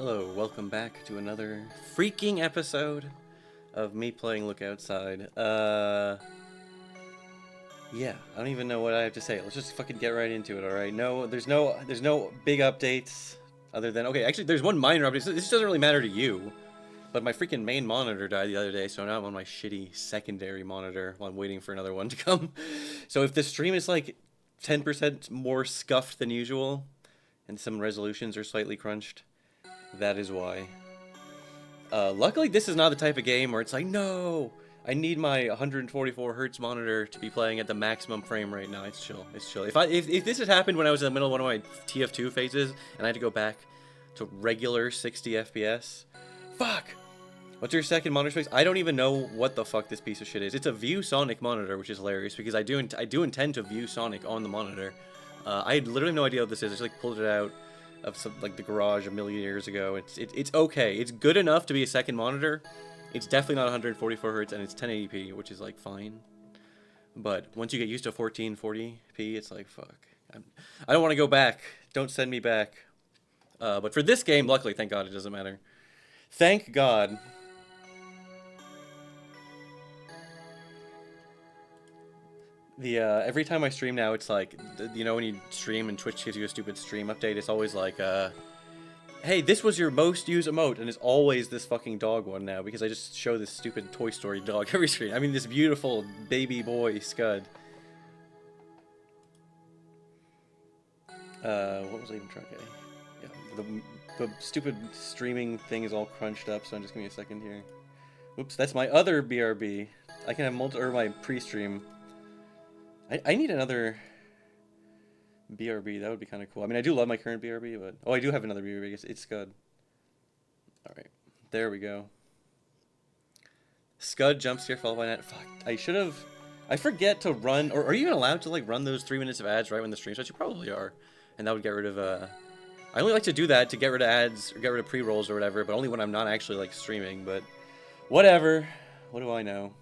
Hello, welcome back to another freaking episode of me playing Look Outside. Yeah, I don't even know what I have to say. Let's just fucking get right into it, alright? No, there's no big updates other than, okay, actually there's one minor update. This doesn't really matter to you, but my freaking main monitor died the other day, so now I'm on my shitty secondary monitor while I'm waiting for another one to come. So if the stream is like 10% more scuffed than usual, and some resolutions are slightly crunched, that is why. Luckily, this is not the type of game where it's like, no, I need my 144 hertz monitor to be playing at the maximum frame rate. No, it's chill. It's chill. If this had happened when I was in the middle of one of my TF2 phases and I had to go back to regular 60 FPS, fuck. What's your second monitor space? I don't even know what the fuck this piece of shit is. It's a ViewSonic monitor, which is hilarious because I do intend to view Sonic on the monitor. I had literally no idea what this is. I just like pulled it out of some, like the garage a million years ago. It's okay. It's good enough to be a second monitor. It's definitely not 144 hertz, and it's 1080p, which is like fine. But once you get used to 1440p, it's like fuck. I don't want to go back. Don't send me back. But for this game, luckily, thank God, it doesn't matter. Thank God. Every time I stream now, it's like, you know, when you stream and Twitch gives you a stupid stream update, it's always like, hey, this was your most used emote, and it's always this fucking dog one now, because I just show this stupid Toy Story dog every screen. I mean, this beautiful baby boy Scud. What was I even trying to... Yeah, the stupid streaming thing is all crunched up, so just give me a second here. Oops, that's my other BRB. I can have or my pre-stream. I need another BRB. That would be kind of cool. I mean, I do love my current BRB, but... Oh, I do have another BRB. It's Scud. Alright. There we go. Scud, jump scare, followed by net. Fuck. I should have... I forget to run... Or are you even allowed to, like, run those 3 minutes of ads right when the stream starts? You probably are. And that would get rid of, I only like to do that to get rid of ads, or get rid of pre-rolls or whatever, but only when I'm not actually, like, streaming, but... Whatever. What do I know?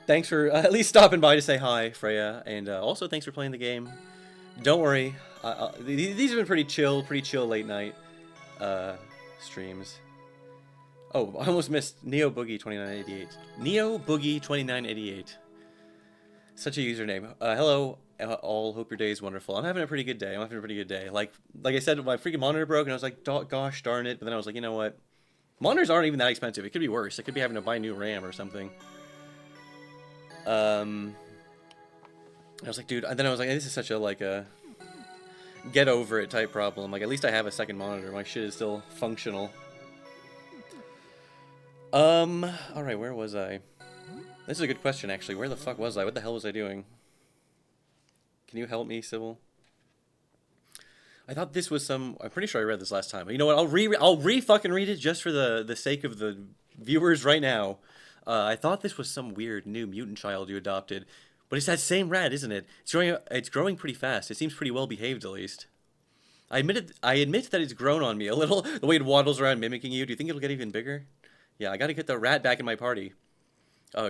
Thanks for at least stopping by to say hi, Freya, and also thanks for playing the game. Don't worry, these have been pretty chill late night streams. Oh, I almost missed Neo Boogie 2988. Neo Boogie 2988. Such a username. Hello, all. Hope your day is wonderful. I'm having a pretty good day. Like I said, my freaking monitor broke, and I was like, gosh darn it. But then I was like, you know what? Monitors aren't even that expensive. It could be worse. I could be having to buy new RAM or something. I was like, dude, and then I was like, this is such a, like, a get over it type problem. Like, at least I have a second monitor. My shit is still functional. Alright, where was I? This is a good question, actually. Where the fuck was I? What the hell was I doing? Can you help me, Sybil? I thought this was some... I'm pretty sure I read this last time. But you know what? I'll re-fucking read it just for the sake of the viewers right now. I thought this was some weird new mutant child you adopted, but it's that same rat, isn't it? It's growing pretty fast. It seems pretty well behaved, at least. I admit that it's grown on me a little. The way it waddles around mimicking you. Do you think it'll get even bigger? Yeah, I gotta get the rat back in my party. Oh,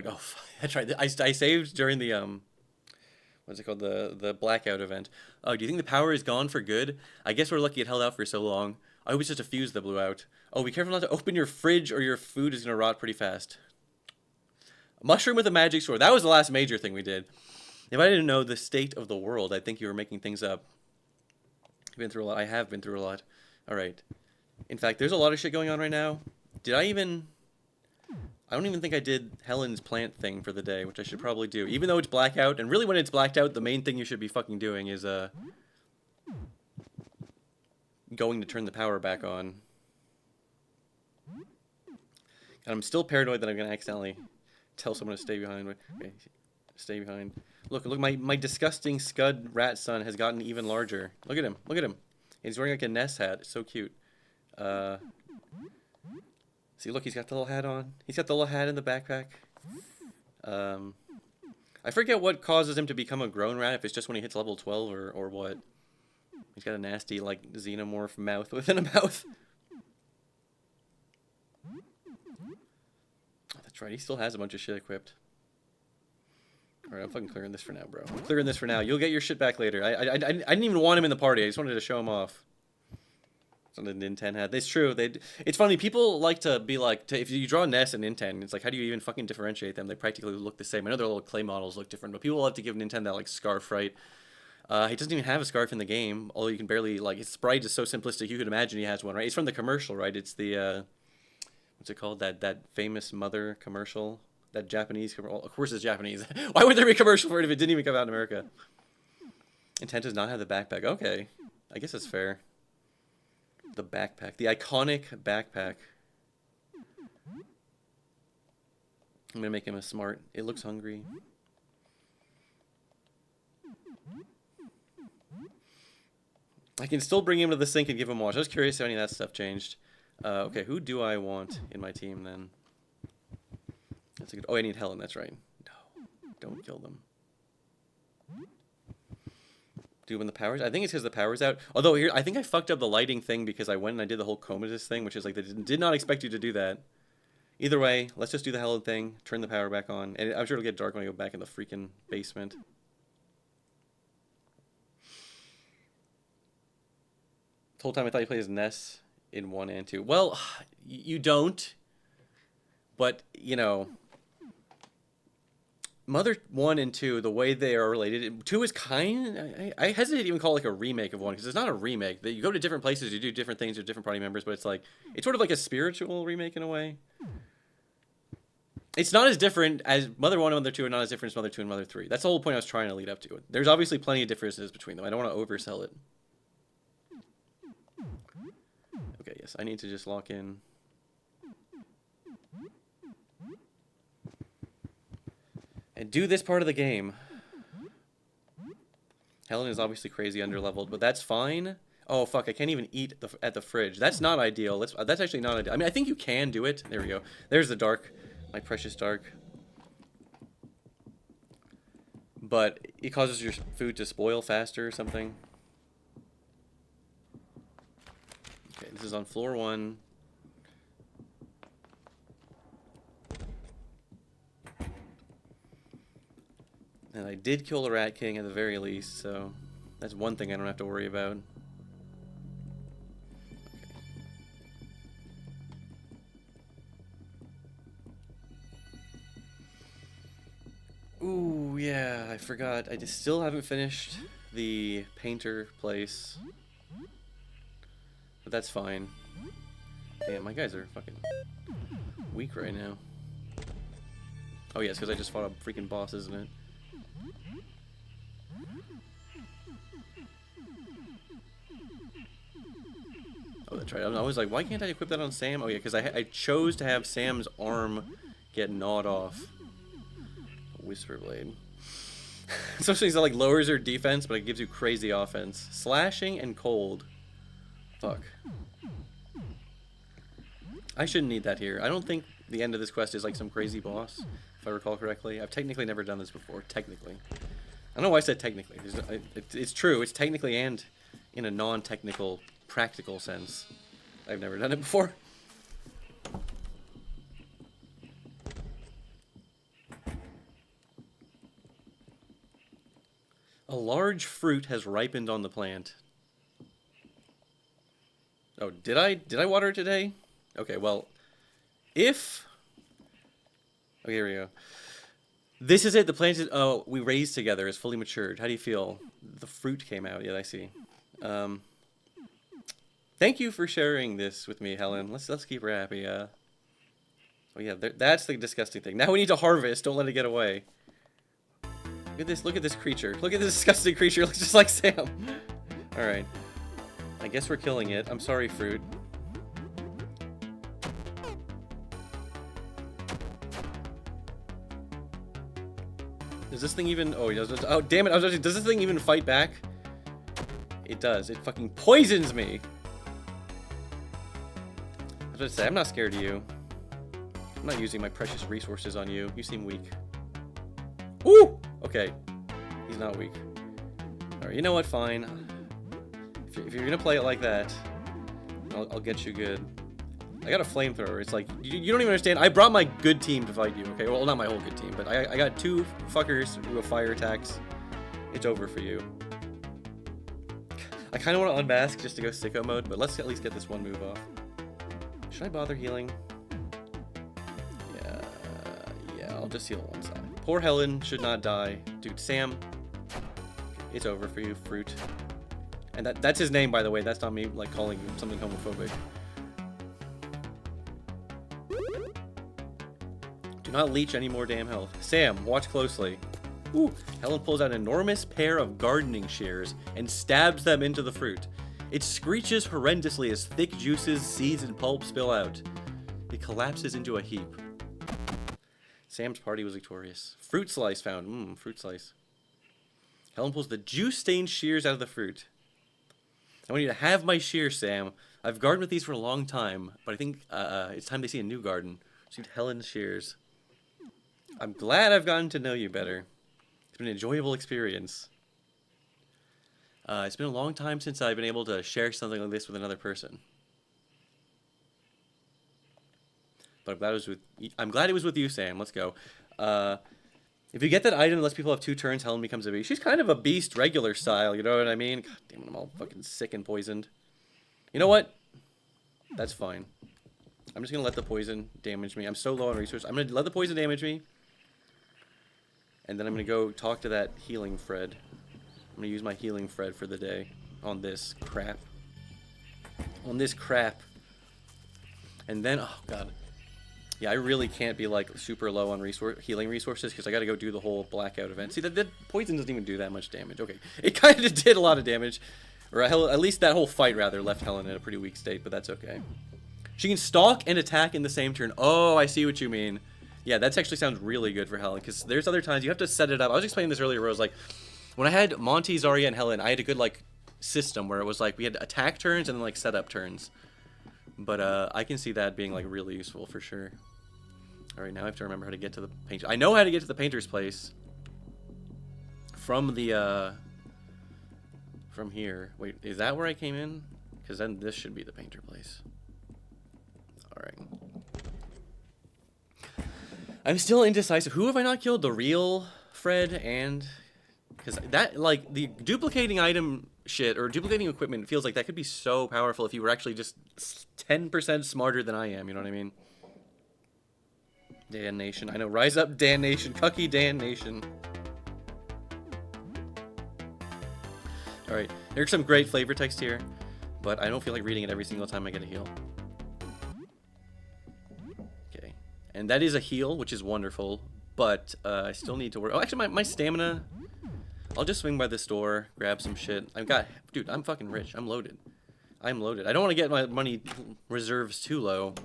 that's right. I saved during the what's it called? The blackout event. Oh, do you think the power is gone for good? I guess we're lucky it held out for so long. I hope it's just a fuse that blew out. Oh, be careful not to open your fridge, or your food is gonna rot pretty fast. Mushroom with a magic sword. That was the last major thing we did. If I didn't know the state of the world, I'd think you were making things up. I've been through a lot. I have been through a lot. Alright. In fact, there's a lot of shit going on right now. Did I even... I don't even think I did Helen's plant thing for the day, which I should probably do. Even though it's blackout, and really when it's blacked out, the main thing you should be fucking doing is, going to turn the power back on. And I'm still paranoid that I'm gonna accidentally... tell someone to stay behind. Okay, stay behind. Look, my disgusting Scud rat son has gotten even larger. Look at him. Look at him. He's wearing like a Ness hat. It's so cute. See, look, he's got the little hat on. He's got the little hat in the backpack. I forget what causes him to become a grown rat, if it's just when he hits level 12 or what. He's got a nasty, like, xenomorph mouth within a mouth. That's right, he still has a bunch of shit equipped. Alright, I'm fucking clearing this for now, bro. I'm clearing this for now. You'll get your shit back later. I didn't even want him in the party. I just wanted to show him off. Something Nintendo had. It's true. It's funny. People like to be like, if you draw Ness and Nintendo, it's like, how do you even fucking differentiate them? They practically look the same. I know their little clay models look different, but people love to give Nintendo that like scarf, right? He doesn't even have a scarf in the game, although you can barely, like, his sprite is so simplistic, you could imagine he has one, right? It's from the commercial, right? It's the, what's it called? That famous mother commercial? That Japanese commercial? Of course it's Japanese. Why would there be a commercial for it if it didn't even come out in America? Intent does not have the backpack. Okay. I guess that's fair. The backpack. The iconic backpack. I'm gonna make him a smart. It looks hungry. I can still bring him to the sink and give him water. I was curious how any of that stuff changed. Okay, who do I want in my team then? That's a good. Oh, I need Helen. That's right. No, don't kill them. Do when the power's. I think it's because the power's out. Although here, I think I fucked up the lighting thing because I went and I did the whole comatose thing, which is like they did not expect you to do that. Either way, let's just do the Helen thing. Turn the power back on, and I'm sure it'll get dark when I go back in the freaking basement. The whole time I thought you played as Ness in 1 and 2. Well, you don't. But, you know, Mother 1 and 2, the way they are related, 2 is kind. I hesitate to even call it like a remake of 1 because it's not a remake. You go to different places, you do different things with different party members, but it's like it's sort of like a spiritual remake in a way. It's not as different as Mother 1 and Mother 2 are not as different as Mother 2 and Mother 3. That's the whole point I was trying to lead up to. There's obviously plenty of differences between them. I don't want to oversell it. Okay, yes, I need to just lock in. And do this part of the game. Helen is obviously crazy underleveled, but that's fine. Oh, fuck, I can't even eat at the fridge. That's not ideal. That's actually not ideal. I mean, I think you can do it. There we go. There's the dark. My precious dark. But it causes your food to spoil faster or something. Okay, this is on floor 1. And I did kill the Rat King at the very least, so that's one thing I don't have to worry about. Okay. Ooh, yeah, I forgot. I just still haven't finished the painter place. But that's fine. Damn, my guys are fucking weak right now. Oh, yes, because I just fought a freaking boss, isn't it? Oh, that's right. I was like, why can't I equip that on Sam? Oh, yeah, because I chose to have Sam's arm get gnawed off. Whisper Blade. Especially because it like lowers your defense, but it gives you crazy offense. Slashing and cold. Fuck. I shouldn't need that here. I don't think the end of this quest is like some crazy boss, if I recall correctly. I've technically never done this before. Technically. I don't know why I said technically. It's true. It's technically and in a non-technical, practical sense. I've never done it before. A large fruit has ripened on the plant. Oh, did I water it today? Okay, well, if... Okay, here we go. This is it. The plant is, we raised together is fully matured. How do you feel? The fruit came out. Yeah, I see. Thank you for sharing this with me, Helen. Let's keep her happy. Oh yeah, that's the disgusting thing. Now we need to harvest. Don't let it get away. Look at this. Look at this creature. Look at this disgusting creature. It looks just like Sam. All right. I guess we're killing it. I'm sorry, fruit. Does this thing even... Oh, he doesn't... Oh, damn it. I was actually... Does this thing even fight back? It does. It fucking poisons me. I was about to say, I'm not scared of you. I'm not using my precious resources on you. You seem weak. Woo! Okay. He's not weak. Alright, you know what? Fine. If you're gonna play it like that, I'll get you good. I got a flamethrower. It's like, you don't even understand. I brought my good team to fight you, okay? Well, not my whole good team, but I got 2 fuckers who have fire attacks. It's over for you. I kind of want to unmask just to go sicko mode, but let's at least get this one move off. Should I bother healing? Yeah, I'll just heal one side. Poor Helen should not die. Dude, Sam, it's over for you, fruit. And that's his name, by the way. That's not me, like, calling him something homophobic. Do not leech any more damn health. Sam, watch closely. Ooh, Helen pulls out an enormous pair of gardening shears and stabs them into the fruit. It screeches horrendously as thick juices, seeds, and pulp spill out. It collapses into a heap. Sam's party was victorious. Fruit slice found. Fruit slice. Helen pulls the juice-stained shears out of the fruit. I want you to have my shears, Sam. I've gardened with these for a long time, but I think it's time they see a new garden. Received Helen's shears. I'm glad I've gotten to know you better. It's been an enjoyable experience. It's been a long time since I've been able to share something like this with another person. But I'm glad it was with you, Sam. Let's go. If you get that item that lets people have 2 turns, Helen becomes a beast. She's kind of a beast regular style, you know what I mean? God damn it, I'm all fucking sick and poisoned. You know what? That's fine. I'm just gonna let the poison damage me. I'm so low on resources. I'm gonna let the poison damage me. And then I'm gonna go talk to that healing Fred. I'm gonna use my healing Fred for the day on this crap. On this crap. And then, oh god. Yeah, I really can't be like super low on healing resources because I gotta go do the whole blackout event. See, that poison doesn't even do that much damage. Okay, it kind of did a lot of damage. Or at least that whole fight, rather, left Helen in a pretty weak state, but that's okay. She can stalk and attack in the same turn. Oh, I see what you mean. Yeah, that actually sounds really good for Helen because there's other times you have to set it up. I was explaining this earlier where I was like, when I had Monty, Zarya, and Helen, I had a good like system where it was like we had attack turns and then like setup turns. But I can see that being like really useful for sure. All right, now I have to remember how to get to the painter. I know how to get to the painter's place from the from here. Wait, is that where I came in? Because then this should be the painter place. All right. I'm still indecisive. Who have I not killed? The real Fred and... Because that, like, the duplicating item shit or duplicating equipment feels like that could be so powerful if you were actually just 10% smarter than I am, you know what I mean? Dan Nation. I know. Rise up, Dan Nation. Cucky Dan Nation. Alright. There's some great flavor text here, but I don't feel like reading it every single time I get a heal. Okay. And that is a heal, which is wonderful, but I still need to work. Oh, actually, my stamina... I'll just swing by the store, grab some shit. I've got... Dude, I'm fucking rich. I'm loaded. I'm loaded. I don't want to get my money reserves too low.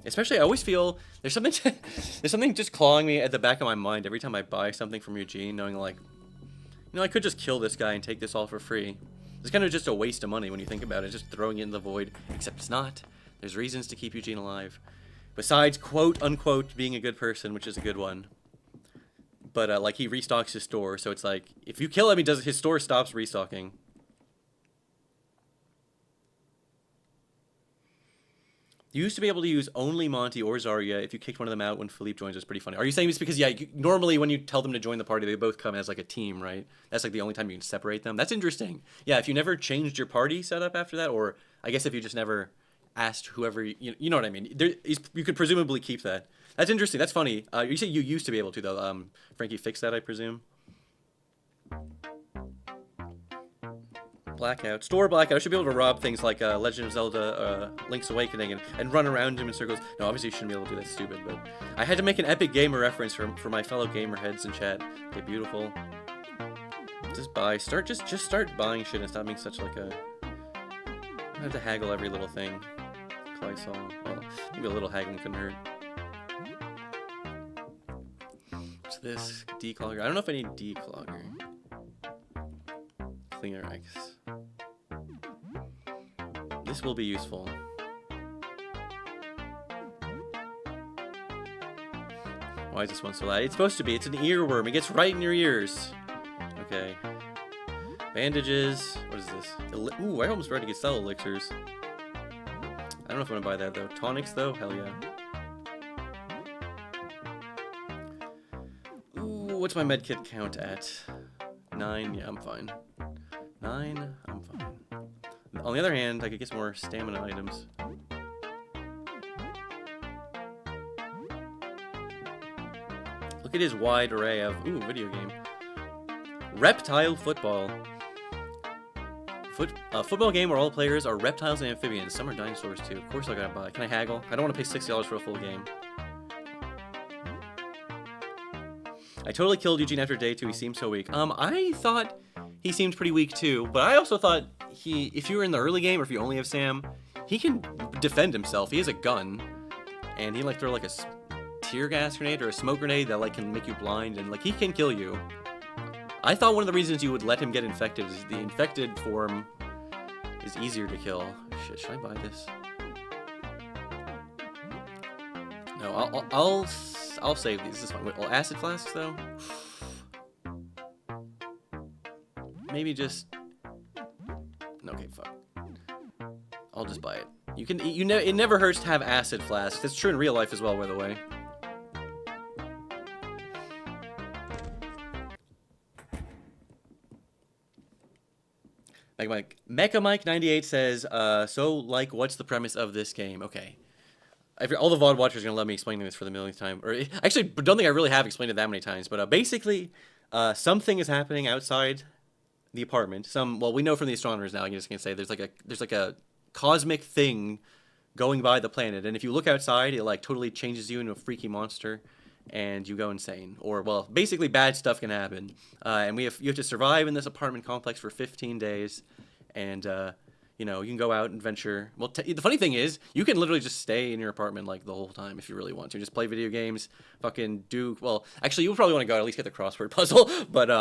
Especially, I always feel there's something there's something just clawing me at the back of my mind every time I buy something from Eugene, knowing like, you know, I could just kill this guy and take this all for free. It's kind of just a waste of money when you think about it, just throwing it in the void. Except it's not. There's reasons to keep Eugene alive. Besides, quote unquote, being a good person, which is a good one. But like he restocks his store, so it's like if you kill him, his store stops restocking. You used to be able to use only Monty or Zarya if you kicked one of them out when Philippe joins. It's pretty funny. Are you saying it's because, yeah, normally when you tell them to join the party, they both come as like a team, right? That's like the only time you can separate them. That's interesting. Yeah, if you never changed your party setup after that, or I guess if you just never asked whoever, you know what I mean? You could presumably keep that. That's interesting. That's funny. You say you used to be able to, though. Frankie fixed that, I presume. Blackout. Store Blackout. I should be able to rob things like Legend of Zelda Link's Awakening and run around him in circles. No, obviously you shouldn't be able to do that. Stupid, but I had to make an epic gamer reference for my fellow gamer heads in chat. Okay, beautiful. Just buy. Just start buying shit and stop being such like a... I have to haggle every little thing. Clysol. Well, maybe a little haggling couldn't hurt. What's this? Declogger. I don't know if I need declogger. Cleaner X. This will be useful. Why is this one so loud? It's supposed to be. It's an earworm. It gets right in your ears. Okay. Bandages. What is this? Ooh, I almost ready to get cell elixirs. don't know if I'm gonna buy that though. Tonics though? Hell yeah. Ooh, what's my medkit count at? 9? Yeah, I'm fine. 9? I'm fine. On the other hand, I could get some more stamina items. Look at his wide array of... Ooh, video game. Reptile football. Football game where all players are reptiles and amphibians. Some are dinosaurs too. Of course I gotta buy. Can I haggle? I don't want to pay $60 for a full game. I totally killed Eugene after day 2. He seemed so weak. I thought he seemed pretty weak too, but I also thought if you were in the early game or if you only have Sam, he can defend himself. He has a gun, and he like throw like a tear gas grenade or a smoke grenade that like can make you blind, and like he can kill you. I thought one of the reasons you would let him get infected is the infected form is easier to kill. Shit, should I buy this? No, I'll save these. This is fine. Wait, well, acid flasks though. Maybe just. Okay, fuck. I'll just buy it. You can. It never hurts to have acid flasks. That's true in real life as well, by the way. Mecha Mike 98 says, so, like, what's the premise of this game? Okay. All the VOD watchers are going to let me explain this for the millionth time. Or, actually, don't think I really have explained it that many times. But basically, something is happening outside the apartment. Well, we know from the astronomers now, I'm just going to say, there's like a cosmic thing going by the planet. And if you look outside, it, like, totally changes you into a freaky monster. And you go insane. Or, well, basically bad stuff can happen. And you have to survive in this apartment complex for 15 days. And, you know, you can go out and venture. Well, the funny thing is, you can literally just stay in your apartment, like, the whole time if you really want to. Just play video games, fucking do... Well, actually, you probably want to go out, at least get the crossword puzzle. But,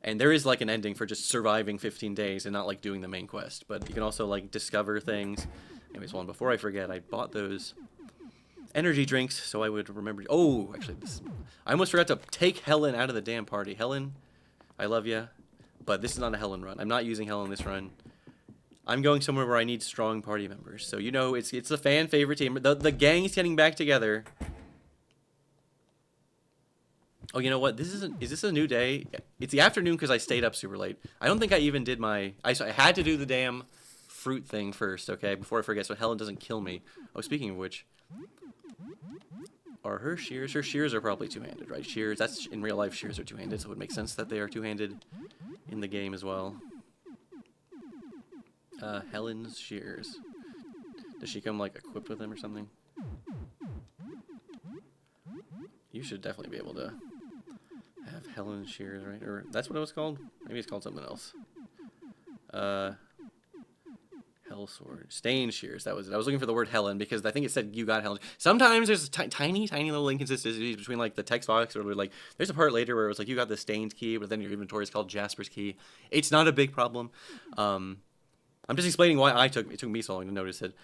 and there is, like, an ending for just surviving 15 days and not, like, doing the main quest. But you can also, like, discover things. Anyways, well, before I forget, I bought those... energy drinks, so I would remember. Oh, actually, I almost forgot to take Helen out of the damn party. Helen, I love you, but this is not a Helen run. I'm not using Helen this run. I'm going somewhere where I need strong party members. So you know, it's a fan favorite team. The gang's getting back together. Oh, you know what? Is this a new day? It's the afternoon because I stayed up super late. I don't think I even did I had to do the damn fruit thing first, okay, before I forget, so Helen doesn't kill me. Oh, speaking of which. Are her shears? Her shears are probably two-handed, right? Shears, that's in real life, shears are two-handed, so it would make sense that they are two-handed in the game as well. Helen's shears. Does she come, like, equipped with them or something? You should definitely be able to have Helen's shears, right? Or that's what it was called? Maybe it's called something else. Hell sword. Stain shears. That was it. I was looking for the word Helen because I think it said you got Helen. Sometimes there's tiny little inconsistencies between like the text box or like there's a part later where it was like you got the stained key, but then your inventory is called Jasper's key. It's not a big problem. I'm just explaining why it took me so long to notice it.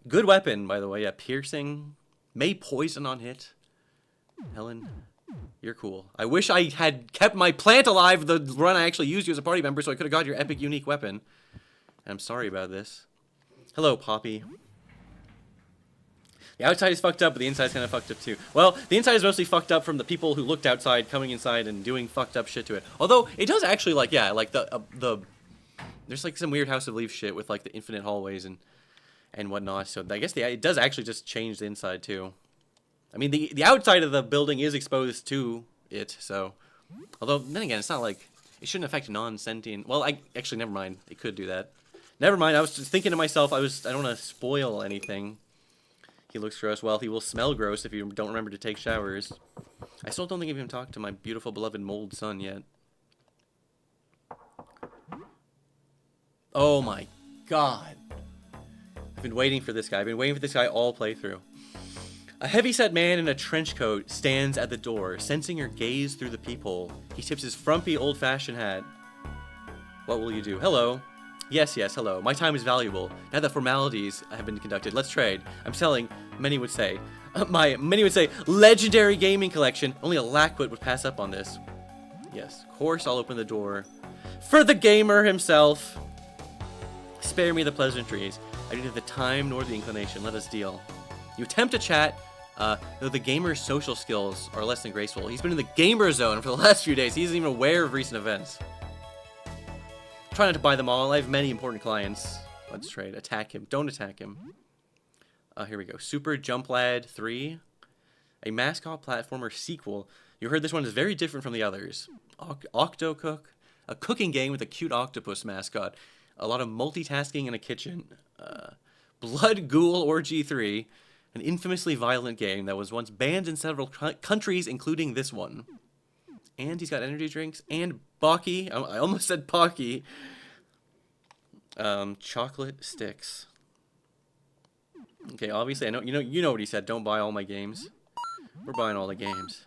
Good weapon, by the way. Yeah, piercing. May poison on hit. Helen, you're cool. I wish I had kept my plant alive the run I actually used you as a party member so I could have got your epic unique weapon. I'm sorry about this. Hello, Poppy. The outside is fucked up, but the inside's kind of fucked up too. Well, the inside is mostly fucked up from the people who looked outside, coming inside, and doing fucked up shit to it. Although, it does actually, like, yeah, like, there's, like, some weird House of Leaves shit with, like, the infinite hallways and whatnot. So, I guess it does actually just change the inside, too. I mean, the outside of the building is exposed to it, so... Although, then again, it's not like... It shouldn't affect non-sentient... Well, actually, never mind. It could do that. Never mind, I was just thinking to myself, I don't want to spoil anything. He looks gross. Well, he will smell gross if you don't remember to take showers. I still don't think I've even talked to my beautiful, beloved mold son yet. Oh my god. I've been waiting for this guy. I've been waiting for this guy all playthrough. A heavyset man in a trench coat stands at the door, sensing your gaze through the peephole. He tips his frumpy, old-fashioned hat. What will you do? Hello. Yes, hello. My time is valuable. Now that formalities have been conducted, let's trade. I'm selling, many would say, legendary gaming collection. Only a lackwit would pass up on this. Yes, of course I'll open the door. For the gamer himself. Spare me the pleasantries. I neither the time nor the inclination. Let us deal. You attempt to chat, though the gamer's social skills are less than graceful. He's been in the gamer zone for the last few days. He isn't even aware of recent events. Try not to buy them all. I have many important clients. Let's trade. Attack him. Don't attack him. Here we go. Super Jump Lad 3. A mascot platformer sequel. You heard this one is very different from the others. Octo Cook. A cooking game with a cute octopus mascot. A lot of multitasking in a kitchen. Blood Ghoul Orgy 3. An infamously violent game that was once banned in several countries, including this one. And he's got energy drinks and Baki. I almost said Pocky. Chocolate sticks. Okay, obviously I know you know what he said. Don't buy all my games. We're buying all the games,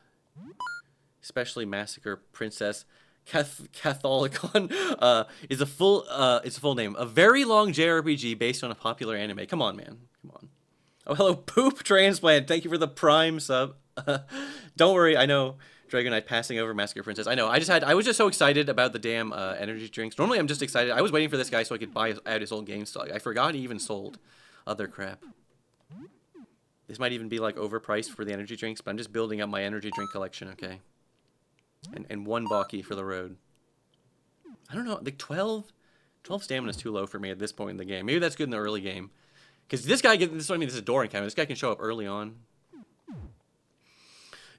especially Massacre Princess Catholicon. Is a full it's a full name. A very long JRPG based on a popular anime. Come on, man. Come on. Oh, hello, Poop Transplant. Thank you for the Prime sub. Don't worry, I know. Dragonite passing over Massacre Princess. I know. I was just so excited about the damn energy drinks. Normally, I'm just excited. I was waiting for this guy so I could buy out his old game stock. I forgot he even sold other crap. This might even be like overpriced for the energy drinks, but I'm just building up my energy drink collection. Okay. And one Baki for the road. I don't know. Like 12 stamina is too low for me at this point in the game. Maybe that's good in the early game. Because this guy gets, this is what I mean, this is a door encounter. This guy can show up early on.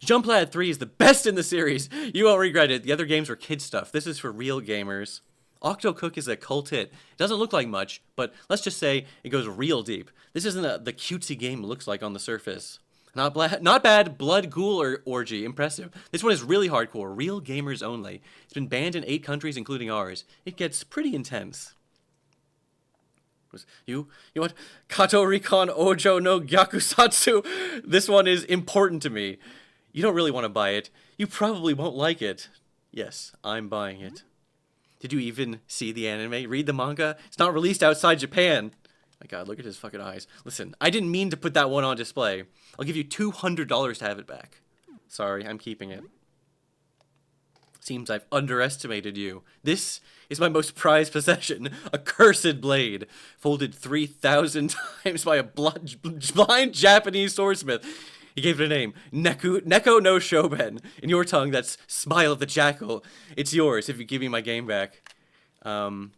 Jump Lad 3 is the best in the series. You won't regret it. The other games were kid stuff. This is for real gamers. Octo Cook is a cult hit. It doesn't look like much, but let's just say it goes real deep. This isn't the cutesy game it looks like on the surface. Not bad. Blood Ghoul or Orgy. Impressive. This one is really hardcore. Real gamers only. It's been banned in 8 countries, including ours. It gets pretty intense. You want Kato Recon Ojo no Gyakusatsu? This one is important to me. You don't really want to buy it. You probably won't like it. Yes, I'm buying it. Did you even see the anime? Read the manga? It's not released outside Japan. My god, look at his fucking eyes. Listen, I didn't mean to put that one on display. I'll give you $200 to have it back. Sorry, I'm keeping it. Seems I've underestimated you. This is my most prized possession, a cursed blade, folded 3,000 times by a blind Japanese swordsmith. He gave it a name, Neko no Shoben. In your tongue, that's Smile of the Jackal. It's yours if you give me my game back. I'm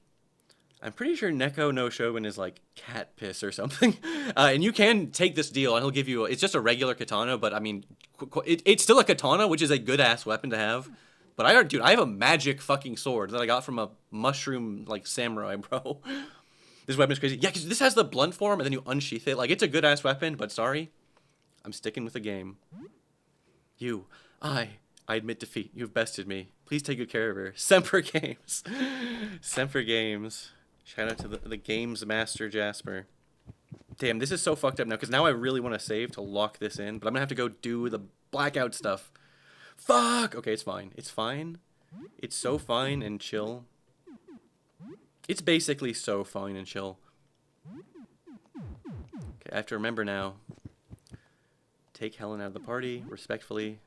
pretty sure Neko no Shoben is like cat piss or something. And you can take this deal, and he'll give you, it's just a regular katana, but I mean, it's still a katana, which is a good-ass weapon to have. But I have a magic fucking sword that I got from a mushroom, like, samurai, bro. This weapon's crazy. Yeah, because this has the blunt form, and then you unsheath it. Like, it's a good-ass weapon, but sorry. I'm sticking with the game. I admit defeat. You've bested me. Please take good care of her. Semper Games. Semper Games. Shout out to the games master, Jasper. Damn, this is so fucked up now, because now I really want to save to lock this in, but I'm going to have to go do the blackout stuff. Fuck! Okay, it's fine. It's fine. It's so fine and chill. It's basically so fine and chill. Okay, I have to remember now. Take Helen out of the party, respectfully.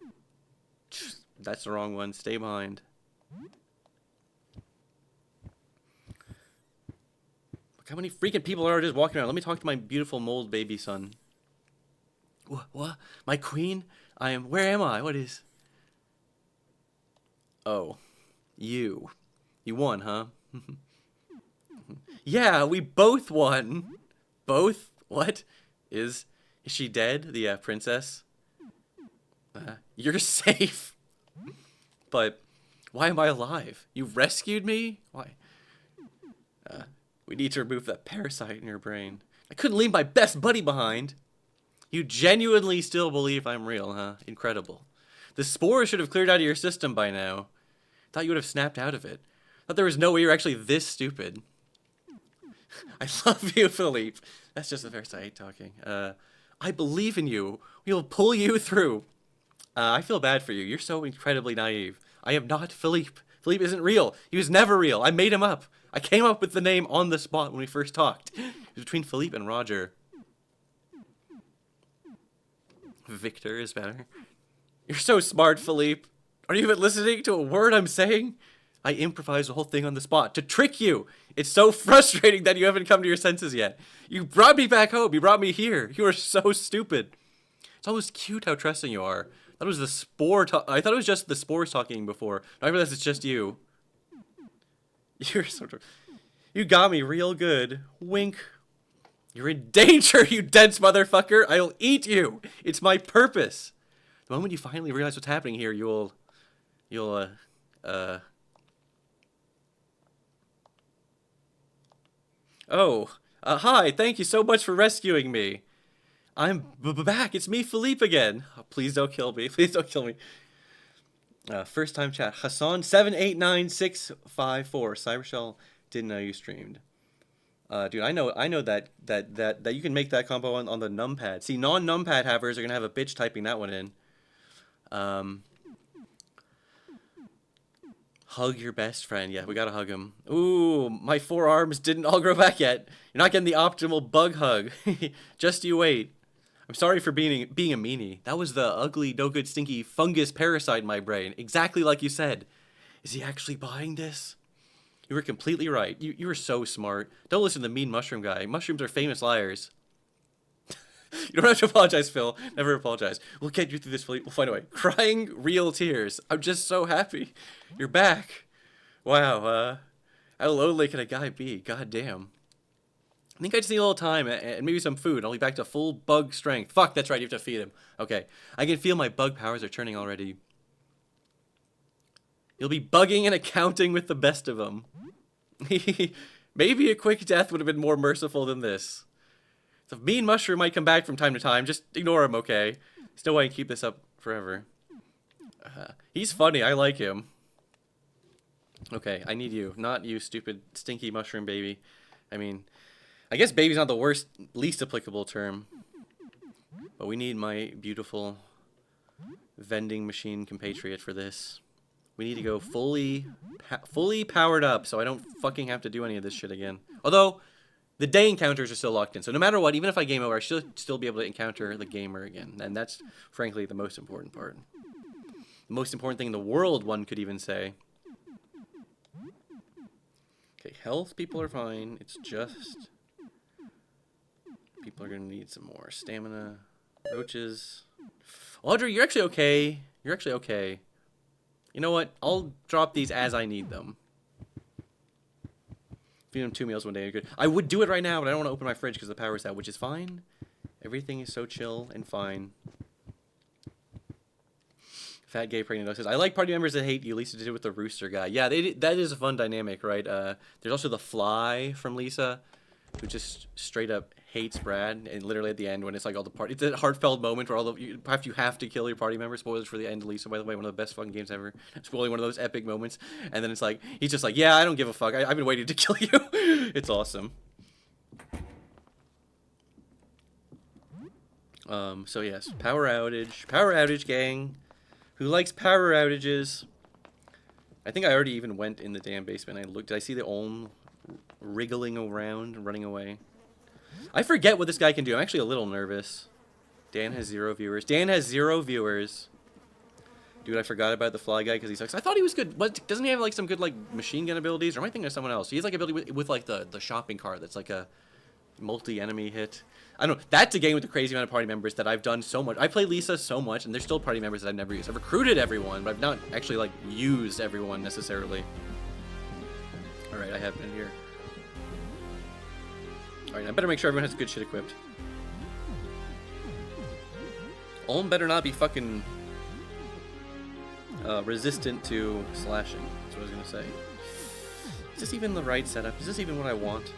That's the wrong one. Stay behind. Look how many freaking people are just walking around. Let me talk to my beautiful mold baby son. What? My queen? Where am I? What is... Oh. You won, huh? Yeah, we both won. Both? What? Is she dead? The princess? You're safe. But why am I alive? You rescued me? Why? We need to remove that parasite in your brain. I couldn't leave my best buddy behind. You genuinely still believe I'm real, huh? Incredible. The spore should have cleared out of your system by now. Thought you would have snapped out of it. Thought there was no way you were actually this stupid. I love you, Philippe. That's just the parasite talking. I believe in you. We will pull you through. I feel bad for you. You're so incredibly naive. I am not Philippe. Philippe isn't real. He was never real. I made him up. I came up with the name on the spot when we first talked. It was between Philippe and Roger. Victor is better. You're so smart, Philippe. Are you even listening to a word I'm saying? I improvised the whole thing on the spot to trick you. It's so frustrating that you haven't come to your senses yet. You brought me back home. You brought me here. You are so stupid. It's almost cute how trusting you are. I thought it was the spore. I thought it was just the spores talking before. I realized it's just you. You're sort of. You got me real good. Wink. You're in danger, you dense motherfucker. I'll eat you. It's my purpose. The moment you finally realize what's happening here, you'll hi, thank you so much for rescuing me. I'm back. It's me, Philippe, again. Oh, please don't kill me. Please don't kill me. First time chat. Hassan 789654. Cybershell didn't know you streamed. Dude, I know that you can make that combo on the numpad. See, non-numpad havers are gonna have a bitch typing that one in. Hug your best friend. Yeah, we gotta hug him. Ooh, my forearms didn't all grow back yet. You're not getting the optimal bug hug. Just you wait. I'm sorry for being a meanie. That was the ugly, no good, stinky fungus parasite in my brain. Exactly like you said. Is he actually buying this? You were completely right. You were so smart. Don't listen to the mean mushroom guy. Mushrooms are famous liars. You don't have to apologize, Phil. Never apologize. We'll get you through this, Philippe. We'll find a way. Crying real tears. I'm just so happy. You're back. Wow, how lonely can a guy be? God damn. I think I just need a little time and maybe some food. I'll be back to full bug strength. Fuck, that's right. You have to feed him. Okay. I can feel my bug powers are turning already. You'll be bugging and accounting with the best of them. Maybe a quick death would have been more merciful than this. The mean mushroom might come back from time to time. Just ignore him, okay? There's no way I can keep this up forever. He's funny. I like him. Okay, I need you. Not you, stupid, stinky mushroom baby. I mean, I guess baby's not the worst, least applicable term. But we need my beautiful vending machine compatriot for this. We need to go fully powered up so I don't fucking have to do any of this shit again. Although, the day encounters are still locked in. So no matter what, even if I game over, I should still be able to encounter the gamer again. And that's, frankly, the most important part. The most important thing in the world, one could even say. Okay, health, people are fine. It's just... people are going to need some more stamina. Roaches. Audrey, you're actually okay. You're actually okay. You know what? I'll drop these as I need them. Feed them 2 meals one day. You're good. I would do it right now, but I don't want to open my fridge because the power's out, which is fine. Everything is so chill and fine. Fat gay pregnant says, I like party members that hate you. Lisa did it with the rooster guy. Yeah, that is a fun dynamic, right? There's also the fly from Lisa, who just straight up hates Brad, and literally at the end when it's like all the party, it's a heartfelt moment where all the you have to kill your party members. Spoilers for the end of Lisa, by the way, one of the best fucking games ever. It's really one of those epic moments, and then it's like he's just like, yeah, I don't give a fuck. I've been waiting to kill you. It's awesome. So yes, power outage, gang. Who likes power outages? I think I already even went in the damn basement. I looked. Did I see the Olm wriggling around, running away? I forget what this guy can do. I'm actually a little nervous. Dan has 0 viewers. Dan has 0 viewers. Dude, I forgot about the fly guy because he sucks. I thought he was good. What, doesn't he have like some good like machine gun abilities? Or am I thinking of someone else? He has like ability with like the shopping cart that's like a multi-enemy hit. I don't know. That's a game with a crazy amount of party members that I've done so much. I play Lisa so much, and there's still party members that I've never used. I've recruited everyone, but I've not actually like used everyone necessarily. All right, I have been here. Alright, I better make sure everyone has good shit equipped. Olm better not be fucking resistant to slashing. That's what I was gonna say. Is this even the right setup? Is this even what I want?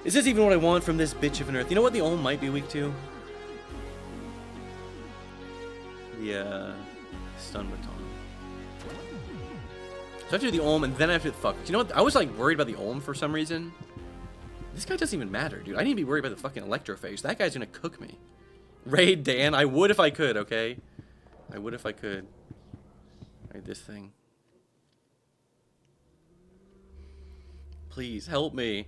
Is this even what I want from this bitch of an earth? You know what the Olm might be weak to? The stun baton. So I have to do the Olm and then I have to fuck. You know what? I was like worried about the Olm for some reason. This guy doesn't even matter, dude. I need to be worried about the fucking electrophage. That guy's gonna cook me. Raid Dan. I would if I could, okay? I would if I could. Alright, this thing. Please, help me.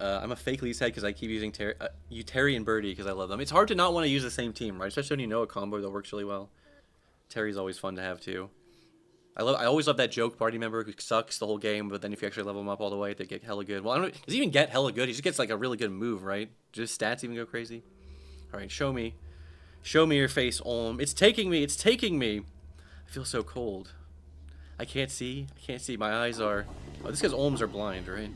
I'm a fake Lee's head because I keep using Terry and Birdie because I love them. It's hard to not want to use the same team, right? Especially when you know a combo that works really well. Terry's always fun to have, too. I always love that joke party member who sucks the whole game, but then if you actually level them up all the way, they get hella good. Well, I don't. Does he even get hella good? He just gets like a really good move, right? Do his stats even go crazy? All right, show me your face, Olm. It's taking me. It's taking me. I feel so cold. I can't see. I can't see. My eyes are. Oh, this because Olms are blind, right?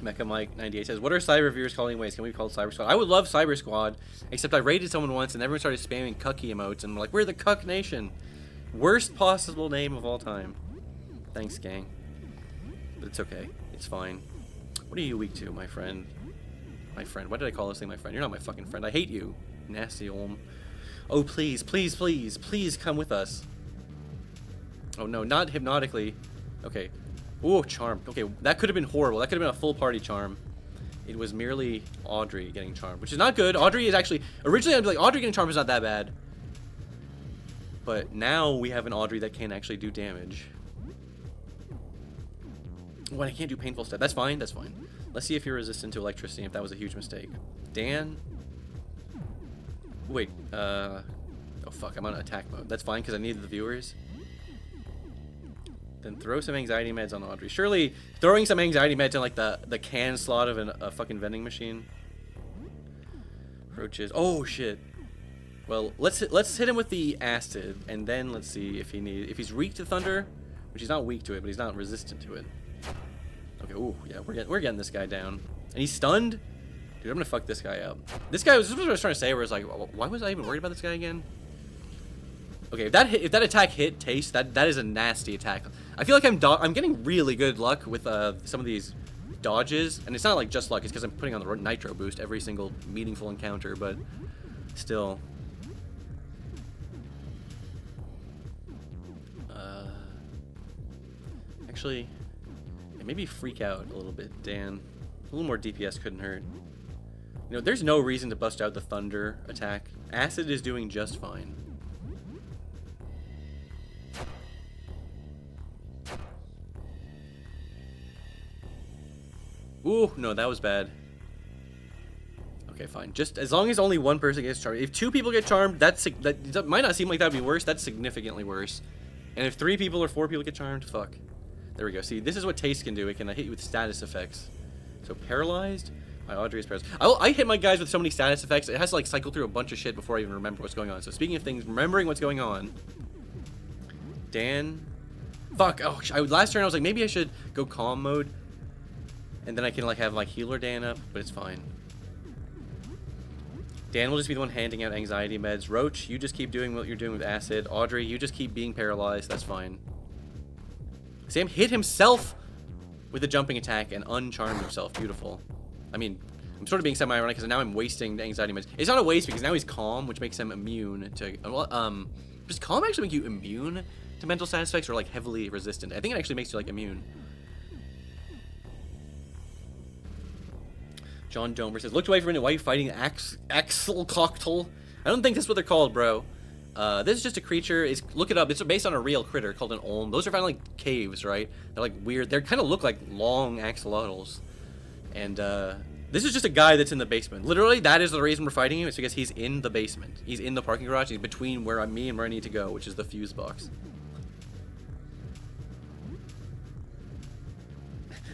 Mecha Mike 98 says, "What are cyber reviewers calling ways? Can we be called Cyber Squad?" I would love Cyber Squad, except I raided someone once and everyone started spamming cucky emotes, and I'm like, "We're the Cuck Nation." Worst possible name of all time. Thanks, gang. But it's okay. It's fine. What are you weak to, my friend? My friend. Why did I call this thing my friend? You're not my fucking friend. I hate you. Nasty Olm. Oh, please, please, please, please come with us. Oh, no, not hypnotically. Okay. Ooh, charm. Okay, that could have been horrible. That could have been a full party charm. It was merely Audrey getting charmed, which is not good. Audrey is actually... Originally, I'd be like, Audrey getting charmed is not that bad. But now we have an Audrey that can actually do damage. When I can't do painful stuff. That's fine, that's fine. Let's see if you're resistant to electricity, if that was a huge mistake. Dan? Wait, oh fuck, I'm on attack mode. That's fine, because I needed the viewers. Then throw some anxiety meds on Audrey. Surely throwing some anxiety meds in like the can slot of a fucking vending machine. Roaches. Oh shit. Well, let's hit him with the acid, and then let's see if if he's weak to thunder, which he's not weak to it, but he's not resistant to it. Okay. Ooh, yeah, we're getting this guy down, and he's stunned. Dude, I'm gonna fuck this guy up. This is what I was trying to say. Where it's like, why was I even worried about this guy again? Okay, if that attack hit Taste, that is a nasty attack. I feel like I'm getting really good luck with some of these dodges, and it's not like just luck. It's because I'm putting on the nitro boost every single meaningful encounter, but still. Actually, yeah, maybe freak out a little bit, Dan. A little more DPS couldn't hurt. You know, there's no reason to bust out the thunder attack. Acid is doing just fine. Ooh, no, that was bad. Okay, fine. Just as long as only one person gets charmed. If 2 people get charmed, that might not seem like that would be worse. That's significantly worse. And if 3 people or 4 people get charmed, fuck. There we go. See, this is what Taste can do. It can hit you with status effects. So paralyzed. My Audrey is paralyzed. I hit my guys with so many status effects. It has to like cycle through a bunch of shit before I even remember what's going on. So speaking of things, remembering what's going on. Dan. Fuck. Oh, last turn I was like, maybe I should go calm mode. And then I can like have like healer Dan up, but it's fine. Dan will just be the one handing out anxiety meds. Roach, you just keep doing what you're doing with acid. Audrey, you just keep being paralyzed. That's fine. Sam hit himself with a jumping attack and uncharmed himself. Beautiful. I mean, I'm sort of being semi-ironic because now I'm wasting the anxiety meds. It's not a waste because now he's calm, which makes him immune to... does calm actually make you immune to mental status effects or like heavily resistant? I think it actually makes you like immune. John Domer says, looked away for a minute. Why are you fighting Axel Cocktail? I don't think that's what they're called, bro. This is just a creature. Look it up. It's based on a real critter called an Olm. Those are found in like caves, right? They're like weird. They kind of look like long axolotls. And this is just a guy that's in the basement. Literally, that is the reason we're fighting him. It's because he's in the basement. He's in the parking garage. He's between where I'm and where I need to go, which is the fuse box.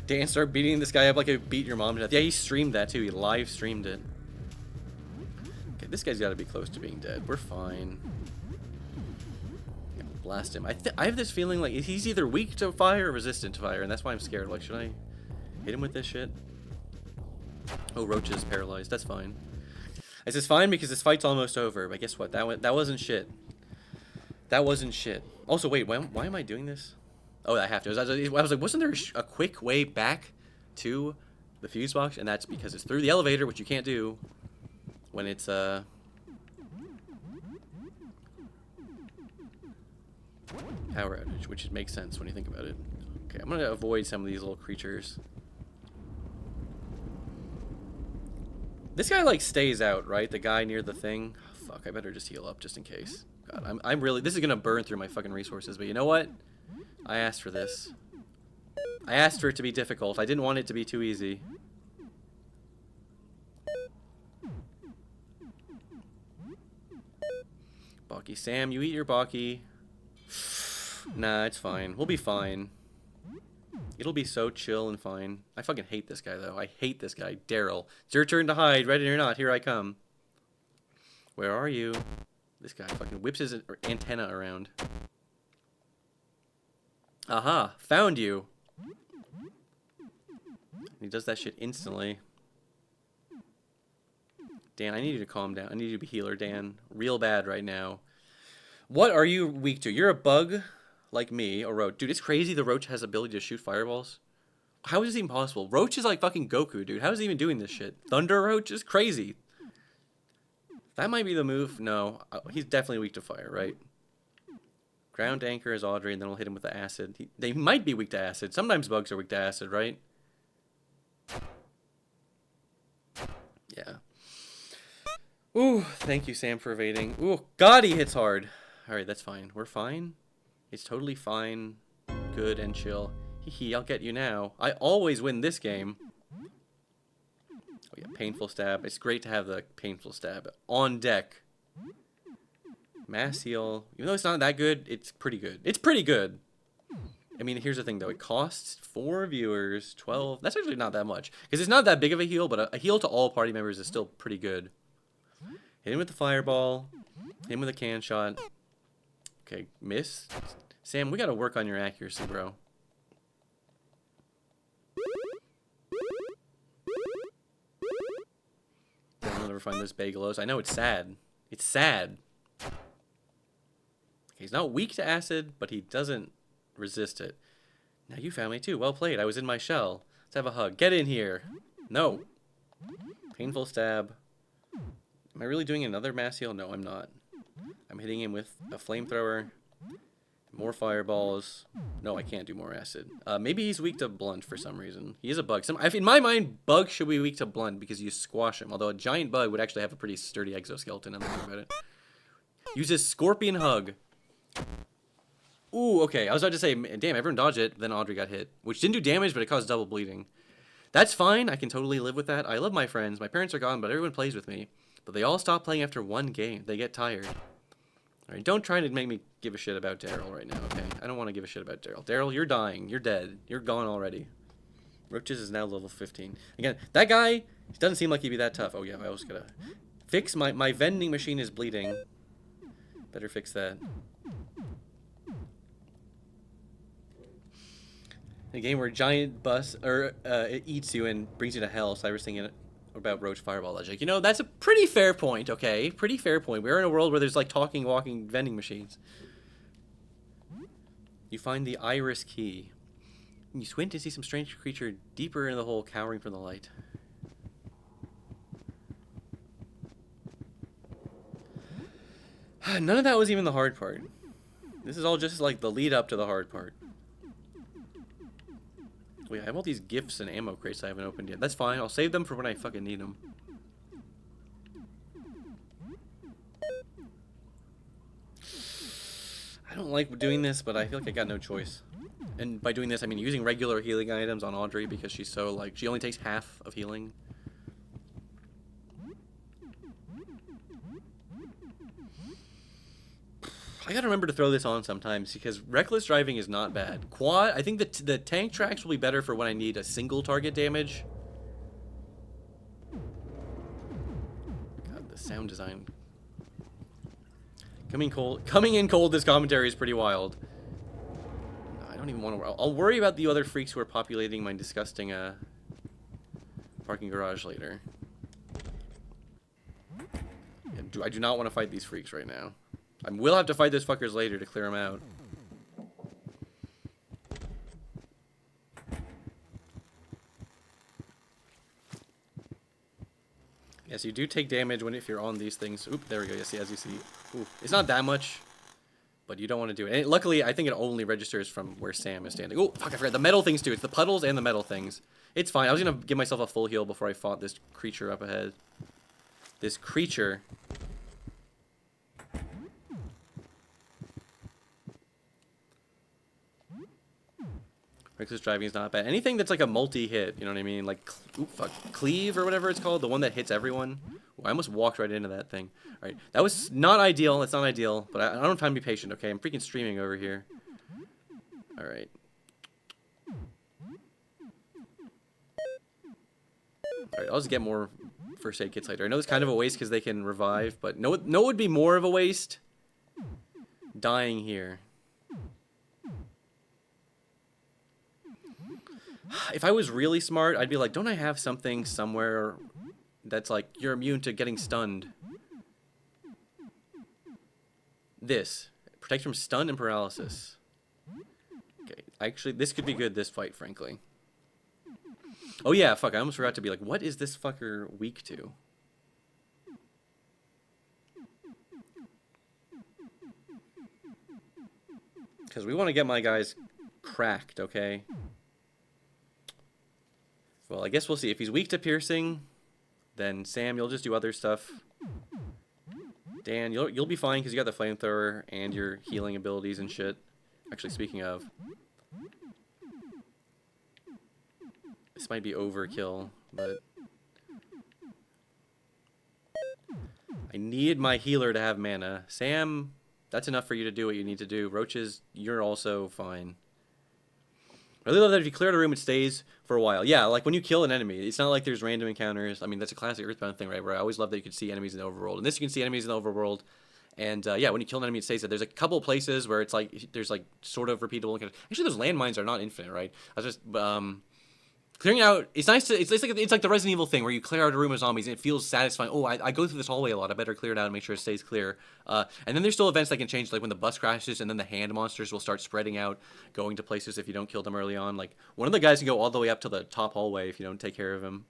Dan started beating this guy up like I beat your mom to death. Yeah, he streamed that too. He live streamed it. Okay, this guy's got to be close to being dead. We're fine. Yeah, blast him. I have this feeling like he's either weak to fire or resistant to fire, and that's why I'm scared. Like, should I hit him with this shit? Oh, Roach is paralyzed. That's fine. This is fine because this fight's almost over. But guess what? That wasn't shit. That wasn't shit. Also, wait. Why am I doing this? Oh, I have to. I was like, wasn't there a quick way back to the fuse box? And that's because it's through the elevator, which you can't do when it's power outage, which makes sense when you think about it. Okay, I'm gonna avoid some of these little creatures. This guy like stays out, right? The guy near the thing. Oh, fuck, I better just heal up just in case. God, I'm really. This is gonna burn through my fucking resources, but you know what? I asked for this. I asked for it to be difficult. I didn't want it to be too easy. Baki. Sam, you eat your Baki. Nah, it's fine. We'll be fine. It'll be so chill and fine. I fucking hate this guy, though. I hate this guy. Daryl. It's your turn to hide. Ready or not, here I come. Where are you? This guy fucking whips his antenna around. Aha! Found you! He does that shit instantly. Dan, I need you to calm down. I need you to be healer, Dan. Real bad right now. What are you weak to? You're a bug like me, or Roach. Dude, it's crazy the Roach has ability to shoot fireballs. How is this even possible? Roach is like fucking Goku, dude. How is he even doing this shit? Thunder Roach is crazy. That might be the move. No, he's definitely weak to fire, right? Ground anchor is Audrey, and then we'll hit him with the acid. They might be weak to acid. Sometimes bugs are weak to acid, right? Yeah. Ooh, thank you, Sam, for evading. Ooh, God, he hits hard. Alright, that's fine. We're fine. It's totally fine. Good and chill. Hee, I'll get you now. I always win this game. Oh yeah, painful stab. It's great to have the painful stab on deck. Mass heal. Even though it's not that good, it's pretty good. It's pretty good. I mean, here's the thing, though. It costs 4 viewers, 12. That's actually not that much. Because it's not that big of a heal, but a heal to all party members is still pretty good. Hit him with the fireball. Hit him with a can shot. Okay, miss. Sam, we gotta work on your accuracy, bro. I'll never find those bagelos. I know it's sad. It's sad. Okay, he's not weak to acid, but he doesn't resist it. Now you found me too. Well played. I was in my shell. Let's have a hug. Get in here. No. Painful stab. Am I really doing another mass heal? No, I'm not. I'm hitting him with a flamethrower. More fireballs. No, I can't do more acid. Maybe he's weak to blunt for some reason. He is a bug. In my mind, bugs should be weak to blunt because you squash him. Although a giant bug would actually have a pretty sturdy exoskeleton. I'm thinking about it. Uses scorpion hug. Ooh, okay. I was about to say, damn, everyone dodged it. Then Audrey got hit, which didn't do damage, but it caused double bleeding. That's fine. I can totally live with that. I love my friends. My parents are gone, but everyone plays with me. But they all stop playing after one game. They get tired. All right, don't try to make me give a shit about Daryl right now, okay? I don't want to give a shit about Daryl. Daryl, you're dying. You're dead. You're gone already. Roaches is now level 15. Again, that guy doesn't seem like he'd be that tough. Oh, yeah, I was going to fix my vending machine is bleeding. Better fix that. A game where a giant bus, it eats you and brings you to hell. So I was thinking about Roach Fireball logic. You know, that's a pretty fair point, okay? Pretty fair point. We're in a world where there's, like, talking, walking vending machines. You find the iris key. You squint to see some strange creature deeper in the hole, cowering from the light. None of that was even the hard part. This is all just, like, the lead up to the hard part. Wait, I have all these gifts and ammo crates I haven't opened yet. That's fine. I'll save them for when I fucking need them. I don't like doing this, but I feel like I got no choice. And by doing this, I mean using regular healing items on Audrey because she's so, like, she only takes half of healing. I gotta remember to throw this on sometimes because reckless driving is not bad. Quad, I think the tank tracks will be better for when I need a single target damage. God, the sound design. Coming in cold, this commentary is pretty wild. I don't even want to. I'll worry about the other freaks who are populating my disgusting parking garage later. Yeah, I do not want to fight these freaks right now. I will have to fight those fuckers later to clear them out. Yes, you do take damage if you're on these things. Oop, there we go. Yes, as you see. Ooh, it's not that much, but you don't want to do it. And luckily, I think it only registers from where Sam is standing. Oh, fuck, I forgot. The metal things too. It's the puddles and the metal things. It's fine. I was going to give myself a full heal before I fought this creature up ahead. This creature... Reckless driving is not bad. Anything that's like a multi-hit, you know what I mean? Like, oop, fuck, cleave or whatever it's called, the one that hits everyone. Ooh, I almost walked right into that thing. All right, that was not ideal. That's not ideal, but I don't have time to be patient, okay? I'm freaking streaming over here. All right. All right, I'll just get more first aid kits later. I know it's kind of a waste because they can revive, but no would be more of a waste. Dying here. If I was really smart, I'd be like, don't I have something somewhere that's like, you're immune to getting stunned? This. Protects from stun and paralysis. Okay, actually, this could be good, this fight, frankly. Oh yeah, fuck, I almost forgot to be like, what is this fucker weak to? Because we want to get my guys cracked, okay? Well, I guess we'll see. If he's weak to piercing, then Sam, you'll just do other stuff. Dan, you'll be fine because you got the flamethrower and your healing abilities and shit. Actually, speaking of, this might be overkill, but I need my healer to have mana. Sam, that's enough for you to do what you need to do. Roaches, you're also fine. I really love that if you clear the room, it stays for a while. Yeah, like when you kill an enemy, it's not like there's random encounters. I mean, that's a classic Earthbound thing, right? Where I always love that you can see enemies in the overworld. And this, you can see enemies in the overworld. And yeah, when you kill an enemy, it stays there. There's a couple places where it's like, there's like sort of repeatable. Actually, those landmines are not infinite, right? I was just, clearing out, it's nice to, it's like the Resident Evil thing where you clear out a room of zombies and it feels satisfying. Oh, I go through this hallway a lot. I better clear it out and make sure it stays clear. And then there's still events that can change, like when the bus crashes and then the hand monsters will start spreading out, going to places if you don't kill them early on. Like, one of the guys can go all the way up to the top hallway if you don't take care of him.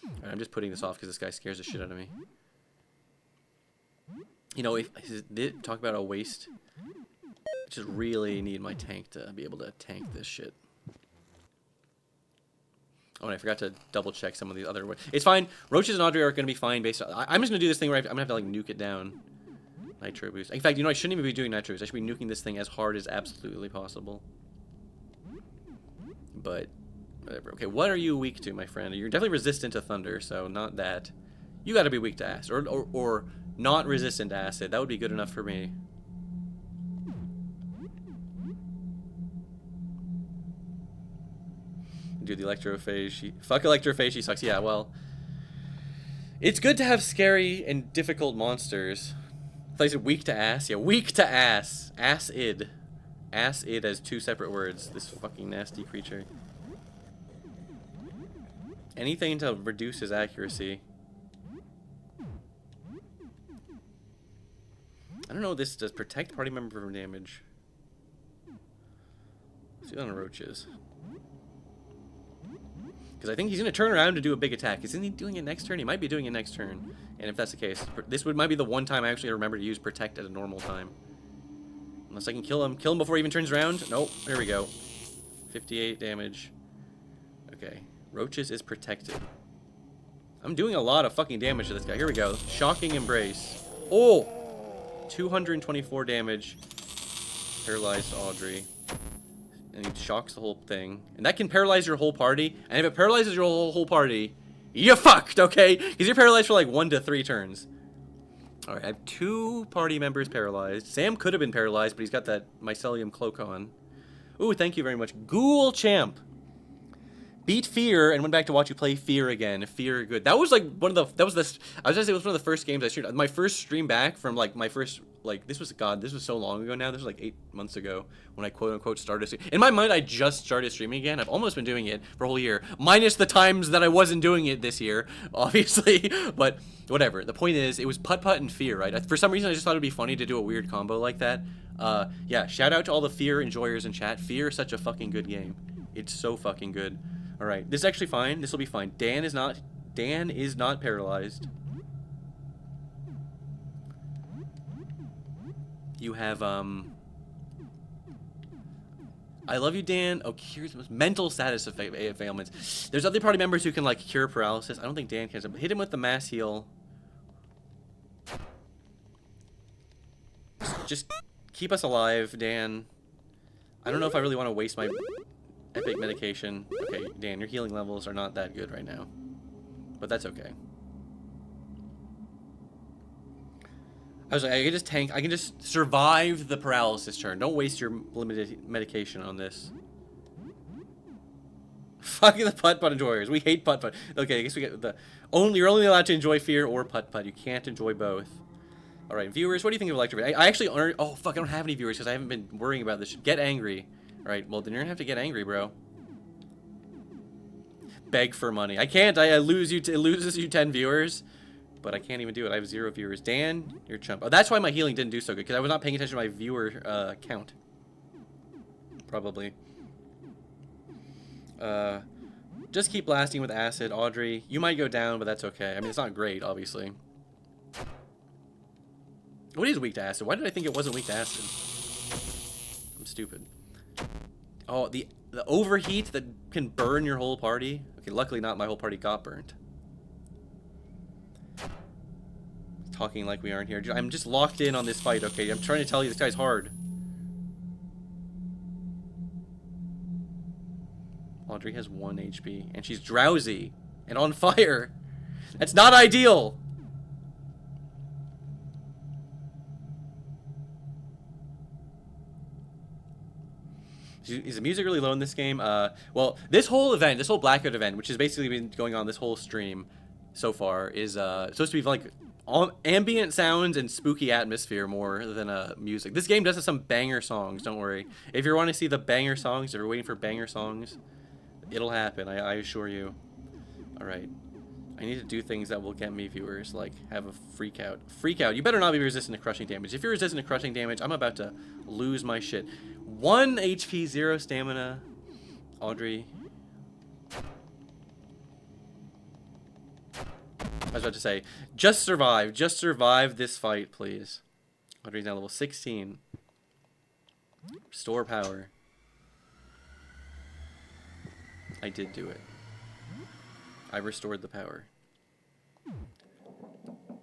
Right, I'm just putting this off because this guy scares the shit out of me. You know, if talk about a waste. I just really need my tank to be able to tank this shit. Oh, and I forgot to double check some of these other. It's fine. Roaches and Audrey are going to be fine based on. I'm just going to do this thing where I'm going to have to like nuke it down. Nitro boost. In fact, you know, I shouldn't even be doing nitro boost. I should be nuking this thing as hard as absolutely possible. But whatever. Okay, what are you weak to, my friend? You're definitely resistant to thunder, so not that. You got to be weak to acid, or not resistant to acid. That would be good enough for me. Do the electrophage. Fuck electrophage. She sucks. Yeah, well, it's good to have scary and difficult monsters. I thought you said weak to ass. Yeah, weak to ass. Acid. Acid as two separate words. This fucking nasty creature. Anything to reduce his accuracy. I don't know what this does. Protect party member from damage. Let's see on the roaches. Because I think he's going to turn around to do a big attack. Isn't he doing it next turn? He might be doing it next turn. And if that's the case, this might be the one time I actually remember to use Protect at a normal time. Unless I can kill him. Kill him before he even turns around. Nope. There we go. 58 damage. Okay. Roaches is protected. I'm doing a lot of fucking damage to this guy. Here we go. Shocking Embrace. Oh! 224 damage. Paralyzed Audrey. And he shocks the whole thing. And that can paralyze your whole party. And if it paralyzes your whole party, you're fucked, okay? Because you're paralyzed for like 1 to 3 turns. Alright, I have 2 party members paralyzed. Sam could have been paralyzed, but he's got that mycelium cloak on. Ooh, thank you very much. Ghoul Champ. Beat Fear and went back to watch you play Fear again. Fear good. That was like one of the, I was gonna say it was one of the first games I streamed. My first stream back from like my first, like this was so long ago now. This was like 8 months ago when I quote unquote started streaming. In my mind, I just started streaming again. I've almost been doing it for a whole year, minus the times that I wasn't doing it this year, obviously. But whatever. The point is, it was Putt Putt and Fear, right? For some reason, I just thought it'd be funny to do a weird combo like that. Yeah. Shout out to all the Fear enjoyers in chat. Fear is such a fucking good game. It's so fucking good. All right, this is actually fine. This will be fine. Dan is not paralyzed. You have I love you, Dan. Oh, cures mental status ailments. There's other party members who can like cure paralysis. I don't think Dan can. Hit him with the mass heal. Just keep us alive, Dan. I don't know if I really want to waste my epic medication. Okay, Dan, your healing levels are not that good right now. But that's okay. I was like, I can just tank. I can just survive the paralysis turn. Don't waste your limited medication on this. Fucking the putt-putt enjoyers. We hate putt-putt. Okay, I guess we get the... You're only allowed to enjoy fear or putt-putt. You can't enjoy both. Alright, viewers, what do you think of Electric? I actually aren't... Oh, fuck, I don't have any viewers because I haven't been worrying about this. Get angry. Alright, well, then you're gonna have to get angry, bro. Beg for money. I can't. I lose you. It loses you 10 viewers. But I can't even do it. I have 0 viewers. Dan, you're a chump. Oh, that's why my healing didn't do so good. Because I was not paying attention to my viewer count. Probably. Just keep blasting with acid, Audrey. You might go down, but that's okay. I mean, it's not great, obviously. What is weak to acid? Why did I think it wasn't weak to acid? I'm stupid. Oh, the overheat that can burn your whole party? Okay, luckily not my whole party got burnt. Talking like we aren't here. I'm just locked in on this fight, okay? I'm trying to tell you, this guy's hard. Audrey has 1 HP, and she's drowsy and on fire. That's not ideal. Is the music really low in this game? Well, this whole event, this whole Blackout event, which has basically been going on this whole stream so far, is supposed to be like ambient sounds and spooky atmosphere more than music. This game does have some banger songs, don't worry. If you want to see the banger songs, if you're waiting for banger songs, it'll happen, I assure you. Alright. I need to do things that will get me viewers, like have a freak out. Freak out. You better not be resistant to crushing damage. If you're resistant to crushing damage, I'm about to lose my shit. 1 HP, 0 stamina. Audrey. I was about to say, just survive. Just survive this fight, please. Audrey's now level 16. Restore power. I did do it. I restored the power.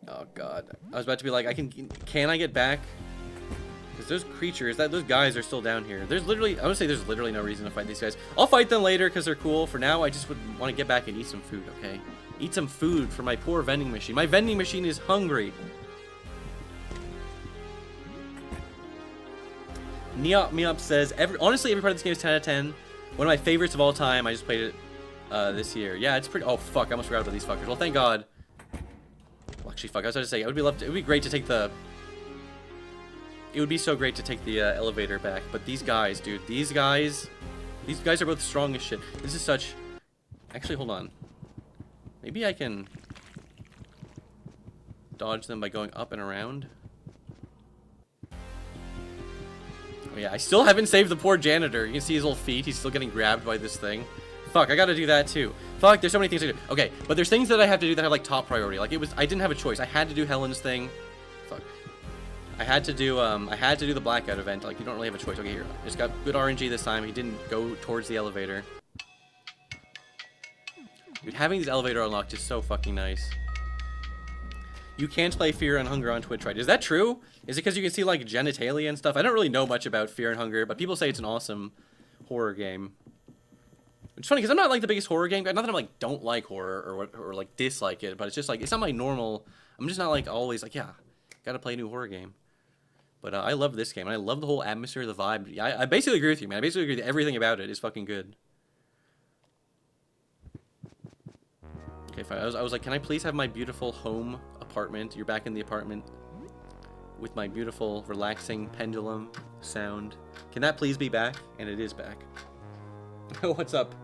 Oh god. I was about to be like, can I get back? Because those creatures, those guys are still down here. There's literally, I would say there's literally no reason to fight these guys. I'll fight them later because they're cool. For now, I just would want to get back and eat some food, okay? Eat some food for my poor vending machine. My vending machine is hungry. Neop says, honestly, every part of this game is 10 out of 10. One of my favorites of all time. I just played it this year. Yeah, it's pretty... Oh, fuck. I almost forgot about these fuckers. Well, thank God. Well, actually, fuck. I was about to say, it would be great to take the... It would be so great to take the elevator back. But these guys, dude. These guys are both strong as shit. This is such... Actually, hold on. Maybe I can... dodge them by going up and around. Oh, yeah, I still haven't saved the poor janitor. You can see his little feet. He's still getting grabbed by this thing. Fuck, I gotta do that too. Fuck, there's so many things to do. Okay, but there's things that I have to do that have like top priority. Like I didn't have a choice. I had to do Helen's thing. Fuck. I had to do the Blackout event. Like, you don't really have a choice. Okay, here. Just got good RNG this time. He didn't go towards the elevator. Dude, having these elevator unlocked is so fucking nice. You can't play Fear and Hunger on Twitch, right? Is that true? Is it because you can see, like, genitalia and stuff? I don't really know much about Fear and Hunger, but people say it's an awesome horror game. It's funny, because I'm not, like, the biggest horror game guy. Not that I'm, like, don't like horror or like, dislike it, but it's just, like, it's not my normal... I'm just not, like, always, like, yeah, gotta play a new horror game. But I love this game, and I love the whole atmosphere, the vibe. I basically agree with you, man. I basically agree that everything about it is fucking good. Okay, fine. I was like, can I please have my beautiful home apartment? You're back in the apartment with my beautiful, relaxing pendulum sound. Can that please be back? And it is back. What's up?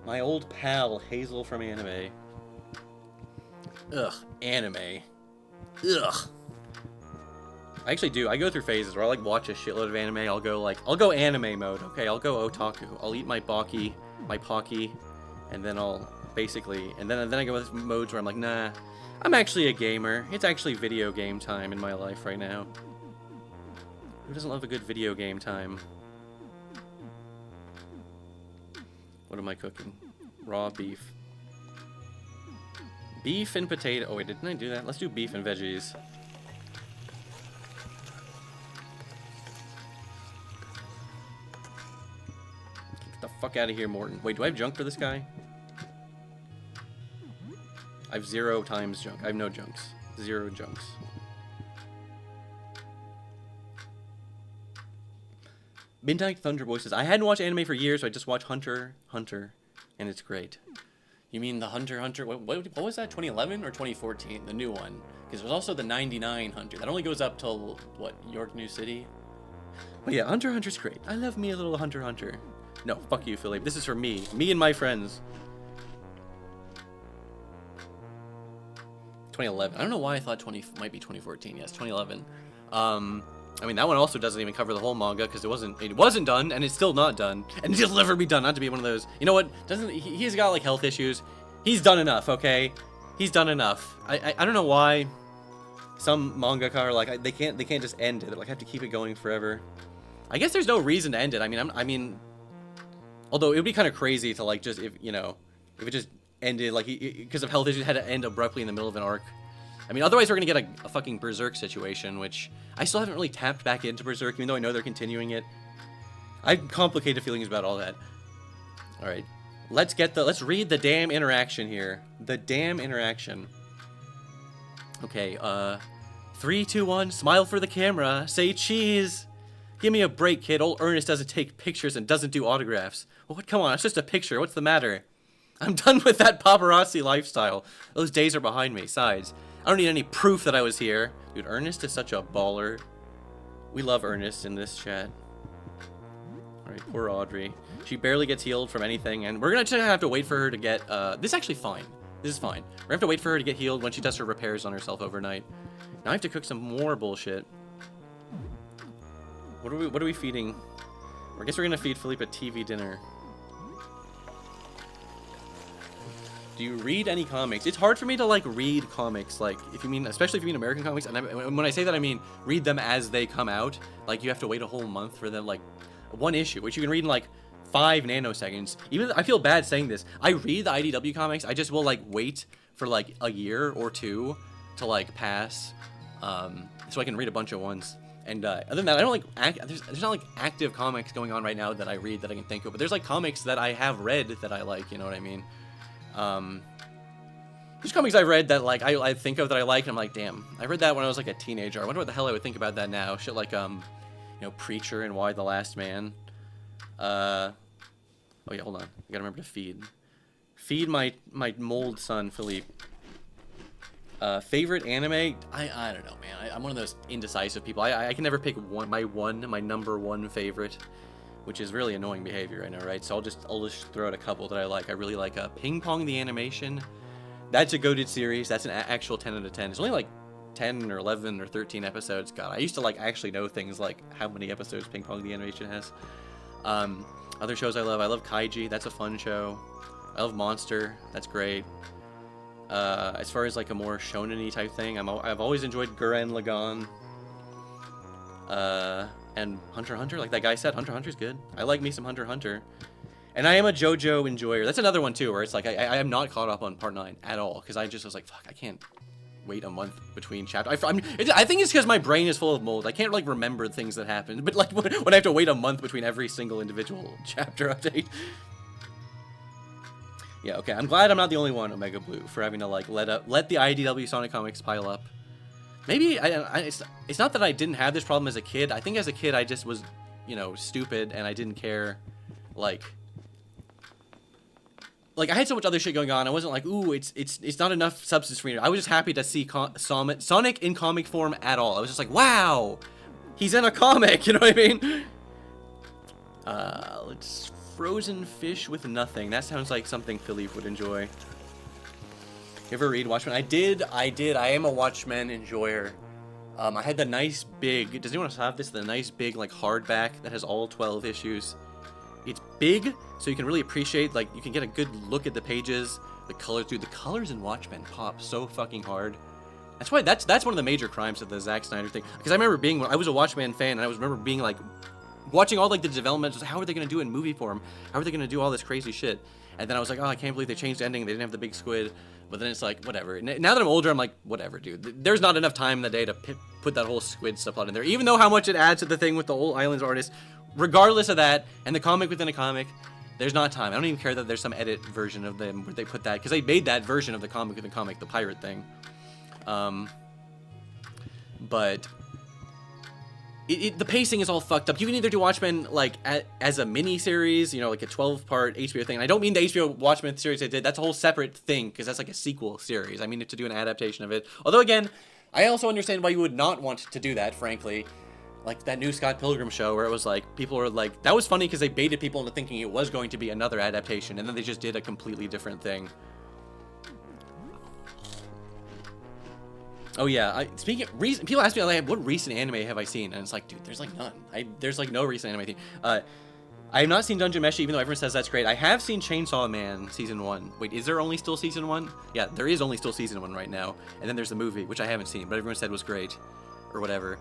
My old pal, Hazel from anime. Ugh, anime. Ugh. I actually do. I go through phases where I like watch a shitload of anime. I'll go anime mode. Okay, I'll go otaku. I'll eat my baki, and then I'll basically, and then I go with modes where I'm like, nah, I'm actually a gamer. It's actually video game time in my life right now. Who doesn't love a good video game time? What am I cooking? Raw beef. Beef and potato. Oh wait, didn't I do that? Let's do beef and veggies. Get the fuck out of here, Morton. Wait, do I have junk for this guy? I have 0 times junk. I have no junks. 0 junks. Midnight Thunder Boy says, I hadn't watched anime for years, so I just watched Hunter Hunter, and it's great. You mean the Hunter Hunter? What was that? 2011 or 2014? The new one, because there's also the 99 Hunter that only goes up till what, York New City. But yeah, Hunter Hunter's great. I love me a little Hunter Hunter. No, fuck you, Philippe. This is for me and my friends. 2011. I don't know why I thought might be 2014. Yes, 2011. I mean, that one also doesn't even cover the whole manga because it wasn't done, and it's still not done, and it'll never be done. Not to be one of those. You know what? He's got like health issues. He's done enough. Okay, he's done enough. I don't know why some mangaka are like they can't just end it. They like have to keep it going forever. I guess there's no reason to end it. I mean, although it would be kind of crazy to like just if it just ended like because of health issues had to end abruptly in the middle of an arc. I mean, otherwise we're gonna get a fucking Berserk situation, which I still haven't really tapped back into Berserk, even though I know they're continuing it. I have complicated feelings about all that. All right, let's read the damn interaction here. The damn interaction. Okay, 3, 2, 1, smile for the camera, say cheese. Give me a break, kid. Old Ernest doesn't take pictures and doesn't do autographs. Well, what? Come on, it's just a picture. What's the matter? I'm done with that paparazzi lifestyle. Those days are behind me. Besides, I don't need any proof that I was here. Dude, Ernest is such a baller. We love Ernest in this chat. Alright, poor Audrey. She barely gets healed from anything, and we're gonna have to wait for her to get, this is actually fine. This is fine. We're gonna have to wait for her to get healed when she does her repairs on herself overnight. Now I have to cook some more bullshit. What are we feeding? I guess we're gonna feed Philippe a TV dinner. Do you read any comics? It's hard for me to like read comics, like especially if you mean American comics. And when I say that, I mean read them as they come out. Like you have to wait a whole month for them, like one issue, which you can read in like 5 nanoseconds. Even I feel bad saying this. I read the IDW comics. I just will like wait for like a year or two to like pass, so I can read a bunch of ones. And other than that, I don't like there's not like active comics going on right now that I read that I can think of. But there's like comics that I have read that I like. You know what I mean? There's comics I've read that like I think of that I like, and I'm like, damn, I read that when I was like a teenager. I wonder what the hell I would think about that now. Shit like Preacher and Why the Last Man. Oh yeah, hold on. I gotta remember to feed my mold son Philippe. Favorite anime? I don't know, man. I'm one of those indecisive people. I can never pick my number one favorite, which is really annoying behavior, I know, right? So I'll just throw out a couple that I like. I really like Ping Pong the Animation. That's a goated series. That's an actual 10 out of 10. It's only like 10 or 11 or 13 episodes. God, I used to like actually know things like how many episodes Ping Pong the Animation has. Other shows I love Kaiji. That's a fun show. I love Monster. That's great. As far as like a more shonen-y type thing, I've always enjoyed Gurren Lagann. And Hunter x Hunter, like that guy said, Hunter x Hunter's good. I like me some Hunter x Hunter. And I am a JoJo enjoyer. That's another one too, where it's like I am not caught up on part 9 at all, because I just was like, fuck, I can't wait a month between chapters. I think it's because my brain is full of mold. I can't like remember things that happened, but like when I have to wait a month between every single individual chapter update. Yeah, okay. I'm glad I'm not the only one, Omega Blue, for having to like let the IDW Sonic comics pile up. Maybe it's not that I didn't have this problem as a kid. I think as a kid I just was, stupid and I didn't care. Like I had so much other shit going on. I wasn't like, ooh, it's not enough substance for me. I was just happy to see Sonic in comic form at all. I was just like, wow, he's in a comic. You know what I mean? Let's frozen fish with nothing. That sounds like something Philippe would enjoy. You ever read Watchmen? I did. I am a Watchmen enjoyer. I had the nice big. Does anyone else have this? The nice big like hardback that has all 12 issues. It's big, so you can really appreciate, like, you can get a good look at the pages, the colors. Dude, the colors in Watchmen pop so fucking hard. That's why that's one of the major crimes of the Zack Snyder thing. Because I remember I was a Watchmen fan, and I remember being like, watching all like the developments. How are they gonna do it in movie form? How are they gonna do all this crazy shit? And then I was like, oh, I can't believe they changed the ending. They didn't have the big squid. But then it's like, whatever. Now that I'm older, I'm like, whatever, dude. There's not enough time in the day to put that whole squid subplot in there. Even though how much it adds to the thing with the whole Islands artist. Regardless of that, and the comic within a comic, there's not time. I don't even care that there's some edit version of them where they put that, because they made that version of the comic within comic, the pirate thing. But the pacing is all fucked up. You can either do Watchmen like as a mini series, you know, like a 12-part HBO thing. And I don't mean the HBO Watchmen series they did. That's a whole separate thing because that's like a sequel series. I mean to do an adaptation of it. Although again, I also understand why you would not want to do that, frankly. Like that new Scott Pilgrim show where it was like people were like that was funny because they baited people into thinking it was going to be another adaptation and then they just did a completely different thing. Oh yeah, speaking of recent, people ask me like, what recent anime have I seen? And it's like, dude, there's like none. There's like no recent anime thing. I have not seen Dungeon Meshi, even though everyone says that's great. I have seen Chainsaw Man Season 1. Wait, is there only still Season 1? Yeah, there is only still Season 1 right now. And then there's the movie, which I haven't seen, but everyone said was great. Or whatever.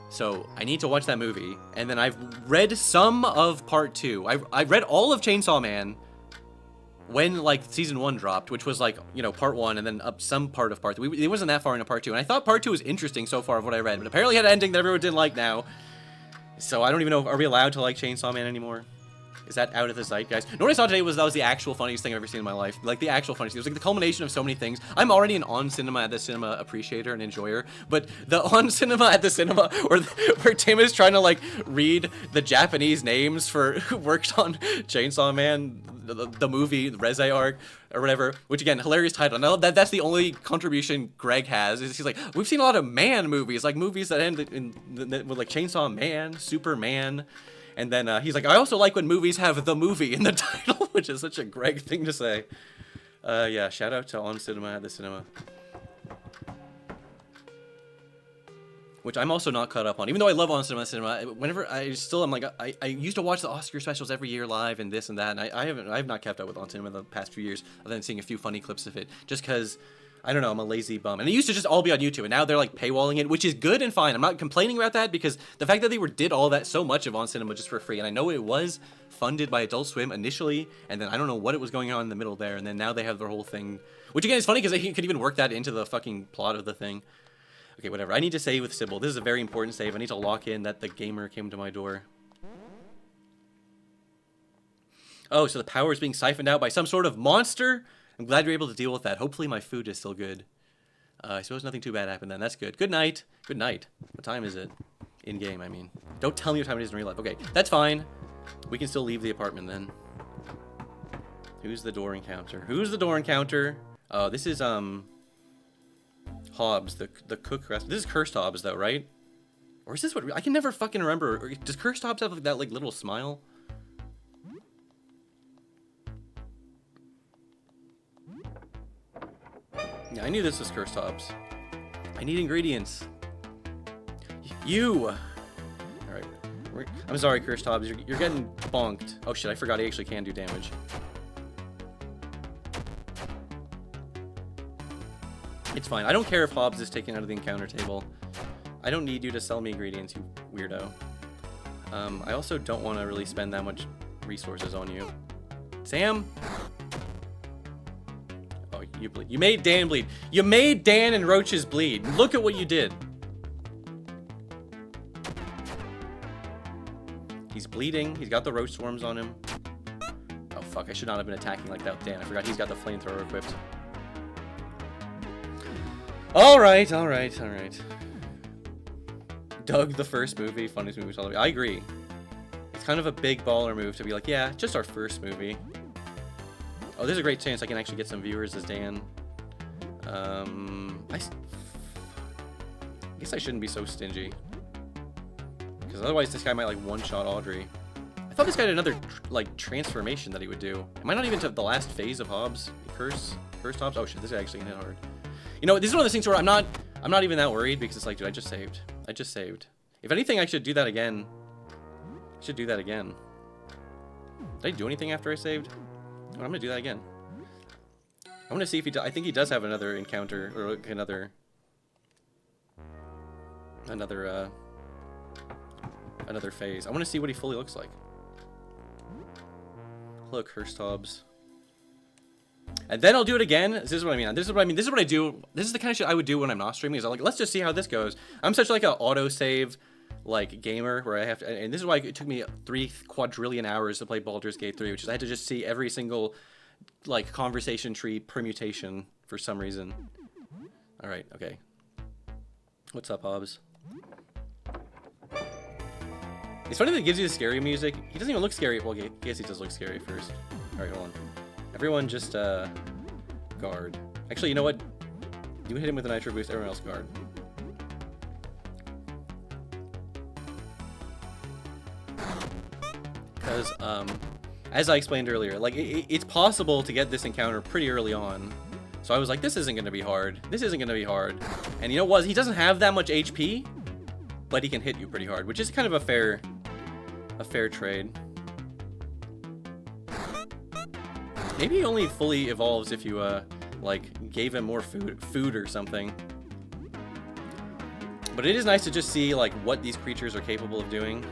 So I need to watch that movie. And then I've read some of Part 2. I read all of Chainsaw Man when like Season 1 dropped, which was like, you know, Part 1 and then up some part of Part 2. It wasn't that far into Part 2. And I thought Part 2 was interesting so far of what I read, but apparently it had an ending that everyone didn't like now. So I don't even know, are we allowed to like Chainsaw Man anymore? Is that out of the zeitgeist? You know what I saw today was that was the actual funniest thing I've ever seen in my life. Like the actual funniest thing. It was like the culmination of so many things. I'm already an on cinema at the cinema appreciator and enjoyer, but the on cinema at the cinema where Tim is trying to like read the Japanese names for who worked on Chainsaw Man, the movie, the Reze arc, or whatever, which again, hilarious title. And I love that that's the only contribution Greg has. Is he's like, we've seen a lot of man movies, like movies that end with like Chainsaw Man, Superman. And then he's like, I also like when movies have the movie in the title, which is such a Greg thing to say. Yeah, shout out to On Cinema at the Cinema. Which I'm also not caught up on. Even though I love On Cinema at the Cinema, whenever I'm like, I used to watch the Oscar specials every year live and this and that, and I have not kept up with On Cinema the past few years, other than seeing a few funny clips of it, just because, I don't know, I'm a lazy bum. And it used to just all be on YouTube, and now they're like paywalling it, which is good and fine. I'm not complaining about that, because the fact that they did all that, so much of On Cinema just for free, and I know it was funded by Adult Swim initially, and then I don't know what it was going on in the middle there, and then now they have their whole thing, which again is funny, because they could even work that into the fucking plot of the thing. Okay, whatever. I need to save with Sybil. This is a very important save. I need to lock in that the gamer came to my door. Oh, so the power is being siphoned out by some sort of monster? I'm glad you're able to deal with that. Hopefully my food is still good. I suppose nothing too bad happened then. That's good. Good night. Good night. What time is it? In-game, I mean. Don't tell me what time it is in real life. Okay, that's fine. We can still leave the apartment then. Who's the door encounter? Who's the door encounter? Oh, this is, Hobbs, the cook restaurant. This is Cursed Hobbs, though, right? Or is this what... I can never fucking remember. Does Cursed Hobbs have that, like, little smile? Yeah, I knew this was Cursed Hobbs. I need ingredients. You! Alright. I'm sorry, Cursed Hobbs. You're getting bonked. Oh, shit, I forgot he actually can do damage. It's fine. I don't care if Hobbs is taken out of the encounter table. I don't need you to sell me ingredients, you weirdo. I also don't want to really spend that much resources on you. Sam? Oh, you bleed. You made Dan bleed. You made Dan and Roaches bleed. Look at what you did. He's bleeding. He's got the roach swarms on him. Oh, fuck. I should not have been attacking like that with Dan. I forgot he's got the flamethrower equipped. Alright. Doug, the first movie, funniest movie. I agree. It's kind of a big baller move to be like, yeah, just our first movie. Oh, there's a great chance I can actually get some viewers as Dan. I guess I shouldn't be so stingy. Because otherwise this guy might, like, one-shot Audrey. I thought this guy had another, like, transformation that he would do. Am I not even to the last phase of Hobbs? Cursed Hobbs? Oh, shit, this guy actually hit hard. You know, this is one of those things where I'm not even that worried, because it's like, dude, I just saved. If anything, I should do that again. Did I do anything after I saved? Oh, I'm gonna do that again. I want to see if I think he does have another encounter, or like another phase. I want to see what he fully looks like. Hello, Cursed Hobbs. And then I'll do it again. This is what I mean. This is what I do. This is the kind of shit I would do when I'm not streaming. Is I'm like, let's just see how this goes. I'm such like an autosave like gamer where I have to, and this is why it took me 3 quadrillion hours to play Baldur's Gate 3, which is I had to just see every single like conversation tree permutation for some reason. All right, okay. What's up, Hobbs? It's funny that it gives you the scary music. He doesn't even look scary. Well, I guess he does look scary first. Alright, hold on. Everyone just, guard. Actually, you know what? You hit him with a nitro boost, everyone else guard. Because, as I explained earlier, like, it's possible to get this encounter pretty early on. So I was like, this isn't going to be hard. This isn't going to be hard. And you know what? He doesn't have that much HP, but he can hit you pretty hard, which is kind of a fair trade. Maybe he only fully evolves if you, like, gave him more food or something. But it is nice to just see, like, what these creatures are capable of doing.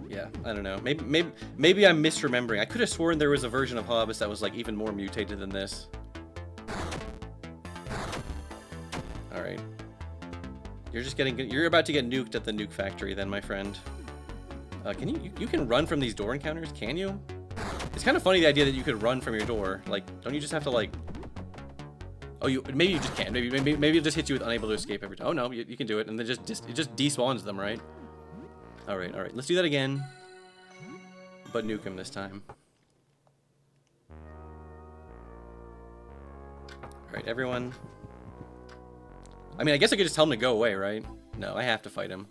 Yeah, I don't know. Maybe I'm misremembering. I could have sworn there was a version of Hobbs that was, like, even more mutated than this. Alright. You're about to get nuked at the nuke factory then, my friend. You can run from these door encounters, can you? It's kind of funny, the idea that you could run from your door. Like, don't you just have to, like... Oh, maybe you just can't. Maybe it just hits you with unable to escape every time. Oh, no, you can do it, and then it just despawns them, right? Alright. Let's do that again. But nuke him this time. Alright, everyone. I mean, I guess I could just tell him to go away, right? No, I have to fight him.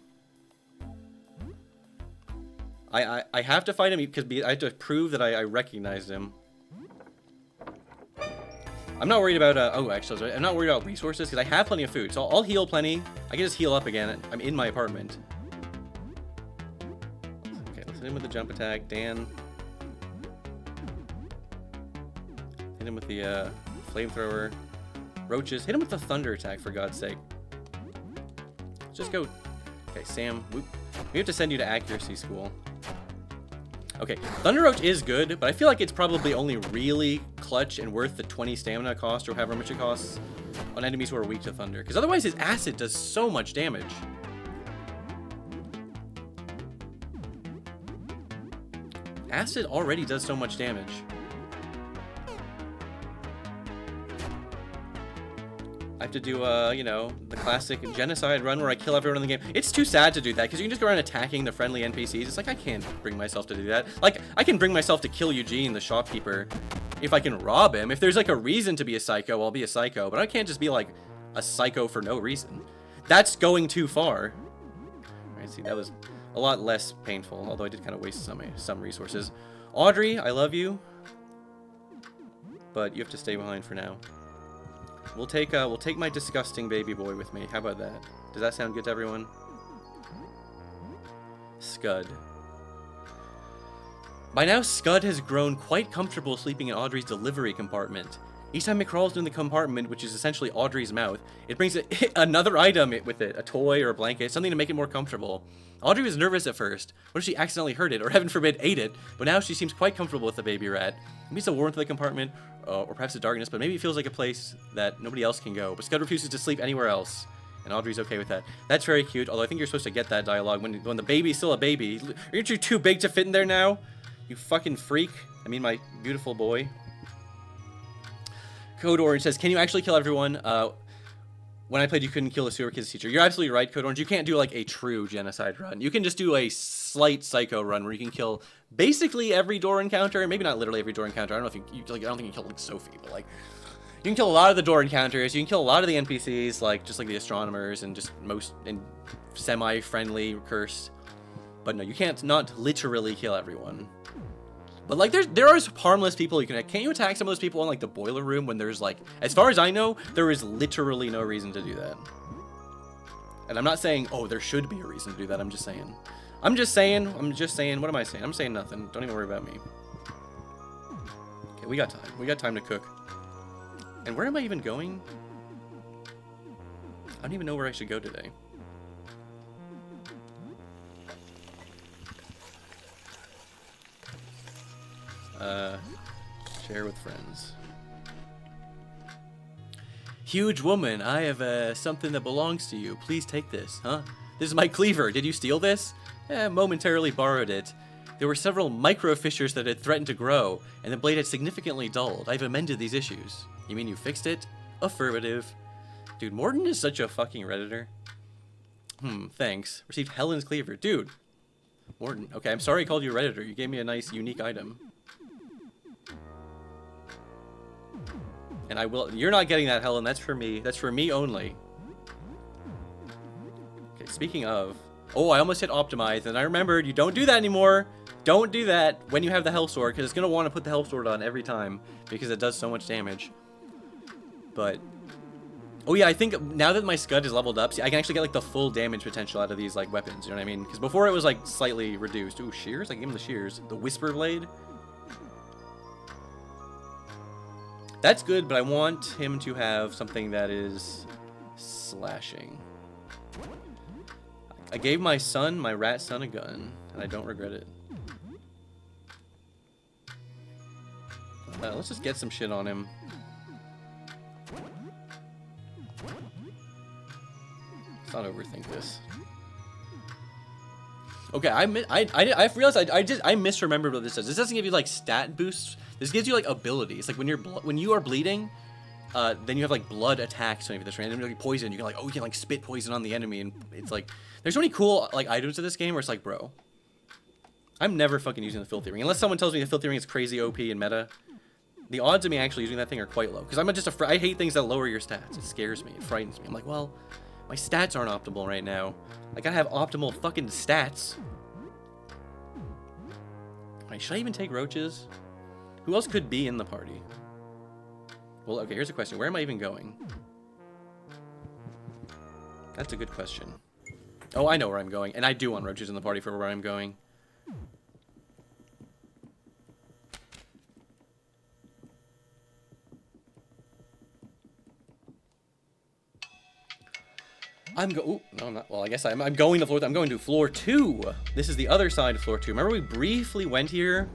I have to fight him because I have to prove that I recognized him. I'm not worried about, oh, actually, I'm not worried about resources because I have plenty of food. So I'll heal plenty. I can just heal up again. I'm in my apartment. Okay, let's hit him with the jump attack. Dan. Hit him with the flamethrower. Roaches. Hit him with the thunder attack, for God's sake. Just go. Okay, Sam. We have to send you to accuracy school. Okay, Thunder Roach is good, but I feel like it's probably only really clutch and worth the 20 stamina cost or however much it costs on enemies who are weak to Thunder. Because otherwise his acid does so much damage. Acid already does so much damage. I have to do, you know, the classic genocide run where I kill everyone in the game. It's too sad to do that, because you can just go around attacking the friendly NPCs. It's like, I can't bring myself to do that. Like, I can bring myself to kill Eugene, the shopkeeper, if I can rob him. If there's, like, a reason to be a psycho, I'll be a psycho. But I can't just be, like, a psycho for no reason. That's going too far. Alright, see, that was a lot less painful, although I did kind of waste some resources. Audrey, I love you, but you have to stay behind for now. We'll take my disgusting baby boy with me. How about that? Does that sound good to everyone? Scud. By now, Scud has grown quite comfortable sleeping in Audrey's delivery compartment. Each time it crawls into the compartment, which is essentially Audrey's mouth, it brings another item with it, a toy or a blanket, something to make it more comfortable. Audrey was nervous at first. What if she accidentally hurt it, or heaven forbid, ate it? But now she seems quite comfortable with the baby rat. Maybe it's the warmth of the compartment, or perhaps the darkness, but maybe it feels like a place that nobody else can go. But Scud refuses to sleep anywhere else, and Audrey's okay with that. That's very cute, although I think you're supposed to get that dialogue when the baby's still a baby. Aren't you too big to fit in there now? You fucking freak. I mean, my beautiful boy. Code Orange says, can you actually kill everyone? When I played, you couldn't kill the sewer kids teacher. You're absolutely right, Code Orange. You can't do, like, a true genocide run. You can just do a slight psycho run where you can kill basically every door encounter. Maybe not literally every door encounter. I don't know if you like, I don't think you can kill, like, Sophie, but, like, you can kill a lot of the door encounters. You can kill a lot of the NPCs, like, just like the astronomers and just most semi-friendly cursed. But no, you can't not literally kill everyone. But, like, there are harmless people you can... Can't you attack some of those people in, like, the boiler room when there's, like... As far as I know, there is literally no reason to do that. And I'm not saying, oh, there should be a reason to do that. I'm just saying. I'm just saying. What am I saying? I'm saying nothing. Don't even worry about me. Okay, we got time. We got time to cook. And where am I even going? I don't even know where I should go today. Share with friends. Huge woman, I have something that belongs to you. Please take this, huh? This is my cleaver. Did you steal this? Momentarily borrowed it. There were several micro fissures that had threatened to grow, and the blade had significantly dulled. I've amended these issues. You mean you fixed it? Affirmative. Dude, Morton is such a fucking Redditor. Thanks. Received Helen's Cleaver. Dude. Morton. Okay, I'm sorry I called you Redditor. You gave me a nice, unique item. And I will... You're not getting that, Helen. That's for me. That's for me only. Okay, speaking of... Oh, I almost hit Optimize, and I remembered you don't do that anymore. Don't do that when you have the Health Sword, because it's going to want to put the Health Sword on every time, because it does so much damage. But... Oh yeah, I think now that my Scud is leveled up, see, I can actually get like the full damage potential out of these like weapons, you know what I mean? Because before it was like slightly reduced. Ooh, shears? I can give him the shears. The Whisper Blade. That's good, but I want him to have something that is slashing. I gave my son, my rat son, a gun, and I don't regret it. Let's just get some shit on him. Let's not overthink this. Okay, I realized I misremembered what this does. This doesn't give you like stat boosts. This gives you like abilities. Like when you are bleeding, then you have like blood attacks. So if there's randomly poison, you can like you can like spit poison on the enemy, and it's like there's so many cool like items in this game where it's like, bro, I'm never fucking using the Filthy Ring unless someone tells me the Filthy Ring is crazy OP in meta. The odds of me actually using that thing are quite low because I'm just afraid. I hate things that lower your stats. It scares me. It frightens me. I'm like, well, my stats aren't optimal right now. I gotta have optimal fucking stats. Alright, should I even take roaches? Who else could be in the party? Well, okay, here's a question. Where am I even going? That's a good question. Oh, I know where I'm going. And I do want roaches in the party for where I'm going. Oh, no, not. Well, I guess I'm going to floor. I'm going to floor 2. This is the other side of floor 2. Remember, we briefly went here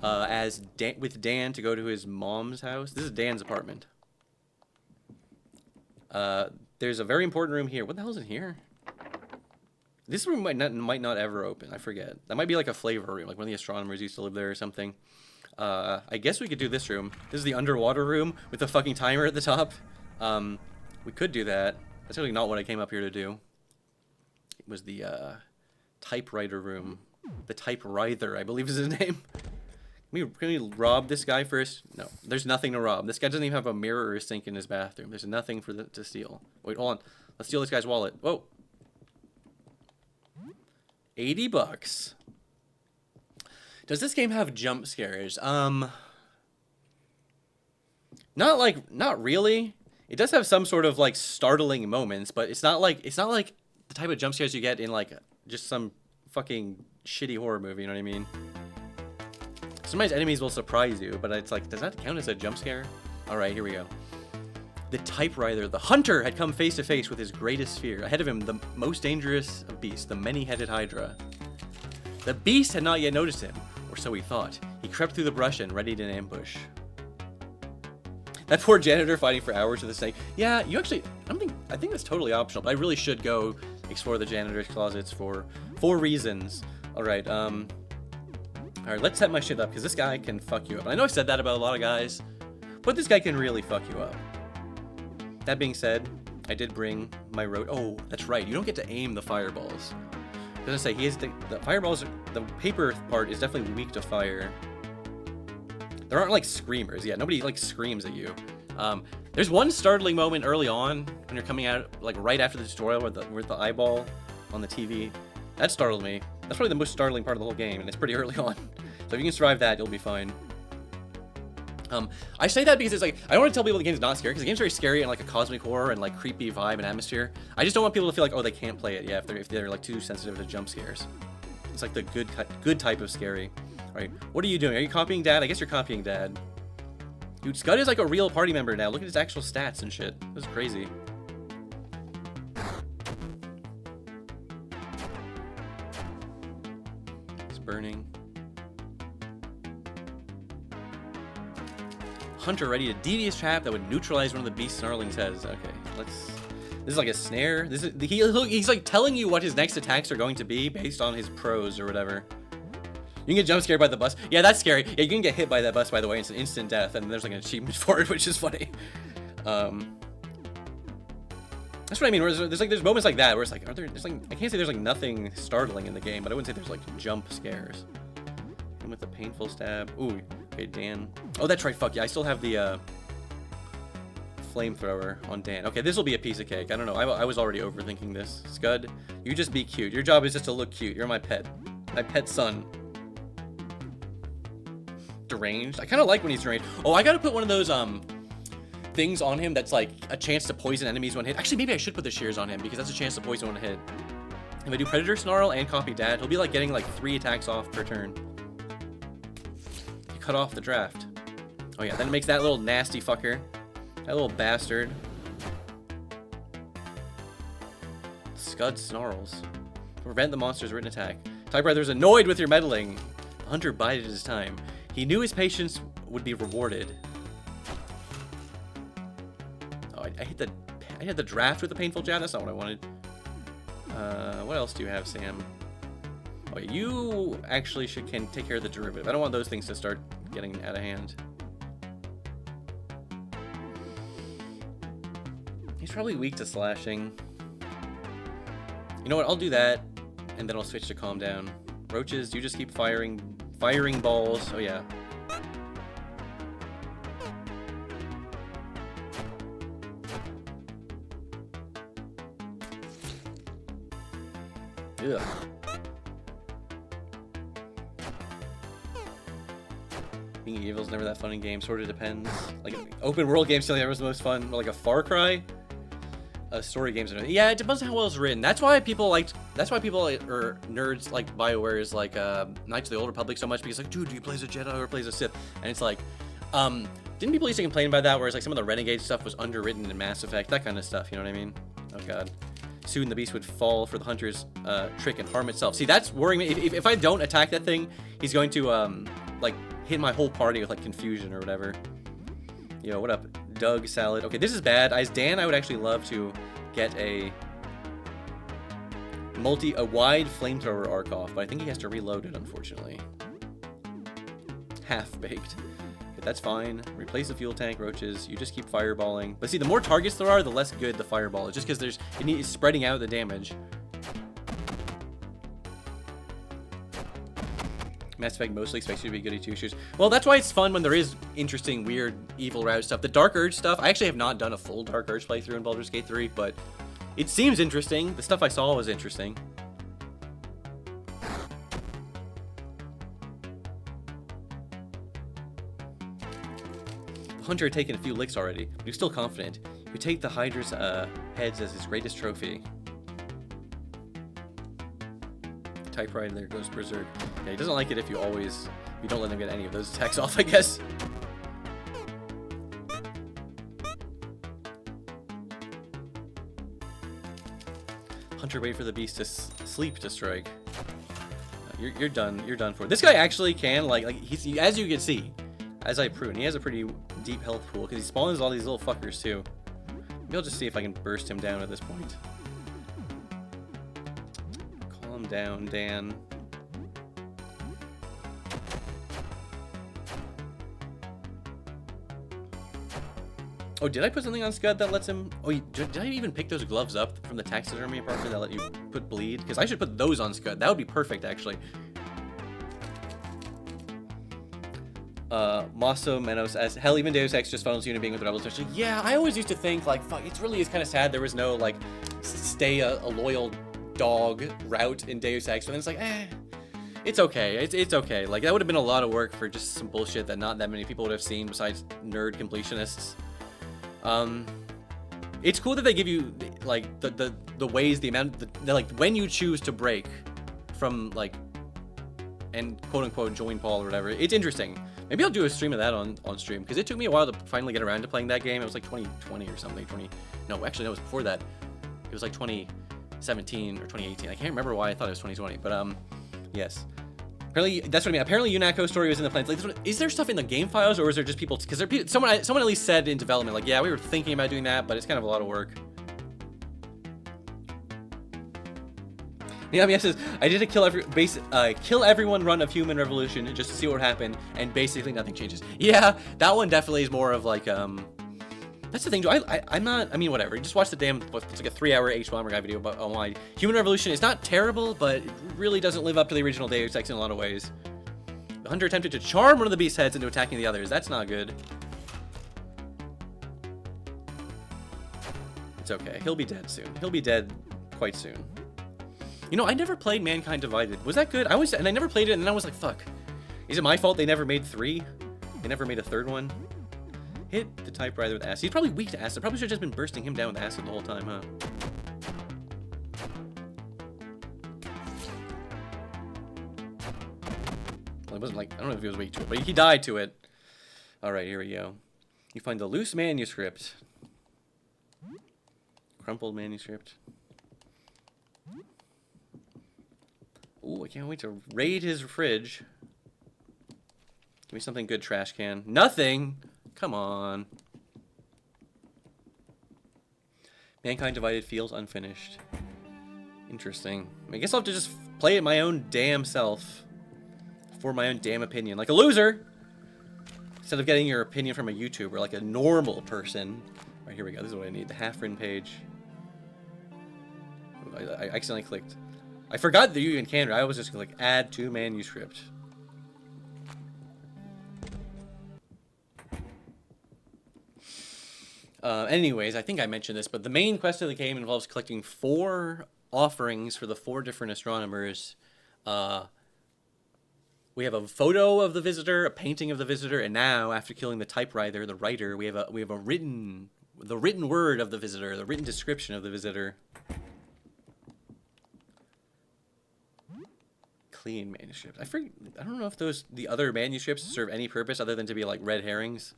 with Dan to go to his mom's house. This is Dan's apartment. There's a very important room here. What the hell is in here? This room might not ever open. I forget. That might be like a flavor room, like one of the astronomers used to live there or something. I guess we could do this room. This is the underwater room with the fucking timer at the top. We could do that. That's really not what I came up here to do. It was the typewriter room. The typewriter, I believe is his name. Can we rob this guy first? No, there's nothing to rob. This guy doesn't even have a mirror or a sink in his bathroom. There's nothing to steal. Wait, hold on. Let's steal this guy's wallet. Whoa. $80. Does this game have jump scares? Not really. It does have some sort of like startling moments, but it's not like the type of jump scares you get in like just some fucking shitty horror movie, you know what I mean? Sometimes enemies will surprise you, but it's like, does that count as a jump scare? All right, here we go. The typewriter, the hunter, had come face to face with his greatest fear. Ahead of him, the most dangerous of beasts, the many-headed Hydra. The beast had not yet noticed him, or so he thought. He crept through the brush and readied an ambush. That poor janitor fighting for hours with the snake. Yeah, you actually, I think that's totally optional, but I really should go explore the janitor's closets for 4 reasons. All right, let's set my shit up, because this guy can fuck you up. And I know I said that about a lot of guys, but this guy can really fuck you up. That being said, I did bring my Oh, that's right, you don't get to aim the fireballs. I was gonna say, the fireballs, the paper part is definitely weak to fire. There aren't like screamers. Yeah, nobody like screams at you. There's one startling moment early on when you're coming out, like right after the tutorial with the eyeball on the TV. That startled me. That's probably the most startling part of the whole game, and it's pretty early on. So if you can survive that, you'll be fine. I say that because it's like, I don't want to tell people the game's not scary, because the game's very scary and like a cosmic horror and like creepy vibe and atmosphere. I just don't want people to feel like, oh, they can't play it, yeah, if they're like too sensitive to jump scares. It's like the good type of scary. All right, what are you doing? Are you copying Dad? I guess you're copying Dad. Dude, Scud is like a real party member now. Look at his actual stats and shit. This is crazy. It's burning. Hunter ready to devious trap that would neutralize one of the beast's snarlings heads. Okay, let's... This is like a snare. He's like telling you what his next attacks are going to be based on his pros or whatever. You can get jump scared by the bus. Yeah, that's scary. Yeah, you can get hit by that bus, by the way. It's an instant death, and there's like an achievement for it, which is funny. That's what I mean. There's moments like that where it's like, there's like, I can't say there's like nothing startling in the game, but I wouldn't say there's like jump scares. And with the painful stab. Ooh, okay, Dan. Oh, that's right. Fuck yeah, I still have the flamethrower on Dan. Okay, this will be a piece of cake. I don't know. I was already overthinking this. Scud, you just be cute. Your job is just to look cute. You're my pet son. Deranged. I kind of like when he's deranged. Oh, I gotta put one of those things on him that's like a chance to poison enemies when hit. Actually, maybe I should put the shears on him because that's a chance to poison when hit. If I do Predator Snarl and Copy Dad, he'll be like getting like 3 attacks off per turn. You cut off the draft. Oh yeah, then it makes that little nasty fucker, that little bastard. Scud snarls. Prevent the monster's written attack. Typewriter's annoyed with your meddling. The hunter bided his time. He knew his patience would be rewarded. I hit the draft with a painful jab. That's not what I wanted. What else do you have, Sam? Oh, you actually can take care of the derivative. I don't want those things to start getting out of hand. He's probably weak to slashing. You know what? I'll do that, and then I'll switch to calm down. Roaches, you just keep firing balls. Oh yeah. Ugh. Being evil is never that fun in games. Sort of depends. Like open world games, still never was the most fun. Like a Far Cry. Story games. Yeah, it depends on how well it's written. That's why people or nerds like BioWare's like Knights of the Old Republic so much, because like, dude, do you play as a Jedi or plays a Sith? And it's like, didn't people used to complain about that? Whereas like some of the Renegade stuff was underwritten in Mass Effect, that kind of stuff. You know what I mean? Oh god. Soon the beast would fall for the hunter's trick and harm itself. See, that's worrying me. If I don't attack that thing, he's going to like hit my whole party with like confusion or whatever. Yo, what up, Doug Salad? Okay, this is bad. As Dan, I would actually love to get a wide flamethrower arc off, but I think he has to reload it, unfortunately. Half-baked. But that's fine. Replace the fuel tank, roaches. You just keep fireballing. But see, the more targets there are, the less good the fireball is, just because it's spreading out the damage. Mass Effect mostly expects you to be goody two-shoes. Well, that's why it's fun when there is interesting, weird, evil route stuff. The Dark Urge stuff, I actually have not done a full Dark Urge playthrough in Baldur's Gate 3, but it seems interesting. The stuff I saw was interesting. The Hunter had taken a few licks already, but he's still confident. He would take the Hydra's heads as his greatest trophy. Typewriter there goes berserk. Yeah, he doesn't like it if you don't let him get any of those attacks off, I guess. Hunter wait for the beast to sleep to strike. You're done. You're done for. This guy actually can he's, as you can see, as I proved, he has a pretty deep health pool because he spawns all these little fuckers too. Maybe I'll just see if I can burst him down at this point. Calm down, Dan. Oh, did I put something on Scud that lets him... Oh, did I even pick those gloves up from the taxidermy apartment that let you put bleed? Because I should put those on Scud. That would be perfect, actually. Maso Menos as hell, even Deus Ex just funnels you into being with the rebels. Actually, yeah, I always used to think, like, fuck, it really is kind of sad there was no, like, stay a loyal dog route in Deus Ex. But then it's like, it's okay. It's okay. Like, that would have been a lot of work for just some bullshit that not that many people would have seen besides nerd completionists. It's cool that they give you like the ways, the amount, like when you choose to break from like and quote unquote join Paul or whatever. It's interesting. Maybe I'll do a stream of that on stream because it took me a while to finally get around to playing that game. It was like 2020 or something. No, actually no, it was before that. It was like 2017 or 2018. I can't remember why I thought it was 2020, but yes. Apparently, that's what I mean. Apparently, Unako's story was in the plans. Like, is there stuff in the game files, or is there just people? Because someone at least said in development, like, yeah, we were thinking about doing that, but it's kind of a lot of work. Yeah, it says I did a kill everyone run of Human Revolution just to see what happened, and basically nothing changes. Yeah, that one definitely is more of like that That's the thing, Joe. I'm not. I mean, whatever. Just watch the damn. It's like a 3-hour H Bomber guy video about why Human Revolution is not terrible, but it really doesn't live up to the original Deus Ex in a lot of ways. The hunter attempted to charm one of the beast heads into attacking the others. That's not good. It's okay. He'll be dead soon. He'll be dead quite soon. You know, I never played Mankind Divided. Was that good? And I never played it, and then I was like, fuck. Is it my fault they never made 3? They never made a 3rd one? Hit the typewriter with acid. He's probably weak to acid. Probably should have just been bursting him down with acid the whole time, huh? Well, it wasn't like, I don't know if he was weak to it, but he died to it. Alright, here we go. You find the loose manuscript. Crumpled manuscript. Ooh, I can't wait to raid his fridge. Give me something good, trash can. Nothing! Come on. Mankind Divided feels unfinished. Interesting. I guess I'll have to just play it my own damn self. For my own damn opinion. Like a loser! Instead of getting your opinion from a YouTuber, like a normal person. Alright, here we go. This is what I need. The half-written page. I accidentally clicked. I forgot that you even can. I was just like add to manuscript. Anyways, I think I mentioned this, but the main quest of the game involves collecting 4 offerings for the 4 different astronomers. We have a photo of the visitor, a painting of the visitor, and now, after killing the typewriter, the writer, we have a written word of the visitor, the written description of the visitor. Clean manuscript. I don't know if the other manuscripts serve any purpose other than to be like red herrings.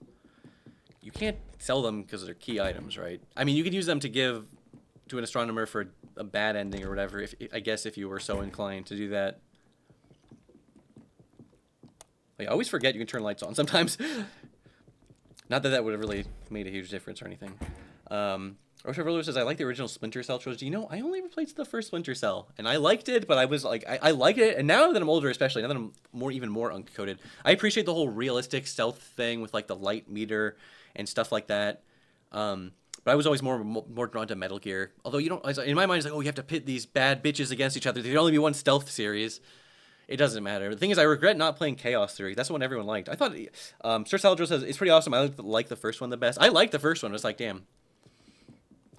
You can't sell them because they're key items, right? I mean, you could use them to give to an astronomer for a bad ending or whatever, I guess if you were so inclined to do that. Like, I always forget you can turn lights on sometimes. Not that that would have really made a huge difference or anything. Rocha Roller says, I like the original Splinter Cell trilogy. You know, I only ever played the first Splinter Cell, and I liked it, but I was like, I liked it, and now that I'm older, especially, now that I'm even more uncoded, I appreciate the whole realistic stealth thing with, like, the light meter and stuff like that. But I was always more drawn to Metal Gear. Although, you don't, in my mind, it's like, oh, you have to pit these bad bitches against each other. There can only be one stealth series. It doesn't matter. The thing is, I regret not playing Chaos Theory. That's the one everyone liked. I thought, Sir Saladro says, it's pretty awesome. I like the first one the best. I like the first one. It's like, damn.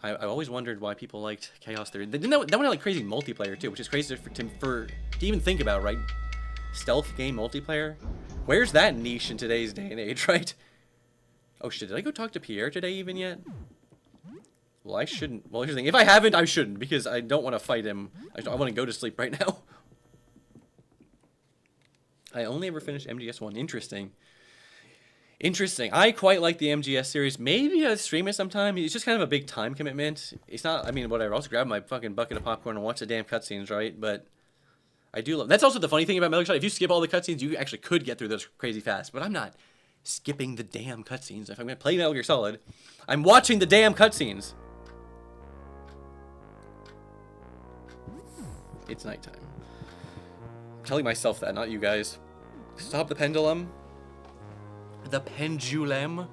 I always wondered why people liked Chaos Theory. That one had like crazy multiplayer too, which is crazy to even think about, right? Stealth game multiplayer? Where's that niche in today's day and age, right? Oh shit, did I go talk to Pierre today even yet? Well, I shouldn't. Well, here's the thing. If I haven't, I shouldn't, because I don't want to fight him. I want to go to sleep right now. I only ever finished MGS 1. Interesting. Interesting. I quite like the MGS series. Maybe I'll stream it sometime. It's just kind of a big time commitment. It's not, I mean, whatever. I'll just grab my fucking bucket of popcorn and watch the damn cutscenes, right? But I do love... That's also the funny thing about Metal Gear Solid. If you skip all the cutscenes, you actually could get through those crazy fast. But I'm not skipping the damn cutscenes. If I'm going to play Metal Gear Solid, I'm watching the damn cutscenes. It's nighttime. I'm telling myself that, not you guys. Stop the pendulum. The pendulum,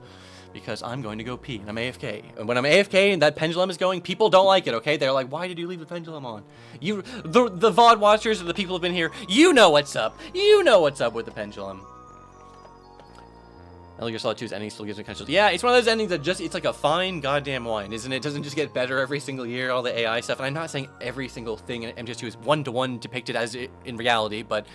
because I'm going to go pee and I'm AFK. And when I'm AFK and that pendulum is going, people don't like it, okay? They're like, why did you leave the pendulum on? The VOD watchers or the people who've been here, you know what's up. You know what's up with the pendulum. Metal Gear Solid 2's ending still gives me potential. Yeah, it's one of those endings that just, it's like a fine goddamn wine, isn't it? It doesn't just get better every single year, all the AI stuff. And I'm not saying every single thing in MGS2 is one-to-one depicted as in reality, but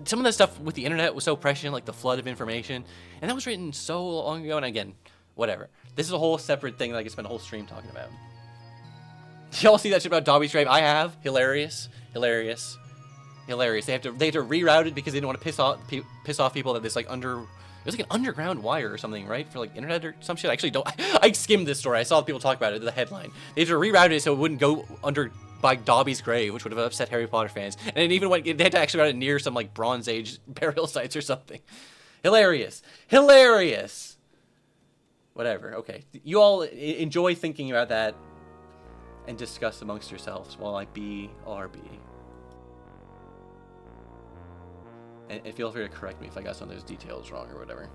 some of the stuff with the internet was so prescient, like the flood of information, and that was written so long ago. And again, whatever. This is a whole separate thing that I could spend a whole stream talking about. Y'all see that shit about Dobby's Grave? I have. Hilarious, hilarious, hilarious. They have to reroute it because they didn't want to piss off people that this like it was like an underground wire or something, right? For like internet or some shit. I actually don't. I skimmed this story. I saw people talk about it. The headline. They had to reroute it so it wouldn't go under by Dobby's grave, which would have upset Harry Potter fans. And it even went. They had to actually route it near some like Bronze Age burial sites or something. Hilarious, hilarious. Whatever. Okay, you all enjoy thinking about that and discuss amongst yourselves while I BRB. And feel free to correct me if I got some of those details wrong or whatever.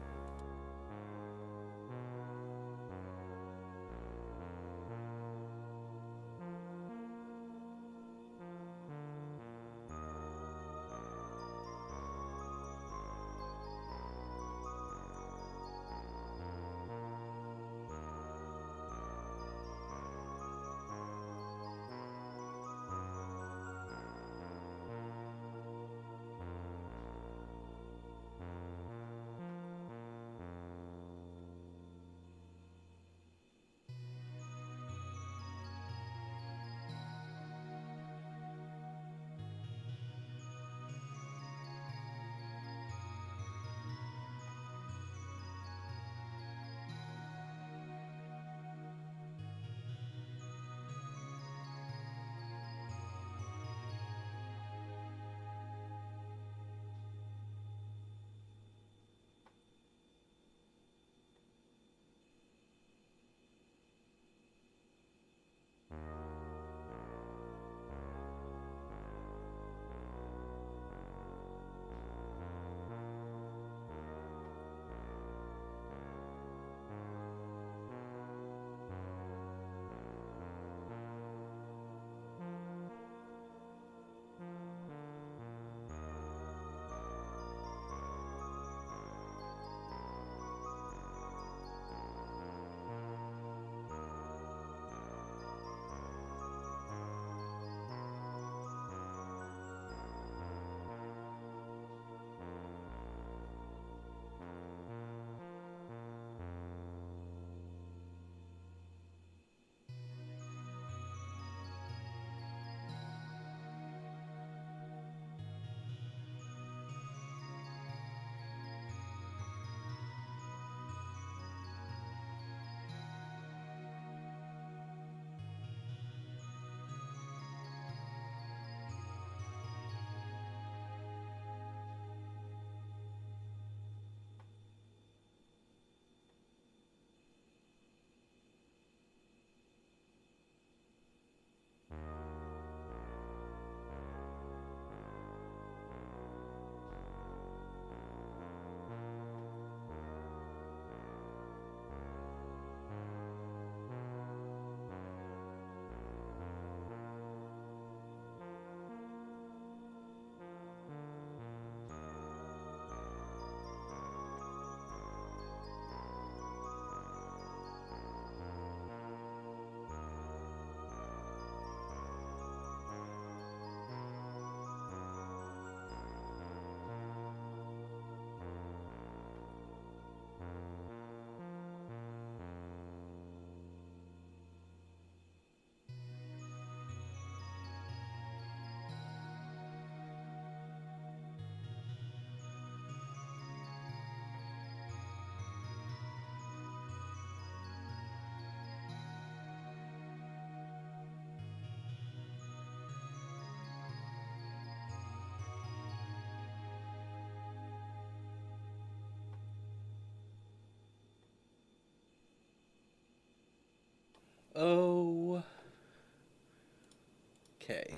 Okay.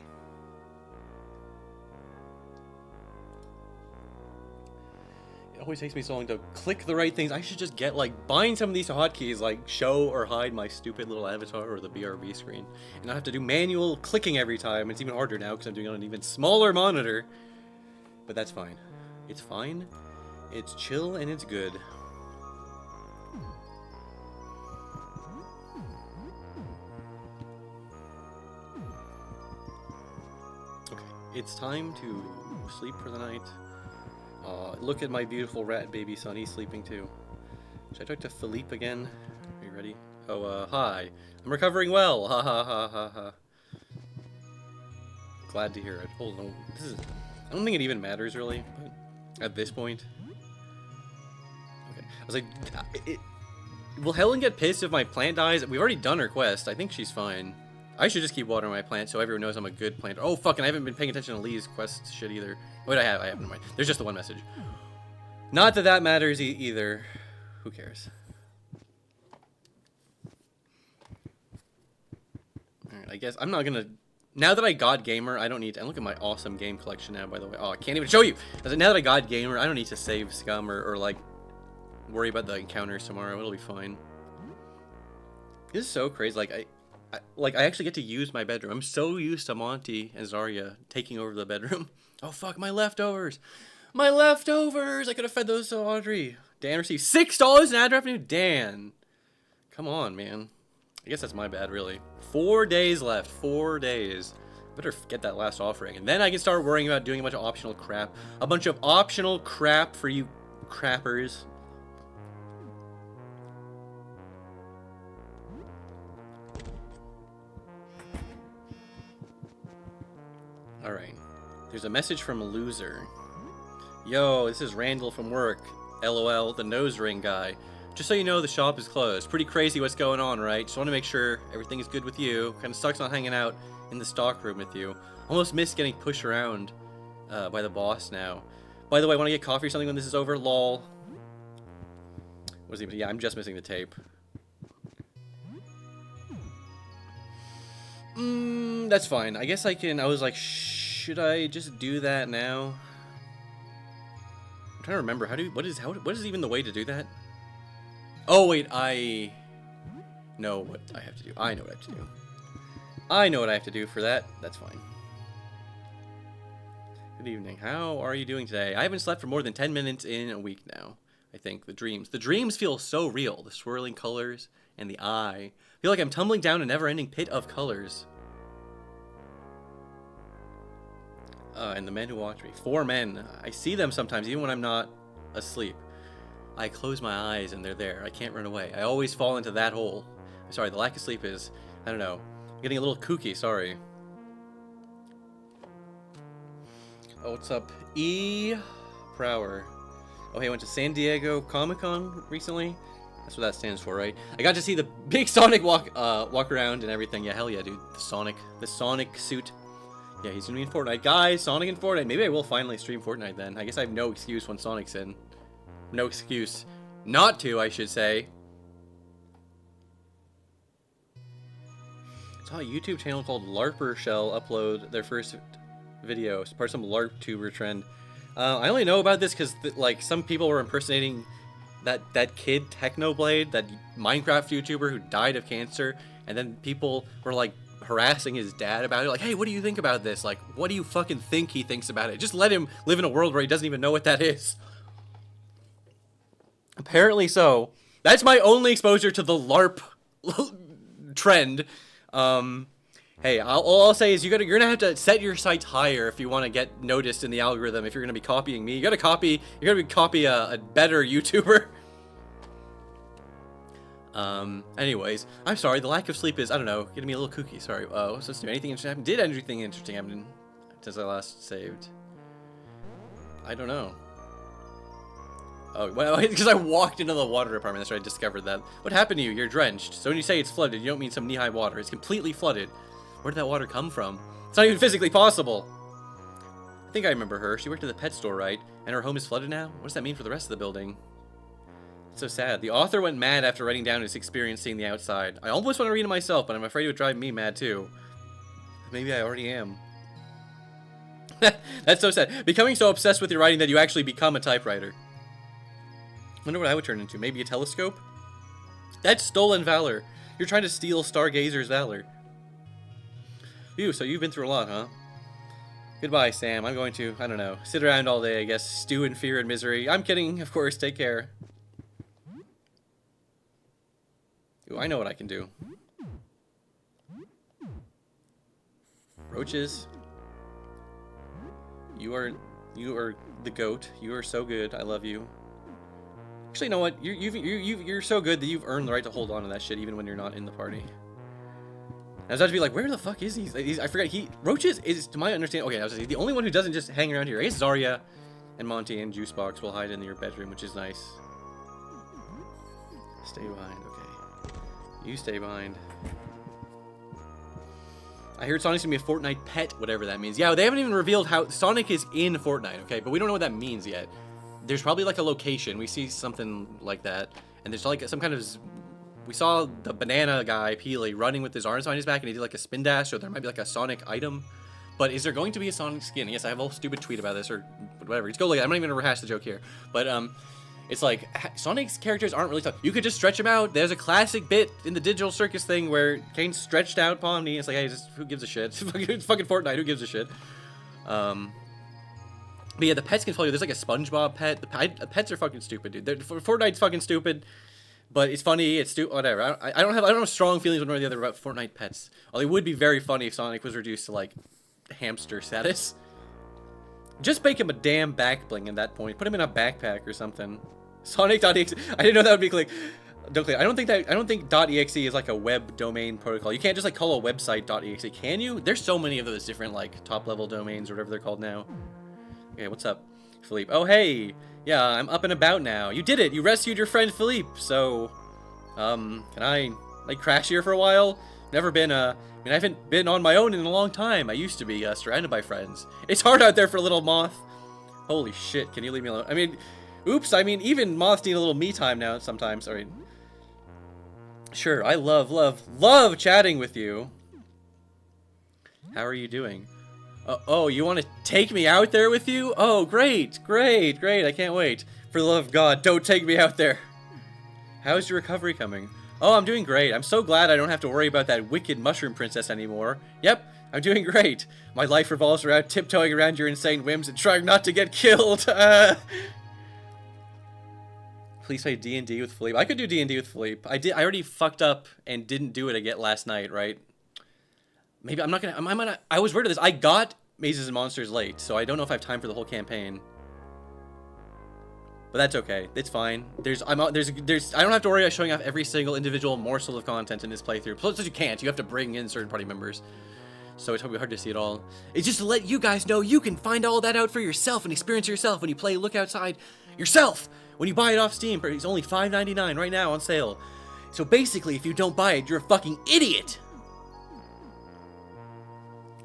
It always takes me so long to click the right things. I should just get, like, bind some of these hotkeys, like show or hide my stupid little avatar or the BRB screen. And not have to do manual clicking every time. It's even harder now because I'm doing it on an even smaller monitor. But that's fine. It's fine. It's chill and it's good. Okay, it's time to sleep for the night. Look at my beautiful rat baby son. He's sleeping too. Should I talk to Philippe again? Are you ready? Oh, hi. I'm recovering well. Ha ha ha ha ha. Glad to hear it. Hold on. I don't think it even matters really, but at this point. Okay. I was like, will Helen get pissed if my plant dies? We've already done her quest. I think she's fine. I should just keep watering my plant so everyone knows I'm a good planter. Oh, fucking, I haven't been paying attention to Lee's quest shit either. Wait, I have, never mind. There's just the one message. Not that that matters either. Who cares? Alright, I guess I'm not gonna... Now that I got Gamer, I don't need to... And look at my awesome game collection now, by the way. Oh, I can't even show you! Now that I got Gamer, I don't need to save Scum or like, worry about the encounters tomorrow. It'll be fine. This is so crazy. Like, I actually get to use my bedroom. I'm so used to Monty and Zarya taking over the bedroom. Oh, fuck, my leftovers. My leftovers! I could have fed those to Audrey. Dan received $6 in ad revenue? Dan. Come on, man. I guess that's my bad, really. 4 days left. 4 days. Better get that last offering. And then I can start worrying about doing a bunch of optional crap. A bunch of optional crap for you crappers. Alright. There's a message from a loser. Yo, this is Randall from work. LOL, the nose ring guy. Just so you know, the shop is closed. Pretty crazy what's going on, right? Just want to make sure everything is good with you. Kind of sucks not hanging out in the stock room with you. Almost missed getting pushed around by the boss now. By the way, want to get coffee or something when this is over? Lol. What is he? Yeah, I'm just missing the tape. That's fine. I guess I can... I was like, should I just do that now? I'm trying to remember. What is even the way to do that? Oh, wait, I know what I have to do. I know what I have to do. I know what I have to do for that. That's fine. Good evening. How are you doing today? I haven't slept for more than 10 minutes in a week now. I think the dreams feel so real. The swirling colors and the eye. I feel like I'm tumbling down a never-ending pit of colors. And the men who watch me. 4 men. I see them sometimes, even when I'm not asleep. I close my eyes and they're there. I can't run away. I always fall into that hole. I'm sorry, the lack of sleep is, I don't know, getting a little kooky, sorry. Oh, what's up? E. Prower. Oh, hey, I went to San Diego Comic-Con recently. That's what that stands for, right? I got to see the big Sonic walk around and everything. Yeah, hell yeah, dude. The Sonic suit. Yeah, he's gonna be in Fortnite. Guys, Sonic in Fortnite. Maybe I will finally stream Fortnite then. I guess I have no excuse when Sonic's in. No excuse not to, I should say. I saw a YouTube channel called LARPer Shell upload their first video. It's part of some LARP tuber trend. I only know about this because like some people were impersonating that kid Technoblade, that Minecraft YouTuber who died of cancer, and then people were like harassing his dad about it, like, hey, what do you think about this? Like, what do you fucking think he thinks about it? Just let him live in a world where he doesn't even know what that is. Apparently so. That's my only exposure to the LARP trend. Hey, all I'll say is you're gonna have to set your sights higher if you want to get noticed in the algorithm. If you're gonna be copying me, you're gonna copy a better YouTuber. Anyways, I'm sorry. The lack of sleep is, I don't know, getting me a little kooky. Sorry. What's this? Anything interesting happen? Did anything interesting happen since I last saved? I don't know. Oh, well, because I walked into the water department. That's where I discovered that. What happened to you? You're drenched. So when you say it's flooded, you don't mean some knee-high water. It's completely flooded. Where did that water come from? It's not even physically possible. I think I remember her. She worked at the pet store, right? And her home is flooded now? What does that mean for the rest of the building? It's so sad. The author went mad after writing down his experience seeing the outside. I almost want to read it myself, but I'm afraid it would drive me mad too. Maybe I already am. That's so sad. Becoming so obsessed with your writing that you actually become a typewriter. Wonder what I would turn into. Maybe a telescope? That's stolen valor. You're trying to steal Stargazer's valor. Phew, so you've been through a lot, huh? Goodbye, Sam. I'm going to, I don't know, sit around all day, I guess. Stew in fear and misery. I'm kidding, of course. Take care. Ooh, I know what I can do. Roaches. You are the goat. You are so good. I love you. Actually, you know what? You're so good that you've earned the right to hold on to that shit even when you're not in the party. I was about to be like, where the fuck is he? I forgot. Roaches is, to my understanding, okay, I was the only one who doesn't just hang around here. I guess Zarya and Monty and Juicebox will hide in your bedroom, which is nice. Stay behind, okay. You stay behind. I heard Sonic's gonna be a Fortnite pet, whatever that means. Yeah, they haven't even revealed how Sonic is in Fortnite, okay? But we don't know what that means yet. There's probably like a location. We see something like that. And there's like some kind of... We saw the banana guy, Peely, running with his arms behind his back, and he did like a spin dash, so there might be like a Sonic item. But is there going to be a Sonic skin? Yes, I have a whole stupid tweet about this, or whatever. Just go look at it. I'm not even gonna rehash the joke here. But, it's like, Sonic's characters aren't really tough. You could just stretch him out. There's a classic bit in the Digital Circus thing where Kane's stretched out Pomni. It's like, hey, just, who gives a shit? It's fucking Fortnite. Who gives a shit? But yeah, the pets can follow you. There's like a SpongeBob pet. The pets are fucking stupid, dude. Fortnite's fucking stupid, but it's funny. It's stupid. Whatever. I don't have strong feelings one way or the other about Fortnite pets. Although it would be very funny if Sonic was reduced to like hamster status. Just make him a damn back bling at that point. Put him in a backpack or something. Sonic.exe. I didn't know that would be click. Don't click. I don't think .exe is like a web domain protocol. You can't just like call a website .exe, can you? There's so many of those different like top level domains or whatever they're called now. Okay, what's up, Philippe? Oh, hey. Yeah, I'm up and about now. You did it. You rescued your friend Philippe. So, can I like crash here for a while? Never been I mean, I haven't been on my own in a long time. I used to be surrounded by friends. It's hard out there for a little moth. Holy shit, can you leave me alone? I mean, oops, I mean, even moths need a little me time now sometimes. All right. Sure, I love chatting with you. How are you doing? Oh, you want to take me out there with you? Oh, great. I can't wait. For the love of God, don't take me out there. How's your recovery coming? Oh, I'm doing great. I'm so glad I don't have to worry about that wicked mushroom princess anymore. Yep, I'm doing great. My life revolves around tiptoeing around your insane whims and trying not to get killed. Please play D&D with Philippe. I could do D&D with Philippe. I already fucked up and didn't do it again last night, right? Maybe I'm not gonna. I was worried of this. I got Mazes and Monsters late, so I don't know if I have time for the whole campaign. But that's okay. It's fine. I don't have to worry about showing off every single individual morsel of content in this playthrough. Plus, you can't. You have to bring in certain party members, so it's probably hard to see it all. It's just to let you guys know you can find all that out for yourself and experience it yourself when you play Look Outside yourself. When you buy it off Steam, it's only $5.99 right now on sale. So basically, if you don't buy it, you're a fucking idiot.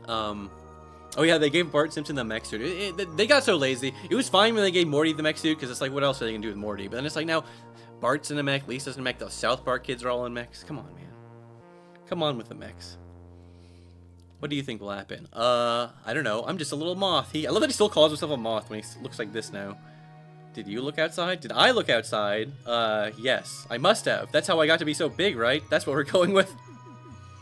Oh yeah, they gave Bart Simpson the mech suit. They got so lazy. It was fine when they gave Morty the mech suit, because it's like, what else are they gonna do with Morty? But then it's like, now, Bart's in a mech, Lisa's in a mech, the South Park kids are all in mechs. Come on, man. Come on with the mechs. What do you think will happen? I don't know. I'm just a little moth. I love that he still calls himself a moth when he looks like this now. Did you look outside? Did I look outside? Yes. I must have. That's how I got to be so big, right? That's what we're going with.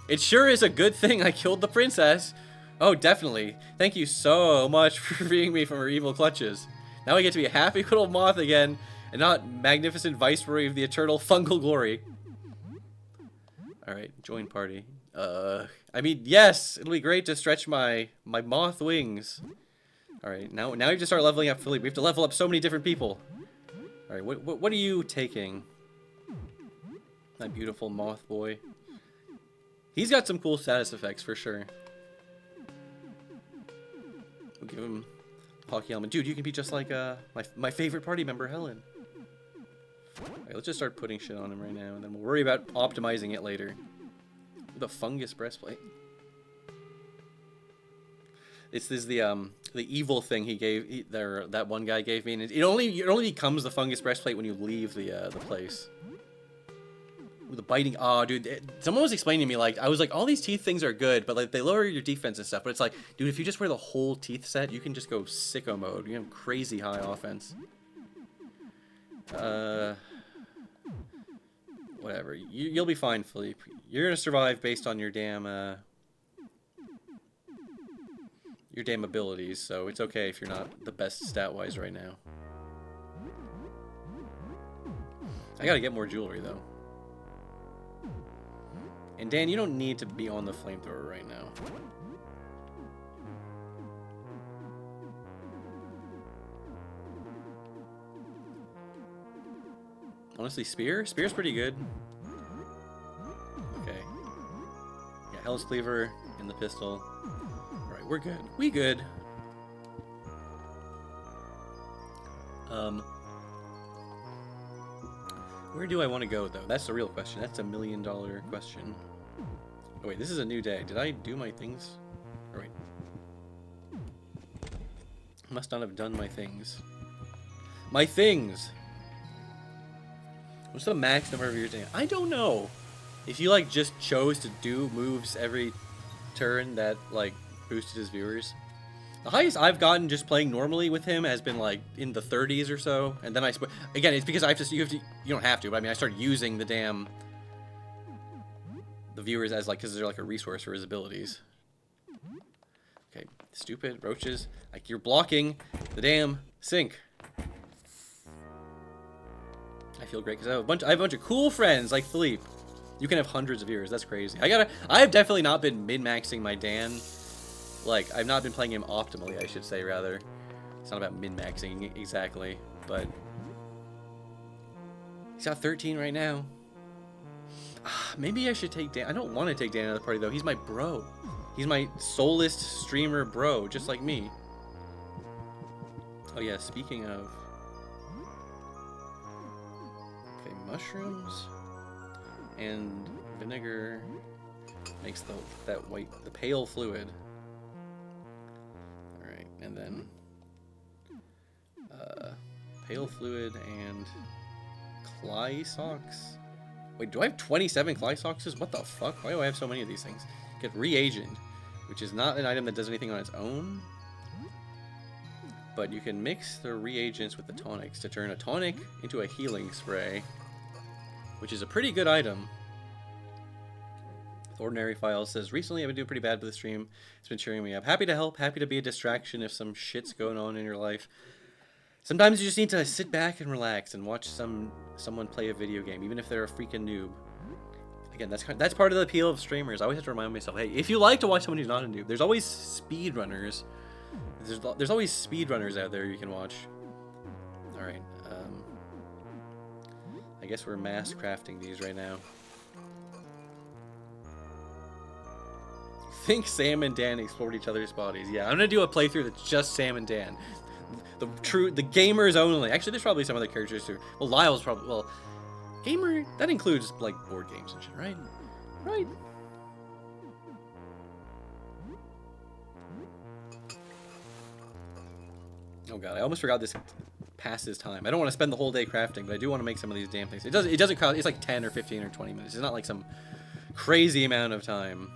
It sure is a good thing I killed the princess. Oh, definitely. Thank you so much for freeing me from her evil clutches. Now I get to be a happy little moth again, and not magnificent viceroy of the eternal fungal glory. Alright, join party. I mean, yes, it'll be great to stretch my moth wings. Alright, now we have to start leveling up Philippe. We have to level up so many different people. Alright, what are you taking? My beautiful moth boy. He's got some cool status effects for sure. We'll give him hockey element. Dude, you can be just like my favorite party member, Helen. Alright, let's just start putting shit on him right now, and then we'll worry about optimizing it later. The fungus breastplate. It's this the evil thing he gave that one guy gave me, and it only becomes the fungus breastplate when you leave the place. With the biting, oh dude, someone was explaining to me, like, I was like, all these teeth things are good, but like they lower your defense and stuff. But it's like, dude, if you just wear the whole teeth set, you can just go sicko mode. You have crazy high offense. Whatever. You'll be fine, Philippe. You're gonna survive based on your damn abilities, so it's okay if you're not the best stat-wise right now. I gotta get more jewelry, though. And Dan, you don't need to be on the flamethrower right now. Honestly, Spear's pretty good. Okay. Yeah, Hell's Cleaver and the pistol. Alright, we're good. We good. Where do I want to go, though? That's the real question. That's a $1 million question. Oh, wait, this is a new day. Did I do my things? Or wait. Must not have done my things. My things! What's the max number of years? I don't know. If you, like, just chose to do moves every turn that, like, boosted his viewers. The highest I've gotten just playing normally with him has been, like, in the 30s or so. And then again, it's because you don't have to, but I mean, I started using the viewers as, like, because they're like a resource for his abilities. Okay, stupid roaches. Like, you're blocking the damn sink. I feel great because I have a bunch of cool friends like Philippe. You can have hundreds of viewers. That's crazy. I have definitely not been min-maxing my Dan. Like, I've not been playing him optimally, I should say, rather. It's not about min-maxing exactly, but he's got 13 right now. Maybe I should take Dan. I don't want to take Dan out of the party, though. He's my bro. He's my soulless streamer bro, just like me. Oh, yeah, speaking of... Okay, mushrooms and vinegar makes the pale fluid. Alright, and then pale fluid and clay socks. Wait, do I have 27 clay socks? What the fuck? Why do I have so many of these things? Get reagent, which is not an item that does anything on its own. But you can mix the reagents with the tonics to turn a tonic into a healing spray, which is a pretty good item. Ordinary File says, recently I've been doing pretty bad with the stream. It's been cheering me up. Happy to help, happy to be a distraction if some shit's going on in your life. Sometimes you just need to sit back and relax and watch someone play a video game, even if they're a freaking noob. Again, that's part of the appeal of streamers. I always have to remind myself, hey, if you like to watch someone who's not a noob, there's always speedrunners. There's always speedrunners out there you can watch. Alright, I guess we're mass crafting these right now. Think Sam and Dan explored each other's bodies. Yeah, I'm gonna do a playthrough that's just Sam and Dan. The gamers only. Actually, there's probably some other characters too. Well, Lyle's probably... Well, gamer... That includes, like, board games and shit, right? Right. Oh god, I almost forgot this passes time. I don't want to spend the whole day crafting, but I do want to make some of these damn things. It doesn't cost... It's like 10 or 15 or 20 minutes. It's not like some crazy amount of time.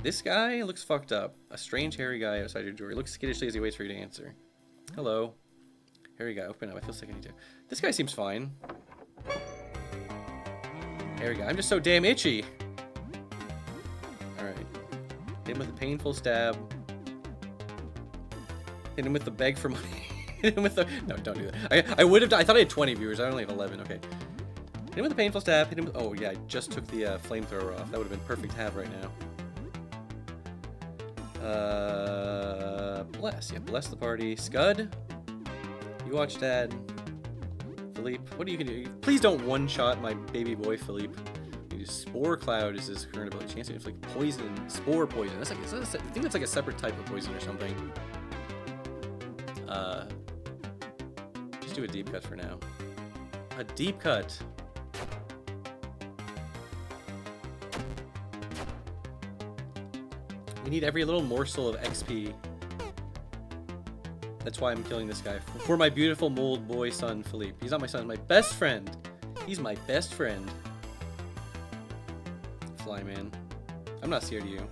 This guy looks fucked up. A strange hairy guy outside your door. He looks skittishly as he waits for you to answer. Hello. Hairy guy, open up. I feel sick, I need to. This guy seems fine. Hairy guy. I'm just so damn itchy. Alright. Hit him with a painful stab. Hit him with the beg for money. Hit him with the... No, don't do that. I would have... I thought I had 20 viewers. I only have 11. Okay. Hit him with a painful stab. Hit him with... Oh, yeah. I just took the flamethrower off. That would have been perfect to have right now. Bless. Yeah, bless the party. Scud, you watch that. Philippe, what are you gonna do? Please don't one-shot my baby boy, Philippe. Spore Cloud is his current ability. Chance to inflict poison, spore poison. That's like, I think that's like a separate type of poison or something. Just do a deep cut for now. A deep cut. We need every little morsel of XP. That's why I'm killing this guy. For my beautiful mold boy son, Philippe. He's not my son, he's my best friend. He's my best friend. Fly, man. I'm not scared of you.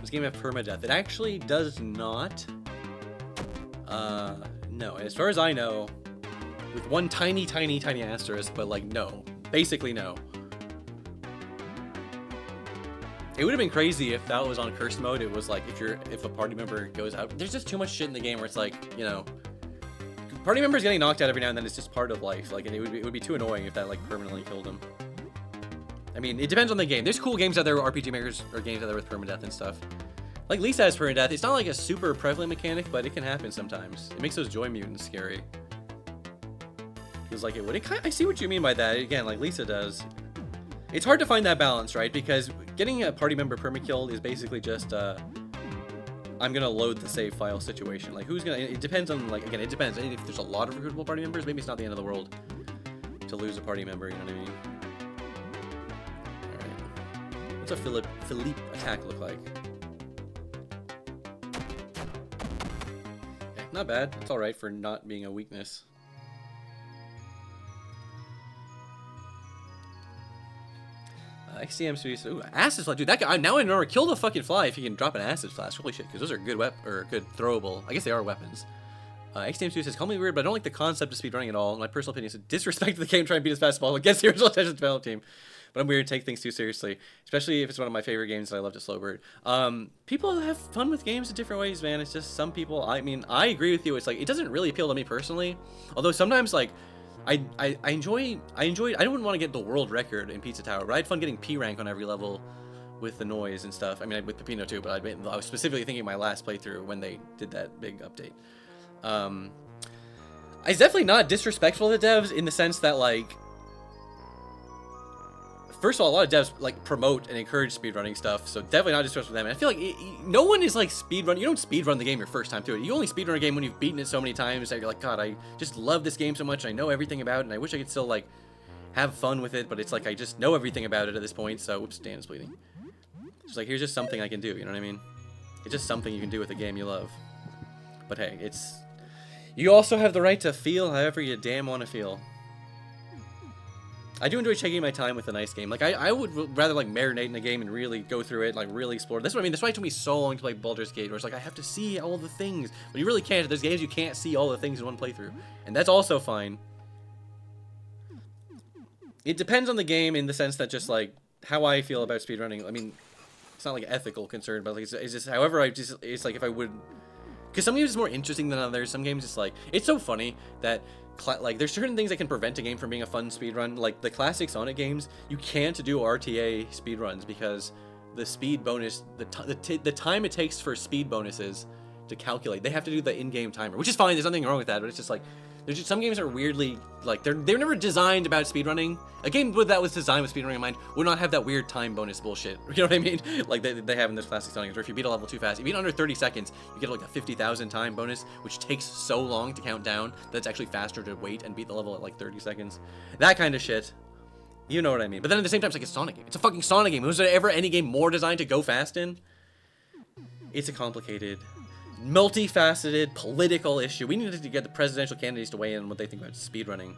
This game has permadeath. It actually does not. No. As far as I know, with one tiny asterisk, but like, no. Basically, no. It would have been crazy if that was on cursed mode. It was like if a party member goes out. There's just too much shit in the game where it's like, you know, party members getting knocked out every now and then is just part of life. Like, it would be too annoying if that like permanently killed them. I mean, it depends on the game. There's cool games out there, RPG makers, or games out there with permadeath and stuff. Like Lisa has permadeath. It's not like a super prevalent mechanic, but it can happen sometimes. It makes those joy mutants scary. Feels like it would. I see what you mean by that. Again, like Lisa does. It's hard to find that balance, right? Because getting a party member permakilled is basically just, I'm gonna load the save file situation. Like, who's gonna, it depends on, like, again, it depends. If there's a lot of recruitable party members, maybe it's not the end of the world to lose a party member, you know what I mean? Alright. What's a Philippe attack look like? Yeah, not bad. It's alright for not being a weakness. XCM Studios. Ooh, acid flash, dude. That guy. Now I know. Kill the fucking fly if you can drop an acid flash. Holy shit, because those are good good throwable. I guess they are weapons. XCM Studios says, "Call me weird, but I don't like the concept of speedrunning at all. In my personal opinion, it's disrespect to the game. Try and beat as fast as possible against the original attention development team. But I'm weird. Take things too seriously, especially if it's one of my favorite games that I love to slow burn. People have fun with games in different ways, man. It's just some people. I mean, I agree with you. It's like it doesn't really appeal to me personally. Although sometimes like. I enjoyed. I wouldn't want to get the world record in Pizza Tower, but I had fun getting P rank on every level with the noise and stuff. I mean, with Pepino too, but I was specifically thinking my last playthrough when they did that big update. It's definitely not disrespectful to devs in the sense that, like, first of all, a lot of devs like promote and encourage speedrunning stuff, so definitely not disrespectful to them. And I feel like no one is like speedrun. You don't speedrun the game your first time through it. You only speedrun a game when you've beaten it so many times that you're like, God, I just love this game so much. I know everything about it, and I wish I could still like have fun with it, but it's like I just know everything about it at this point. So, oops, Dan is bleeding. It's like, here's just something I can do. You know what I mean? It's just something you can do with a game you love. But hey, you also have the right to feel however you damn want to feel. I do enjoy taking my time with a nice game. Like, I would rather, like, marinate in a game and really go through it, like, really explore. That's what I mean. That's why it took me so long to play Baldur's Gate, where it's like, I have to see all the things. But you really can't. There's games you can't see all the things in one playthrough. And that's also fine. It depends on the game in the sense that just, like, how I feel about speedrunning. I mean, it's not, like, an ethical concern, but, like, it's just, however, it's like, if I would... Because some games it's more interesting than others. Some games it's like... It's so funny that... Like, there's certain things that can prevent a game from being a fun speedrun. Like, the classic Sonic games, you can't do RTA speedruns because the speed bonus, the time it takes for speed bonuses to calculate, they have to do the in-game timer, which is fine. There's nothing wrong with that, but it's just like, there's just some games are weirdly, like, they're never designed about speedrunning. A game that was designed with speedrunning in mind would not have that weird time bonus bullshit. You know what I mean? Like they have in those classic Sonic games, where if you beat a level too fast, if you beat under 30 seconds, you get like a 50,000 time bonus, which takes so long to count down that it's actually faster to wait and beat the level at like 30 seconds. That kind of shit. You know what I mean? But then at the same time, it's like a Sonic game. It's a fucking Sonic game. Was there ever any game more designed to go fast in? It's a complicated, multifaceted political issue. We needed to get the presidential candidates to weigh in on what they think about speedrunning.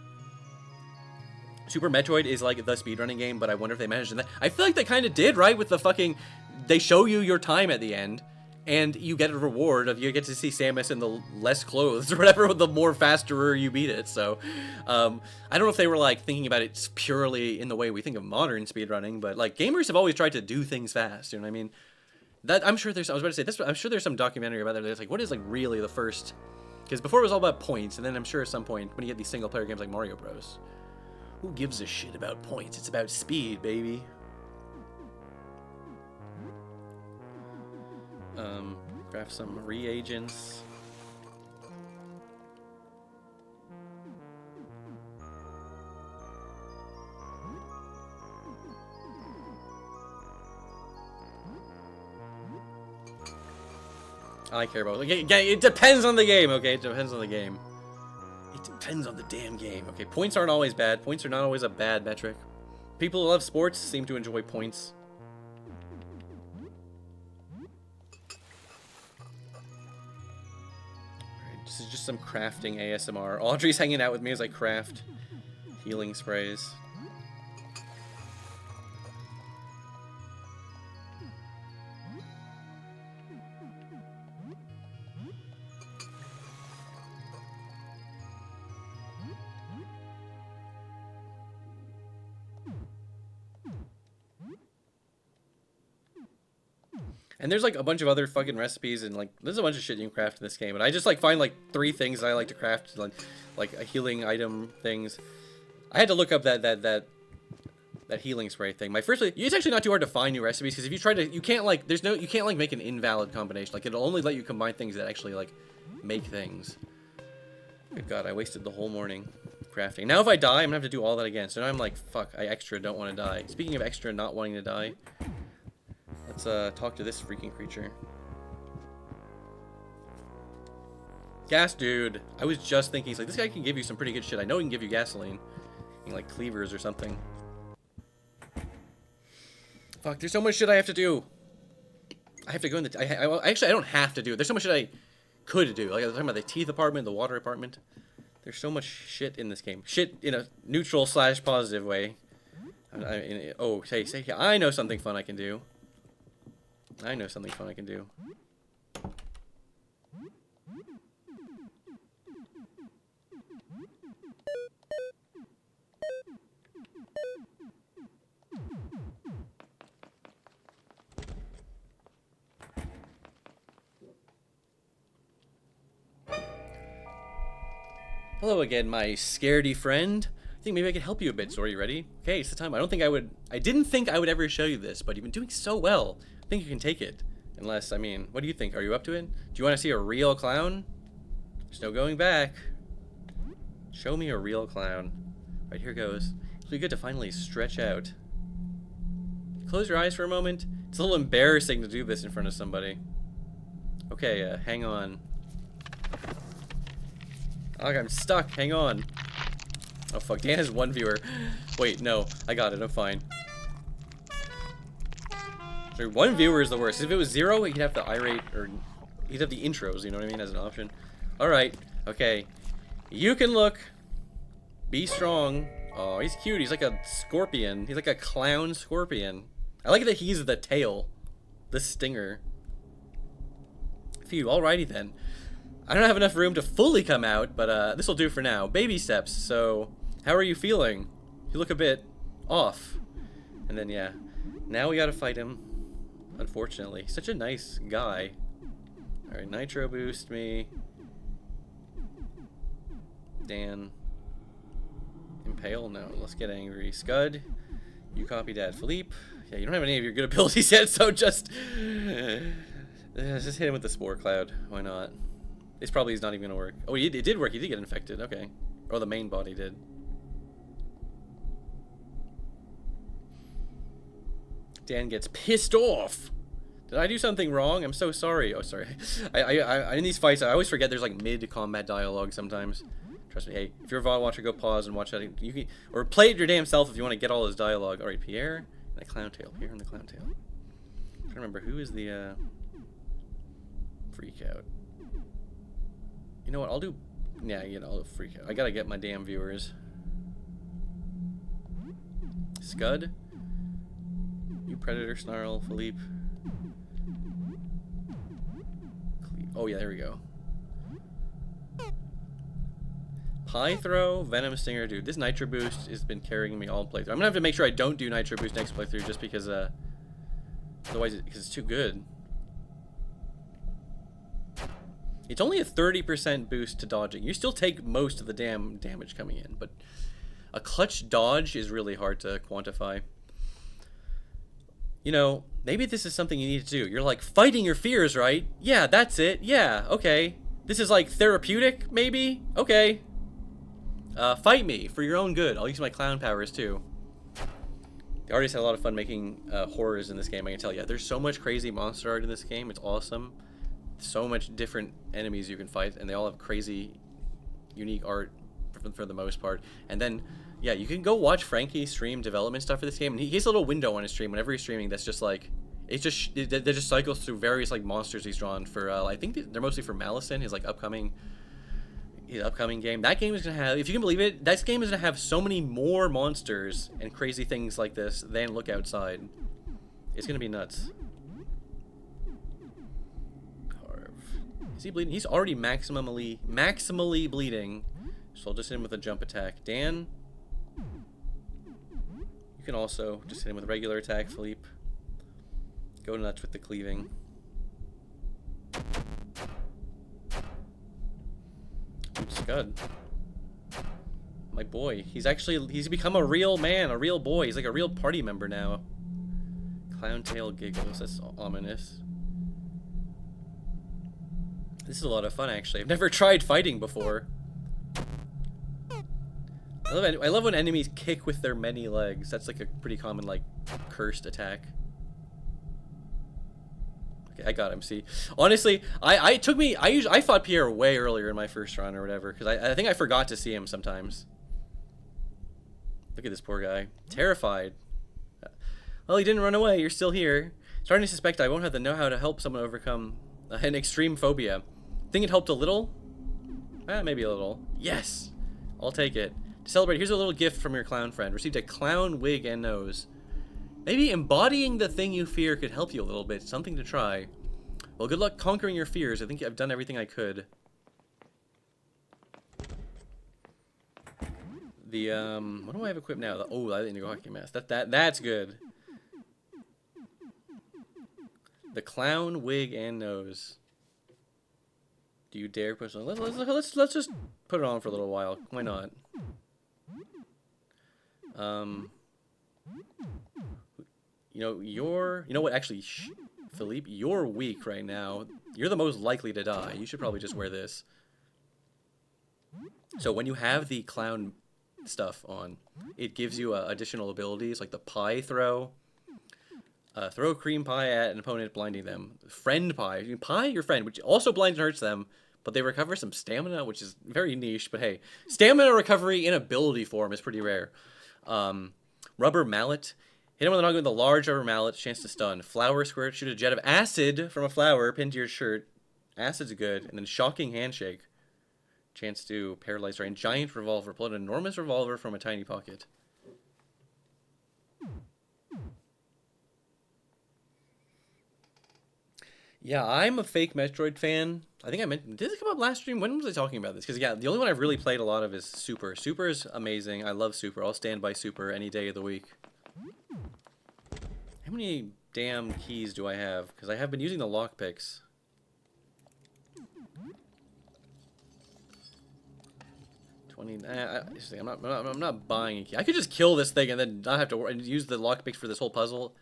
Super Metroid is like the speedrunning game, but I wonder if they managed that. I feel like they kind of did, right? With the fucking... They show you your time at the end, and you get a reward of... You get to see Samus in the less clothes, or whatever, the more faster you beat it. So, I don't know if they were, like, thinking about it purely in the way we think of modern speedrunning, but, like, gamers have always tried to do things fast, you know what I mean? That, I'm sure there's... I was about to say, this, I'm sure there's some documentary about it that's like, what is, like, really the first... Because before it was all about points, and then I'm sure at some point, when you get these single-player games like Mario Bros., who gives a shit about points? It's about speed, baby. Craft some reagents. I care about... It depends on the game, okay? It depends on the game. It depends on the damn game. Okay, points aren't always bad. Points are not always a bad metric. People who love sports seem to enjoy points. just some crafting ASMR. Audrey's hanging out with me as I craft healing sprays. And there's like a bunch of other fucking recipes, and like there's a bunch of shit you can craft in this game. And I just like find like 3 things that I like to craft, like a healing item things. I had to look up that healing spray thing. My first, it's actually not too hard to find new recipes, because if you try to, you can't like you can't like make an invalid combination. Like it'll only let you combine things that actually like make things. Good God, I wasted the whole morning crafting. Now if I die, I'm gonna have to do all that again. So now I'm like, fuck, I extra don't want to die. Speaking of extra not wanting to die. Let's talk to this freaking creature. Gas dude. I was just thinking, he's like, this guy can give you some pretty good shit. I know he can give you gasoline. Like cleavers or something. Fuck, there's so much shit I have to do. I have to go in the... Actually, I don't have to do it. There's so much shit I could do. Like I was talking about the teeth apartment, the water apartment. There's so much shit in this game. Shit in a neutral / positive way. Oh, say, I know something fun I can do. I know something fun I can do. Hello again, my scaredy friend. I think maybe I could help you a bit. So are you ready? Okay, it's the time. I didn't think I would ever show you this, but you've been doing so well. I think you can take it. Unless, I mean, what do you think? Are you up to it? Do you want to see a real clown? There's no going back. Show me a real clown. Right, here goes. It'll be good to finally stretch out. Close your eyes for a moment. It's a little embarrassing to do this in front of somebody. Okay, hang on. Oh, I'm stuck. Hang on. Oh, fuck. Dan has 1 viewer. Wait, no. I got it. I'm fine. Sorry, 1 viewer is the worst. If it was 0, he'd have the irate, or he'd have the intros, you know what I mean, as an option. Alright. Okay. You can look. Be strong. Oh, he's cute. He's like a scorpion. He's like a clown scorpion. I like that he's the tail. The stinger. Phew. Alrighty then. I don't have enough room to fully come out, but this will do for now. Baby steps. So, how are you feeling? You look a bit off. And then, yeah. Now we gotta fight him. Unfortunately. Such a nice guy. Alright, nitro boost me. Dan. Impale? No. Let's get angry. Scud. You copy Dad. Philippe. Yeah, you don't have any of your good abilities yet, so just hit him with the Spore Cloud. Why not? This probably is not even gonna work. Oh, it did work. He did get infected. Okay. Or the main body did. Dan gets pissed off. Did I do something wrong? I'm so sorry. Oh, sorry. I in these fights, I always forget there's like mid-combat dialogue sometimes. Trust me. Hey, if you're a VOD watcher, go pause and watch that. You can, or play it your damn self if you want to get all his dialogue. All right, Pierre and the Clown Tail. Pierre and the Clown Tail. I'm trying to remember who is the freak out. You know what? I'll do. Yeah, you know, I'll freak out. I gotta get my damn viewers. Scud. You Predator, Snarl, Philippe. Oh yeah, there we go. Pie Throw, Venom Stinger, dude. This Nitro Boost has been carrying me all playthrough. I'm gonna have to make sure I don't do Nitro Boost next playthrough, just because otherwise, because it's too good. It's only a 30% boost to dodging. You still take most of the damn damage coming in, but a clutch dodge is really hard to quantify. You know, maybe this is something you need to do. You're like, fighting your fears, right? Yeah, that's it. Yeah, okay. This is like therapeutic, maybe? Okay. Fight me for your own good. I'll use my clown powers too. The artists had a lot of fun making horrors in this game, I can tell you. There's so much crazy monster art in this game. It's awesome. So much different enemies you can fight, and they all have crazy, unique art for the most part. And then, yeah, you can go watch Frankie stream development stuff for this game, and he has a little window on his stream whenever he's streaming that's just like, that just cycles through various like monsters he's drawn for, I think they're mostly for Malison, his like upcoming the upcoming game. That game is gonna have, if you can believe it, that game is gonna have so many more monsters and crazy things like this than Look Outside. It's gonna be nuts. Carve. Is he bleeding? He's already maximally bleeding. So I'll just hit him with a jump attack. Dan, you can also just hit him with a regular attack, Philippe. Go nuts with the cleaving. Scud. My boy. He's become a real man, a real boy. He's like a real party member now. Clown tail giggles. That's ominous. This is a lot of fun, actually. I've never tried fighting before. I love when enemies kick with their many legs. That's like a pretty common, like, cursed attack. Okay, I got him. See, honestly, I fought Pierre way earlier in my first run or whatever because I think I forgot to see him sometimes. Look at this poor guy, terrified. Well, he didn't run away. You're still here. Starting to suspect I won't have the know-how to help someone overcome an extreme phobia. Think it helped a little? Maybe a little. Yes, I'll take it. To celebrate, here's a little gift from your clown friend. Received a clown wig and nose. Maybe embodying the thing you fear could help you a little bit. Something to try. Well, good luck conquering your fears. I think I've done everything I could. The, what do I have equipped now? Oh, I didn't go hockey mask. That's good. The clown wig and nose. Do you dare push on? Let's just put it on for a little while. Why not? You know what, actually, Philippe, you're weak right now. You're the most likely to die. You should probably just wear this. So when you have the clown stuff on, it gives you additional abilities like the pie throw. Throw cream pie at an opponent, blinding them. Friend pie. You pie your friend, which also blinds and hurts them, but they recover some stamina, which is very niche, but hey. Stamina recovery in ability form is pretty rare. Rubber mallet. Hit him with an noggin with a large rubber mallet, chance to stun. Flower squirt, shoot a jet of acid from a flower pinned to your shirt. Acid's good. And then shocking handshake. Chance to paralyze range. Giant revolver. Pull out an enormous revolver from a tiny pocket. Yeah, I'm a fake Metroid fan. I think I meant, did it come up last stream? When was I talking about this? Because yeah, the only one I've really played a lot of is Super. Super is amazing. I love Super. I'll stand by Super any day of the week. How many damn keys do I have? Because I have been using the lockpicks. I'm not buying a key. I could just kill this thing and then not have to use the lockpicks for this whole puzzle.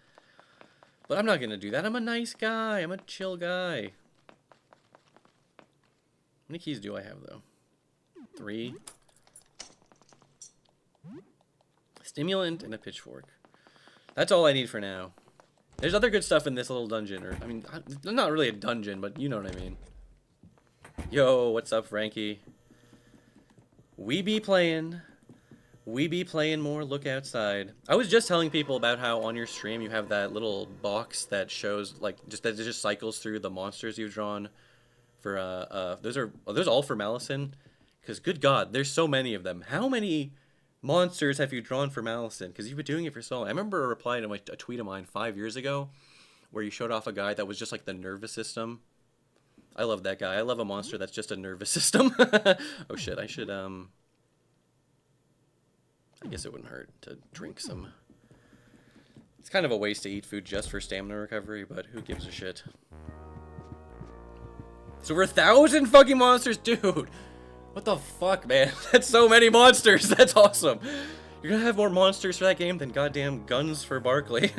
But I'm not gonna do that. I'm a nice guy. I'm a chill guy. How many keys do I have though? 3. Stimulant and a pitchfork. That's all I need for now. There's other good stuff in this little dungeon, or I mean, not really a dungeon, but you know what I mean. Yo, what's up, Frankie? We be playing more Look Outside. I was just telling people about how on your stream you have that little box that shows like that just cycles through the monsters you've drawn for those are those all for Malison? Because good God, there's so many of them. How many monsters have you drawn for Malison? Because you've been doing it for so long. I remember a reply to a tweet of mine 5 years ago where you showed off a guy that was just like the nervous system. I love that guy. I love a monster that's just a nervous system. Oh shit, I should I guess it wouldn't hurt to drink some. It's kind of a waste to eat food just for stamina recovery, but who gives a shit? It's over 1,000 fucking monsters, dude! What the fuck, man? That's so many monsters! That's awesome! You're gonna have more monsters for that game than goddamn guns for Barkley.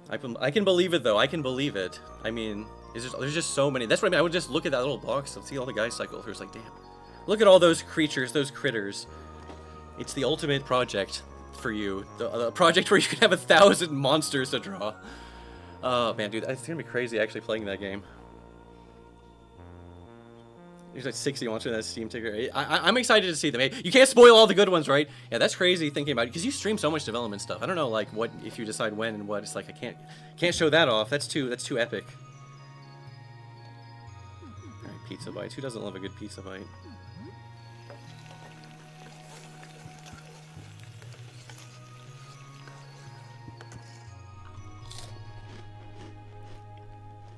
I can believe it, though. I can believe it. I mean, there's just so many. That's what I mean. I would just look at that little box and see all the guys cycle through. It's like, damn. Look at all those creatures, those critters. It's the ultimate project for you. The project where you can have 1,000 monsters to draw. Oh, man, dude. It's gonna be crazy actually playing that game. There's like 60 monsters in that Steam ticker. I'm excited to see them. Hey, you can't spoil all the good ones, right? Yeah, that's crazy thinking about it because you stream so much development stuff. I don't know, like what if you decide when and what. It's like I can't show that off. That's too epic. All right, pizza bites. Who doesn't love a good pizza bite?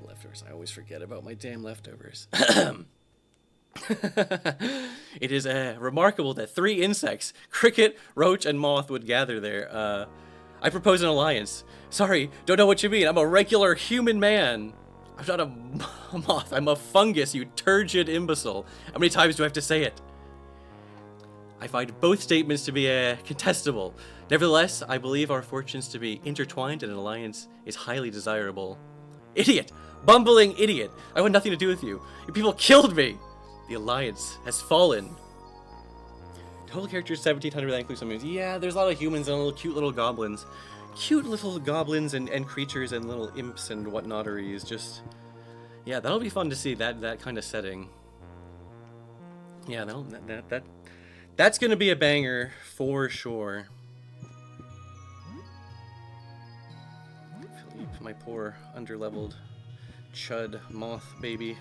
Leftovers. I always forget about my damn leftovers. It is remarkable that 3 insects, cricket, roach, and moth, would gather there. I propose an alliance. Sorry, don't know what you mean. I'm a regular human man. I'm not a moth. I'm a fungus, you turgid imbecile. How many times do I have to say it? I find both statements to be contestable. Nevertheless, I believe our fortunes to be intertwined and an alliance is highly desirable. Idiot! Bumbling idiot! I want nothing to do with you. You people killed me! The alliance has fallen. Total characters 1,700, that includes some humans. Yeah, there's a lot of humans and little cute little goblins. Cute little goblins and creatures and little imps and whatnotteries. Just, yeah, that'll be fun to see that kind of setting. Yeah, that's gonna be a banger for sure. Philippe, my poor underleveled chud moth baby.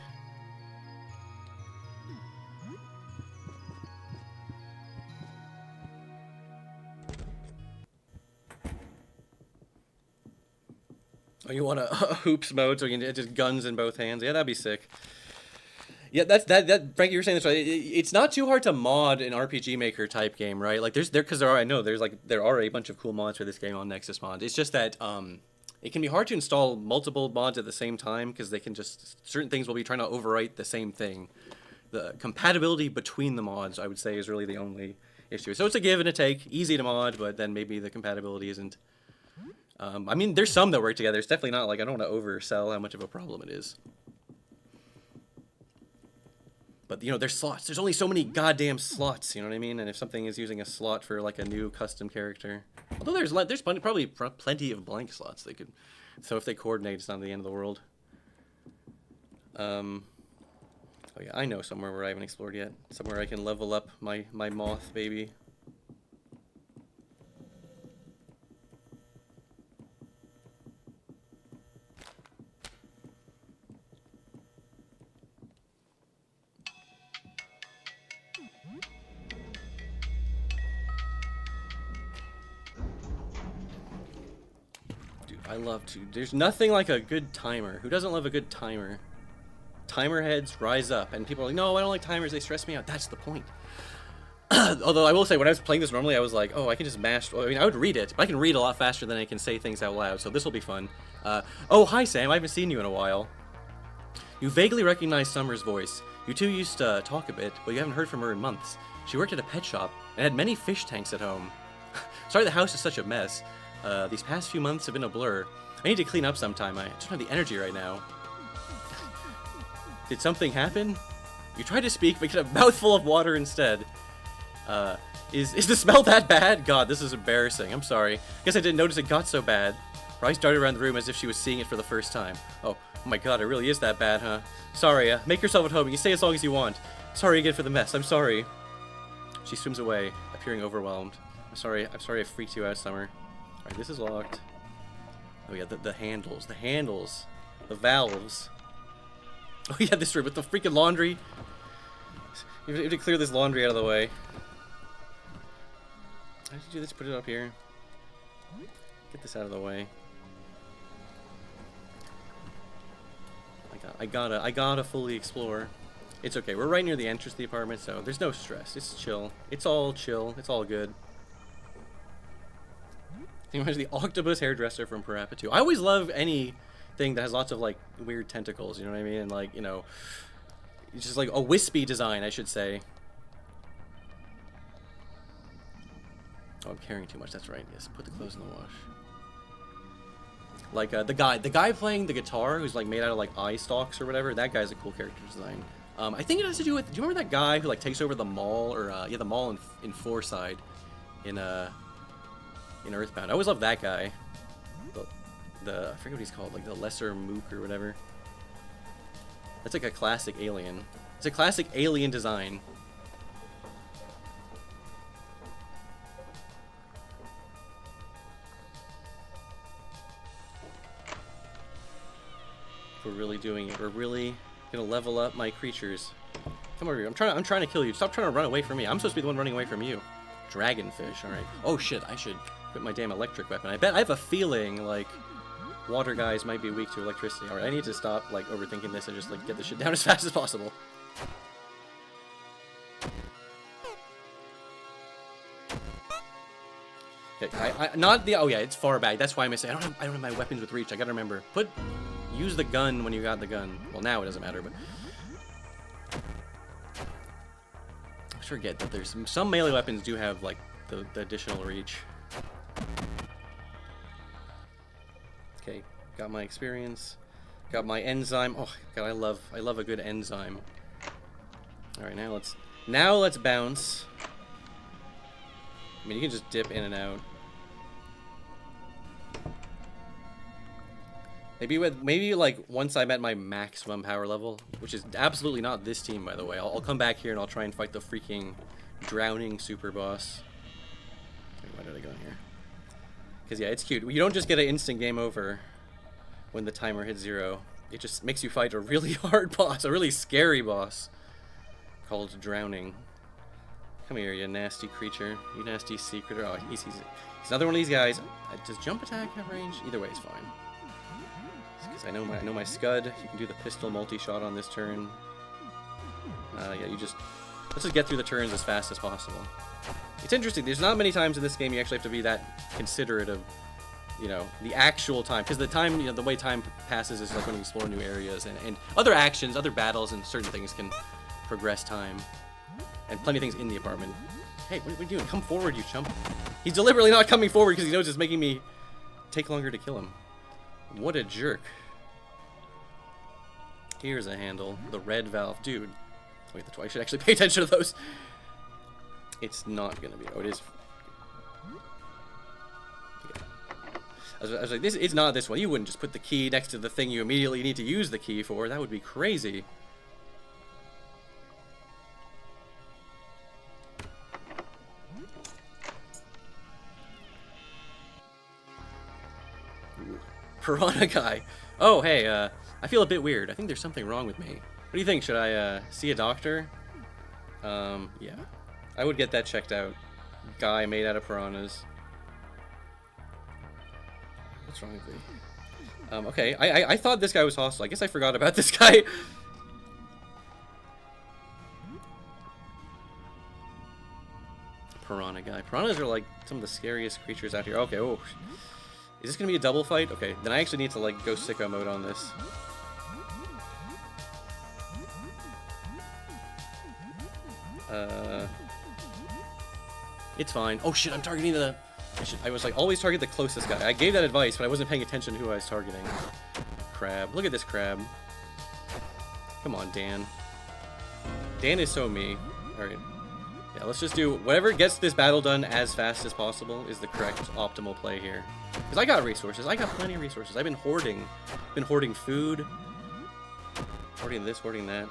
Oh, you want a hoops mode so you can just guns in both hands? Yeah, that'd be sick. Yeah, that. Frankie, you were saying this right. It's not too hard to mod an RPG Maker type game, right? Like there are a bunch of cool mods for this game on Nexus Mod. It's just that it can be hard to install multiple mods at the same time because they can just certain things will be trying to overwrite the same thing. The compatibility between the mods, I would say, is really the only issue. So it's a give and a take. Easy to mod, but then maybe the compatibility isn't. I mean, there's some that work together. It's definitely not like I don't want to oversell how much of a problem it is. But, you know, there's slots. There's only so many goddamn slots, you know what I mean? And if something is using a slot for, like, a new custom character... Although there's probably plenty of blank slots they could... So if they coordinate, it's not the end of the world. Oh, yeah, I know somewhere where I haven't explored yet. Somewhere I can level up my moth baby. I love to. There's nothing like a good timer. Who doesn't love a good timer? Timer heads rise up, and people are like, no, I don't like timers, they stress me out. That's the point. Although I will say, when I was playing this normally, I was like, oh, I can just mash. I mean, I would read it, but I can read a lot faster than I can say things out loud, so this will be fun. Oh, hi, Sam. I haven't seen you in a while. You vaguely recognize Summer's voice. You two used to talk a bit, but you haven't heard from her in months. She worked at a pet shop and had many fish tanks at home. Sorry the house is such a mess. These past few months have been a blur. I need to clean up sometime. I just don't have the energy right now. Did something happen? You tried to speak, but you get a mouthful of water instead. Is the smell that bad? God, this is embarrassing. I'm sorry. Guess I didn't notice it got so bad. Bryce darted around the room as if she was seeing it for the first time. Oh my god, it really is that bad, huh? Sorry, make yourself at home. You can stay as long as you want. Sorry again for the mess. I'm sorry. She swims away, appearing overwhelmed. I'm sorry I freaked you out, Summer. Alright, this is locked. Oh yeah, the handles. The valves. Oh yeah, this room with the freaking laundry. You have to clear this laundry out of the way. How did you do this? Put it up here. Get this out of the way. I gotta fully explore. It's okay. We're right near the entrance to the apartment, so there's no stress. It's chill. It's all chill. It's all good. He reminds me of the octopus hairdresser from Parappa 2. I always love anything that has lots of, like, weird tentacles, you know what I mean? And, like, you know, it's just like a wispy design, I should say. Oh, I'm carrying too much, that's right. Yes, put the clothes in the wash. Like, the guy playing the guitar, who's, like, made out of, like, eye stalks or whatever, that guy's a cool character design. I think it has to do with, do you remember that guy who, like, takes over the mall, or, yeah, the mall in Forside, in Earthbound? I always love that guy. I forget what he's called, like the Lesser Mook or whatever. That's like a classic alien. It's a classic alien design. We're really doing it. We're really gonna level up my creatures. Come over here. I'm trying to kill you. Stop trying to run away from me. I'm supposed to be the one running away from you. Dragonfish. All right. Oh shit! I should quit my damn electric weapon. I have a feeling like water guys might be weak to electricity. All right. I need to stop like overthinking this and just like get this shit down as fast as possible. Okay. Not the. Oh yeah, it's far back. That's why I'm saying I don't have my weapons with reach. I gotta remember. Use the gun when you got the gun. Well, now it doesn't matter, but I forget that there's some melee weapons do have like the additional reach. Okay, got my experience, got my enzyme. Oh god, I love a good enzyme. All right, now let's bounce. I mean, you can just dip in and out. Maybe like once I'm at my maximum power level, which is absolutely not this team, by the way. I'll come back here and I'll try and fight the freaking drowning super boss. Okay, why did I go in here? Because yeah, it's cute. You don't just get an instant game over when the timer hits 0. It just makes you fight a really hard boss, a really scary boss called drowning. Come here, you nasty creature, you nasty sea critter. Oh, he's another one of these guys. Does jump attack have range? Either way, it's fine. Because I know my Scud. You can do the pistol multi-shot on this turn. Yeah, let's just get through the turns as fast as possible. It's interesting. There's not many times in this game you actually have to be that considerate of, you know, the actual time. Because the time, you know, the way time passes is like when you explore new areas and other actions, other battles, and certain things can progress time. And plenty of things in the apartment. Hey, what are you doing? Come forward, you chump. He's deliberately not coming forward because he knows it's making me take longer to kill him. What a jerk. Here's a handle. The red valve. Dude. Wait, I should actually pay attention to those. It's not gonna be. Oh, it is. Okay. I was like, it's not this one. You wouldn't just put the key next to the thing you immediately need to use the key for. That would be crazy. Ooh. Piranha guy. Oh, hey, I feel a bit weird. I think there's something wrong with me. What do you think? Should I see a doctor? Yeah. I would get that checked out. Guy made out of piranhas. What's wrong with me? Okay. I thought this guy was hostile. I guess I forgot about this guy. Piranha guy. Piranhas are like some of the scariest creatures out here. Okay, oh. Is this gonna be a double fight? Okay, then I actually need to like go sicko mode on this. It's fine. Oh shit, I'm targeting the... I was like, always target the closest guy. I gave that advice, but I wasn't paying attention to who I was targeting. Crab. Look at this crab. Come on, Dan. Dan is so me. Alright. Yeah, let's just do... Whatever gets this battle done as fast as possible is the correct optimal play here. Because I got resources. I got plenty of resources. I've been hoarding. Been hoarding food. Hoarding this, hoarding that.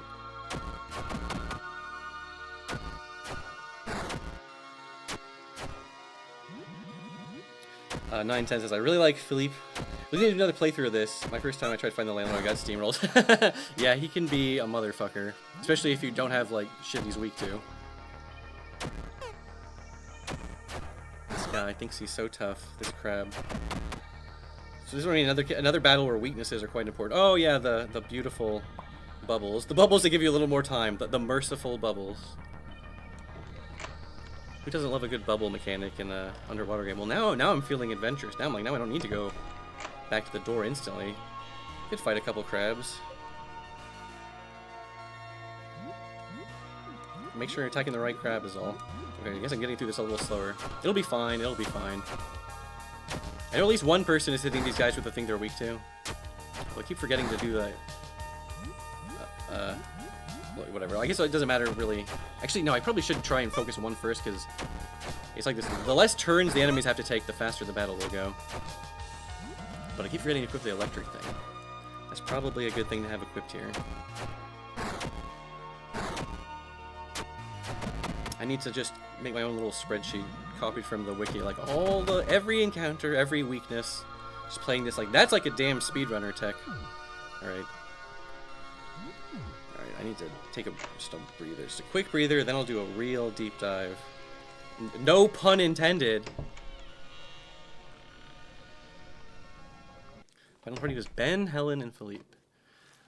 910 says, I really like Philippe. We need to do another playthrough of this. My first time I tried to find the landlord, I got steamrolled. Yeah, he can be a motherfucker. Especially if you don't have, like, shit he's weak to. This guy thinks he's so tough, this crab. So this is only another battle where weaknesses are quite important. Oh yeah, the beautiful bubbles. The bubbles that give you a little more time. The merciful bubbles. Who doesn't love a good bubble mechanic in an underwater game? Well, now I'm feeling adventurous. Now I'm like, now I don't need to go back to the door instantly. Could fight a couple crabs. Make sure you're attacking the right crab is all. Okay, I guess I'm getting through this a little slower. It'll be fine, it'll be fine. I know at least one person is hitting these guys with the thing they're weak to. Well, I keep forgetting to do that. Whatever. I guess it doesn't matter, really. Actually, no, I probably should try and focus on one first, because it's like this. The less turns the enemies have to take, the faster the battle will go. But I keep forgetting to equip the electric thing. That's probably a good thing to have equipped here. I need to just make my own little spreadsheet copied from the wiki, like every encounter, every weakness. Just playing this like that's like a damn speedrunner tech. All right. All right. I need to take just a breather, just a quick breather. Then I'll do a real deep dive. No pun intended. Final party was Ben, Helen, and Philippe.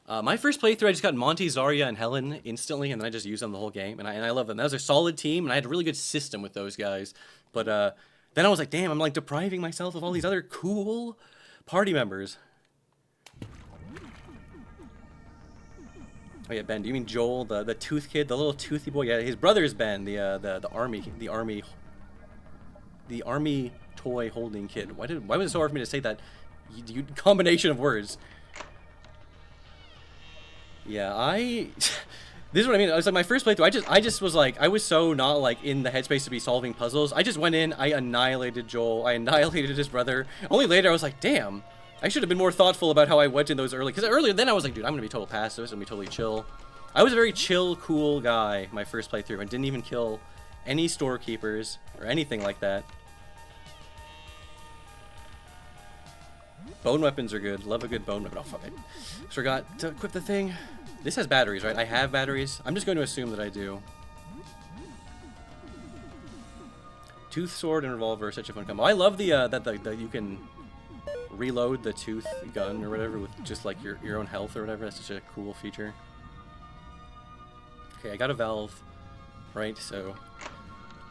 My first playthrough, I just got Monty, Zarya, and Helen instantly, and then I just used them the whole game, and I love them. That was a solid team, and I had a really good system with those guys. But then I was like, damn, I'm like depriving myself of all these other cool party members. Oh yeah, Ben. Do you mean Joel, the tooth kid, the little toothy boy? Yeah, his brother is Ben, the army toy holding kid. Why was it so hard for me to say that? Combination of words. Yeah, this is what I mean. It was like my first playthrough. I just was like, I was so not like in the headspace to be solving puzzles. I just went in, I annihilated Joel, I annihilated his brother. Only later I was like, damn, I should have been more thoughtful about how I went in those early. Because earlier then I was like, dude, I'm gonna be total pacifist, I'm gonna be totally chill. I was a very chill, cool guy my first playthrough. I didn't even kill any storekeepers or anything like that. Bone weapons are good. Love a good bone weapon. Oh, fuck it. Forgot to equip the thing. This has batteries, right? I have batteries. I'm just going to assume that I do. Tooth sword and revolver, such a fun combo. I love that you can reload the tooth gun or whatever with just like your own health or whatever. That's such a cool feature. Okay, I got a valve, right? So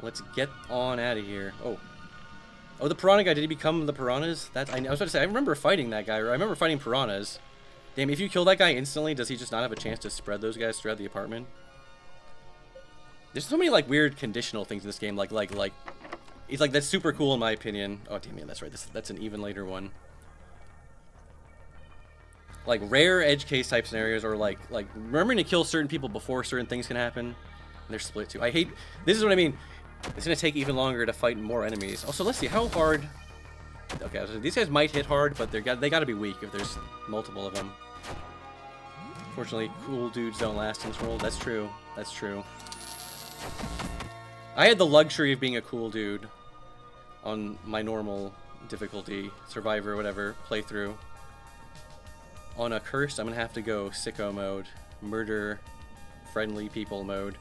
let's get on out of here. Oh, the piranha guy, did he become the piranhas? I was about to say, I remember fighting that guy, or I remember fighting piranhas. Damn, if you kill that guy instantly, does he just not have a chance to spread those guys throughout the apartment? There's so many, like, weird conditional things in this game, like, it's like, that's super cool in my opinion. Oh, damn, yeah, that's right, that's an even later one. Like, rare edge case type scenarios, or like, remembering to kill certain people before certain things can happen. And they're split, too. This is what I mean. It's going to take even longer to fight more enemies. Also, let's see, how hard... Okay, so these guys might hit hard, but they got to be weak if there's multiple of them. Unfortunately, cool dudes don't last in this world. That's true. That's true. I had the luxury of being a cool dude on my normal difficulty, survivor, whatever, playthrough. On a cursed, I'm going to have to go sicko mode. Murder friendly people mode.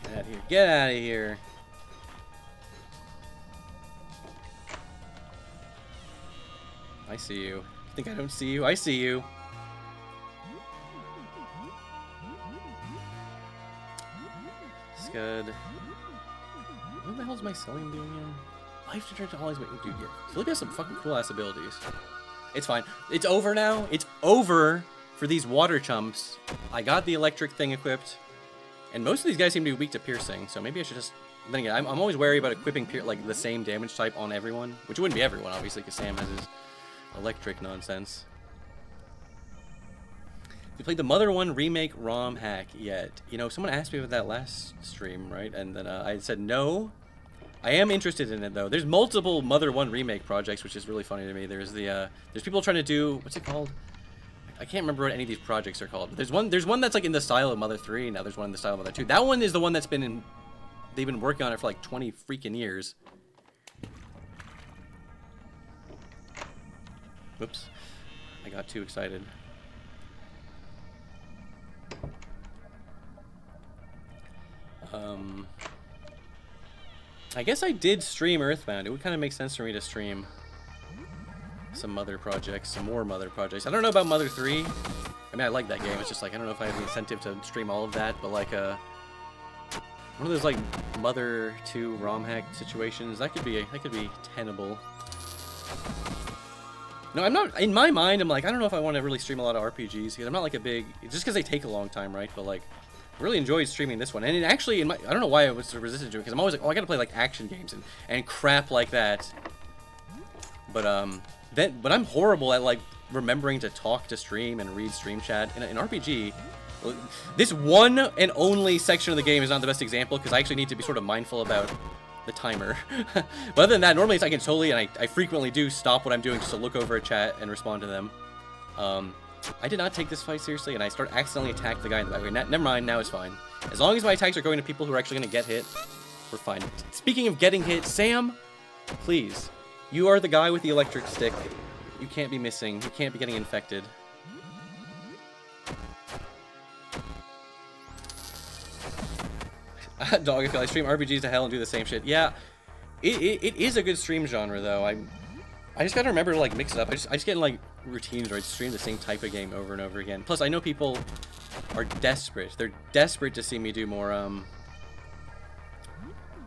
Get out of here. Get out of here. I see you. You think I don't see you? I see you. Scud. What the hell's my selling doing again? Life to turn to always waiting. Dude, yeah. Philippe has some fucking cool ass abilities. It's fine. It's over now. It's over for these water chumps. I got the electric thing equipped. And most of these guys seem to be weak to piercing, so maybe I should just... Then again, I'm always wary about equipping like the same damage type on everyone. Which wouldn't be everyone, obviously, because Sam has his electric nonsense. Have you played the Mother 1 Remake ROM hack yet? You know, someone asked me about that last stream, right? And then I said no. I am interested in it, though. There's multiple Mother 1 Remake projects, which is really funny to me. There's there's people trying to do... What's it called? I can't remember what any of these projects are called. But there's one that's like in the style of Mother 3. Now there's one in the style of Mother 2. That one is the one that's been in... They've been working on it for like 20 freaking years. Whoops. I got too excited. I guess I did stream Earthbound. It would kind of make sense for me to stream some Mother projects, some more Mother projects. I don't know about Mother 3. I mean, I like that game. It's just like, I don't know if I have the incentive to stream all of that, but like one of those like Mother 2 ROM hack situations, that could be tenable. No, I'm not, in my mind, I'm like, I don't know if I want to really stream a lot of RPGs, because I'm not like a big, just because they take a long time, right? But like, I really enjoyed streaming this one. And it actually, I don't know why I was resistant to it, because I'm always like, oh, I gotta play like action games and crap like that. But but I'm horrible at like remembering to talk to stream and read stream chat. In RPG, this one and only section of the game is not the best example, because I actually need to be sort of mindful about the timer. But other than that, normally I can totally, and I frequently do, stop what I'm doing just to look over a chat and respond to them. I did not take this fight seriously, and I accidentally attacked the guy in the back. Okay, never mind, now it's fine. As long as my attacks are going to people who are actually going to get hit, we're fine. Speaking of getting hit, Sam, please. You are the guy with the electric stick. You can't be missing. You can't be getting infected. Dog, I feel I stream RPGs to hell and do the same shit. Yeah, it is a good stream genre, though. I just gotta remember to, like, mix it up. I just get in, like, routines where I stream the same type of game over and over again. Plus, I know people are desperate. They're desperate to see me do more,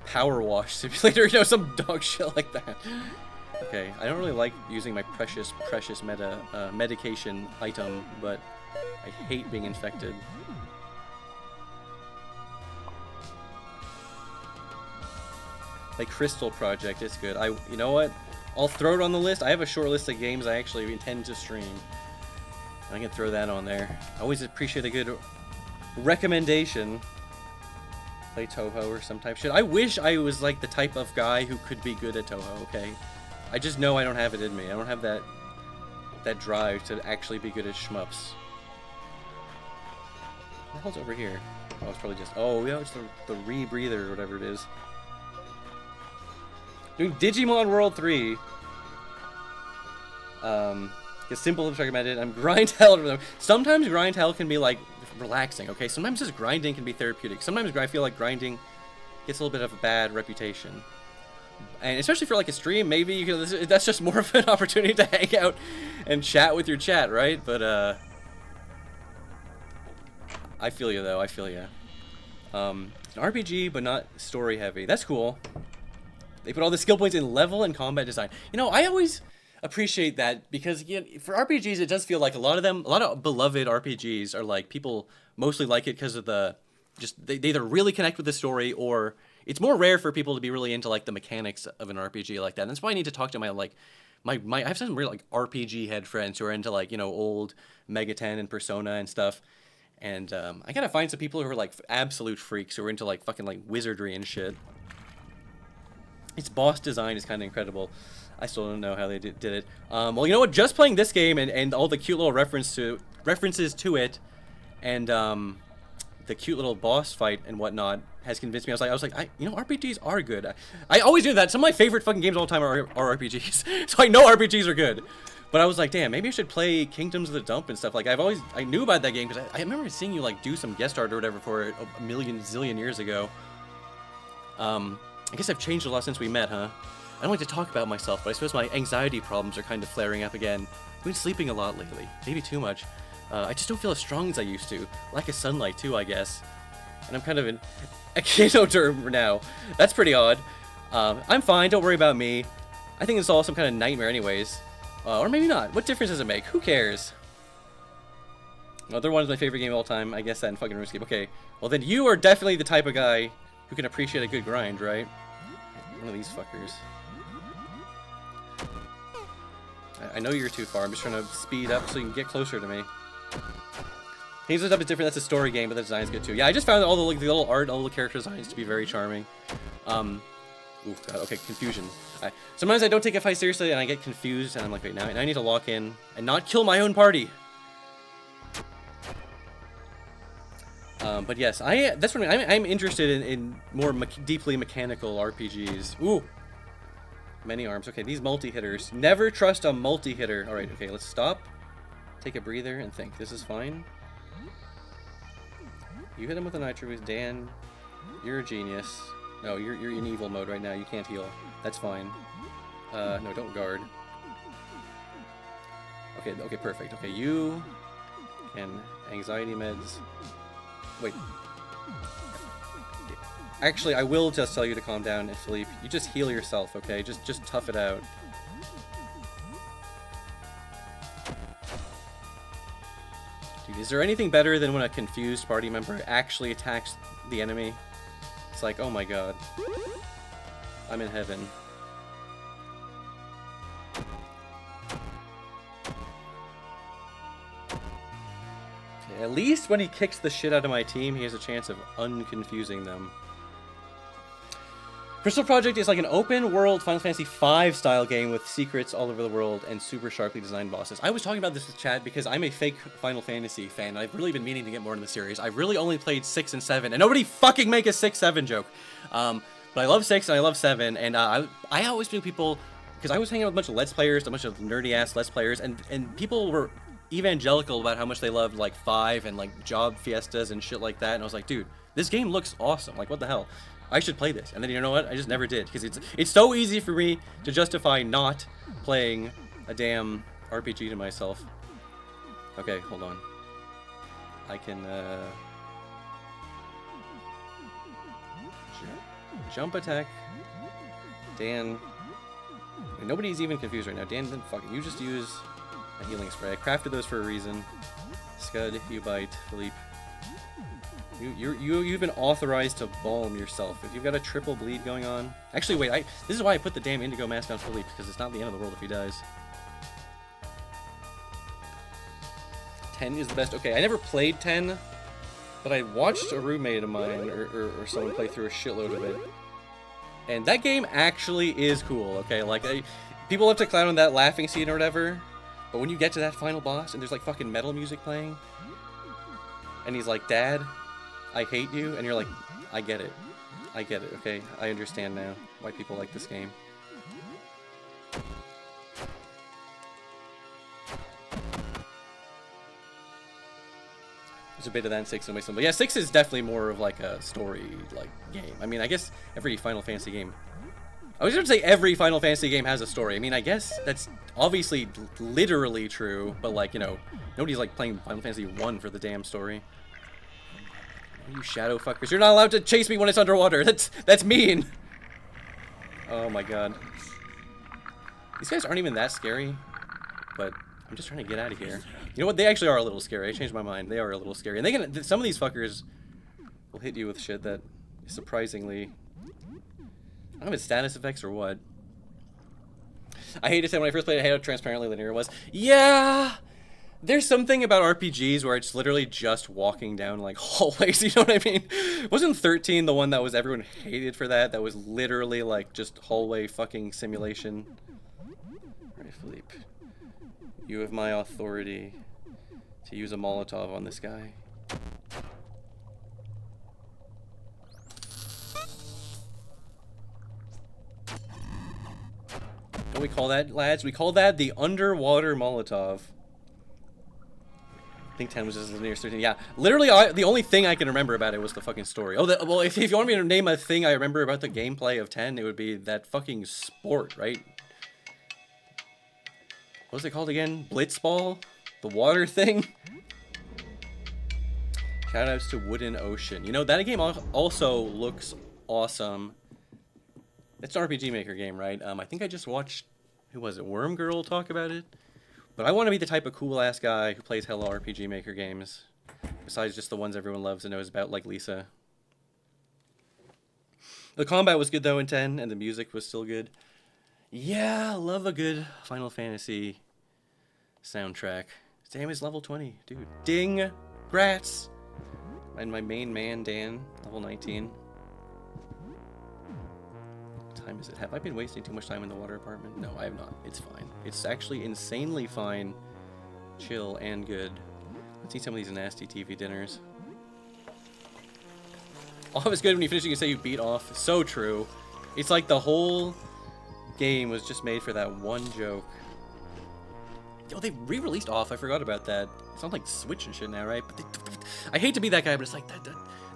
Power Wash Simulator, you know, some dog shit like that. Okay, I don't really like using my precious medication item, but I hate being infected. Like Crystal Project, it's good. You know what? I'll throw it on the list. I have a short list of games I actually intend to stream. I can throw that on there. I always appreciate a good recommendation. Play Toho or some type of shit. I wish I was like the type of guy who could be good at Toho, okay? I just know I don't have it in me. I don't have that drive to actually be good at shmups. What the hell's over here? Oh, it's probably just... Oh, yeah, it's the rebreather or whatever it is. Doing Digimon World 3. It's simple to recommend. I'm grind hell. Sometimes grind hell can be like relaxing, okay? Sometimes just grinding can be therapeutic. Sometimes I feel like grinding gets a little bit of a bad reputation. And especially for like a stream, maybe you can, that's just more of an opportunity to hang out and chat with your chat, right? But I feel you though, I feel you. An RPG but not story heavy. That's cool. They put all the skill points in level and combat design. You know, I always appreciate that because, you know, for RPGs, it does feel like a lot of beloved RPGs are like, people mostly like it because of they either really connect with the story, or it's more rare for people to be really into like the mechanics of an RPG like that. And that's why I need to talk to my I have some real like RPG head friends who are into like, you know, old Mega 10 and Persona and stuff. And I gotta find some people who are like absolute freaks who are into like fucking like wizardry and shit. Its boss design is kind of incredible. I still don't know how they did it. Well, you know what? Just playing this game and all the cute little references to it, and the cute little boss fight and whatnot has convinced me. I was like, you know, RPGs are good. I always do that. Some of my favorite fucking games of all time are RPGs, so I know RPGs are good. But I was like, damn, maybe I should play Kingdoms of the Dump and stuff. Like, I knew about that game because I remember seeing you like do some guest art or whatever for it a million zillion years ago. I guess I've changed a lot since we met, huh? I don't like to talk about myself, but I suppose my anxiety problems are kind of flaring up again. I've been sleeping a lot lately, maybe too much. I just don't feel as strong as I used to. Lack of sunlight too, I guess. And I'm kind of in echinoderm now. That's pretty odd. I'm fine, don't worry about me. I think it's all some kind of nightmare anyways. Or maybe not. What difference does it make? Who cares? Another one of my favorite game of all time, I guess that and fucking RuneScape. Okay, well then you are definitely the type of guy who can appreciate a good grind, right? One of these fuckers. I know you're too far. I'm just trying to speed up so you can get closer to me. Kingdoms of the Dump is different. That's a story game, but the design's good too. Yeah, I just found all the little art, all the character designs to be very charming. Ooh, God, okay, confusion. Sometimes I don't take a fight seriously and I get confused and I'm like, wait, now I need to lock in and not kill my own party. But yes, that's what I'm interested in more deeply mechanical RPGs. Ooh, many arms. Okay, these multi-hitters. Never trust a multi-hitter. All right, okay, let's stop, take a breather, and think. This is fine. You hit him with a nitro boost, Dan. You're a genius. No, you're in evil mode right now. You can't heal. That's fine. No, don't guard. Okay, perfect. Okay, you can anxiety meds. Wait. Actually, I will just tell you to calm down, Philippe. You just heal yourself, okay? Just tough it out. Dude, is there anything better than when a confused party member actually attacks the enemy? It's like, oh my god. I'm in heaven. At least when he kicks the shit out of my team, he has a chance of unconfusing them. Crystal Project is like an open-world Final Fantasy V style game with secrets all over the world and super sharply designed bosses. I was talking about this with chat because I'm a fake Final Fantasy fan, and I've really been meaning to get more into the series. I've really only played 6 and 7, and nobody fucking make a 6-7 joke. But I love 6 and I love 7, and I always feel people, because I was hanging out with a bunch of Let's Players, a bunch of nerdy-ass Let's Players, and people were evangelical about how much they loved, like, 5 and, like, job fiestas and shit like that, and I was like, dude, this game looks awesome. Like, what the hell? I should play this. And then you know what? I just never did, because it's so easy for me to justify not playing a damn RPG to myself. Okay, hold on. I can jump attack. Dan. Nobody's even confused right now. Dan, then fuck it. You just use a healing spray. I crafted those for a reason. Scud, you bite, Philippe. You've been authorized to balm yourself. If you've got a triple bleed going on... Actually, wait, this is why I put the damn Indigo Mask on Philippe, because it's not the end of the world if he dies. 10 is the best. Okay, I never played 10, but I watched a roommate of mine or someone play through a shitload of it. And that game actually is cool, okay? Like, people love to clown on that laughing scene or whatever, but when you get to that final boss and there's like fucking metal music playing, and he's like, Dad, I hate you, and you're like, I get it. I get it, okay? I understand now why people like this game. There's a bit of that in 6 in way, but yeah, 6 is definitely more of like a story like game. I mean, I guess every Final Fantasy game, I was going to say every Final Fantasy game has a story. I mean, I guess that's obviously literally true, but like, you know, nobody's like playing Final Fantasy 1 for the damn story. You shadow fuckers. You're not allowed to chase me when it's underwater. That's mean. Oh my god. These guys aren't even that scary, but I'm just trying to get out of here. You know what? They actually are a little scary. I changed my mind. They are a little scary. And they can, some of these fuckers will hit you with shit that is surprisingly... I don't know if it's status effects or what. I hate to say when I first played it, I hated how transparently linear it was. Yeah! There's something about RPGs where it's literally just walking down, like, hallways, you know what I mean? Wasn't 13 the one that was everyone hated for that? That was literally, like, just hallway fucking simulation. Alright, Philippe. You have my authority to use a Molotov on this guy. What do we call that, lads? We call that the underwater Molotov. I think 10 was just as near 13. Yeah, literally, the only thing I can remember about it was the fucking story. Oh, well, if you want me to name a thing I remember about the gameplay of 10, it would be that fucking sport, right? What was it called again? Blitzball? The water thing? Shoutouts to Wooden Ocean. You know, that game also looks awesome. It's an RPG Maker game, right? I think I just watched, who was it, Worm Girl talk about it? But I want to be the type of cool-ass guy who plays hella RPG Maker games, besides just the ones everyone loves and knows about, like Lisa. The combat was good, though, in 10, and the music was still good. Yeah, love a good Final Fantasy soundtrack. Damn, it's level 20, dude. Ding! Grats! And my main man, Dan, level 19. Time is it? Have I been wasting too much time in the water apartment? No, I have not. It's fine. It's actually insanely fine, chill, and good. Let's eat some of these nasty TV dinners. Off is good when you finish, you can say you beat off. So true. It's like the whole game was just made for that one joke. Oh, they re-released Off. I forgot about that. It's on like Switch and shit now, right? But I hate to be that guy, but it's like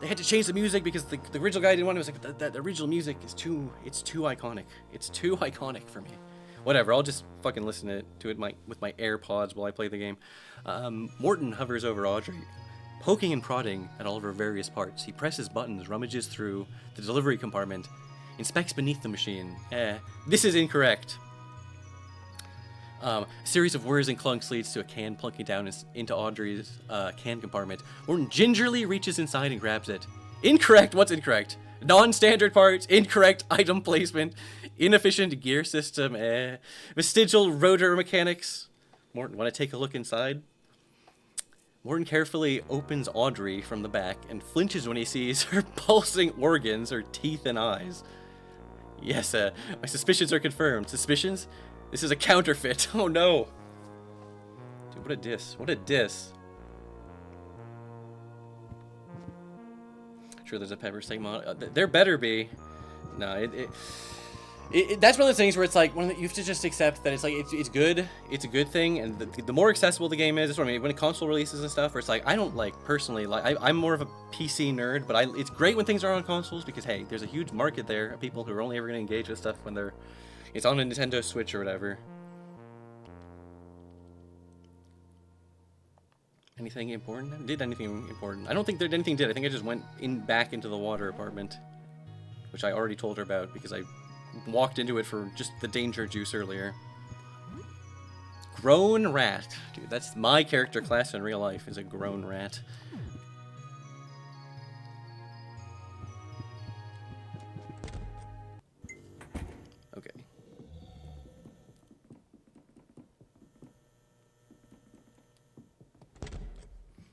they had to change the music because the original guy didn't want it. It was like that original music is too iconic. It's too iconic for me. Whatever, I'll just fucking listen to it with my AirPods while I play the game. Morton hovers over Audrey, poking and prodding at all of her various parts. He presses buttons, rummages through the delivery compartment, inspects beneath the machine. This is incorrect. A series of whirs and clunks leads to a can plunking down into Audrey's can compartment. Morton gingerly reaches inside and grabs it. Incorrect! What's incorrect? Non-standard parts, incorrect item placement, inefficient gear system, vestigial rotor mechanics. Morton, want to take a look inside? Morton carefully opens Audrey from the back and flinches when he sees her pulsing organs, her teeth and eyes. Yes, my suspicions are confirmed. Suspicions? This is a counterfeit. Oh no. Dude, what a diss. What a diss. Sure, there's a pepper steak mod. There better be. No, that's one of those things where it's like you have to just accept that it's like it's good, it's a good thing, and the more accessible the game is, that's what I mean. When a console releases and stuff, where it's like I don't like personally like I'm more of a PC nerd, but it's great when things are on consoles because hey, there's a huge market there of people who are only ever going to engage with stuff when it's on a Nintendo Switch or whatever. Anything important? Did anything important? I don't think there's anything did. I think I just went back into the water apartment, which I already told her about because I walked into it for just the danger juice earlier. Grown rat. Dude, that's my character class in real life, is a grown rat. Okay.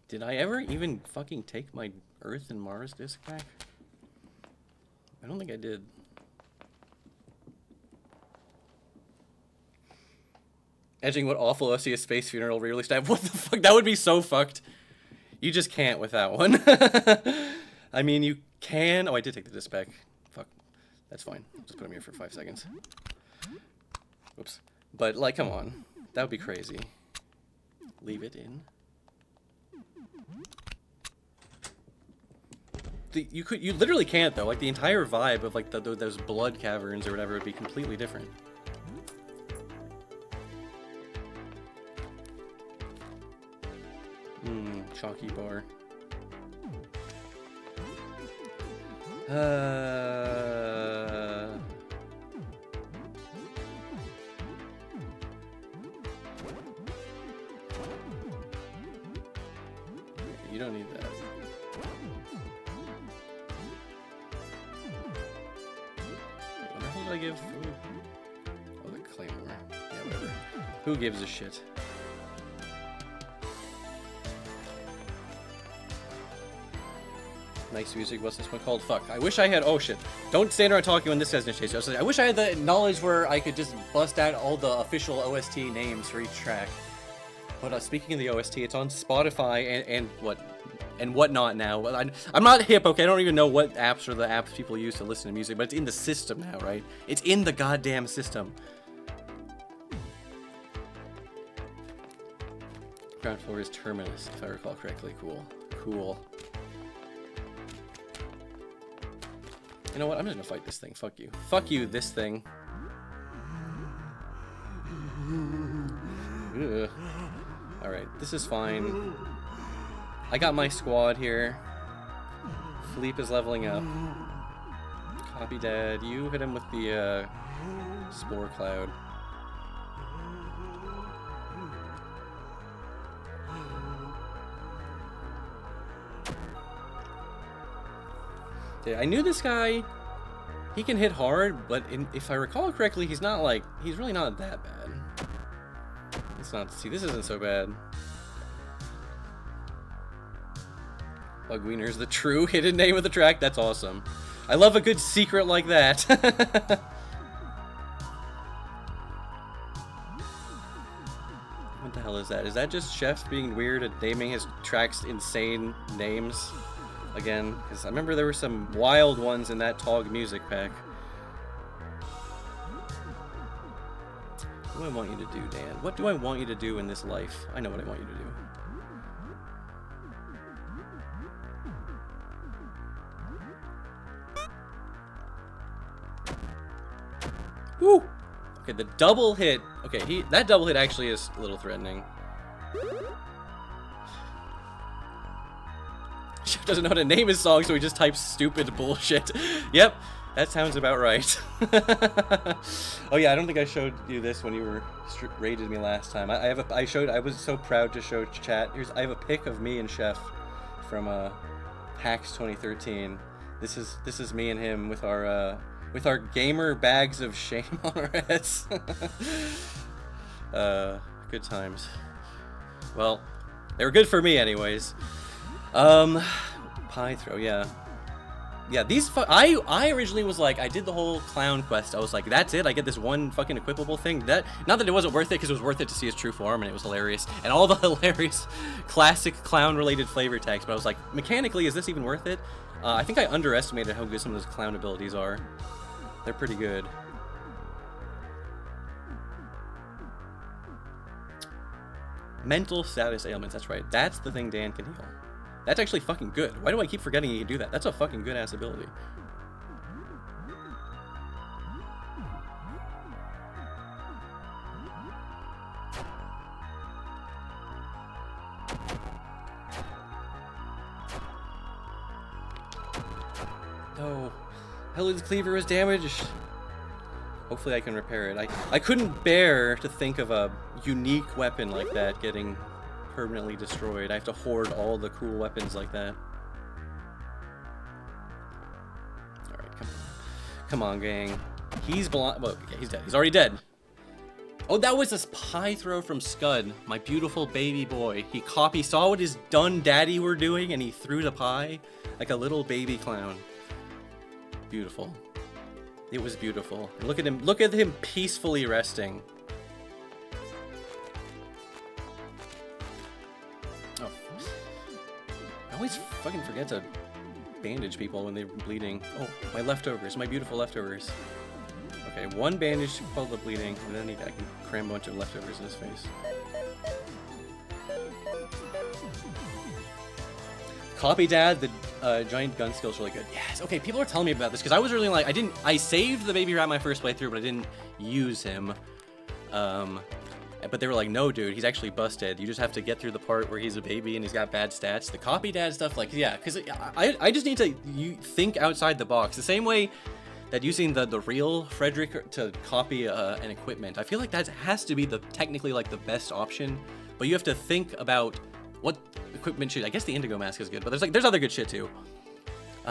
Did I ever even fucking take my Earth and Mars disc back? I don't think I did. Edging what awful OC Space Funeral re-released. What the fuck? That would be so fucked. You just can't with that one. I mean, you can. Oh, I did take the disc back. Fuck. That's fine. Just put him here for 5 seconds. Whoops. But, like, come on. That would be crazy. Leave it in. You literally can't, though. Like, the entire vibe of, like, those blood caverns or whatever would be completely different. Chalky bar. You don't need that. What the hell did I give? Oh, the Claymore. Yeah, whatever. Who gives a shit? Nice music. What's this one called? Fuck. I wish I had. Oh shit. Don't stand around talking when this guy's gonna chase you. I wish I had the knowledge where I could just bust out all the official OST names for each track. But speaking of the OST, it's on Spotify and whatnot now. I'm not hip, okay? I don't even know what apps are the apps people use to listen to music, but it's in the system now, right? It's in the goddamn system. Ground floor is Terminus, if I recall correctly. Cool. Cool. You know what? I'm just gonna fight this thing. Fuck you. Fuck you, this thing. Ugh. Alright, this is fine. I got my squad here. Philippe is leveling up. Copy Dad. You hit him with the Spore Cloud. I knew this guy, he can hit hard, but if I recall correctly, he's really not that bad. See, this isn't so bad. Bugwiener's the true hidden name of the track. That's awesome. I love a good secret like that. What the hell is that? Is that just Chef being weird and naming his tracks insane names? Again, because I remember there were some wild ones in that TOG music pack. What do I want you to do, Dan? What do I want you to do in this life? I know what I want you to do. Woo! Okay, the double hit. Okay, that double hit actually is a little threatening. Chef doesn't know how to name his song, so he just types stupid bullshit. Yep, that sounds about right. Oh yeah, I don't think I showed you this when you were raided me last time. I was so proud to show chat. I have a pic of me and Chef from PAX 2013. This is me and him with our gamer bags of shame on our heads. Good times. Well, they were good for me anyways. Pie throw, yeah. Yeah, these I originally was like, I did the whole clown quest. I was like, that's it. I get this one fucking equipable thing. Not that it wasn't worth it, because it was worth it to see his true form, and it was hilarious, and all the hilarious classic clown-related flavor text. But I was like, mechanically, is this even worth it? I think I underestimated how good some of those clown abilities are. They're pretty good. Mental status ailments. That's right. That's the thing Dan can heal. That's actually fucking good. Why do I keep forgetting you can do that? That's a fucking good-ass ability. No. Helen's cleaver is damaged. Hopefully I can repair it. I couldn't bear to think of a unique weapon like that getting permanently destroyed. I have to hoard all the cool weapons like that. Alright, come on. Come on, gang. He's blind. Well, okay, he's dead. He's already dead. Oh, that was this pie throw from Scud, my beautiful baby boy. He saw what his dun daddy were doing, and he threw the pie like a little baby clown. Beautiful. It was beautiful. And look at him peacefully resting. Oh. I always fucking forget to bandage people when they're bleeding. Oh, my leftovers, my beautiful leftovers. Okay, one bandage to quell the bleeding, and then I can cram a bunch of leftovers in his face. Copy Dad, the giant gun skill is really good. Yes, okay, people are telling me about this, because I was really like, I saved the baby rat my first playthrough, but I didn't use him. But they were like, no, dude, he's actually busted. You just have to get through the part where he's a baby and he's got bad stats. The Copy Dad stuff, like, yeah, because I just need to think outside the box. The same way that using the real Frederick to copy an equipment, I feel like that has to be technically like the best option, but you have to think about what equipment should. I guess the Indigo Mask is good, but there's other good shit too.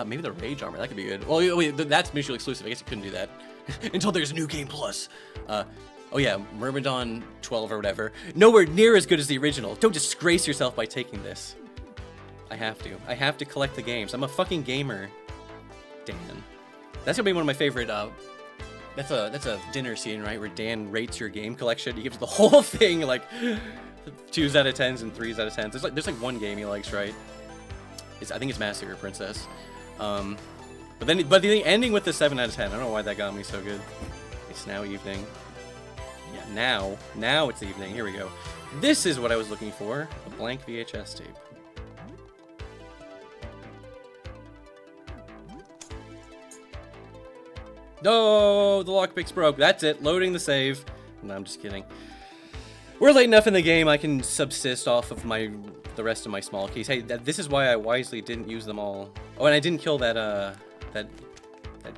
Maybe the Rage Armor, that could be good. Well, wait, that's mutually exclusive. I guess you couldn't do that until there's New Game Plus. Oh yeah, Myrmidon 12 or whatever. Nowhere near as good as the original. Don't disgrace yourself by taking this. I have to collect the games. I'm a fucking gamer. Dan. That's gonna be one of my favorite, that's a dinner scene, right? Where Dan rates your game collection. He gives the whole thing, like, 2s out of 10s and 3s out of 10s. There's like one game he likes, right? I think it's Massacre Princess. But the ending with the 7 out of 10. I don't know why that got me so good. It's now evening. Yeah, now it's evening. Here we go. This is what I was looking for. A blank VHS tape. No, the lockpick's broke. That's it. Loading the save. No, I'm just kidding. We're late enough in the game. I can subsist off of the rest of my small keys. Hey, this is why I wisely didn't use them all. Oh, and I didn't kill that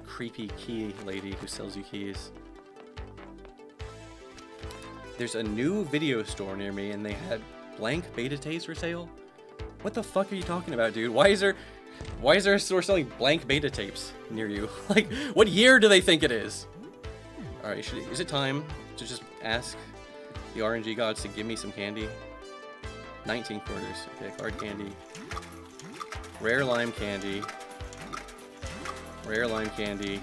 creepy key lady who sells you keys. There's a new video store near me, and they had blank beta tapes for sale. What the fuck are you talking about, dude? Why is there a store selling blank beta tapes near you? Like, what year do they think it is? All right, is it time to just ask the RNG gods to give me some candy? 19 quarters. Okay, hard candy. Rare lime candy. Rare lime candy.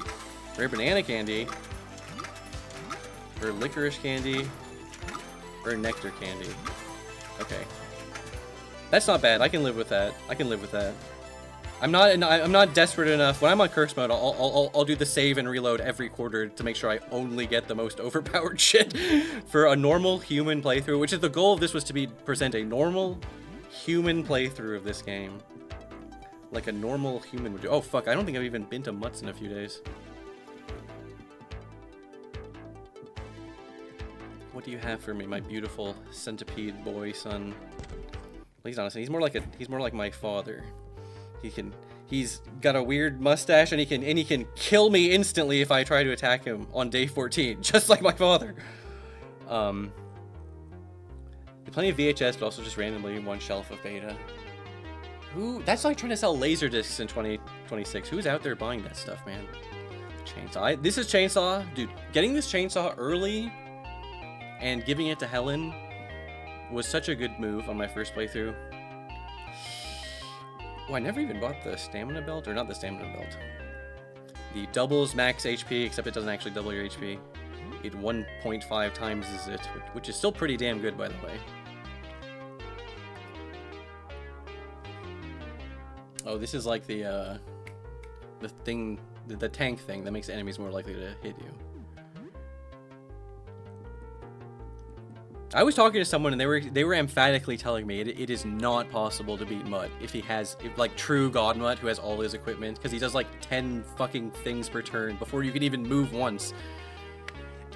Rare banana candy. Rare licorice candy. Rare nectar candy. Okay. That's not bad. I can live with that. I'm not desperate enough. When I'm on curse mode, I'll do the save and reload every quarter to make sure I only get the most overpowered shit for a normal human playthrough, which is the goal of this, was to present a normal human playthrough of this game. Like a normal human would do. Oh fuck, I don't think I've even been to Mutts in a few days. What do you have for me, my beautiful centipede boy son? Please honestly, he's more like my father. He's got a weird mustache, and he can kill me instantly if I try to attack him on day 14, just like my father. Plenty of VHS, but also just randomly one shelf of beta. That's like trying to sell laser discs in 2026. Who's out there buying that stuff, man? Chainsaw. This is Chainsaw, dude. Getting this chainsaw early and giving it to Helen was such a good move on my first playthrough. Oh, I never even bought the stamina belt, or not the stamina belt. The doubles max HP, except it doesn't actually double your HP. It 1.5 times is it, which is still pretty damn good, by the way. Oh, this is like the thing, the tank thing that makes enemies more likely to hit you. I was talking to someone and they were emphatically telling me it is not possible to beat Mutt if he has like true God Mutt who has all his equipment, because he does like 10 fucking things per turn before you can even move once.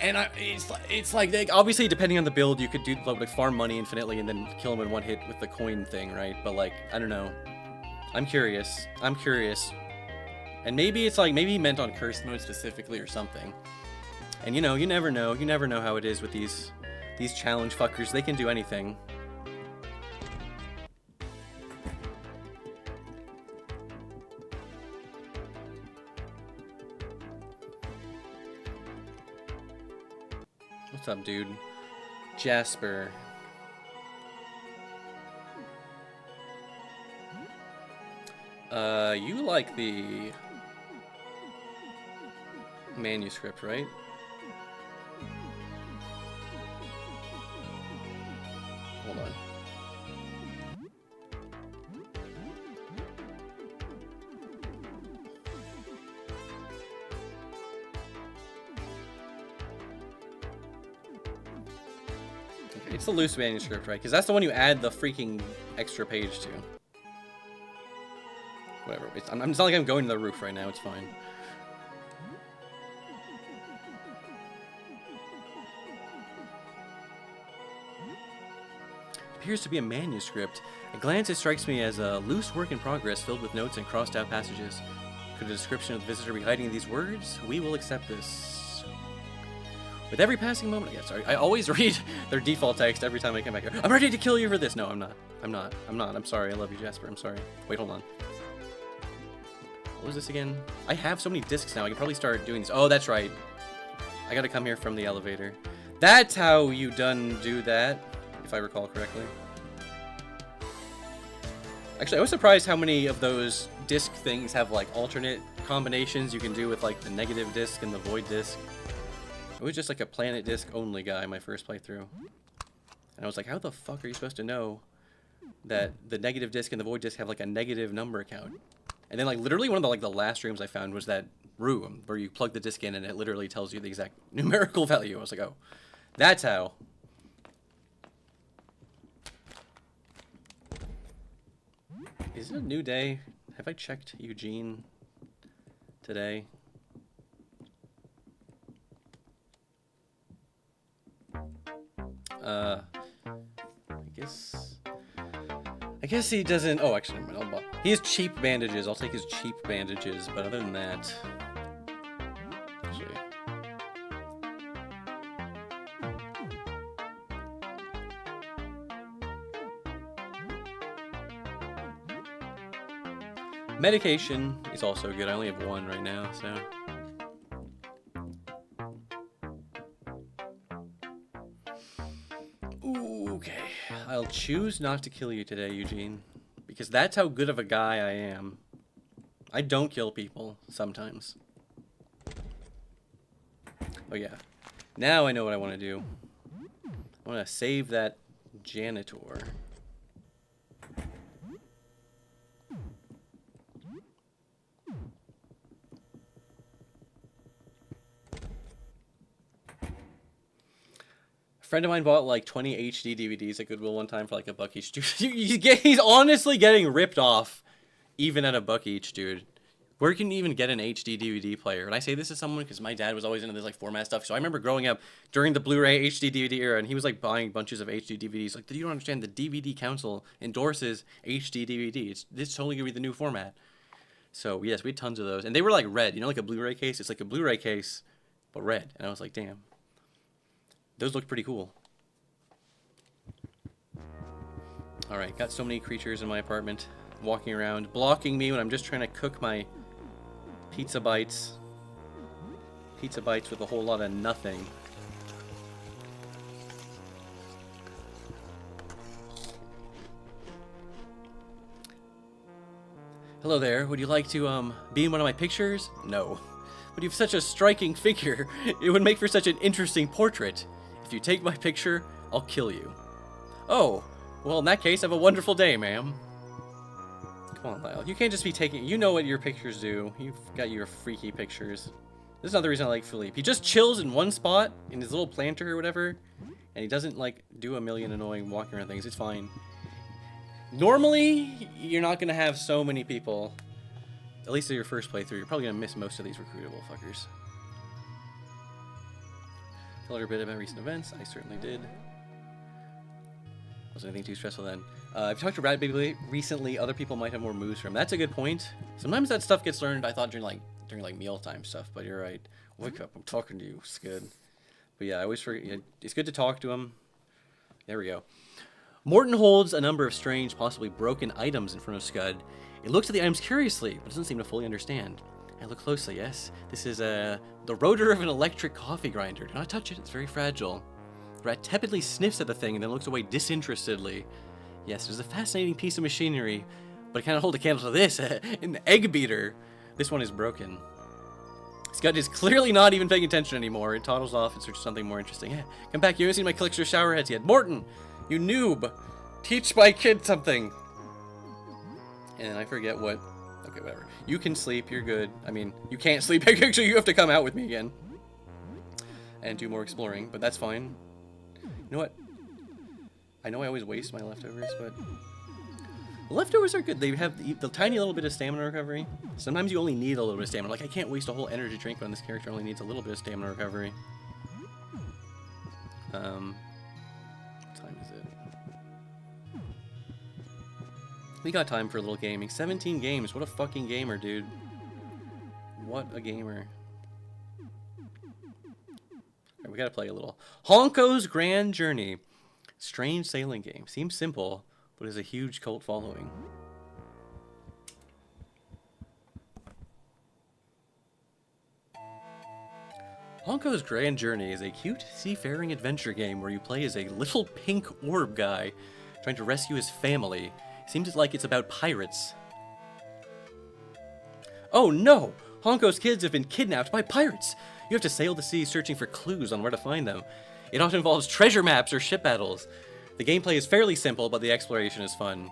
And it's like obviously depending on the build you could do like farm money infinitely and then kill him in one hit with the coin thing, right? But like I don't know. I'm curious. And maybe it's like maybe he meant on curse mode specifically or something. And you know, you never know. You never know how it is with these challenge fuckers. They can do anything. What's up, dude? Jasper. You like the manuscript, right? Hold on. Okay, it's the loose manuscript, right? Because that's the one you add the freaking extra page to. Whatever. It's not like I'm going to the roof right now. It's fine. Appears to be a manuscript. At glance, it strikes me as a loose work in progress filled with notes and crossed out passages. Could a description of the visitor be hiding these words? We will accept this. With every passing moment, yeah, sorry, I always read their default text every time I come back here. I'm ready to kill you for this. No, I'm not. I'm sorry. I love you, Jasper. I'm sorry. Wait, hold on. What was this again? I have so many discs now. I can probably start doing this. Oh, that's right. I gotta come here from the elevator. That's how you do that. If I recall correctly. Actually, I was surprised how many of those disc things have like alternate combinations you can do with like the negative disc and the void disc. I was just like a planet disc only guy my first playthrough. And I was like, how the fuck are you supposed to know that the negative disc and the void disc have like a negative number count? And then like literally one of the last rooms I found was that room where you plug the disc in and it literally tells you the exact numerical value. I was like, oh, that's how. Is it a new day? Have I checked Eugene today? I guess he doesn't. Oh, actually, never mind. He has cheap bandages. I'll take his cheap bandages. But other than that, actually. Medication is also good. I only have one right now, so. Ooh, okay. I'll choose not to kill you today, Eugene. Because that's how good of a guy I am. I don't kill people, sometimes. Oh yeah. Now I know what I want to do. I want to save that janitor. A friend of mine bought like 20 HD DVDs at Goodwill one time for like $1 each. Dude, he's honestly getting ripped off, even at $1 each, dude. Where can you even get an HD DVD player? And I say this to someone because my dad was always into this like format stuff. So I remember growing up during the Blu-ray HD DVD era, and he was like buying bunches of HD DVDs. Like, you don't understand. The DVD Council endorses HD DVD. It's totally gonna be the new format. So yes, we had tons of those, and they were like red. You know, like a Blu-ray case. It's like a Blu-ray case, but red. And I was like, damn. Those look pretty cool. Alright, got so many creatures in my apartment walking around, blocking me when I'm just trying to cook my pizza bites. Pizza bites with a whole lot of nothing. Hello there, would you like to, be in one of my pictures? No. But you have such a striking figure. It would make for such an interesting portrait. If you take my picture, I'll kill you. Oh, well in that case, have a wonderful day, ma'am. Come on, Lyle. You can't just be taking... You know what your pictures do. You've got your freaky pictures. This is another reason I like Philippe. He just chills in one spot, in his little planter or whatever, and he doesn't, like, do a million annoying walking around things. It's fine. Normally, you're not going to have so many people. At least in your first playthrough. You're probably going to miss most of these recruitable fuckers. Tell her a bit about recent events. I certainly did. Wasn't anything too stressful then. I've talked to Rat Baby recently. Other people might have more moves from him. That's a good point. Sometimes that stuff gets learned, I thought, during mealtime stuff, but you're right. Wake up, I'm talking to you. It's good. But yeah, I always forget. It's good to talk to him. There we go. Morton holds a number of strange, possibly broken items in front of Scud. It looks at the items curiously, but doesn't seem to fully understand. I look closely, yes. This is the rotor of an electric coffee grinder. Do not touch it, it's very fragile. The rat tepidly sniffs at the thing and then looks away disinterestedly. Yes, it is a fascinating piece of machinery, but I can't hold a candle to this, an egg beater. This one is broken. Scud is clearly not even paying attention anymore. It toddles off in search of something more interesting. Hey, come back, you haven't seen my collection of shower heads yet. Morton, you noob. Teach my kid something. And I forget what. Okay, whatever. You can sleep, you're good. I mean, you can't sleep. Actually, you have to come out with me again. And do more exploring, but that's fine. You know what? I know I always waste my leftovers, but... The leftovers are good. They have the tiny little bit of stamina recovery. Sometimes you only need a little bit of stamina. Like, I can't waste a whole energy drink when this character only needs a little bit of stamina recovery. What time is it? We got time for a little gaming. 17 games. What a fucking gamer, dude. What a gamer. Alright, we gotta play a little. Honko's Grand Journey. Strange sailing game. Seems simple, but has a huge cult following. Honko's Grand Journey is a cute seafaring adventure game where you play as a little pink orb guy trying to rescue his family. Seems like it's about pirates. Oh no! Honko's kids have been kidnapped by pirates! You have to sail the sea searching for clues on where to find them. It often involves treasure maps or ship battles. The gameplay is fairly simple, but the exploration is fun.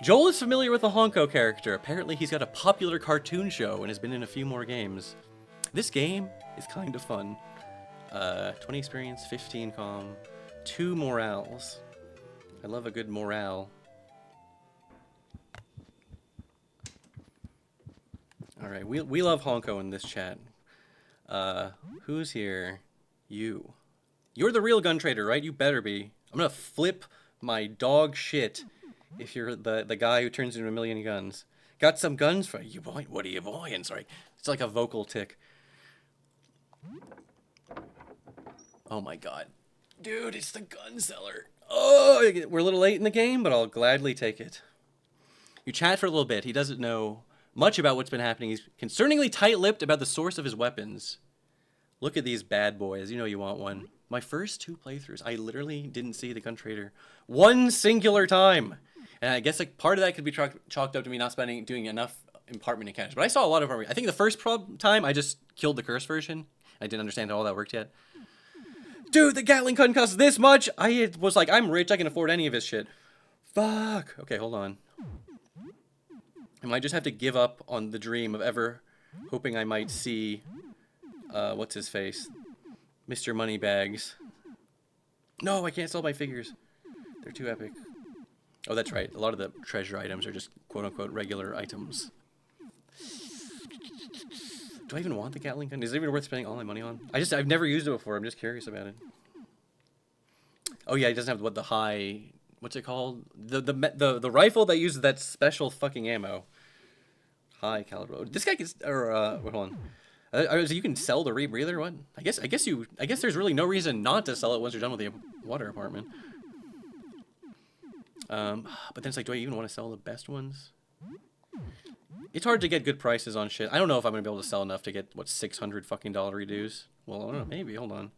Joel is familiar with the Honko character. Apparently he's got a popular cartoon show and has been in a few more games. This game is kind of fun. 20 experience, 15 comm, 2 morales. I love a good morale. Alright, we love Honko in this chat. Who's here? You. You're the real gun trader, right? You better be. I'm gonna flip my dog shit if you're the guy who turns into a million guns. Got some guns for you, boy? What are you buying? Sorry. It's like a vocal tick. Oh my god. Dude, it's the gun seller. Oh, we're a little late in the game, but I'll gladly take it. You chat for a little bit. He doesn't know much about what's been happening. He's concerningly tight-lipped about the source of his weapons. Look at these bad boys. You know you want one. My first 2 playthroughs, I literally didn't see the gun trader one singular time. And I guess like part of that could be chalked up to me not doing enough apartment encounters. But I saw a lot of them. I think the first time I just killed the curse version. I didn't understand how all that worked yet. Dude, the Gatling gun costs this much. I was like, I'm rich. I can afford any of his shit. Fuck. Okay, hold on. I might just have to give up on the dream of ever hoping I might see, what's his face? Mr. Moneybags. No, I can't sell my figures. They're too epic. Oh, that's right. A lot of the treasure items are just quote-unquote regular items. Do I even want the Gatling gun? Is it even worth spending all my money on? I've never used it before. I'm just curious about it. Oh yeah, it doesn't have the high... What's it called? The rifle that uses that special fucking ammo. High caliber. This guy gets... Or, wait, hold on. You can sell the rebreather? What? I guess there's really no reason not to sell it once you're done with the water apartment. But then it's like, do I even want to sell the best ones? It's hard to get good prices on shit. I don't know if I'm gonna be able to sell enough to get what $600 fucking reduce. Well, I don't know. Maybe. Hold on.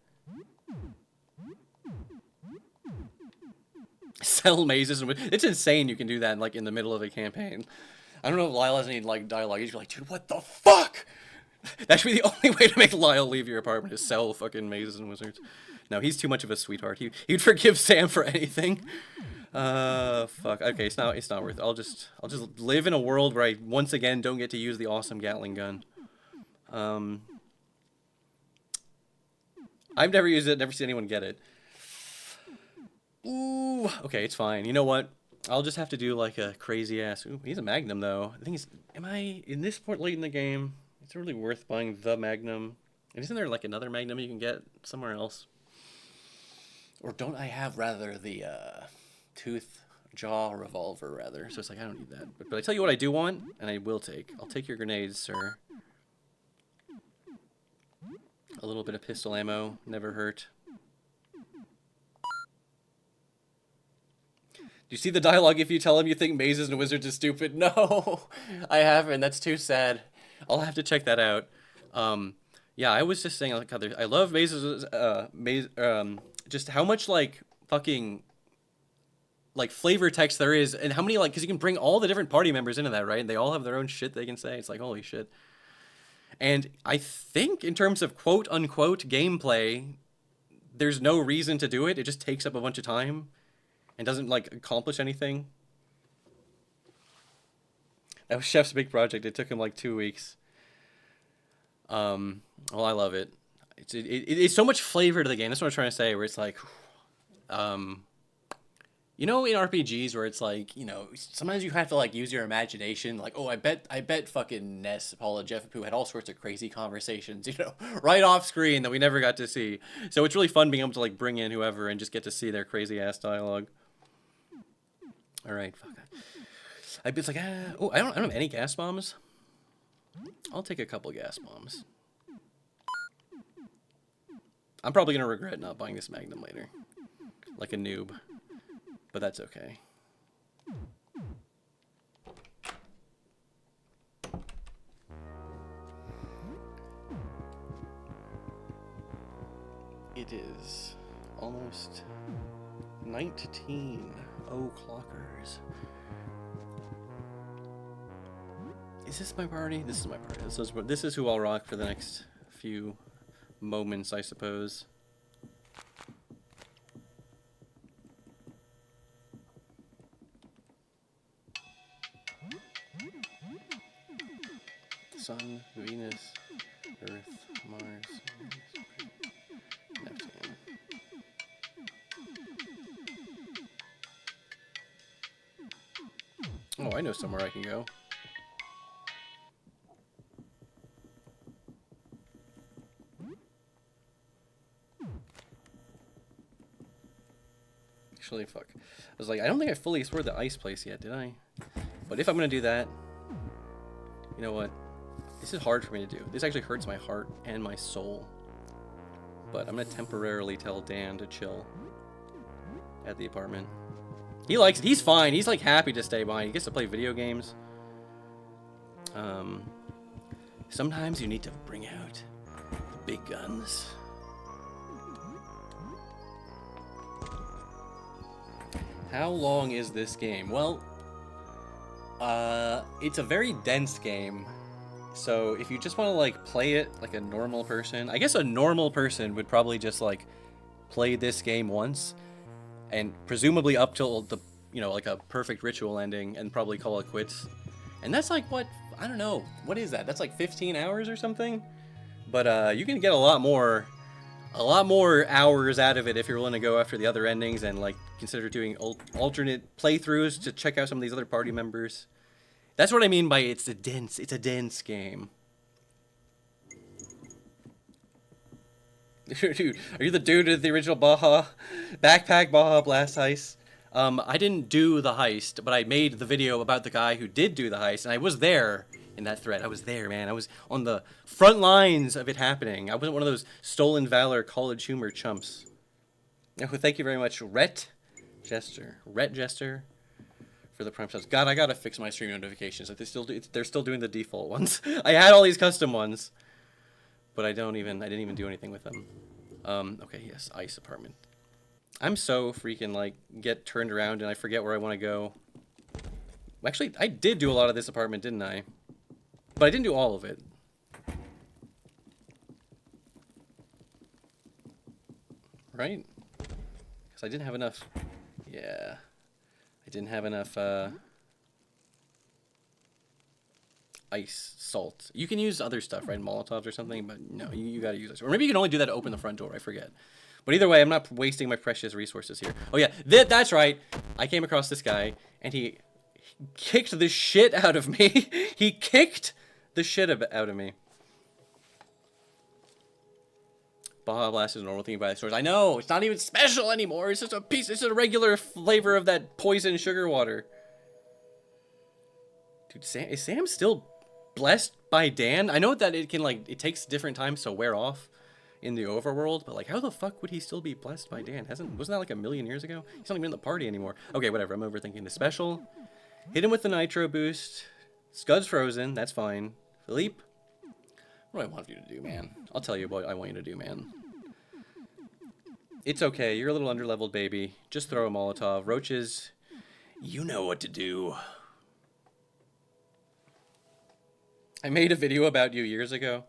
Sell mazes and it's insane. You can do that like in the middle of a campaign. I don't know if Lyle has any like dialogue. He's like, dude, what the fuck? That should be the only way to make Lyle leave your apartment is sell fucking mazes and wizards. No, he's too much of a sweetheart. He'd forgive Sam for anything. Fuck. Okay, it's not worth it. I'll just live in a world where I once again don't get to use the awesome Gatling gun. I've never used it, never seen anyone get it. Ooh, okay, it's fine. You know what? I'll just have to do like a crazy ass. Ooh, he's a Magnum though. I think he's. Am I in this point late in the game? It's really worth buying the Magnum. And isn't there like another Magnum you can get somewhere else? Or don't I have rather the tooth jaw revolver rather? So it's like I don't need that. But I tell you what I do want, and I will take. I'll take your grenades, sir. A little bit of pistol ammo, never hurt. Do you see the dialogue if you tell him you think mazes and wizards is stupid? No, I haven't. That's too sad. I'll have to check that out. Yeah, I was just saying, like, I love mazes, just how much, like, fucking, like, flavor text there is, and how many, like, because you can bring all the different party members into that, right? And they all have their own shit they can say. It's like, holy shit. And I think in terms of quote-unquote gameplay, there's no reason to do it. It just takes up a bunch of time and doesn't, like, accomplish anything. That was Chef's big project. It took him, like, 2 weeks. Well, I love it. It's so much flavor to the game. That's what I'm trying to say, where it's like, you know, in RPGs where it's like, you know, sometimes you have to like use your imagination. Like, oh, I bet fucking Ness, Paula, Jeff, and Pooh had all sorts of crazy conversations, you know, right off screen that we never got to see. So it's really fun being able to like bring in whoever and just get to see their crazy ass dialogue. All right, fuck. It's like, oh, I don't have any gas bombs. I'll take a couple gas bombs. I'm probably gonna regret not buying this Magnum later, like a noob. But that's okay. It is almost 19. Oh, clockers. Is this my party? This is my party. This is who I'll rock for the next few moments, I suppose. Sun, Venus, Earth, Mars, Neptune. Oh, I know somewhere I can go. Actually, fuck. I was like, I don't think I fully explored the ice place yet, did I? But if I'm gonna do that, you know what? This is hard for me to do. This actually hurts my heart and my soul. But I'm gonna temporarily tell Dan to chill at the apartment. He likes it. He's fine. He's like happy to stay behind. He gets to play video games. Sometimes you need to bring out the big guns. How long is this game? Well, it's a very dense game. So if you just want to like play it like a normal person, I guess a normal person would probably just like play this game once and presumably up till the, you know, like a perfect ritual ending and probably call it quits. And that's like, what, I don't know, what is that? That's like 15 hours or something? But you can get a lot more hours out of it if you're willing to go after the other endings and like consider doing alternate playthroughs to check out some of these other party members. That's what I mean by it's a dense game. Dude, are you the dude at the original Backpack Baja Blast heist? I didn't do the heist, but I made the video about the guy who did do the heist, and I was there in that thread. I was there, man. I was on the front lines of it happening. I wasn't one of those stolen valor college humor chumps. Oh, thank you very much, Rhett Jester, for the Prime subs. God, I gotta fix my stream notifications. Like they're still doing the default ones. I had all these custom ones, but I didn't even do anything with them. Okay, yes, ice apartment. I'm so freaking like get turned around and I forget where I want to go. Actually, I did do a lot of this apartment, didn't I? But I didn't do all of it. Right? Because I didn't have enough... Yeah. I didn't have enough, ice, salt. You can use other stuff, right? Molotovs or something, but no, you gotta use ice. Or maybe you can only do that to open the front door, I forget. But either way, I'm not wasting my precious resources here. Oh yeah, that's right. I came across this guy, and he kicked the shit out of me. He kicked the shit out of me. Baja Blast is a normal thing by the stores. I know, it's not even special anymore. It's just a piece, it's a regular flavor of that poison sugar water. Dude, is Sam still blessed by Dan? I know that it can, like, it takes different times to wear off in the overworld, but, like, how the fuck would he still be blessed by Dan? Wasn't that like a million years ago? He's not even in the party anymore. Okay, whatever, I'm overthinking the special. Hit him with the nitro boost. Scud's frozen, that's fine. Philippe, what do I want you to do, man? I'll tell you what I want you to do, man. It's okay, you're a little underleveled, baby. Just throw a Molotov. Roaches, you know what to do. I made a video about you years ago.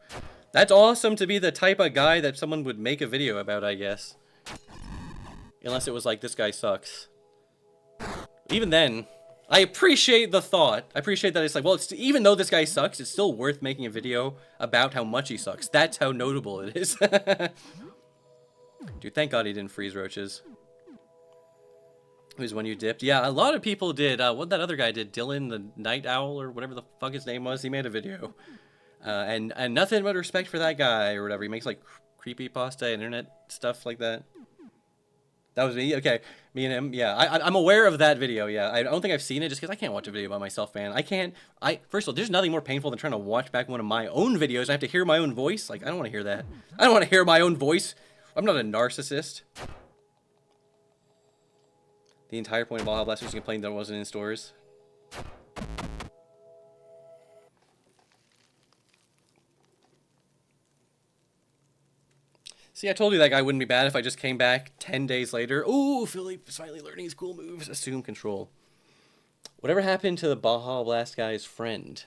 That's awesome to be the type of guy that someone would make a video about, I guess. Unless it was like, this guy sucks. Even then, I appreciate the thought. I appreciate that it's like, well, even though this guy sucks, it's still worth making a video about how much he sucks. That's how notable it is. Dude, thank God he didn't freeze roaches. It was when you dipped. Yeah, a lot of people did. What that other guy did, Dylan the Night Owl or whatever the fuck his name was, he made a video. And nothing but respect for that guy or whatever. He makes like creepypasta, internet stuff like that. That was me. Okay, me and him. Yeah, I'm aware of that video. Yeah, I don't think I've seen it just because I can't watch a video by myself, man. I can't. First of all, there's nothing more painful than trying to watch back one of my own videos. I have to hear my own voice. Like, I don't want to hear that. I don't want to hear my own voice. I'm not a narcissist. The entire point of Baja Blast was complaining that it wasn't in stores. See, I told you that guy wouldn't be bad if I just came back 10 days later. Ooh, Philippe is finally learning his cool moves. Assume control. Whatever happened to the Baja Blast guy's friend?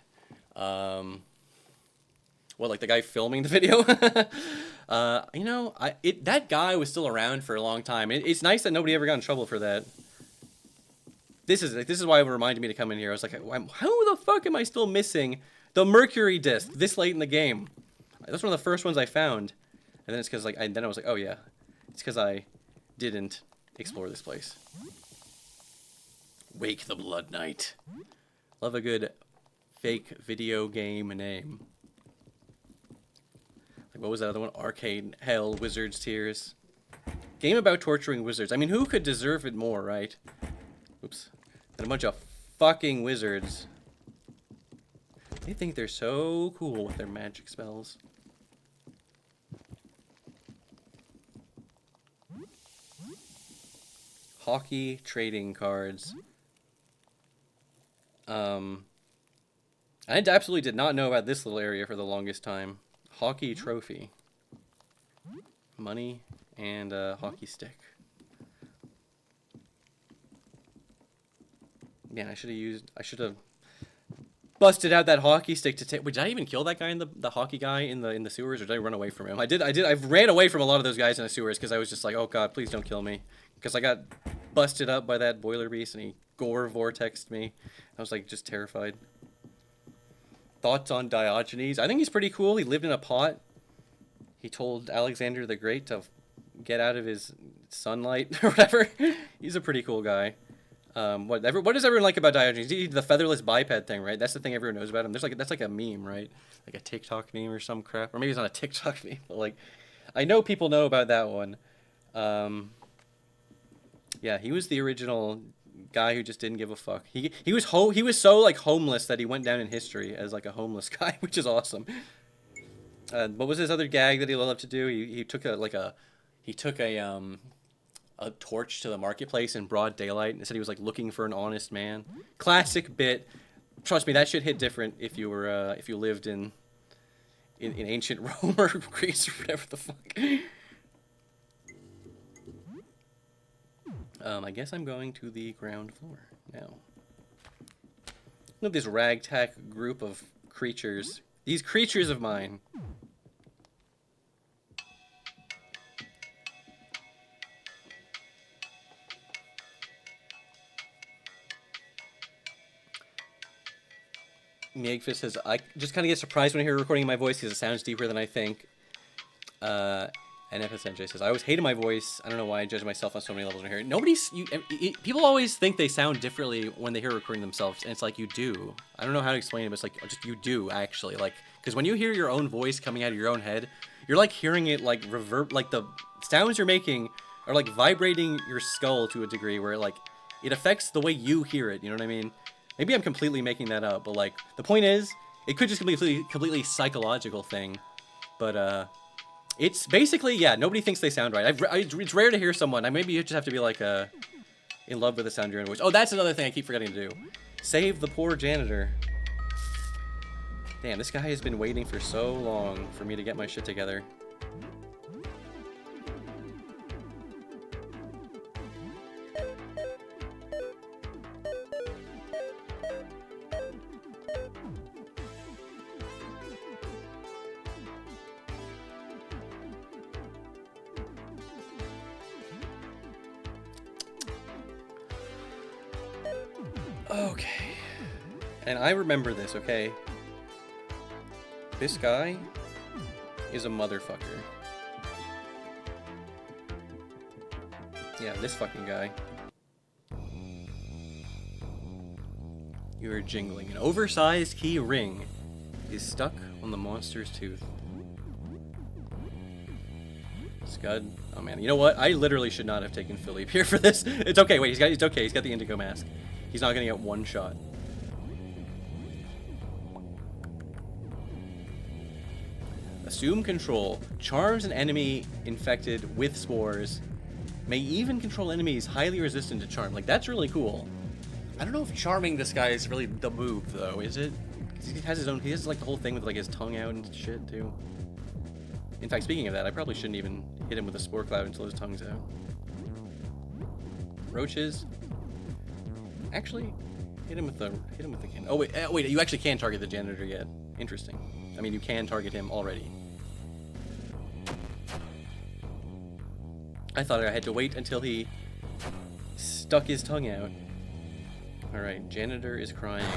What, like the guy filming the video? You know, that guy was still around for a long time. It's nice that nobody ever got in trouble for that. This is why it reminded me to come in here. I was like, how the fuck am I still missing the Mercury disc this late in the game? That's one of the first ones I found. And then it's because, like, then I was like, oh yeah, it's because I didn't explore this place. Wake the Blood Knight. Love a good fake video game name. Like, what was that other one? Arcade Hell, Wizard's Tears. Game about torturing wizards. I mean, who could deserve it more, right? Oops. And a bunch of fucking wizards. They think they're so cool with their magic spells. Hockey trading cards. I absolutely did not know about this little area for the longest time. Hockey trophy. Money and a hockey stick. Man, I should have busted out that hockey stick to take. Wait, did I even kill that guy the hockey guy in the sewers, or did I run away from him? I ran away from a lot of those guys in the sewers because I was just like, oh god, please don't kill me. Because I got busted up by that boiler beast and he gore vortexed me. I was like just terrified. Thoughts on Diogenes? I think he's pretty cool. He lived in a pot. He told Alexander the Great to get out of his sunlight or whatever. He's a pretty cool guy. What does everyone like about Diogenes? He did the featherless biped thing, right? That's the thing everyone knows about him. That's like a meme, right? Like a TikTok meme or some crap. Or maybe it's not a TikTok meme, but like, I know people know about that one. Yeah, he was the original guy who just didn't give a fuck. He was so like homeless that he went down in history as like a homeless guy, which is awesome. What was his other gag that he loved to do? He took a torch to the marketplace in broad daylight and said he was like looking for an honest man. Classic bit. Trust me, that shit hit different if you were if you lived in ancient Rome or Greece or whatever the fuck. I guess I'm going to the ground floor now. Look at this ragtag group of creatures. These creatures of mine. Megfist says, I just kind of get surprised when I hear recording my voice because it sounds deeper than I think. And FSNJ says, I always hated my voice. I don't know why I judge myself on so many levels when I hear it. People always think they sound differently when they hear recording themselves, and it's like, you do. I don't know how to explain it, but it's like, just you do, actually. Like, because when you hear your own voice coming out of your own head, you're like hearing it like reverb, like the sounds you're making are like vibrating your skull to a degree where it affects the way you hear it, you know what I mean? Maybe I'm completely making that up, but like, the point is, it could just be a completely psychological thing, but it's basically, yeah, nobody thinks they sound right. It's rare to hear someone, maybe you just have to be like in love with the sound of your own voice. Oh, that's another thing I keep forgetting to do. Save the poor janitor. Damn, this guy has been waiting for so long for me to get my shit together. Okay. And I remember this, okay? This guy is a motherfucker. Yeah, this fucking guy. You are jingling. An oversized key ring is stuck on the monster's tooth. Scud. Oh man, you know what? I literally should not have taken Philippe here for this. It's okay, wait, it's okay, he's got the indigo mask. He's not gonna get one shot. Assume control. Charms an enemy infected with spores. May even control enemies highly resistant to charm. Like, that's really cool. I don't know if charming this guy is really the move, though, is it? 'Cause he has his own, he has like the whole thing with like his tongue out and shit, too. In fact, speaking of that, I probably shouldn't even hit him with a spore cloud until his tongue's out. Roaches. Actually, hit him with the can. Oh wait, you actually can target the janitor yet. Interesting. I mean, you can target him already. I thought I had to wait until he stuck his tongue out. Alright, janitor is crying.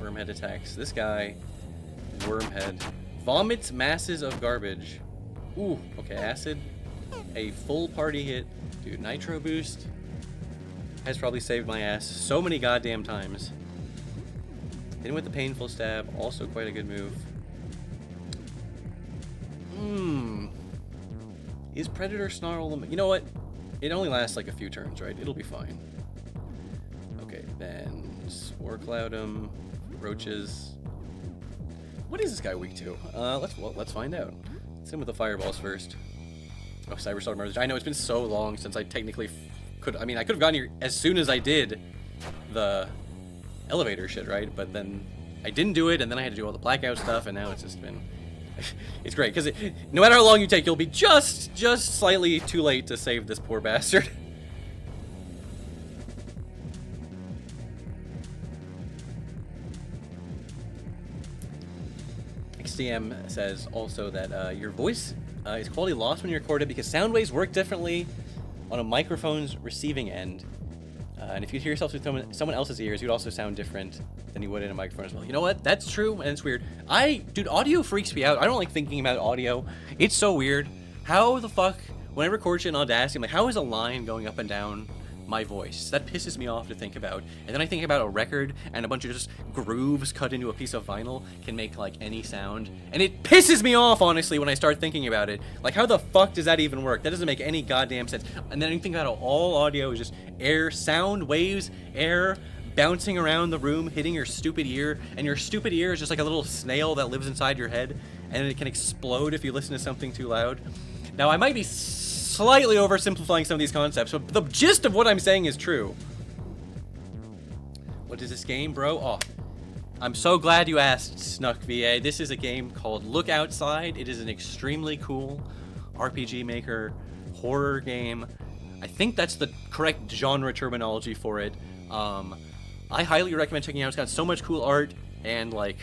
Wormhead attacks. This guy, Wormhead, vomits masses of garbage. Ooh, okay, acid. A full party hit. Dude, nitro boost has probably saved my ass so many goddamn times. Hit him with the painful stab, also quite a good move. Is Predator Snarl... You know what? It only lasts like a few turns, right? It'll be fine. Okay, then Spore Cloud him. Roaches. What is this guy weak to? Let's find out. Let's hit him with the fireballs first. Oh, Cyberstar Murders. I know, it's been so long since I technically could... I mean, I could have gotten here as soon as I did the elevator shit, right? But then I didn't do it, and then I had to do all the blackout stuff, and now it's just been... It's great, because no matter how long you take, you'll be just slightly too late to save this poor bastard. XDM says also that your voice is quality lost when you record it because sound waves work differently on a microphone's receiving end. And if you hear yourself through someone else's ears, you'd also sound different than you would in a microphone as well. You know what? That's true, and it's weird. Dude, audio freaks me out. I don't like thinking about audio. It's so weird. How the fuck, when I record shit in Audacity, I'm like, how is a line going up and down my voice? That pisses me off to think about. And then I think about a record, and a bunch of just grooves cut into a piece of vinyl can make, like, any sound. And it pisses me off, honestly, when I start thinking about it. Like, how the fuck does that even work? That doesn't make any goddamn sense. And then I think about how all audio is just air, sound waves, air, bouncing around the room, hitting your stupid ear, and your stupid ear is just like a little snail that lives inside your head, and it can explode if you listen to something too loud. Now, I might be slightly oversimplifying some of these concepts, but the gist of what I'm saying is true. What is this game, bro? Oh, I'm so glad you asked, Snuck VA. This is a game called Look Outside. It is an extremely cool RPG Maker horror game. I think that's the correct genre terminology for it. I highly recommend checking it out. It's got so much cool art, and like,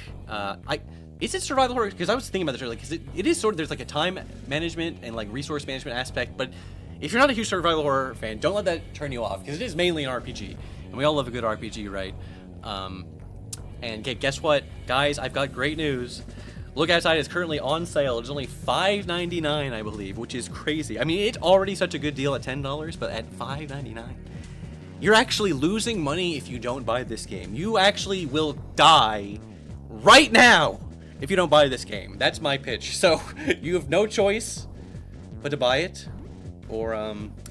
is it survival horror? Because I was thinking about this earlier, because it is sort of, there's like a time management and like resource management aspect, but if you're not a huge survival horror fan, don't let that turn you off, because it is mainly an RPG, and we all love a good RPG, right? And guess what, guys? I've got great news. Look Outside is currently on sale. It's only $5.99, I believe, which is crazy. I mean, it's already such a good deal at $10, but at $5.99, you're actually losing money if you don't buy this game. You actually will die right now if you don't buy this game. That's my pitch. So you have no choice but to buy it, or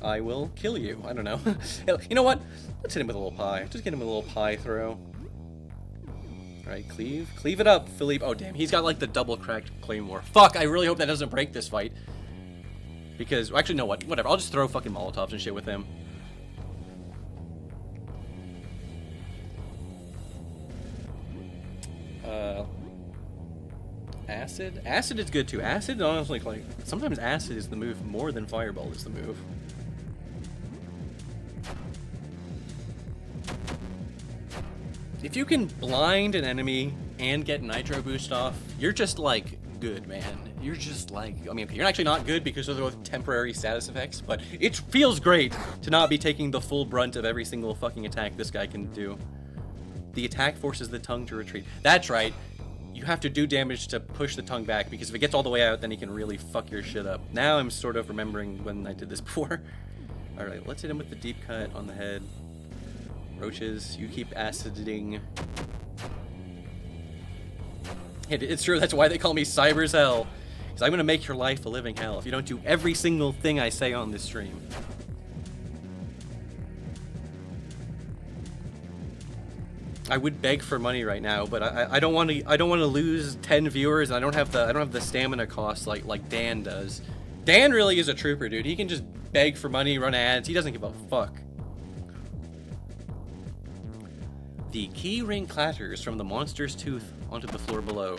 I will kill you. I don't know. You know what? Let's hit him with a little pie. Just get him with a little pie throw. Right, cleave it up, Philippe. Oh damn, he's got like the double cracked claymore. Fuck, I really hope that doesn't break this fight. Because, well, actually, no, whatever. I'll just throw fucking Molotovs and shit with him. Acid? Acid is good too. Acid, honestly, like, sometimes acid is the move more than fireball is the move. If you can blind an enemy and get nitro boost off, you're just like good, man. You're just like, I mean, okay, you're actually not good because those are temporary status effects, but it feels great to not be taking the full brunt of every single fucking attack this guy can do. The attack forces the tongue to retreat. That's right. You have to do damage to push the tongue back, because if it gets all the way out, then he can really fuck your shit up. Now I'm sort of remembering when I did this before. Alright, let's hit him with the deep cut on the head. Roaches, you keep aciding. It's true, that's why they call me Cyber's Hell. Because I'm going to make your life a living hell if you don't do every single thing I say on this stream. I would beg for money right now, but I don't want to lose 10 viewers, and I don't have the stamina cost like Dan does. Dan really is a trooper, dude. He can just beg for money, run ads. He doesn't give a fuck. The key ring clatters from the monster's tooth onto the floor below.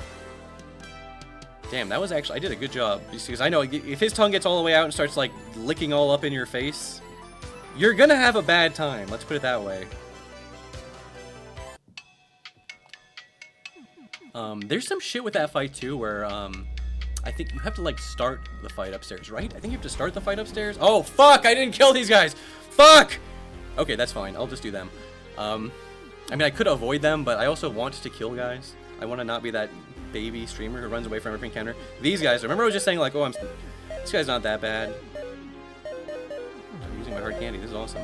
Damn, that was actually, I did a good job, because I know if his tongue gets all the way out and starts like licking all up in your face, you're gonna have a bad time. Let's put it that way. There's some shit with that fight too, where I think you have to like start the fight upstairs, right? I think you have to start the fight upstairs. Oh fuck! I didn't kill these guys. Fuck. Okay, that's fine. I'll just do them. I mean, I could avoid them, but I also want to kill guys. I want to not be that baby streamer who runs away from every encounter. These guys. Remember, I was just saying like, oh, this guy's not that bad. I'm using my hard candy. This is awesome.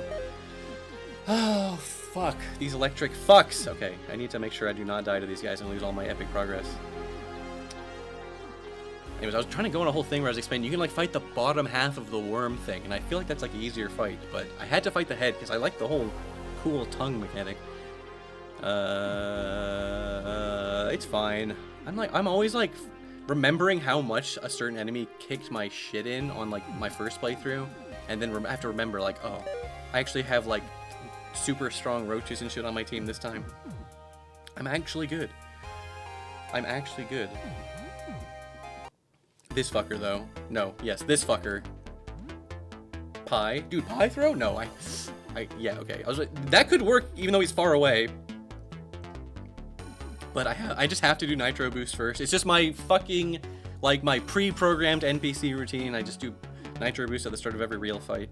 Oh. Fuck, these electric fucks. Okay, I need to make sure I do not die to these guys and lose all my epic progress. Anyways, I was trying to go on a whole thing where I was explaining you can like fight the bottom half of the worm thing, and I feel like that's like an easier fight, but I had to fight the head because I like the whole cool tongue mechanic. It's fine. I'm always like remembering how much a certain enemy kicked my shit in on like my first playthrough, and then I have to remember like, oh, I actually have like super strong roaches and shit on my team this time. I'm actually good. I'm actually good. This fucker though. No, yes, this fucker. Pie? Dude, pie throw? No, yeah, okay. I was like, that could work even though he's far away. But I just have to do nitro boost first. It's just my fucking, like my pre-programmed NPC routine. I just do nitro boost at the start of every real fight.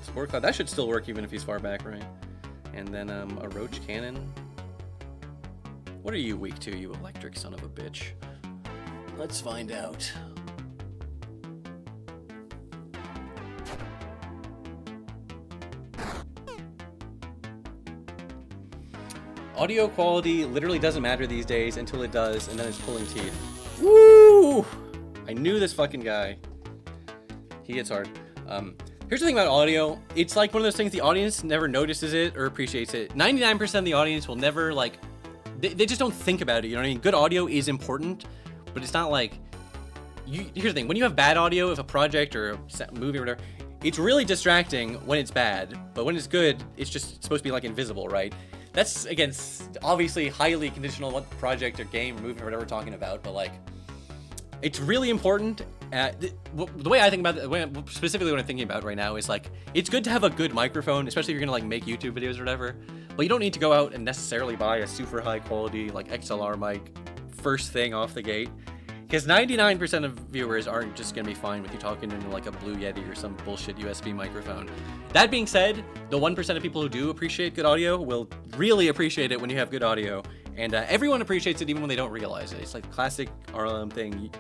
Spore Cloud, that should still work even if he's far back, right? And then a roach cannon. What are you weak to, you electric son of a bitch? Let's find out. Audio quality literally doesn't matter these days until it does, and then it's pulling teeth. Woo! I knew this fucking guy. He hits hard. Here's the thing about audio. It's like one of those things the audience never notices it or appreciates it. 99% of the audience will never, like, they just don't think about it, you know what I mean? Good audio is important, but it's not like, here's the thing. When you have bad audio, if a project or a movie or whatever, it's really distracting when it's bad, but when it's good, it's just supposed to be, like, invisible, right? That's, again, obviously highly conditional on what project or game or movie or whatever we're talking about, but, like, it's really important The way I think about it, specifically what I'm thinking about right now is like, it's good to have a good microphone, especially if you're gonna like make YouTube videos or whatever. But you don't need to go out and necessarily buy a super high quality like XLR mic first thing off the gate, because 99% of viewers aren't just gonna be fine with you talking into like a Blue Yeti or some bullshit USB microphone. That being said, the 1% of people who do appreciate good audio will really appreciate it when you have good audio, and everyone appreciates it even when they don't realize it. It's like the classic RLM thing.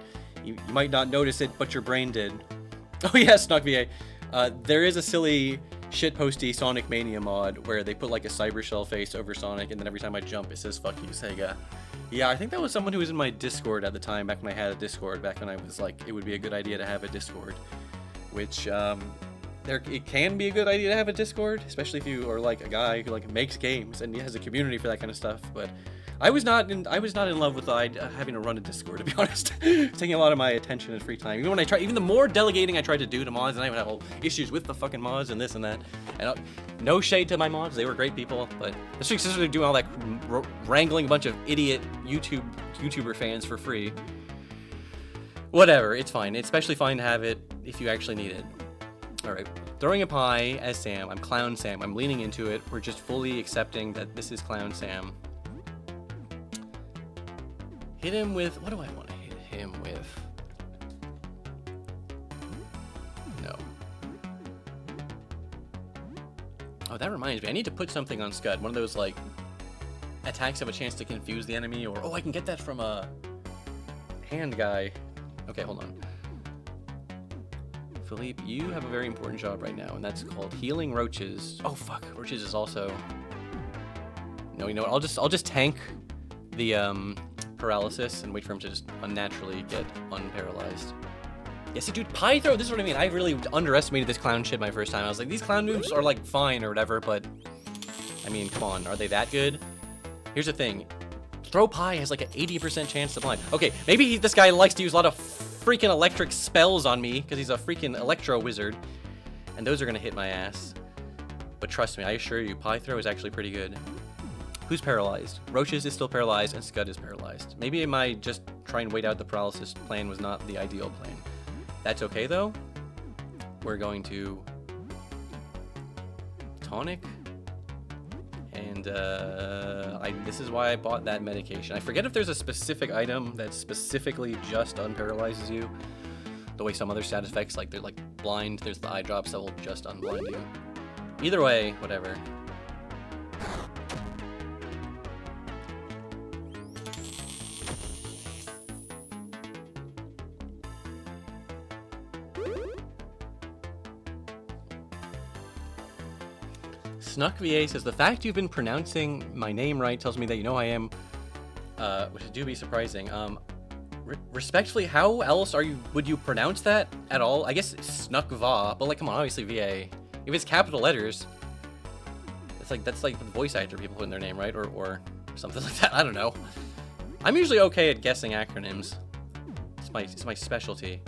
You might not notice it, but your brain did. Oh yeah, Snuck VA. There is a silly shitposty Sonic Mania mod where they put like a Cybershell face over Sonic, and then every time I jump it says "fuck you, Sega." Yeah, I think that was someone who was in my Discord at the time, back when I had a Discord, back when I was like, it would be a good idea to have a Discord. Which, it can be a good idea to have a Discord, especially if you are like a guy who like makes games and has a community for that kind of stuff, but I was not in love with having to run a Discord, to be honest. It's taking a lot of my attention and free time. Even the more delegating I tried to do to mods, and I would have all issues with the fucking mods and this and that. And no shade to my mods, they were great people, but this week's just doing all that wrangling a bunch of idiot YouTuber fans for free. Whatever, it's fine. It's especially fine to have it if you actually need it. All right, throwing a pie as Sam. I'm Clown Sam. I'm leaning into it. We're just fully accepting that this is Clown Sam. Hit him with, what do I want to hit him with? No. Oh, that reminds me. I need to put something on Scud. One of those, like, attacks have a chance to confuse the enemy, or, oh, I can get that from a hand guy. Okay, hold on. Philippe, you have a very important job right now, and that's called healing roaches. Oh, fuck. Roaches is also... No, you know what? I'll just tank the, paralysis and wait for him to just unnaturally get unparalyzed. Yeah, see, dude, pie throw, this is what I mean. I really underestimated this clown shit my first time. I was like, these clown moves are like fine or whatever, but I mean, come on, are they that good? Here's the thing. Throw pie has like an 80% chance to blind. Okay, maybe this guy likes to use a lot of freaking electric spells on me because he's a freaking electro wizard, and those are gonna hit my ass. But trust me, I assure you, pie throw is actually pretty good. Who's paralyzed? Roaches is still paralyzed, and Scud is paralyzed. Maybe my just try and wait out the paralysis plan was not the ideal plan. That's okay, though. We're going to... Tonic. And, this is why I bought that medication. I forget if there's a specific item that specifically just unparalyzes you. The way some other stat effects, like they're like blind, there's the eye drops that will just unblind you. Either way, whatever. Snuck VA says, the fact you've been pronouncing my name right tells me that you know I am, which do be surprising. Respectfully, how else would you pronounce that at all? I guess Snuck Va, but like, come on, obviously VA. If it's capital letters, that's like the voice actor people put in their name, right? Or something like that, I don't know. I'm usually okay at guessing acronyms. It's my specialty.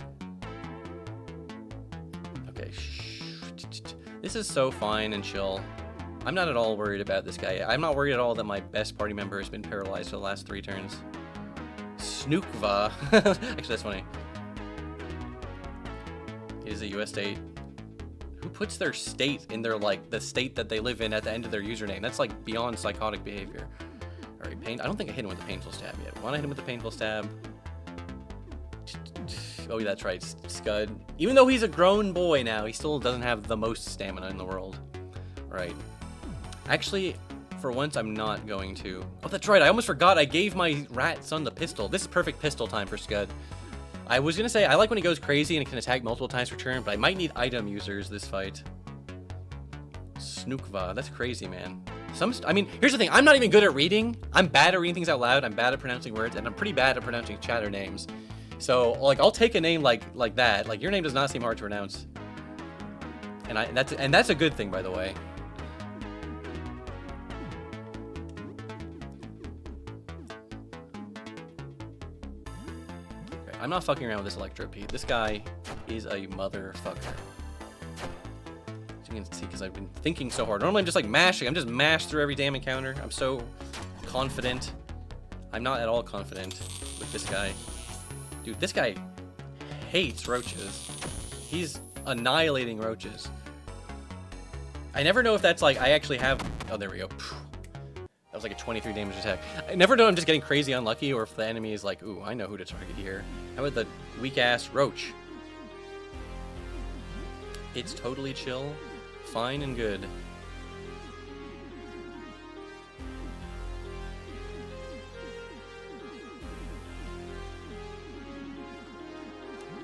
Okay, this is so fine and chill. I'm not at all worried about this guy. I'm not worried at all that my best party member has been paralyzed for the last 3 turns. Snookva. Actually, that's funny. It is a US state. Who puts their state in their, like, the state that they live in at the end of their username? That's, like, beyond psychotic behavior. Alright, I don't think I hit him with the painful stab yet. Wanna hit him with the painful stab? Oh, yeah, that's right, Scud. Even though he's a grown boy now, he still doesn't have the most stamina in the world. Alright. Actually, for once, I'm not going to... Oh, that's right, I almost forgot I gave my rat son the pistol. This is perfect pistol time for Scud. I was gonna say, I like when he goes crazy and can attack multiple times per turn, but I might need item users this fight. Snookva, that's crazy, man. I mean, here's the thing, I'm not even good at reading. I'm bad at reading things out loud, I'm bad at pronouncing words, and I'm pretty bad at pronouncing chatter names. So, like, I'll take a name like that. Like, your name does not seem hard to pronounce. And that's a good thing, by the way. Okay, I'm not fucking around with this Electro Pete. This guy is a motherfucker. As you can see, because I've been thinking so hard. Normally I'm just like mashing. I'm just mashed through every damn encounter. I'm so confident. I'm not at all confident with this guy. Dude, this guy hates roaches. He's annihilating roaches. I never know if that's like, I actually have, oh, there we go. That was like a 23 damage attack. I never know I'm just getting crazy unlucky, or if the enemy is like, ooh, I know who to target here. How about the weak-ass roach? It's totally chill, fine and good.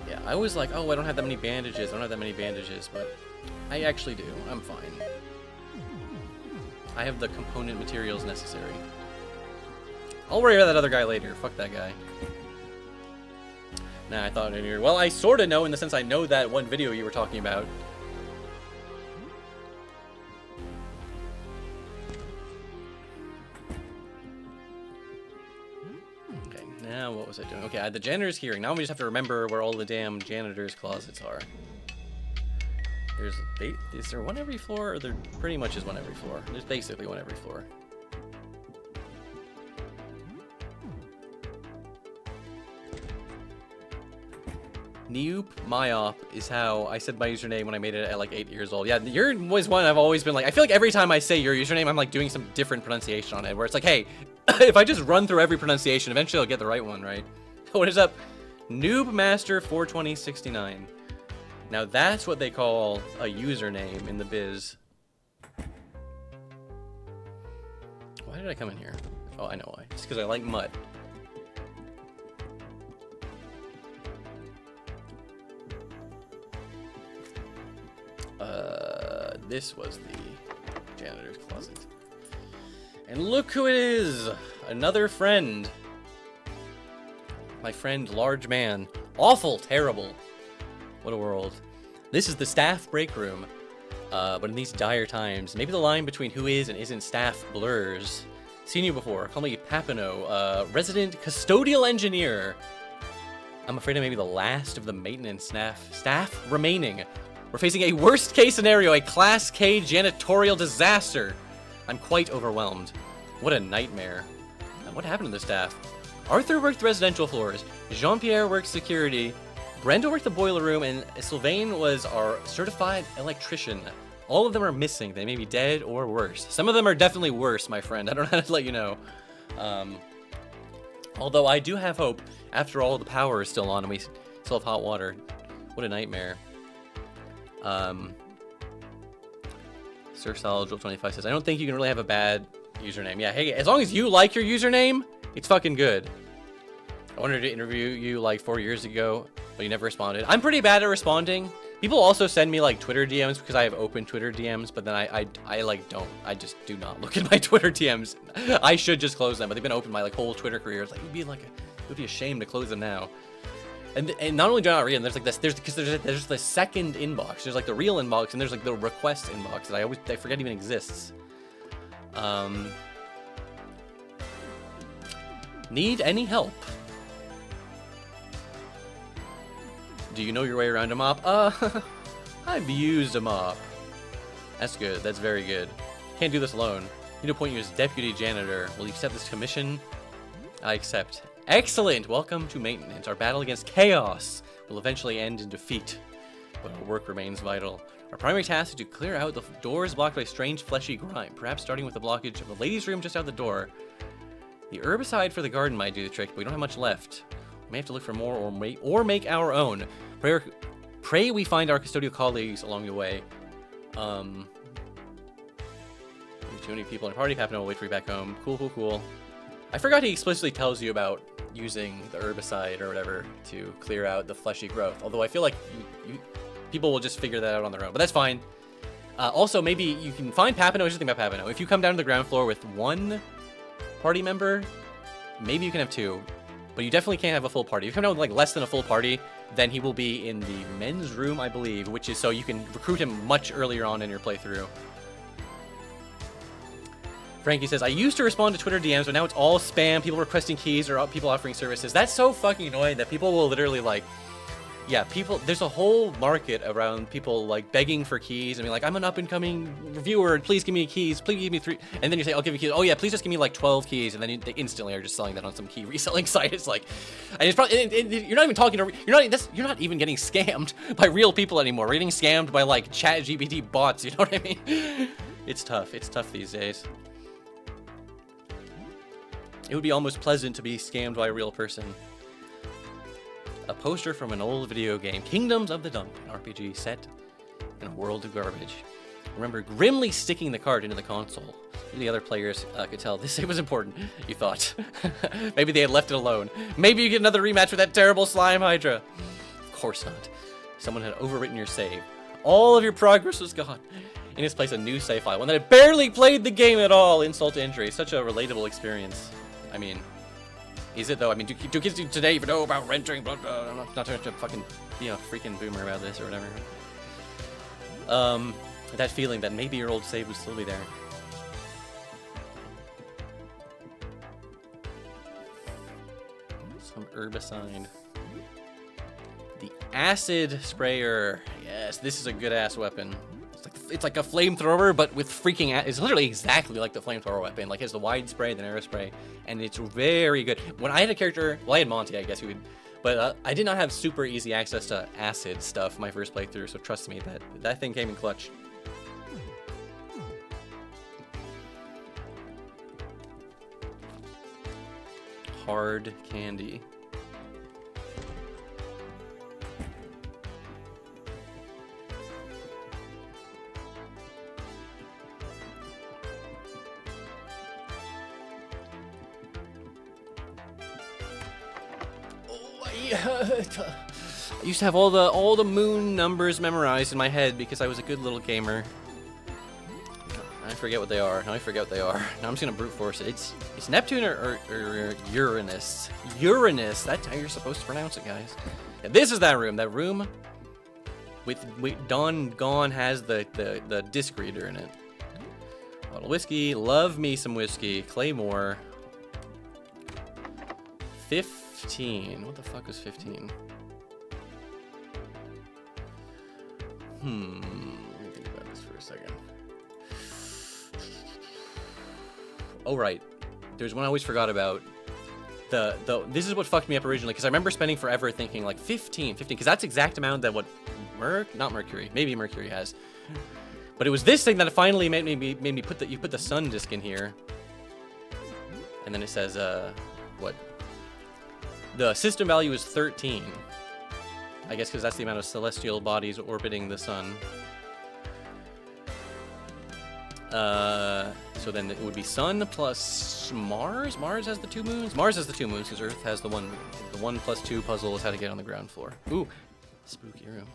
Yeah, I was like, oh, I don't have that many bandages, but I actually do. I'm fine. I have the component materials necessary. I'll worry about that other guy later. Fuck that guy. Nah, I thought I knew. Well, I sort of know in the sense I know that one video you were talking about. Okay, now what was I doing? Okay, I had the janitor's hearing. Now we just have to remember where all the damn janitor's closets are. Is there one every floor, or there pretty much is one every floor? There's basically one every floor. Neop Myop is how I said my username when I made it at like 8 years old. Yeah, your was one I've always been like, I feel like every time I say your username, I'm like doing some different pronunciation on it, where it's like, hey, if I just run through every pronunciation, eventually I'll get the right one, right? What is up? Noobmaster42069. Now that's what they call a username in the biz. Why did I come in here? Oh, I know why. It's because I like mud. This was the janitor's closet. And look who it is! Another friend. My friend, large man. Awful, terrible. What a world. This is the staff break room. But in these dire times, maybe the line between who is and isn't staff blurs. Seen you before. Call me Papino, resident custodial engineer. I'm afraid I may be the last of the maintenance staff remaining. We're facing a worst case scenario, a Class K janitorial disaster. I'm quite overwhelmed. What a nightmare. What happened to the staff? Arthur worked residential floors. Jean-Pierre worked security. Brenda worked the boiler room, and Sylvain was our certified electrician. All of them are missing. They may be dead or worse. Some of them are definitely worse, my friend. I don't know how to let you know. Although I do have hope. After all, the power is still on, and we still have hot water. What a nightmare. Sir Solidril25 says, I don't think you can really have a bad username. Yeah, hey, as long as you like your username, it's fucking good. I wanted to interview you like 4 years ago, but you never responded. I'm pretty bad at responding. People also send me like Twitter DMs because I have open Twitter DMs, but then I like don't. I just do not look at my Twitter DMs. I should just close them, but they've been open my like whole Twitter career. It's like it would be a shame to close them now. And not only do I not read them, there's like this, there's the second inbox. There's like the real inbox, and there's like the request inbox that I forget even exists. Need any help? Do you know your way around a mop? I've used a mop. That's good. That's very good. Can't do this alone. Need to appoint you as deputy janitor. Will you accept this commission? I accept. Excellent! Welcome to maintenance. Our battle against chaos will eventually end in defeat, but our work remains vital. Our primary task is to clear out the doors blocked by strange fleshy grime, perhaps starting with the blockage of the ladies' room just out the door. The herbicide for the garden might do the trick, but we don't have much left. We may have to look for more or make our own. Pray we find our custodial colleagues along the way. Too many people in a party. Papino will wait for you back home. Cool. I forgot he explicitly tells you about using the herbicide or whatever to clear out the fleshy growth. Although I feel like people will just figure that out on their own, but that's fine. Also, maybe you can find Papino. Here's the thing about Papino. If you come down to the ground floor with one party member, maybe you can have two, but you definitely can't have a full party. If you come down with like less than a full party, then he will be in the men's room, I believe, which is so you can recruit him much earlier on in your playthrough. Frankie says, I used to respond to Twitter DMs, but now it's all spam, people requesting keys or people offering services. That's so fucking annoying that people will literally like, yeah, people, there's a whole market around people like begging for keys and being like, I'm an up and coming reviewer, please give me keys, please give me 3, and then you say, I'll give you keys, oh yeah, please just give me like 12 keys, and then they instantly are just selling that on some key reselling site. It's like, and it's probably, you're not even talking to, you're not even getting scammed by real people anymore. We're getting scammed by like chat GPT bots, you know what I mean? It's tough these days. It would be almost pleasant to be scammed by a real person. A poster from an old video game, Kingdoms of the Dump, an RPG set in a world of garbage. Remember grimly sticking the card into the console. The other players could tell this it was important, you thought. Maybe they had left it alone. Maybe you get another rematch with that terrible slime hydra. Of course not. Someone had overwritten your save. All of your progress was gone. In its place, a new save file, one that had barely played the game at all. Insult to injury. Such a relatable experience. I mean, is it though? I mean, do kids today even know about rendering? Blah, blah, blah. Not to fucking be a freaking boomer about this or whatever. That feeling that maybe your old save would still be there. Some herbicide. The acid sprayer. Yes, this is a good ass weapon. It's like a flamethrower, but with freaking... It's literally exactly like the flamethrower weapon. Like, it has the wide spray, the narrow spray, and it's very good. When I had a character... Well, I had Monty, I guess you would... But I did not have super easy access to acid stuff my first playthrough, so trust me, that thing came in clutch. Hard candy. I used to have all the moon numbers memorized in my head because I was a good little gamer. I forget what they are. Now I forget what they are. Now I'm just gonna brute force it. It's Neptune or Uranus. Uranus. That's how you're supposed to pronounce it, guys. Yeah, this is that room. That room with Dawn Gone has the disc reader in it. Bottle of whiskey. Love me some whiskey. Claymore. 15. What the fuck was 15? Let me think about this for a second. Oh, right. There's one I always forgot about. This is what fucked me up originally, because I remember spending forever thinking, like, 15, because that's the exact amount that what not Mercury, maybe Mercury has. But it was this thing that finally made me put you put the sun disc in here. And then it says, what? The system value is 13. I guess because that's the amount of celestial bodies orbiting the sun. So then it would be Sun plus Mars. Mars has the 2 moons. Mars has the 2 moons because Earth has the 1. The 1+2 puzzle is how to get on the ground floor. Ooh, spooky room.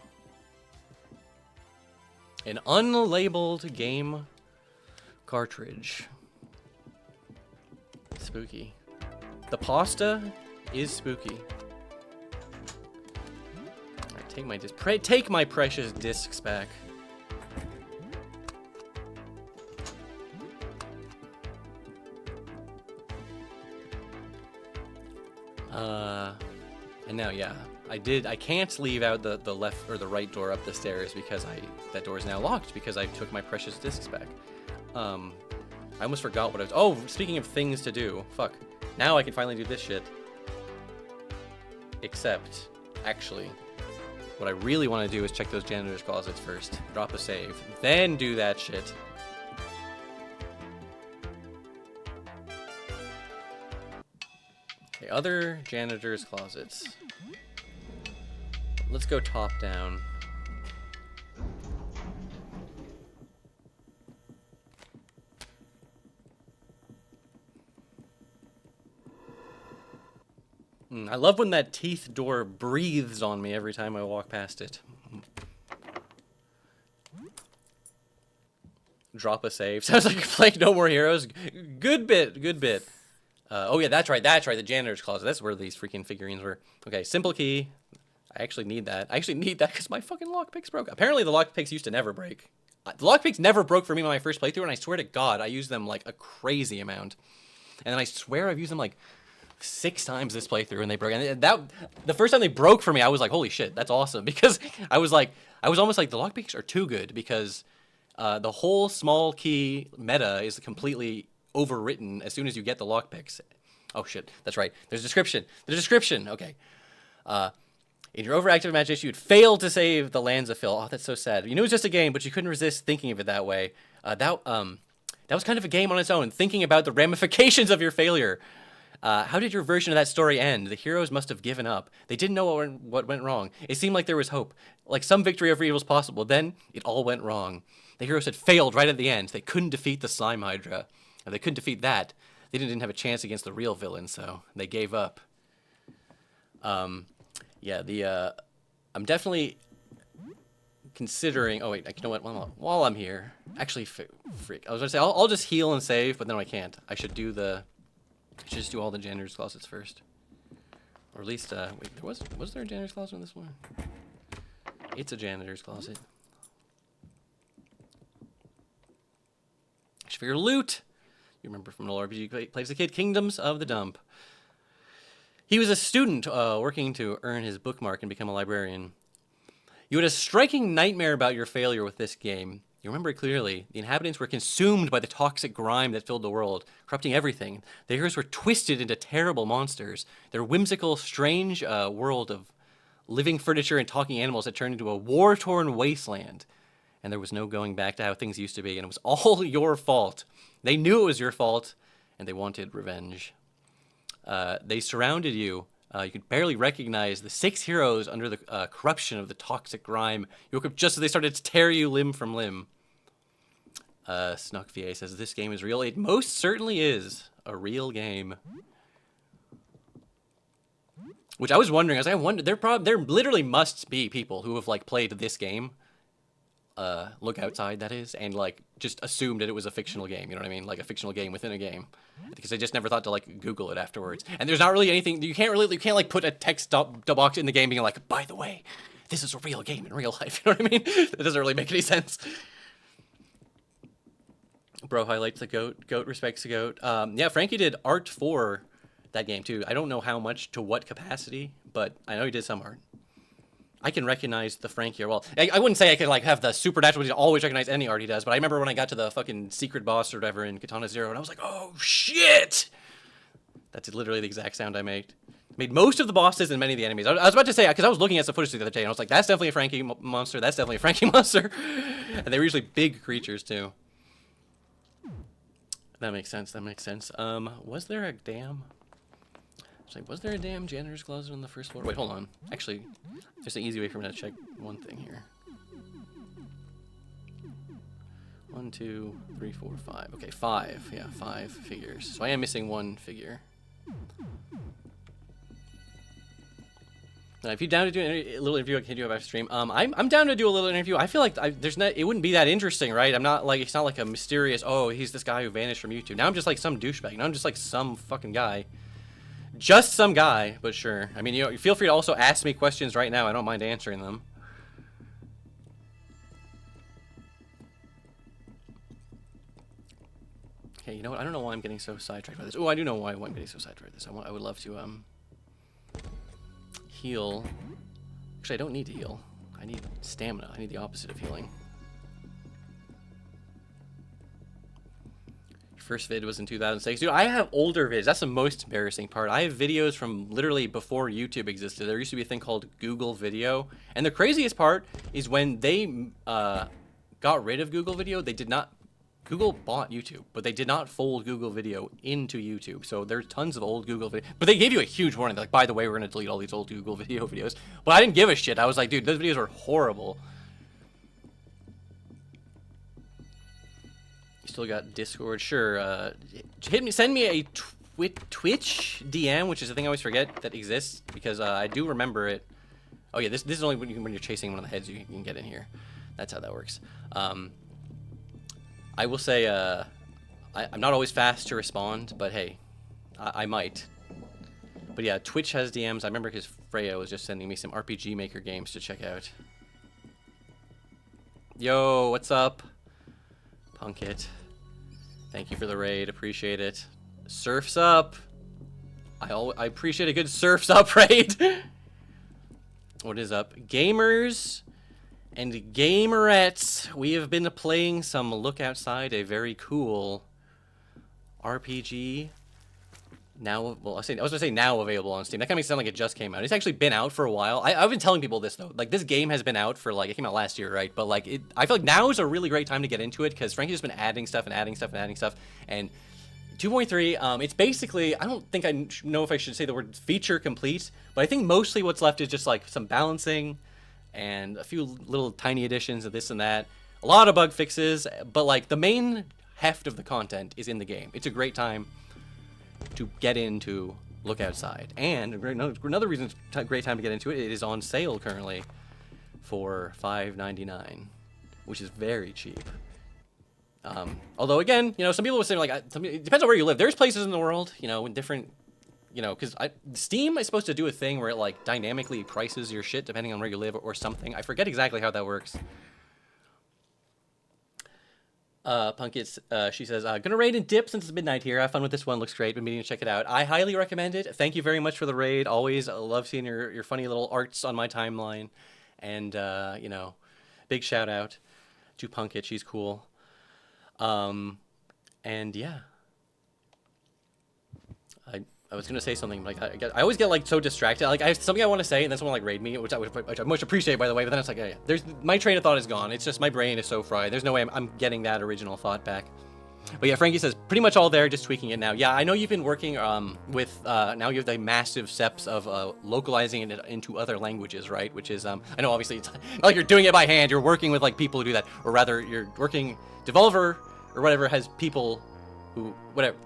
An unlabeled game cartridge. Spooky. The pasta is spooky. Alright, take my precious discs back. And now, yeah, I can't leave out the left or the right door up the stairs because that door is now locked because I took my precious discs back. I almost forgot what I was... Oh, speaking of things to do, fuck. Now I can finally do this shit. Except, actually, what I really want to do is check those janitor's closets first. Drop a save. Then do that shit. Okay, other janitor's closets. Let's go top down. I love when that teeth door breathes on me every time I walk past it. Drop a save. Sounds like you're playing No More Heroes. Good bit, good bit. Oh yeah, that's right, the janitor's closet. That's where these freaking figurines were. Okay, simple key. I actually need that. I actually need that because my fucking lockpicks broke. Apparently the lockpicks used to never break. The lockpicks never broke for me on my first playthrough, and I swear to God, I used them like a crazy amount. And then I swear I've used them like 6 times this playthrough, and they broke. And that the first time they broke for me, I was like, holy shit, that's awesome, because I was almost like the lockpicks are too good, because the whole small key meta is completely overwritten as soon as you get the lockpicks. Oh shit, that's right. There's a description. The description. Okay. In your overactive imagination, you'd fail to save the lands of Phil. Oh, that's so sad. You knew it was just a game, but you couldn't resist thinking of it that way. That was kind of a game on its own, thinking about the ramifications of your failure. How did your version of that story end? The heroes must have given up. They didn't know what went wrong. It seemed like there was hope, like some victory over evil was possible. Then it all went wrong. The heroes had failed right at the end. They couldn't defeat the Slime Hydra. If they couldn't defeat that, they didn't have a chance against the real villain, so they gave up. Yeah, I'm definitely considering. Oh wait, you know what? While I'm here, actually, freak. I was gonna say I'll just heal and save, but then I can't. I should just do all the janitor's closets first, or at least wait. Was there a janitor's closet in this one? It's a janitor's closet. For your loot, you remember from an RPG plays the kid Kingdoms of the Dump. He was a student working to earn his bookmark and become a librarian. You had a striking nightmare about your failure with this game. You remember it clearly. The inhabitants were consumed by the toxic grime that filled the world, corrupting everything. The heroes were twisted into terrible monsters. Their whimsical, strange world of living furniture and talking animals had turned into a war-torn wasteland. And there was no going back to how things used to be, and it was all your fault. They knew it was your fault, and they wanted revenge. They surrounded you. You could barely recognize the 6 heroes under the corruption of the toxic grime. You woke up just as they started to tear you limb from limb. Snuck VA says, this game is real. It most certainly is a real game. Which I was wondering, I wonder, there literally must be people who have like played this game. Look Outside, that is, and like just assumed that it was a fictional game, you know what I mean, like a fictional game within a game, because I just never thought to like Google it afterwards. And there's not really anything you can't like put a text box in the game being like, by the way, this is a real game in real life. You know what I mean? That doesn't really make any sense. Bro highlights the goat respects the goat. Yeah, Frankie did art for that game too. I don't know how much, to what capacity, but I know he did some art. I can recognize the Frankie. Well, I wouldn't say I could like have the supernatural to always recognize any art he does, but I remember when I got to the fucking secret boss or whatever in Katana Zero, and I was like, oh shit! That's literally the exact sound I made. Made most of the bosses and many of the enemies. I was about to say, because I was looking at some footage the other day, and I was like, that's definitely a Frankie monster. That's definitely a Frankie monster. And they were usually big creatures too. That makes sense. That makes sense. Was there a damn? Like, was there a damn janitor's closet on the first floor? Wait, hold on. Actually, there's an easy way for me to check one thing here. 1, 2, 3, 4, 5. Okay, 5. Yeah, 5 figures. So I am missing 1 figure. Now, if you're down to do a little interview, I can do it after stream. I'm down to do a little interview. I feel like it wouldn't be that interesting, right? I'm not like, it's not like a mysterious, oh, he's this guy who vanished from YouTube. Now I'm just like some douchebag. Now I'm just like some fucking guy. Just some guy, but sure. I mean, you know, feel free to also ask me questions right now. I don't mind answering them. Okay, you know what? I don't know why I'm getting so sidetracked by this. Oh, I do know why I'm getting so sidetracked by this. I would love to heal. Actually, I don't need to heal. I need stamina. I need the opposite of healing. First vid was in 2006. Dude, I have older vids. That's the most embarrassing part. I have videos from literally before YouTube existed. There used to be a thing called Google Video. And the craziest part is when they got rid of Google Video, they did not... Google bought YouTube, but they did not fold Google Video into YouTube. So there's tons of old Google Video. But they gave you a huge warning. They're like, by the way, we're going to delete all these old Google Video videos. But I didn't give a shit. I was like, dude, those videos are horrible. Still got Discord, sure. Send me a Twitch DM, which is a thing I always forget that exists, because I do remember it. Oh yeah, this is only when you're chasing one of the heads you can get in here. That's how that works. I will say I'm not always fast to respond, but hey, I might. But yeah, Twitch has DMs. I remember because Freya was just sending me some RPG Maker games to check out. Yo, what's up? Punkit. Thank you for the raid. Appreciate it. Surf's up. I appreciate a good Surf's Up raid. What is up? Gamers and gamerettes, we have been playing some Look Outside, a very cool RPG. Now, well, I was going to say now available on Steam. That kind of makes it sound like it just came out. It's actually been out for a while. I've been telling people this, though. Like, this game has been out for, like, it came out last year, right? But, like, I feel like now is a really great time to get into it, because Frankie's just been adding stuff and adding stuff and adding stuff. And 2.3, it's basically, I don't think I know if I should say the word feature complete, but I think mostly what's left is just, like, some balancing and a few little tiny additions of this and that. A lot of bug fixes, but, like, the main heft of the content is in the game. It's a great time to get into Look Outside. And another reason it's a great time to get into it, it is on sale currently for $5.99, which is very cheap. Although, again, you know, some people would say, like, it depends on where you live. There's places in the world, you know, in different, you know, because Steam is supposed to do a thing where it, like, dynamically prices your shit depending on where you live or something. I forget exactly how that works. Punkits, she says, gonna raid and dip since it's midnight here. Have fun with this one. Looks great. Been meaning to check it out. I highly recommend it. Thank you very much for the raid. Always love seeing your funny little arts on my timeline. And, you know, big shout out to Punkit. She's cool. And yeah. I was gonna say something, like, I always get, like, so distracted. Like, I have something I want to say, and then someone, like, raid me, which I much appreciate, by the way, but then it's like, yeah, my train of thought is gone. It's just, my brain is so fried. There's no way I'm getting that original thought back. But yeah, Frankie says, pretty much all there, just tweaking it now. Yeah, I know you've been working, with, now you have the massive steps of, localizing it into other languages, right? Which is, I know, obviously, it's not like you're doing it by hand. You're working with, like, people who do that, or rather, you're working, Devolver, or whatever, has people who, whatever.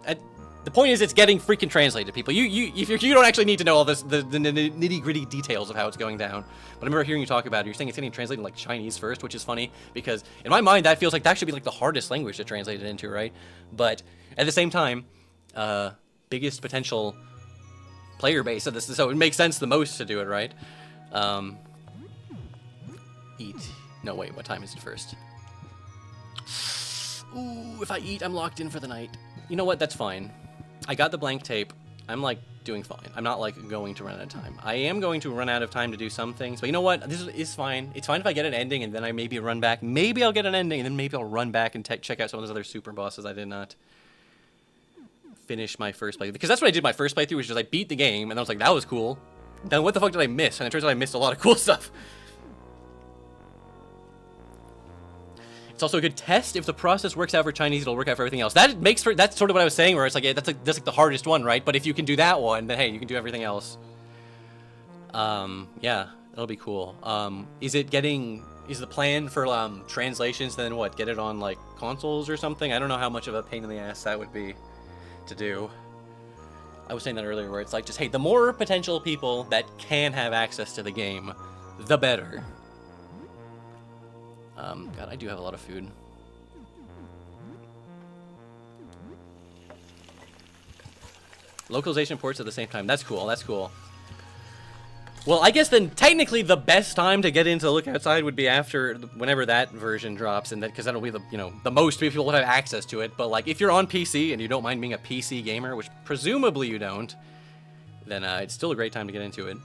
The point is, it's getting freaking translated to people. You don't actually need to know all this, the nitty-gritty details of how it's going down. But I remember hearing you talk about it. You're saying it's getting translated like Chinese first, which is funny, because in my mind, that feels like that should be like the hardest language to translate it into, right? But at the same time, biggest potential player base of this, so it makes sense the most to do it, right? Eat. No, wait, what time is it first? Ooh, if I eat, I'm locked in for the night. You know what? That's fine. I got the blank tape. I'm, like, doing fine. I'm not, like, going to run out of time. I am going to run out of time to do some things, but you know what? This is fine. It's fine if I get an ending and then I maybe run back. Maybe I'll get an ending and then maybe I'll run back and check out some of those other super bosses I did not finish my first playthrough. Because that's what I did my first playthrough, was just I beat the game and I was like, that was cool. Then what the fuck did I miss? And it turns out I missed a lot of cool stuff. It's also a good test. If the process works out for Chinese, it'll work out for everything else. That's sort of what I was saying, where it's like, yeah, that's like the hardest one, right? But if you can do that one, then hey, you can do everything else. Yeah, that'll be cool. Is the plan for translations then what? Get it on like consoles or something? I don't know how much of a pain in the ass that would be to do. I was saying that earlier, where it's like, just hey, the more potential people that can have access to the game, the better. God, I do have a lot of food. Localization ports at the same time. That's cool. That's cool. Well, I guess then technically the best time to get into Look Outside would be after whenever that version drops, and that because that'll be the the most people will have access to it. But like if you're on PC and you don't mind being a PC gamer, which presumably you don't, then it's still a great time to get into it.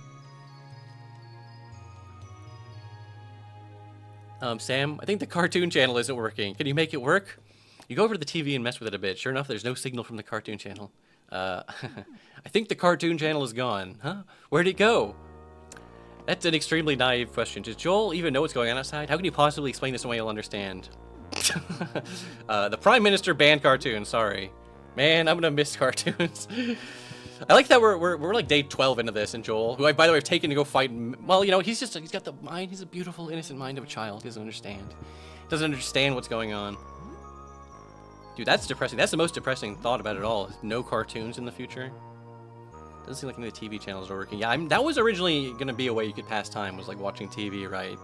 Sam, I think the cartoon channel isn't working. Can you make it work? You go over to the TV and mess with it a bit. Sure enough, there's no signal from the cartoon channel. I think the cartoon channel is gone. Huh? Where'd it go? That's an extremely naive question. Does Joel even know what's going on outside? How can you possibly explain this in a way you'll understand? The Prime Minister banned cartoons. Sorry. Man, I'm gonna miss cartoons. I like that we're like day 12 into this, and Joel, who I, by the way, have taken to go fight, well, he's got the mind, he's a beautiful, innocent mind of a child. He doesn't understand what's going on. Dude, that's depressing. That's the most depressing thought about it all, is no cartoons in the future. Doesn't seem like any of the TV channels are working. Yeah, that was originally gonna be a way you could pass time, was like watching TV, right?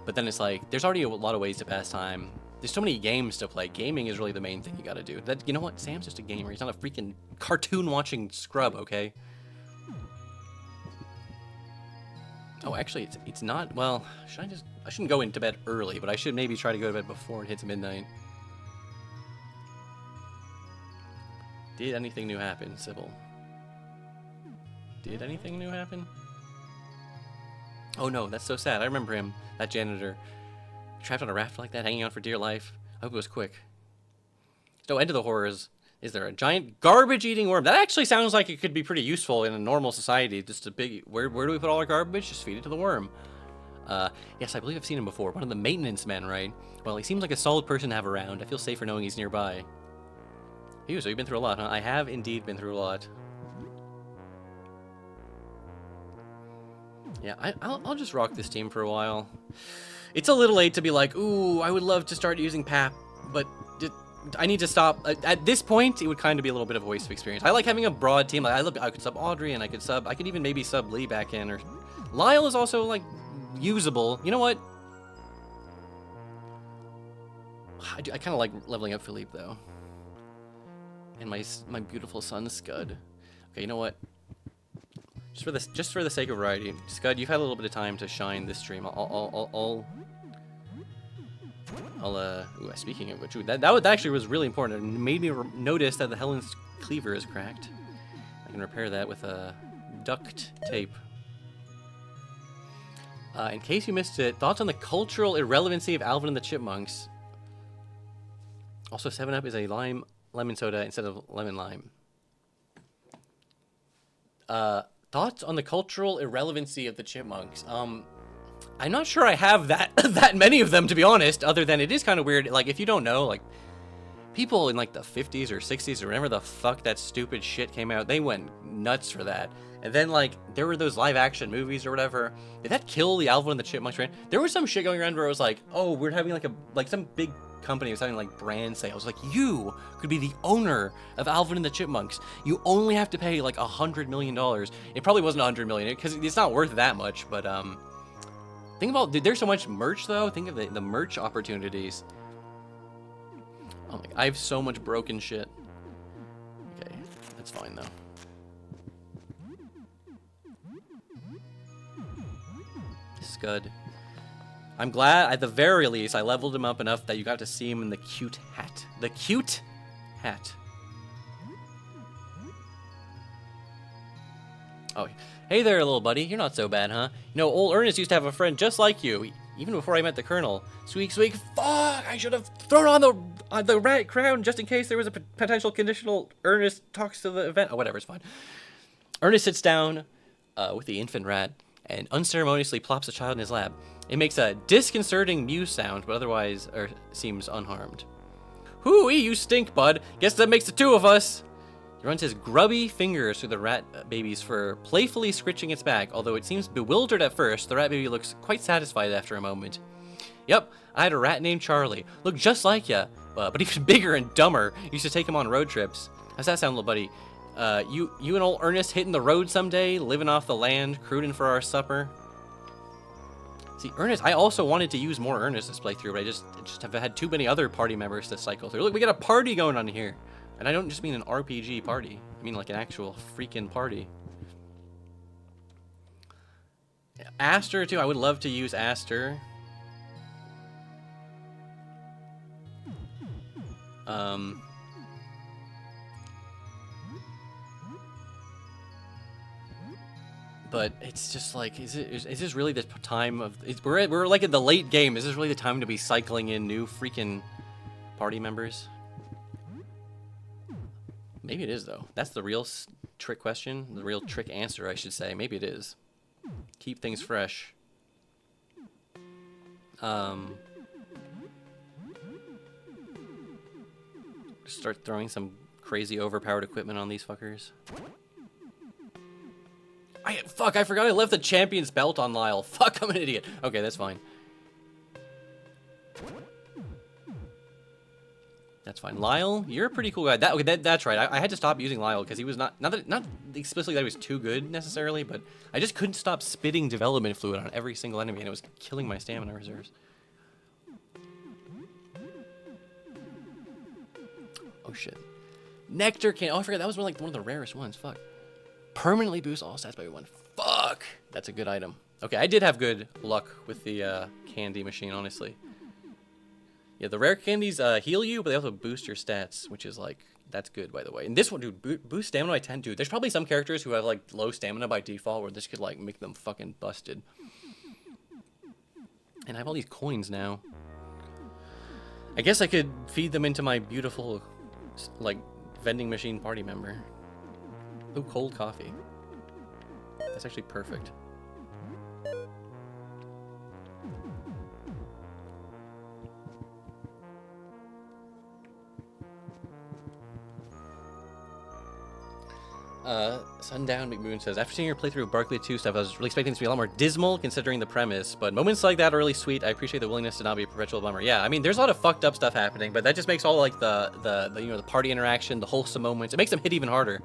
But then it's like, there's already a lot of ways to pass time. There's so many games to play. Gaming is really the main thing you gotta do. You know what? Sam's just a gamer. He's not a freaking cartoon-watching scrub, okay? Oh, actually, it's not... Well, I shouldn't go into bed early, but I should maybe try to go to bed before it hits midnight. Did anything new happen, Sybil? Did anything new happen? Oh no, that's so sad. I remember him, that janitor, trapped on a raft like that, hanging on for dear life. I hope it was quick. No end to the horrors. Is there a giant garbage-eating worm? That actually sounds like it could be pretty useful in a normal society. Just a big... Where do we put all our garbage? Just feed it to the worm. Yes, I believe I've seen him before. One of the maintenance men, right? Well, he seems like a solid person to have around. I feel safer knowing he's nearby. Phew, so you've been through a lot, huh? I have indeed been through a lot. Yeah, I'll just rock this team for a while. It's a little late to be like, ooh, I would love to start using PAP, but I need to stop. At this point, it would kind of be a little bit of a waste of experience. I like having a broad team. Like I could sub Audrey, and I could even maybe sub Lee back in, or Lyle is also like usable. You know what? I kind of like leveling up Philippe though, and my beautiful son Scud. Okay, you know what? Just for the sake of variety, Scud, you've had a little bit of time to shine this stream. Speaking of which, that actually was really important. It made me notice that the Helen's cleaver is cracked. I can repair that with a duct tape. In case you missed it, thoughts on the cultural irrelevancy of Alvin and the Chipmunks. Also, 7-Up is a lemon soda instead of lemon lime. Thoughts on the cultural irrelevancy of the Chipmunks. I'm not sure I have that many of them, to be honest, other than it is kind of weird. Like, if you don't know, like, people in, like, the 50s or 60s or whenever the fuck that stupid shit came out, they went nuts for that. And then, like, there were those live-action movies or whatever. Did that kill the Alvin and the Chipmunks trend? There was some shit going around where it was like, oh, we're having, like some big company was having, like, brand sales. Like, you could be the owner of Alvin and the Chipmunks. You only have to pay, like, $100 million. It probably wasn't $100 million, because it's not worth that much, but, think about, there's so much merch, though. Think of the merch opportunities. Oh my, I have so much broken shit. Okay, that's fine, though. Scud. I'm glad, at the very least, I leveled him up enough that you got to see him in the cute hat. The cute hat. Oh, hey there, little buddy. You're not so bad, huh? You know, old Ernest used to have a friend just like you, even before I met the Colonel. Squeak, squeak. Fuck! I should have thrown on the rat crown just in case there was a potential conditional. Ernest talks to the event. Oh, whatever, it's fine. Ernest sits down with the infant rat and unceremoniously plops the child in his lap. It makes a disconcerting mew sound, but otherwise seems unharmed. Hooey, you stink, bud. Guess that makes the two of us. He runs his grubby fingers through the rat baby's fur, playfully scritching its back. Although it seems bewildered at first, the rat baby looks quite satisfied after a moment. Yep, I had a rat named Charlie. Looked just like ya, but even bigger and dumber. Used to take him on road trips. How's that sound, little buddy? You and old Ernest hitting the road someday, living off the land, cruising for our supper? See, Ernest, I also wanted to use more Ernest this playthrough, but I just have had too many other party members to cycle through. Look, we got a party going on here. And I don't just mean an RPG party. I mean like an actual freaking party. Yeah, Aster, too. I would love to use Aster. But it's just like, is this really the time of... We're like in the late game. Is this really the time to be cycling in new freaking party members? Maybe it is, though. That's the real trick question. The real trick answer, I should say. Maybe it is. Keep things fresh. Start throwing some crazy overpowered equipment on these fuckers. Fuck, I forgot I left the champion's belt on Lyle. Fuck, I'm an idiot. Okay, that's fine. That's fine. Lyle, you're a pretty cool guy. That's right. I had to stop using Lyle because he was not explicitly that he was too good necessarily, but I just couldn't stop spitting development fluid on every single enemy, and it was killing my stamina reserves. Oh shit. Nectar can. Oh, I forgot that was one of the rarest ones. Fuck. Permanently boost all stats by 1. Fuck. That's a good item. Okay, I did have good luck with the candy machine, honestly. Yeah, the rare candies heal you, but they also boost your stats, which is like That's good, by the way. And this one, dude, boost stamina by 10. Dude, there's probably some characters who have, like, low stamina by default where this could, like, make them fucking busted. And I have all these coins now. I guess I could feed them into my beautiful, like, vending machine party member. Oh, cold coffee. That's actually perfect. Sundown McMoon says, after seeing your playthrough of Barkley 2 stuff, I was really expecting this to be a lot more dismal considering the premise, but moments like that are really sweet. I appreciate the willingness to not be a perpetual bummer. Yeah, I mean, there's a lot of fucked up stuff happening, but that just makes all like the you know, the party interaction, the wholesome moments, it makes them hit even harder.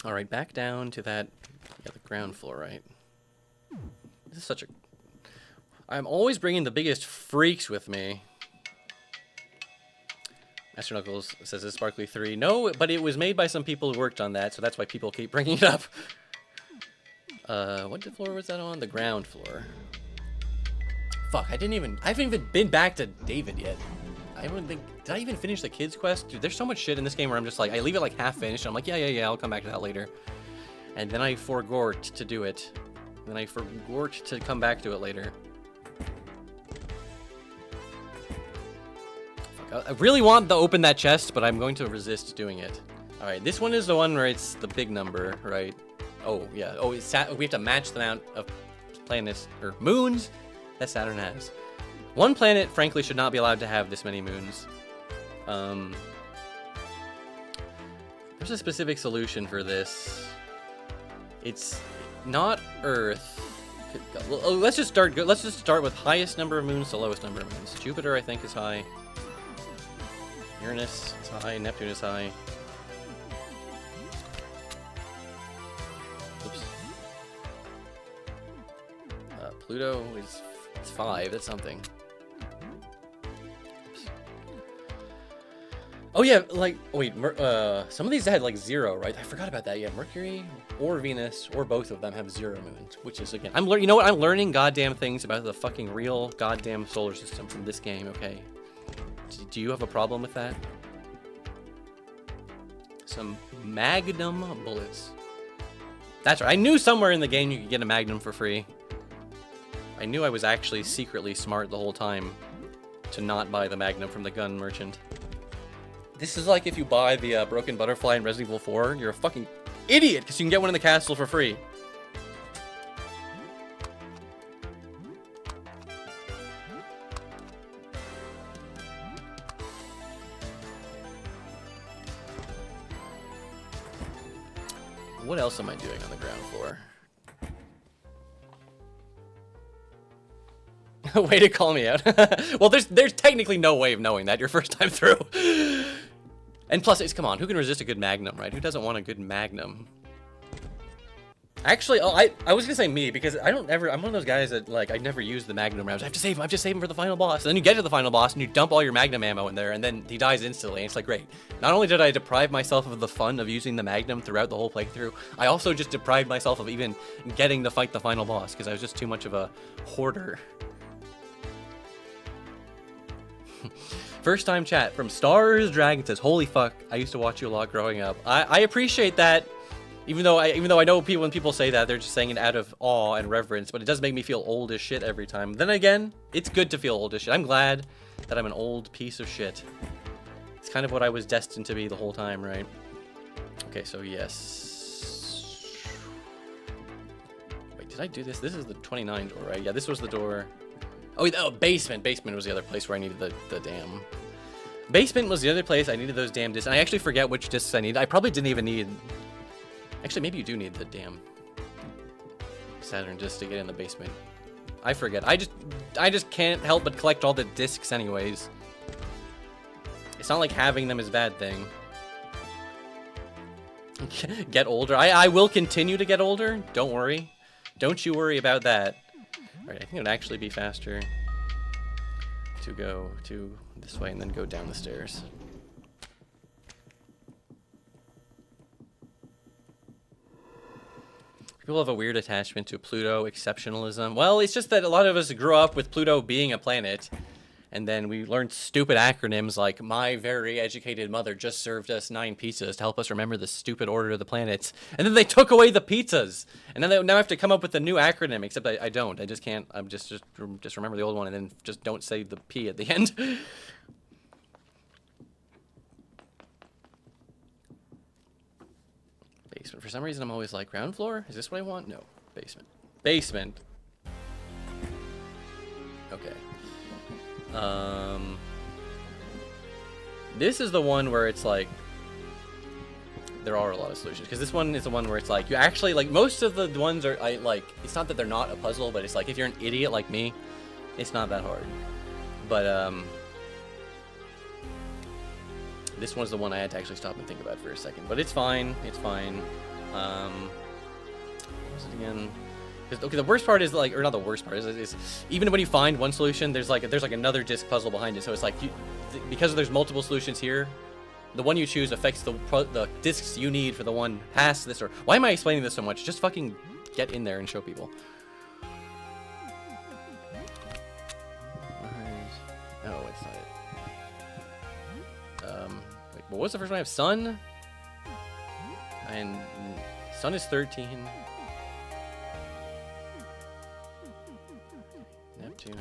All right, back down to that, yeah, the ground floor, right? This is such a... I'm always bringing the biggest freaks with me. Master Knuckles says it's Sparkly 3. No, but it was made by some people who worked on that, so that's why people keep bringing it up. What floor was that on? The ground floor. Fuck, I haven't even been back to David yet. I don't think... Did I even finish the kids quest? Dude, there's so much shit in this game where I'm just like, I leave it like half finished. I'm like, yeah, I'll come back to that later. And then I forgot to do it. Then I forgot to come back to it later. Fuck, I really want to open that chest, but I'm going to resist doing it. All right, this one is the one where it's the big number, right? Oh, yeah. Oh, we have to match the amount of planets, or moons, that Saturn has. One planet, frankly, should not be allowed to have this many moons. There's a specific solution for this. It's not Earth. Let's just start with highest number of moons to lowest number of moons. Jupiter, I think, is high. Uranus is high. Neptune is high. Oops. Pluto is 5. That's something. Oh yeah, like, wait, some of these had like 0, right? I forgot about that. Yeah, Mercury or Venus or both of them have 0 moons, which is, again, you know what? I'm learning goddamn things about the fucking real goddamn solar system from this game, okay? Do you have a problem with that? Some Magnum bullets. That's right. I knew somewhere in the game you could get a Magnum for free. I knew I was actually secretly smart the whole time to not buy the Magnum from the gun merchant. This is like if you buy the Broken Butterfly in Resident Evil 4, you're a fucking idiot because you can get one in the castle for free. What else am I doing on the ground floor? Way to call me out. Well, there's technically no way of knowing that your first time through. And plus, come on, who can resist a good Magnum, right? Who doesn't want a good Magnum? Actually, I was gonna say me, because I'm one of those guys that, like, I never use the Magnum rounds. I have to save him for the final boss. And then you get to the final boss and you dump all your Magnum ammo in there, and then he dies instantly. And it's like, great. Not only did I deprive myself of the fun of using the Magnum throughout the whole playthrough, I also just deprived myself of even getting to fight the final boss, because I was just too much of a hoarder. First time chat from Stars Dragon says, holy fuck, I used to watch you a lot growing up. I appreciate that, even though I know when people say that, they're just saying it out of awe and reverence, but it does make me feel old as shit every time. Then again, it's good to feel old as shit. I'm glad that I'm an old piece of shit. It's kind of what I was destined to be the whole time, right? Okay, so yes. Wait, did I do this? This is the 29 door, right? Yeah, this was the door. Oh, basement. Basement was the other place where I needed the damn... Basement was the other place I needed those damn discs. And I actually forget which discs I need. I probably didn't even need... Actually, maybe you do need the damn Saturn disc to get in the basement. I forget. I just can't help but collect all the discs anyways. It's not like having them is a bad thing. Get older. I will continue to get older. Don't worry. Don't you worry about that. Alright, I think it would actually be faster to go to this way and then go down the stairs. People have a weird attachment to Pluto exceptionalism. Well, it's just that a lot of us grew up with Pluto being a planet, And then we learned stupid acronyms like "My very educated mother just served us 9 pizzas to help us remember the stupid order of the planets." And then they took away the pizzas, and then now I have to come up with a new acronym. Except I don't. I just can't. I'm just remember the old one, and then just don't say the P at the end. Basement. For some reason, I'm always like, ground floor? Is this what I want? No. Basement. Basement. Okay. This is the one where it's like, there are a lot of solutions. Because this one is the one where it's like, you actually, like, most of the ones are, it's not that they're not a puzzle, but it's like, if you're an idiot like me, it's not that hard. But, this one's the one I had to actually stop and think about for a second. But it's fine. It's fine. What was it again? Okay, the worst part is like, or not the worst part is even when you find one solution, there's like another disc puzzle behind it. So it's like because there's multiple solutions here, the one you choose affects the discs you need for the one past this. Or why am I explaining this so much? Just fucking get in there and show people. Oh, wait, it's not it. Wait, what was the first one I have? Sun, and Sun is 13. Neptune.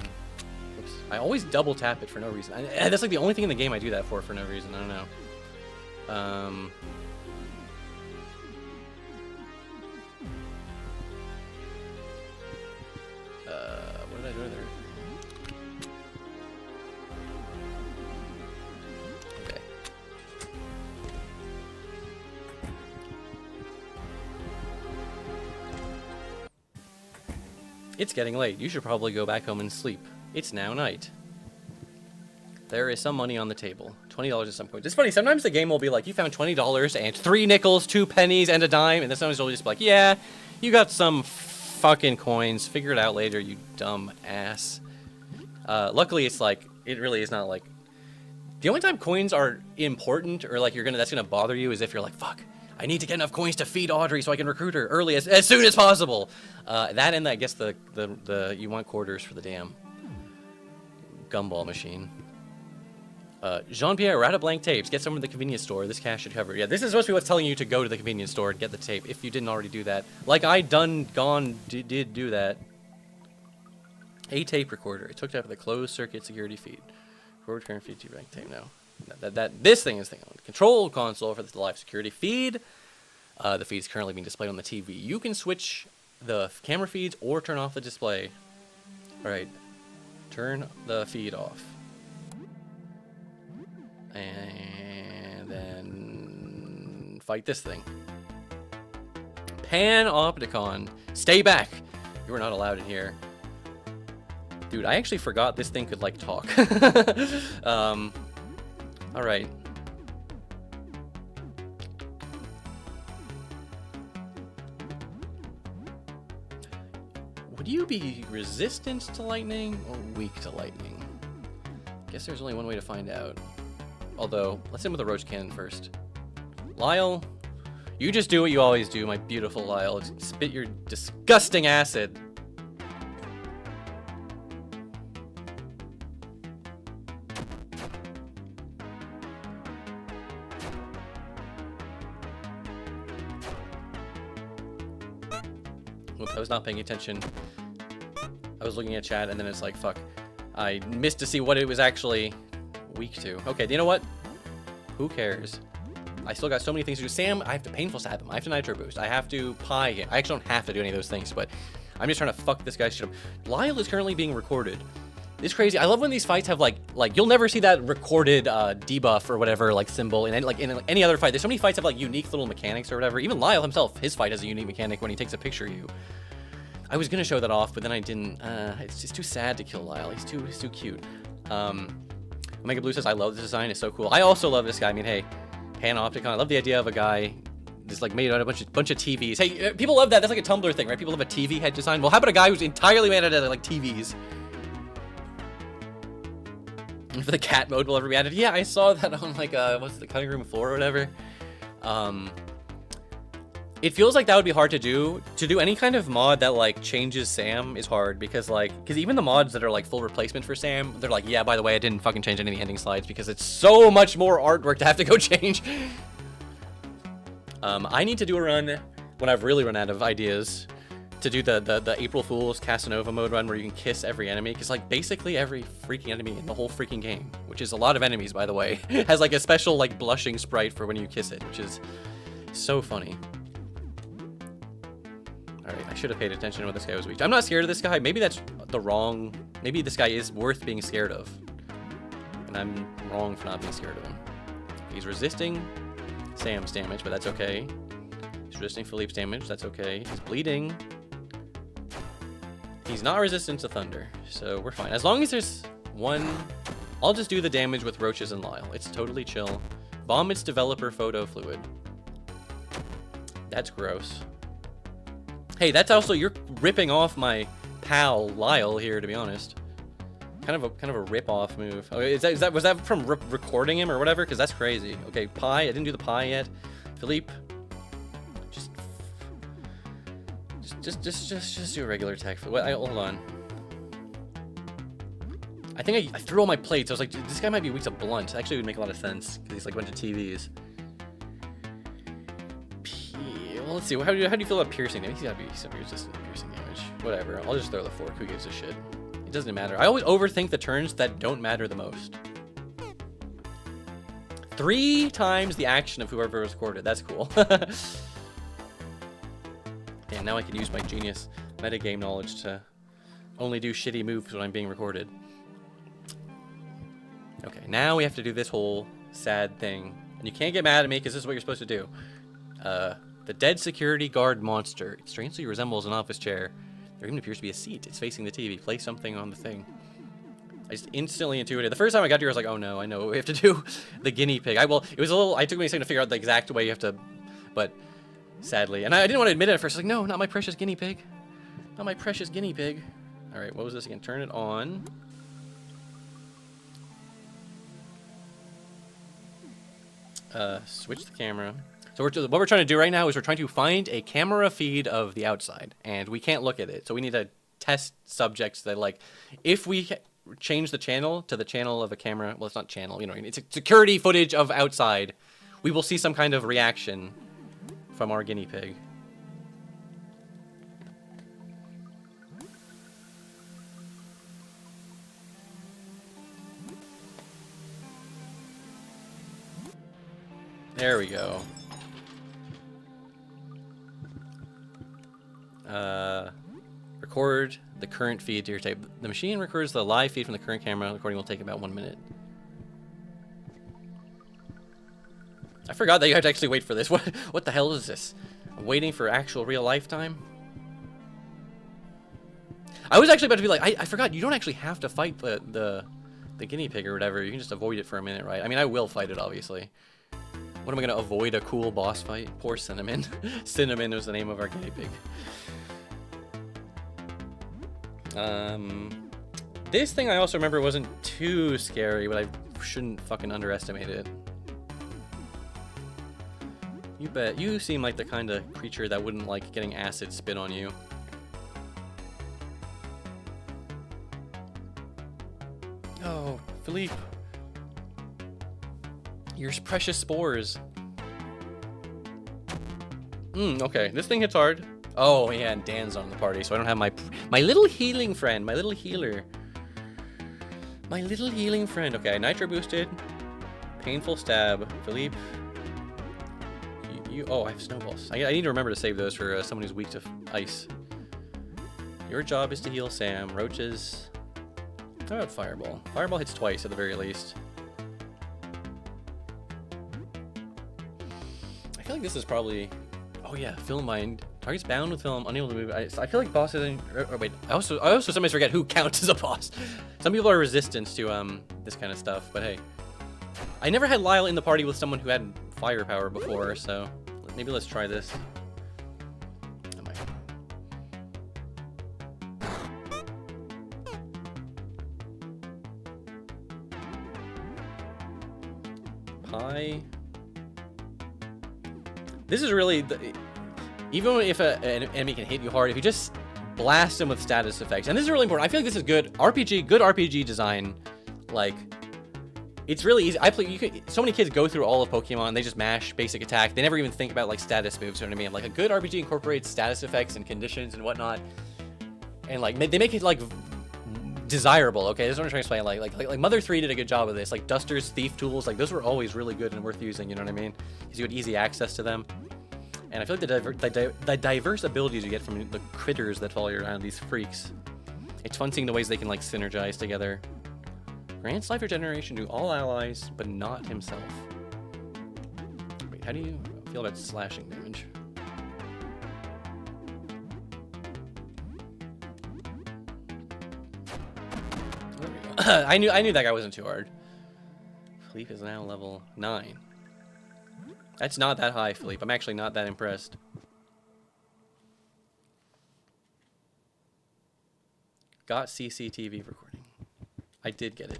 Oops. I always double tap it for no reason. That's like the only thing in the game I do that for no reason. I don't know. What did I do there? Okay. It's getting late. You should probably go back home and sleep. It's now night. There is some money on the table. $20 at some point. It's funny, sometimes the game will be like, you found $20 and 3 nickels, 2 pennies, and a dime, and then sometimes it'll just be like, yeah, you got some fucking coins. Figure it out later, you dumb ass. Luckily, it's like, it really is not like... The only time coins are important, or like that's gonna bother you, is if you're like, fuck, I need to get enough coins to feed Audrey so I can recruit her early as soon as possible. That and I guess the you want quarters for the damn gumball machine. Jean-Pierre, we're out of blank tapes. Get some from the convenience store. This cash should cover. Yeah, this is supposed to be what's telling you to go to the convenience store and get the tape if you didn't already do that. Like I did do that. A tape recorder. It's hooked up with a closed circuit security feed. Record current feed to blank tape. No. This thing is the control console for the live security feed. The feed is currently being displayed on the TV. You can switch the camera feeds or turn off the display. All right, turn the feed off, and then fight this thing. Panopticon, stay back. You are not allowed in here. Dude, I actually forgot this thing could like talk. All right. Would you be resistant to lightning or weak to lightning? Guess there's only one way to find out. Although, let's end with a roach cannon first. Lyle, you just do what you always do, my beautiful Lyle. Spit your disgusting acid. I was not paying attention. I was looking at chat and then it's like, fuck. I missed to see what it was actually weak to. Okay, you know what? Who cares? I still got so many things to do. Sam, I have to painful stab him. I have to nitro boost. I have to pie him. I actually don't have to do any of those things, but I'm just trying to fuck this guy's shit up. Lyle is currently being recorded. It's crazy. I love when these fights have like you'll never see that recorded debuff or whatever like symbol in any other fight. There's so many fights have like unique little mechanics or whatever. Even Lyle himself, his fight has a unique mechanic when he takes a picture of you. I was gonna show that off, but then I didn't. It's just too sad to kill Lyle. He's too cute. Omega Blue says, I love this design. It's so cool. I also love this guy. I mean, hey, Panopticon. I love the idea of a guy just like made out of a bunch of TVs. Hey, people love that. That's like a Tumblr thing, right? People love a TV head design. Well, how about a guy who's entirely made out of like TVs? If the cat mode will ever be added. Yeah, I saw that on like what's the cutting room floor or whatever. It feels like that would be hard to do. To do any kind of mod that like changes Sam is hard because even the mods that are like full replacement for Sam, they're like, yeah, by the way, I didn't fucking change any of the ending slides because it's so much more artwork to have to go change. I need to do a run when I've really run out of ideas to do the April Fool's Casanova mode run where you can kiss every enemy, because like basically every freaking enemy in the whole freaking game, which is a lot of enemies by the way, has like a special like blushing sprite for when you kiss it, which is so funny. Alright, I should have paid attention to what this guy was weak to. I'm not scared of this guy. Maybe that's the wrong... Maybe this guy is worth being scared of. And I'm wrong for not being scared of him. He's resisting Sam's damage, but that's okay. He's resisting Philippe's damage, that's okay. He's bleeding. He's not resistant to thunder, so we're fine. As long as there's one... I'll just do the damage with Roaches and Lyle. It's totally chill. Bomb its developer photo fluid. That's gross. Hey, that's also, you're ripping off my pal Lyle here, to be honest. Kind of a rip-off move. Oh, was that from recording him or whatever? Because that's crazy. Okay, pie. I didn't do the pie yet. Philippe, just do a regular attack. Hold on. I think I threw all my plates. I was like, dude, this guy might be weak to blunt. Actually, it would make a lot of sense because he's like a bunch of TVs. Well, let's see. How do you feel about piercing damage? He's gotta be resistant to piercing damage. Whatever. I'll just throw the fork. Who gives a shit? It doesn't matter. I always overthink the turns that don't matter the most. 3 times the action of whoever was recorded. That's cool. Damn, now I can use my genius metagame knowledge to only do shitty moves when I'm being recorded. Okay, now we have to do this whole sad thing. And you can't get mad at me because this is what you're supposed to do. The dead security guard monster. It strangely resembles an office chair. There even appears to be a seat. It's facing the TV. Place something on the thing. I just instantly intuited. The first time I got here, I was like, oh no, I know what we have to do. The guinea pig. It took me a second to figure out the exact way you have to, but sadly. And I didn't want to admit it at first. I was like, no, not my precious guinea pig. Not my precious guinea pig. All right, what was this again? Turn it on. Switch the camera. So what we're trying to do right now is we're trying to find a camera feed of the outside, and we can't look at it. So we need to test subjects that, like, if we change the channel to the channel of a camera, well, it's not channel, you know, it's security footage of outside, we will see some kind of reaction from our guinea pig. There we go. Record the current feed to your tape. The machine records the live feed from the current camera. The recording will take about 1 minute. I forgot that you had to actually wait for this. What the hell is this? I'm waiting for actual real life time? I was actually about to be like, I forgot, you don't actually have to fight the guinea pig or whatever. You can just avoid it for a minute, right? I mean, I will fight it, obviously. What am I going to avoid? A cool boss fight? Poor Cinnamon. Cinnamon was the name of our guinea pig. This thing I also remember wasn't too scary, but I shouldn't fucking underestimate it. You bet. You seem like the kind of creature that wouldn't like getting acid spit on you. Oh, Philippe. Your precious spores. Okay. This thing hits hard. Oh, yeah, and Dan's on the party, so I don't have my little healing friend, my little healer. My little healing friend. Okay, nitro boosted. Painful stab. Philippe. Oh, I have snowballs. I need to remember to save those for someone who's weak to ice. Your job is to heal Sam. Roaches. How about Fireball? Fireball hits twice at the very least. I feel like this is probably... Oh yeah, film bind. Target's bound with film, unable to move. I feel like bosses... Oh wait, I also sometimes forget who counts as a boss. Some people are resistant to this kind of stuff, but hey. I never had Lyle in the party with someone who had firepower before, so maybe let's try this. Pie. This is really Even if an enemy can hit you hard, if you just blast them with status effects, and this is really important. I feel like this is good RPG design. Like, it's really easy. So many kids go through all of Pokemon, they just mash basic attack. They never even think about like status moves, you know what I mean? Like a good RPG incorporates status effects and conditions and whatnot. And like they make it like desirable. Okay, this is what I'm trying to explain. Like Mother 3 did a good job of this. Like Duster's thief tools, like those were always really good and worth using, you know what I mean? Because you had easy access to them. And I feel like the diverse abilities you get from the critters that follow you around, these freaks. It's fun seeing the ways they can like synergize together. Grants life regeneration to all allies, but not himself. Wait, how do you feel about slashing damage? There we go. I knew that guy wasn't too hard. Philippe is now level 9. That's not that high, Philippe. I'm actually not that impressed. Got CCTV recording. I did get it.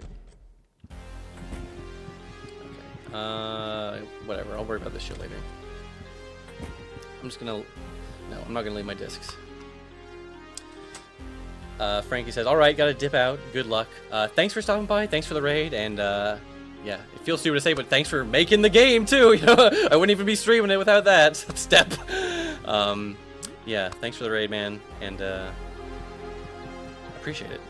Okay. Whatever. I'll worry about this shit later. I'm just gonna... No, I'm not gonna leave my discs. Frankie says, alright, gotta dip out. Good luck. Thanks for stopping by. Thanks for the raid. And, yeah, it feels stupid to say, but thanks for making the game, too. You know, I wouldn't even be streaming it without that step. Yeah, thanks for the raid, man. And, appreciate it.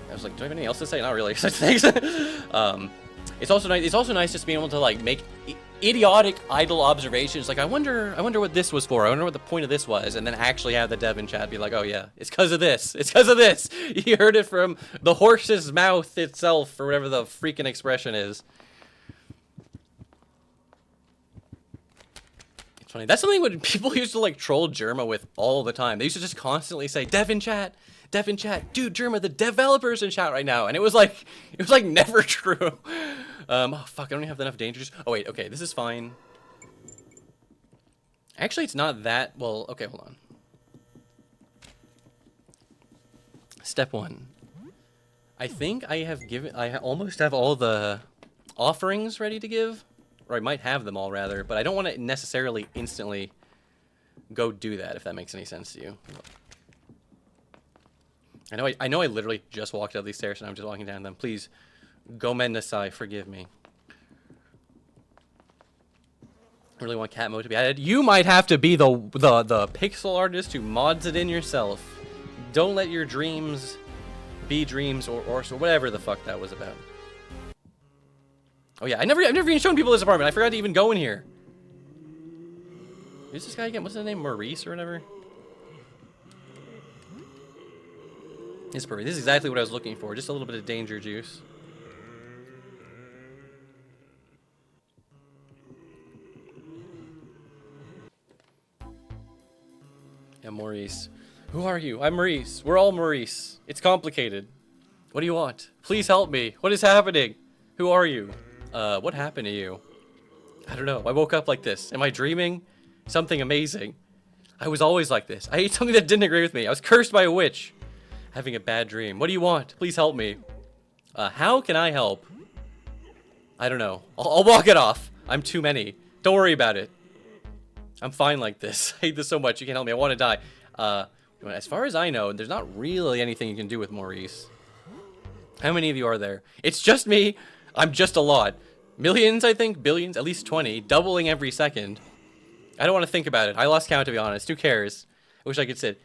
I was like, do I have anything else to say? Not really. Thanks. It's also nice. It's also nice just being able to like make idiotic, idle observations. Like, I wonder what this was for. I wonder what the point of this was, and then actually have the dev in chat be like, oh yeah, it's because of this. It's because of this. You heard it from the horse's mouth itself, or whatever the freaking expression is. It's funny. That's something what people used to like troll Germa with all the time. They used to just constantly say, dev in chat. Dev in chat, dude, Germa, the developers in chat right now, and it was like never true. Oh fuck, I don't even have enough dangers. Oh wait, okay, this is fine. Actually, it's not that well. Okay, hold on. Step 1. I think I almost have all the offerings ready to give, or I might have them all rather, but I don't want to necessarily instantly go do that if that makes any sense to you. I know I literally just walked up these stairs and I'm just walking down them. Please, Gomen Nasai, forgive me. I really want cat mode to be added. You might have to be the pixel artist who mods it in yourself. Don't let your dreams be dreams or so whatever the fuck that was about. Oh yeah, I've never even shown people this apartment. I forgot to even go in here. Who's this guy again? What's his name? Maurice or whatever? It's perfect. This is exactly what I was looking for. Just a little bit of danger juice. Yeah, Maurice. Who are you? I'm Maurice. We're all Maurice. It's complicated. What do you want? Please help me. What is happening? Who are you? What happened to you? I don't know. I woke up like this. Am I dreaming? Something amazing. I was always like this. I ate something that didn't agree with me. I was cursed by a witch. Having a bad dream. What do you want? Please help me. How can I help? I don't know. I'll walk it off. I'm too many. Don't worry about it. I'm fine like this. I hate this so much. You can't help me. I want to die. As far as I know, there's not really anything you can do with Maurice. How many of you are there? It's just me. I'm just a lot. Millions, I think. Billions. At least 20. Doubling every second. I don't want to think about it. I lost count, to be honest. Who cares? I wish I could sit.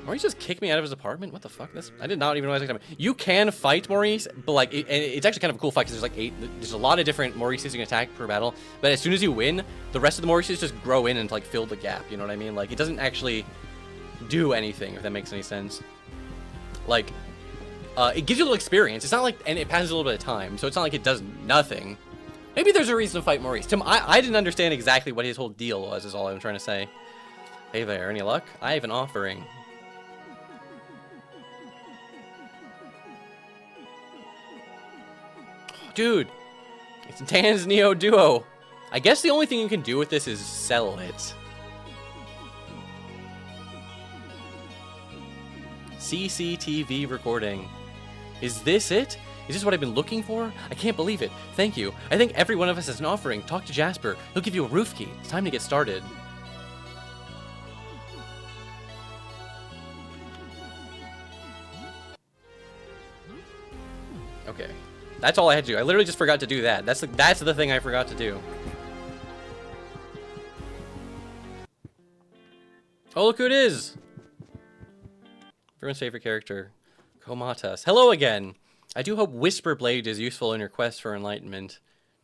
Maurice just kicked me out of his apartment? What the fuck? I did not even know I was going to happen. You can fight Maurice, but like, it's actually kind of a cool fight because there's like there's a lot of different Maurices you can attack per battle. But as soon as you win, the rest of the Maurices just grow in and like fill the gap. You know what I mean? Like, it doesn't actually do anything, if that makes any sense. Like, it gives you a little experience. It's not like, and it passes a little bit of time, so it's not like it does nothing. Maybe there's a reason to fight Maurice. Tim, I didn't understand exactly what his whole deal was, is all I'm trying to say. Hey there, any luck? I have an offering. Dude, it's Dan's Neo Duo. I guess the only thing you can do with this is sell it. CCTV recording. Is this it? Is this what I've been looking for? I can't believe it. Thank you. I think every one of us has an offering. Talk to Jasper. He'll give you a roof key. It's time to get started. Okay. That's all I had to do. I literally just forgot to do that. That's the thing I forgot to do. Oh, look who it is! Everyone's favorite character, Komatas. Hello again! I do hope Whisperblade is useful in your quest for enlightenment.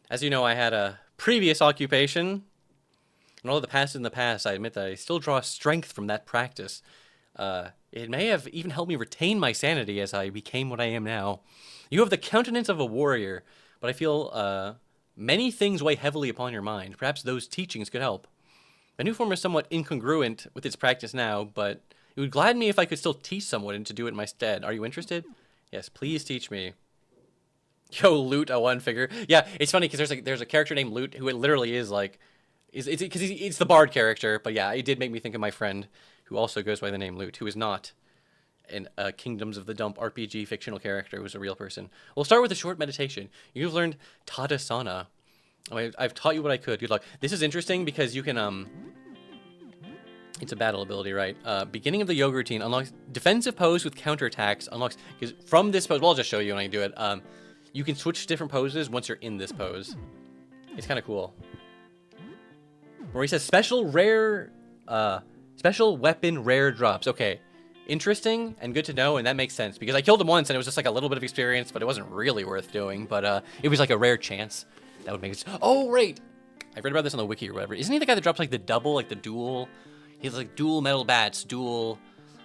As you know, I had a previous occupation, and all the past in the past, I admit that I still draw strength from that practice. It may have even helped me retain my sanity as I became what I am now. You have the countenance of a warrior, but I feel many things weigh heavily upon your mind. Perhaps those teachings could help. My new form is somewhat incongruent with its practice now, but it would gladden me if I could still teach someone and to do it in my stead. Are you interested? Yes, please teach me. Yo, Loot, a one figure. Yeah, it's funny because there's a character named Loot who it literally is like, it's the bard character. But yeah, it did make me think of my friend who also goes by the name Loot, who is not an Kingdoms of the Dump RPG fictional character, who's a real person. We'll start with a short meditation. You've learned Tadasana. I've taught you what I could. Good luck. This is interesting because you can, it's a battle ability, right? Beginning of the yoga routine unlocks defensive pose with counterattacks. Unlocks, because from this pose, well, I'll just show you when I do it. You can switch to different poses once you're in this pose. It's kind of cool. Where he says special weapon rare drops. Okay. Interesting and good to know, and that makes sense because I killed him once and it was just like a little bit of experience, but it wasn't really worth doing. But it was like a rare chance. That would make it. Oh, right. I read about this on the wiki or whatever. Isn't he the guy that drops like the double, like the dual? He has like dual metal bats, dual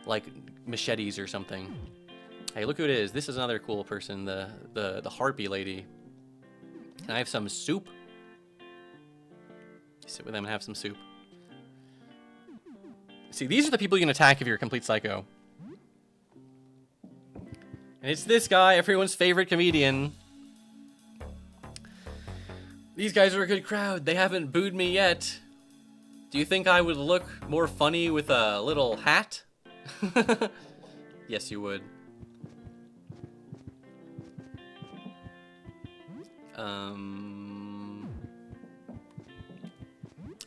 like machetes or something. Hey, look who it is. This is another cool person, the harpy lady. Can I have some soup? Sit with them and have some soup. See, these are the people you can attack if you're a complete psycho. And it's this guy, everyone's favorite comedian. These guys are a good crowd. They haven't booed me yet. Do you think I would look more funny with a little hat? Yes, you would.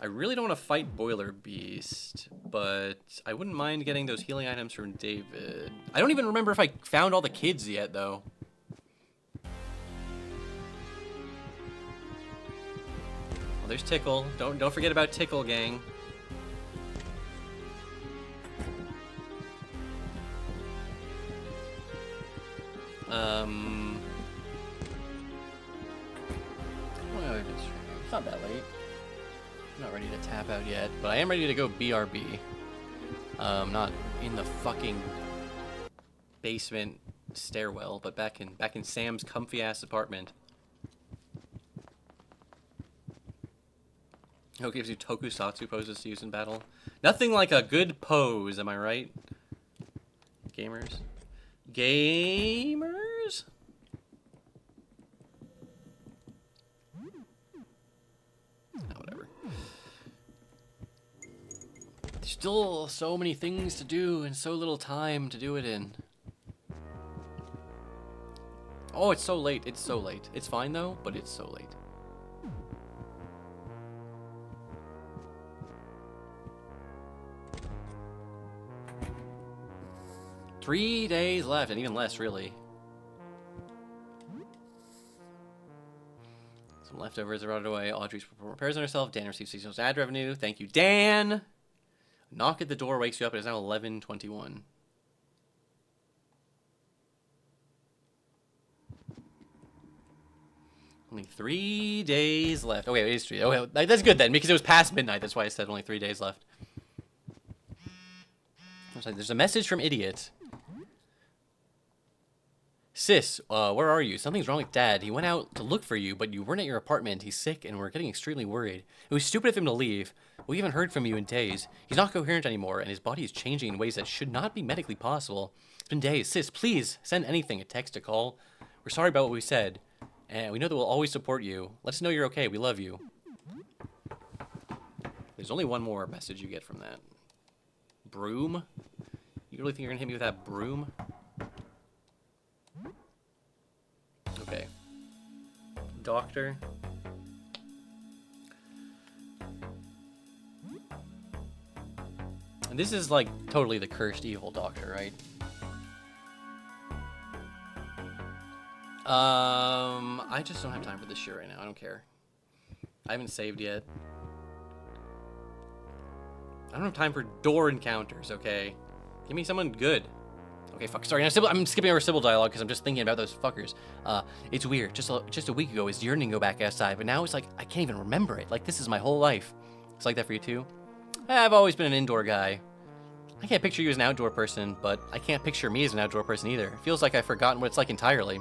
I really don't want to fight Boiler Beast, but I wouldn't mind getting those healing items from David. I don't even remember if I found all the kids yet, though. Well, there's Tickle. Don't forget about Tickle, gang. Well, it's not that late. I'm not ready to tap out yet, but I am ready to go BRB. Not in the fucking basement stairwell, but back in Sam's comfy ass apartment. Who gives you tokusatsu poses to use in battle? Nothing like a good pose, am I right? Gamers? Gamers? Oh, whatever. There's still so many things to do and so little time to do it in. Oh, it's so late. It's so late. It's fine though, but it's so late. Three days left, and even less, really. Some leftovers are rotted away. Audrey's repairs on herself. Dan receives seasonal ad revenue. Thank you, Dan. Knock at the door wakes you up. It is now 11:21. Only 3 days left. Okay, it is 3. Oh, that's good then, because it was past midnight. That's why I said only 3 days left. There's a message from Idiot. Sis, where are you? Something's wrong with Dad. He went out to look for you, but you weren't at your apartment. He's sick, and we're getting extremely worried. It was stupid of him to leave. We haven't heard from you in days. He's not coherent anymore, and his body is changing in ways that should not be medically possible. It's been days. Sis, please, send anything, a text, a call. We're sorry about what we said, and we know that we'll always support you. Let us know you're okay. We love you. There's only one more message you get from that. Broom? You really think you're gonna hit me with that broom? doctor. And this is like totally the cursed evil doctor, right? I just don't have time for this shit right now. I don't care. I haven't saved yet. I don't have time for door encounters, okay? Give me someone good. Okay, fuck. Sorry, I'm skipping over Sybil dialogue because I'm just thinking about those fuckers. It's weird. Just a week ago, I was yearning to go back outside, but now it's like I can't even remember it. Like this is my whole life. It's like that for you too. I've always been an indoor guy. I can't picture you as an outdoor person, but I can't picture me as an outdoor person either. It feels like I've forgotten what it's like entirely.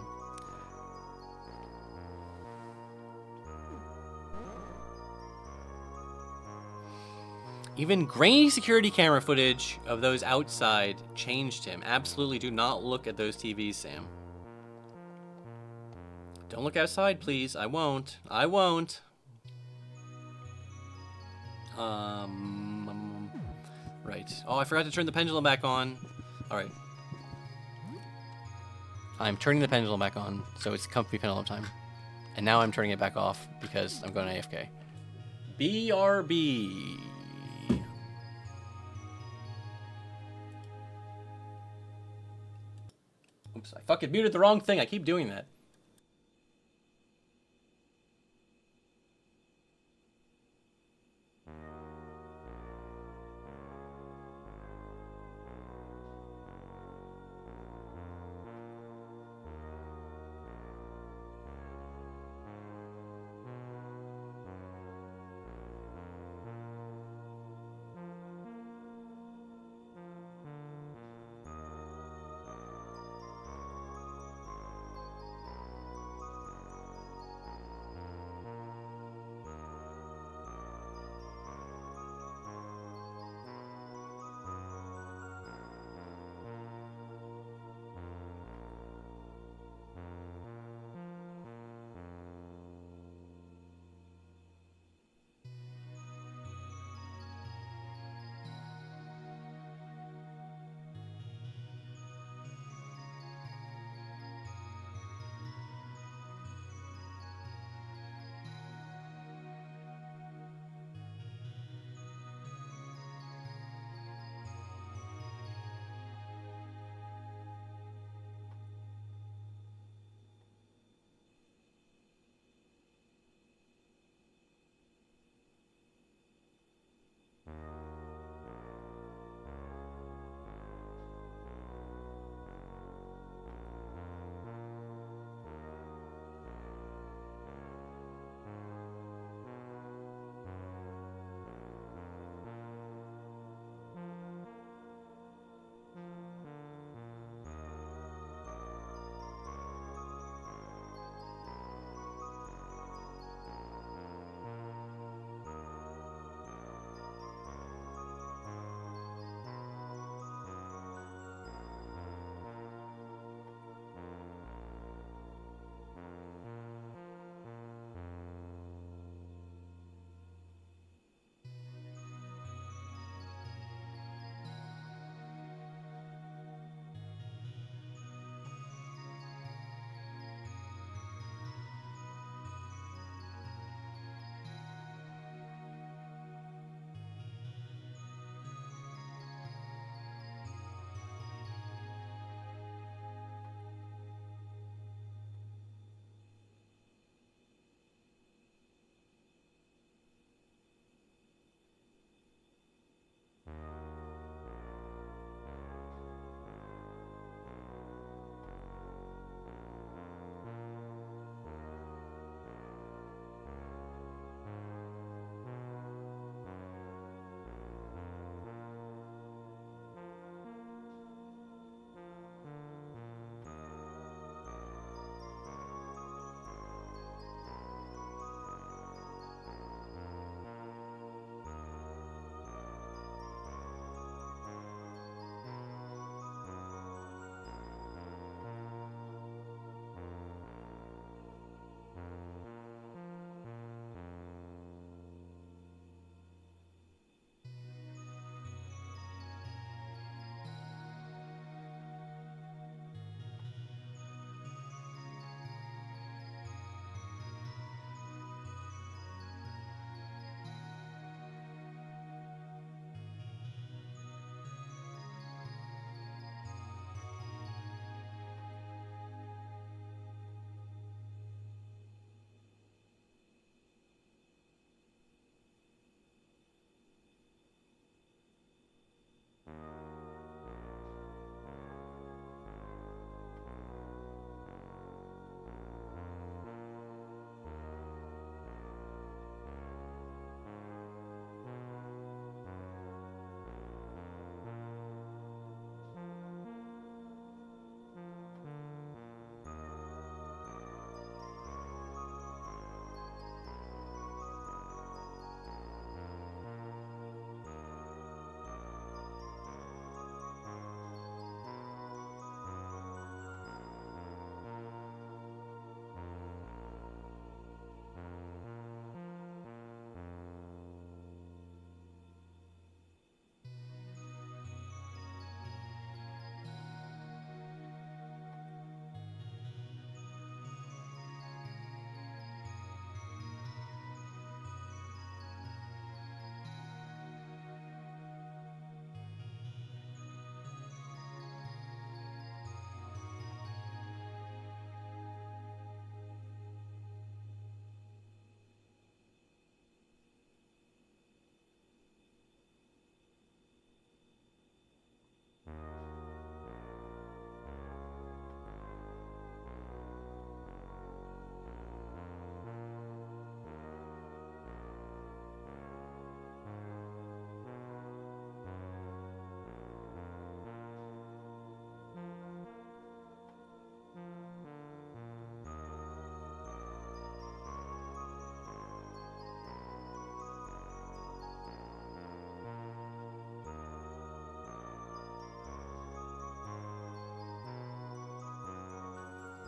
Even grainy security camera footage of those outside changed him. Absolutely do not look at those TVs, Sam. Don't look outside, please. I won't. I won't. Right. Oh, I forgot to turn the pendulum back on. Alright. I'm turning the pendulum back on, so it's comfy pendulum time. And now I'm turning it back off because I'm going AFK. BRB. Oops, I fucking muted the wrong thing. I keep doing that.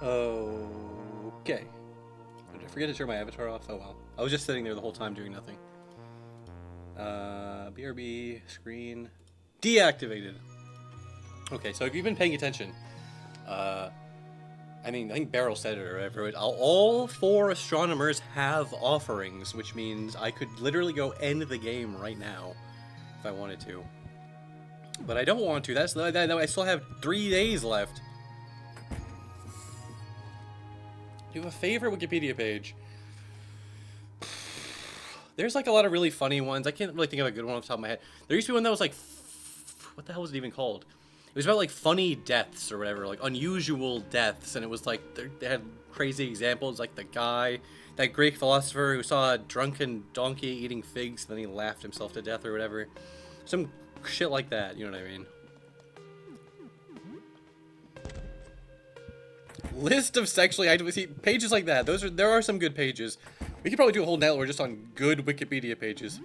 Okay. Did I forget to turn my avatar off? Oh well. I was just sitting there the whole time doing nothing. BRB screen deactivated. Okay, so if you've been paying attention, I think Beryl said it or whatever. All 4 astronomers have offerings, which means I could literally go end the game right now if I wanted to. But I don't want to. I still have 3 days left. Do you have a favorite Wikipedia page? There's like a lot of really funny ones. I can't really think of a good one off the top of my head. There used to be one that was like, what the hell was it even called? It was about like funny deaths or whatever, like unusual deaths, and it was like they had crazy examples, like that Greek philosopher who saw a drunken donkey eating figs, and then he laughed himself to death or whatever. Some shit like that, you know what I mean? List of sexually active, see, pages like that. There are some good pages. We could probably do a whole network just on good Wikipedia pages.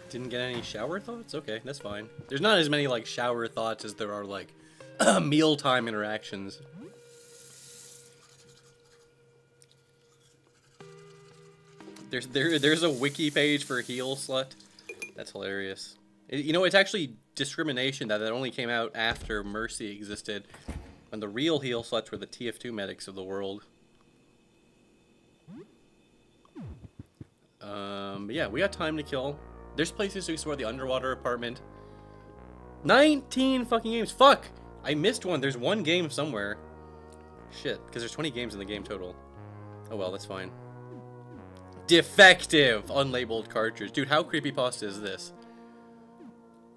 Didn't get any shower thoughts? Okay, that's fine. There's not as many like shower thoughts as there are like mealtime interactions. There's a wiki page for heel slut. That's hilarious. You know, it's actually discrimination that only came out after Mercy existed, when the real heel sluts were the TF2 medics of the world. But yeah, we got time to kill. There's places to explore. The underwater apartment. 19 fucking games. Fuck! I missed one. There's one game somewhere. Shit, because there's 20 games in the game total. Oh well, that's fine. Defective unlabeled cartridge. Dude, how creepypasta is this?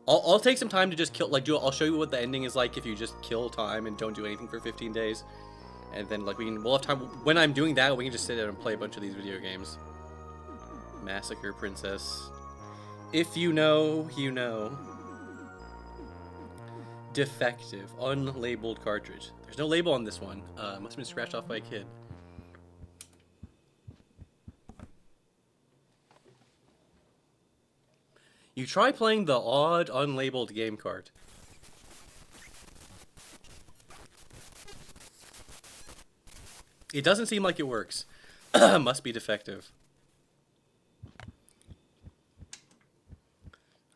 I'll take some time to just kill, like, I'll show you what the ending is like if you just kill time and don't do anything for 15 days. And then, like, we'll have time, when I'm doing that, we can just sit down and play a bunch of these video games. Massacre Princess. If you know, you know. Defective, unlabeled cartridge. There's no label on this one. Must have been scratched off by a kid. You try playing the odd, unlabeled game card. It doesn't seem like it works. Must be defective.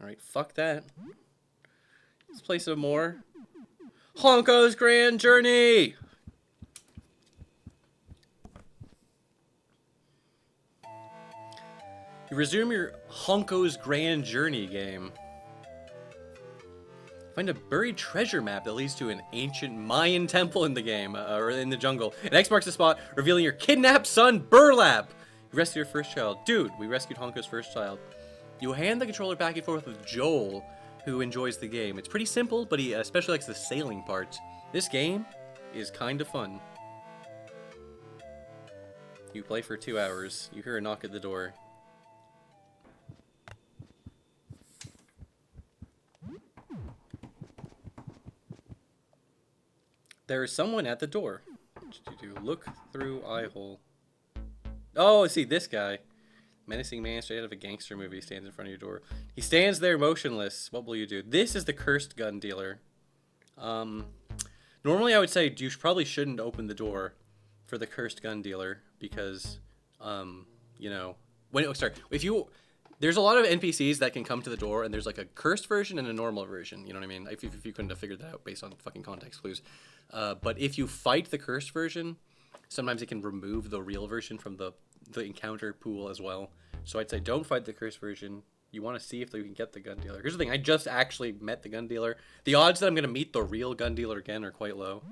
Alright, fuck that. Let's play some more. Honko's Grand Journey! You resume your Honko's Grand Journey game. Find a buried treasure map that leads to an ancient Mayan temple in the game, or in the jungle. An X marks the spot, revealing your kidnapped son, Burlap! You rescue your first child. Dude, we rescued Honko's first child. You hand the controller back and forth with Joel, who enjoys the game. It's pretty simple, but he especially likes the sailing parts. This game is kind of fun. You play for 2 hours. You hear a knock at the door. There is someone at the door. Look through eye hole. Oh, see, this guy. Menacing man straight out of a gangster movie stands in front of your door. He stands there motionless. What will you do? This is the cursed gun dealer. Normally I would say you probably shouldn't open the door for the cursed gun dealer because, you know, there's a lot of NPCs that can come to the door, and there's like a cursed version and a normal version. You know what I mean? If you couldn't have figured that out based on fucking context clues. But if you fight the cursed version, sometimes it can remove the real version from the encounter pool as well. So I'd say don't fight the cursed version. You want to see if you can get the gun dealer. Here's the thing. I just actually met the gun dealer. The odds that I'm going to meet the real gun dealer again are quite low.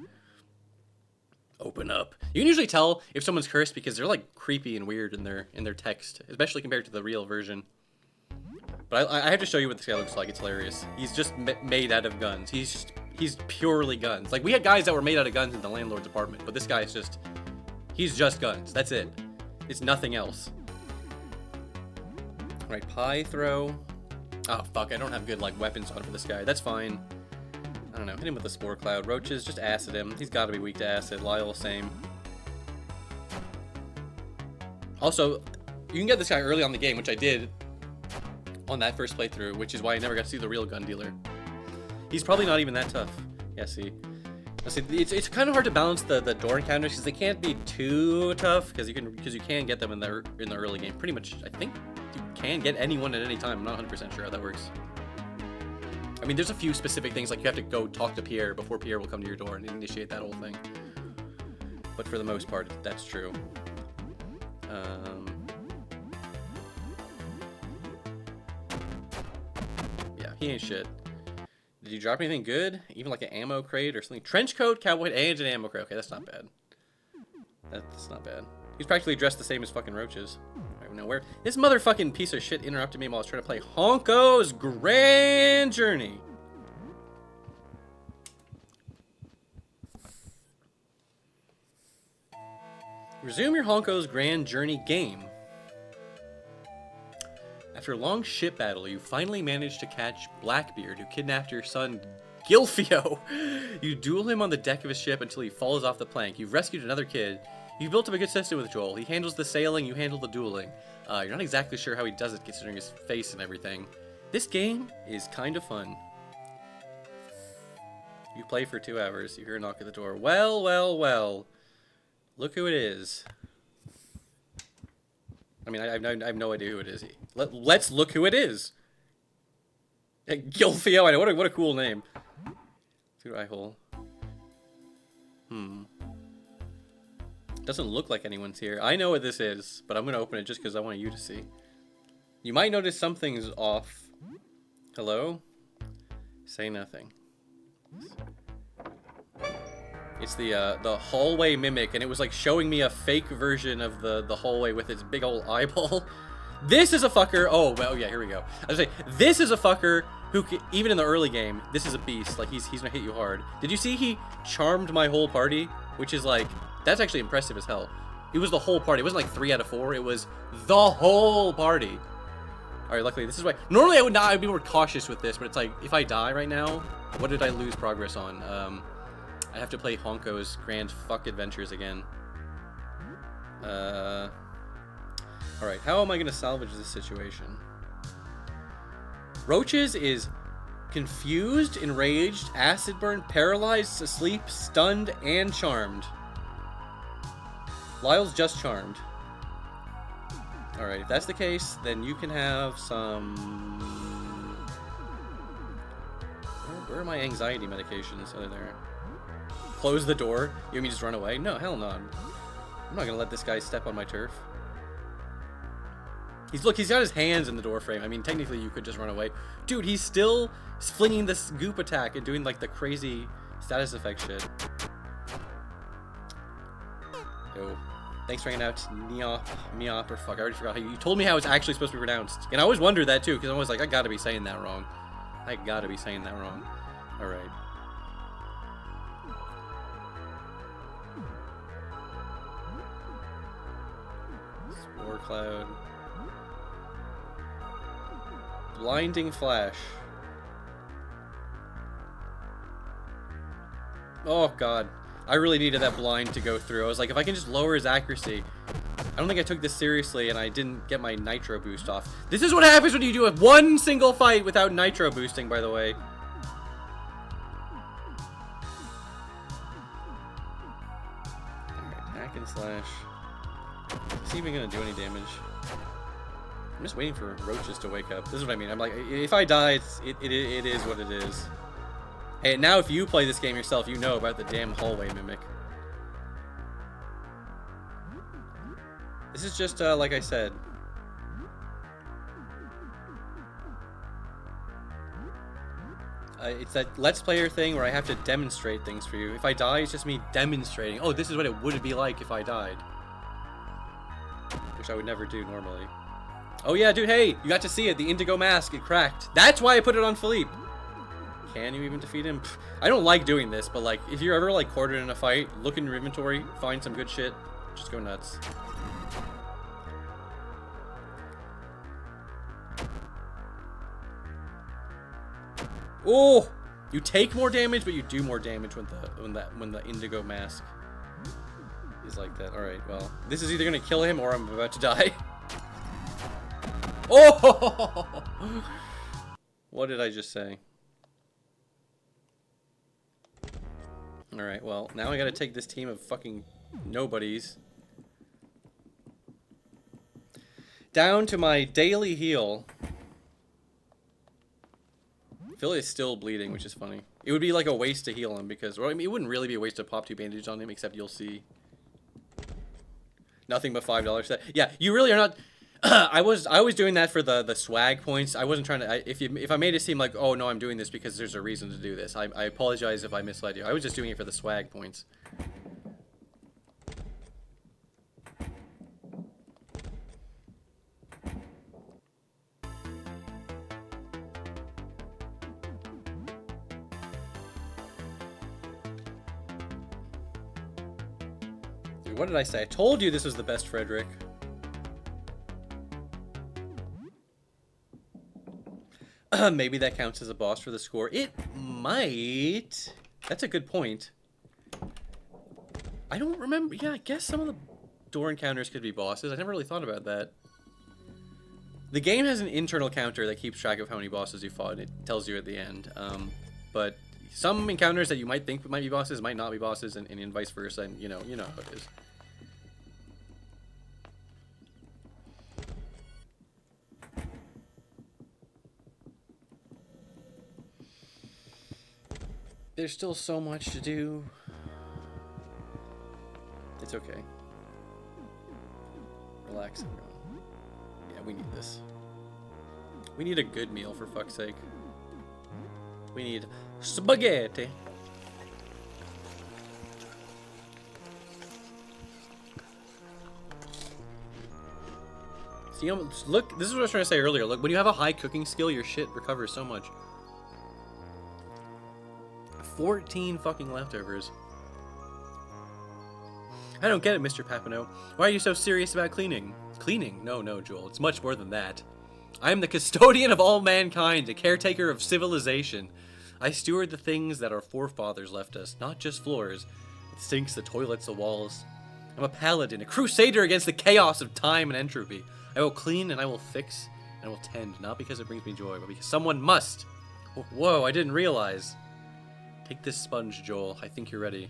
Open up. You can usually tell if someone's cursed because they're like creepy and weird in their text, especially compared to the real version. But I have to show you what this guy looks like. It's hilarious. He's just made out of guns. He's purely guns. Like, we had guys that were made out of guns in the landlord's apartment, but this guy is he's just guns. That's it. It's nothing else. Right, pie throw. Oh, fuck, I don't have good, like, weapons on for this guy. That's fine. I don't know, hit him with a spore cloud. Roaches, just acid him. He's gotta be weak to acid. Lyle, same. Also, you can get this guy early on the game, which I did, on that first playthrough, which is why I never got to see the real gun dealer. He's probably not even that tough. Yeah, see. It's kind of hard to balance the door encounters because they can't be too tough because you can get them in the early game. Pretty much, I think you can get anyone at any time. I'm not 100% sure how that works. I mean, there's a few specific things, like you have to go talk to Pierre before Pierre will come to your door and initiate that whole thing. But for the most part, that's true. Yeah, he ain't shit. Did you drop anything good? Even like an ammo crate or something? Trench coat, cowboy, and an ammo crate. Okay, that's not bad. That's not bad. He's practically dressed the same as fucking roaches. I don't know where. This motherfucking piece of shit interrupted me while I was trying to play Honko's Grand Journey. Resume your Honko's Grand Journey game. After a long ship battle, you finally manage to catch Blackbeard, who kidnapped your son, Gilfio. You duel him on the deck of his ship until he falls off the plank. You've rescued another kid. You've built up a good system with Joel. He handles the sailing, you handle the dueling. You're not exactly sure how he does it, considering his face and everything. This game is kind of fun. You play for 2 hours. You hear a knock at the door. Well, well, well. Look who it is. I mean, I have no idea who it is. Let's look who it is. Gilfio, I know, what a cool name. Through eye hole. Doesn't look like anyone's here. I know what this is, but I'm gonna open it just because I want you to see. You might notice something's off. Hello? Say nothing. It's the hallway mimic, and it was like showing me a fake version of the hallway with its big old eyeball. This is a fucker. Oh, well, yeah, here we go. I was say, this is a fucker who, even in the early game, this is a beast. Like, he's gonna hit you hard. Did you see he charmed my whole party? Which is like, that's actually impressive as hell. It was the whole party. It wasn't like 3 out of 4. It was the whole party. All right, luckily, this is why. Normally, I'd be more cautious with this, but it's like, if I die right now, what did I lose progress on? I have to play Honko's Grand Fuck Adventures again. Alright, how am I going to salvage this situation? Roaches is confused, enraged, acid burned, paralyzed, asleep, stunned, and charmed. Lyle's just charmed. Alright, if that's the case, then you can have some... Where are my anxiety medications? Oh, they're there. Close the door? You want me to just run away? No, hell no. I'm not gonna let this guy step on my turf. He's got his hands in the door frame. I mean, technically you could just run away. Dude, he's still flinging this goop attack and doing like the crazy status effect shit. Yo. Thanks for hanging out, Meop, or fuck, I already forgot how you told me how it's actually supposed to be pronounced. And I always wondered that too, because I'm always like, I gotta be saying that wrong. Alright. Spore cloud. Blinding flash. Oh god. I really needed that blind to go through. I was like, if I can just lower his accuracy. I don't think I took this seriously and I didn't get my nitro boost off. This is what happens when you do one single fight without nitro boosting, by the way. Alright, hack and slash. Is he even gonna do any damage? I'm just waiting for roaches to wake up. This is what I mean. I'm like, if I die, it is what it is. Hey, now if you play this game yourself, you know about the damn hallway mimic. This is just, like I said. It's that Let's Player thing where I have to demonstrate things for you. If I die, it's just me demonstrating. Oh, this is what it would be like if I died. Which I would never do normally. Oh yeah, dude, hey, you got to see it. The indigo mask, it cracked. That's why I put it on Philippe. Can you even defeat him? I don't like doing this, but like, if you're ever like cornered in a fight, look in your inventory, find some good shit, just go nuts. Oh, you take more damage, but you do more damage when the indigo mask is like that. All right, well, this is either gonna kill him or I'm about to die. Oh! What did I just say? Alright, well, now I gotta take this team of fucking nobodies down to my daily heal. Philly is still bleeding, which is funny. It would be like a waste to heal him because, well, I mean, it wouldn't really be a waste to pop 2 bandages on him, except you'll see nothing but $5 set. Yeah, you really are not. I was doing that for the swag points. I wasn't trying to. If I made it seem like, oh no, I'm doing this because there's a reason to do this. I apologize if I misled you. I was just doing it for the swag points. Dude, what did I say? I told you this was the best Frederick. Maybe that counts as a boss for the score. It might. That's a good point. I don't remember. Yeah, I guess some of the door encounters could be bosses. I never really thought about that. The game has an internal counter that keeps track of how many bosses you fought. It tells you at the end. But some encounters that you might think might be bosses might not be bosses, and vice versa. And you know how it is. There's still so much to do. It's okay. Relax, everyone. Yeah, we need this. We need a good meal, for fuck's sake. We need spaghetti. See, look, this is what I was trying to say earlier. Look, when you have a high cooking skill, your shit recovers so much. 14 fucking leftovers. I don't get it, Mr. Papineau. Why are you so serious about cleaning? Cleaning? No, Joel. It's much more than that. I am the custodian of all mankind, a caretaker of civilization. I steward the things that our forefathers left us, not just floors. The sinks, the toilets, the walls. I'm a paladin, a crusader against the chaos of time and entropy. I will clean and I will fix and I will tend, not because it brings me joy, but because someone must. Whoa, I didn't realize. Take this sponge, Joel. I think you're ready.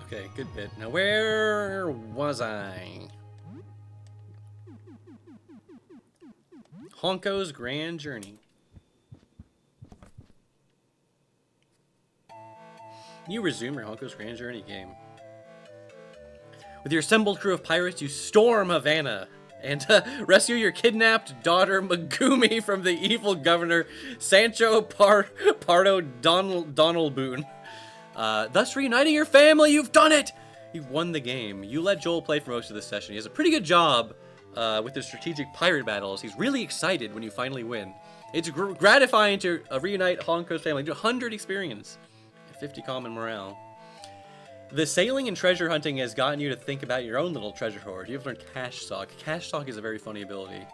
Okay, good bit. Now, where was I? Honko's Grand Journey. You resume your Honko's Grand Journey game. With your assembled crew of pirates, you storm Havana and rescue your kidnapped daughter Megumi from the evil governor Sancho Pardo Donald Boone. Thus reuniting your family. You've done it! You've won the game. You let Joel play for most of this session. He has a pretty good job with the strategic pirate battles. He's really excited when you finally win. It's gratifying to reunite Honko's family. 100 experience, 50 common morale. The sailing and treasure hunting has gotten you to think about your own little treasure hoard. You've learned Cash Sock. Cash Sock is a very funny ability.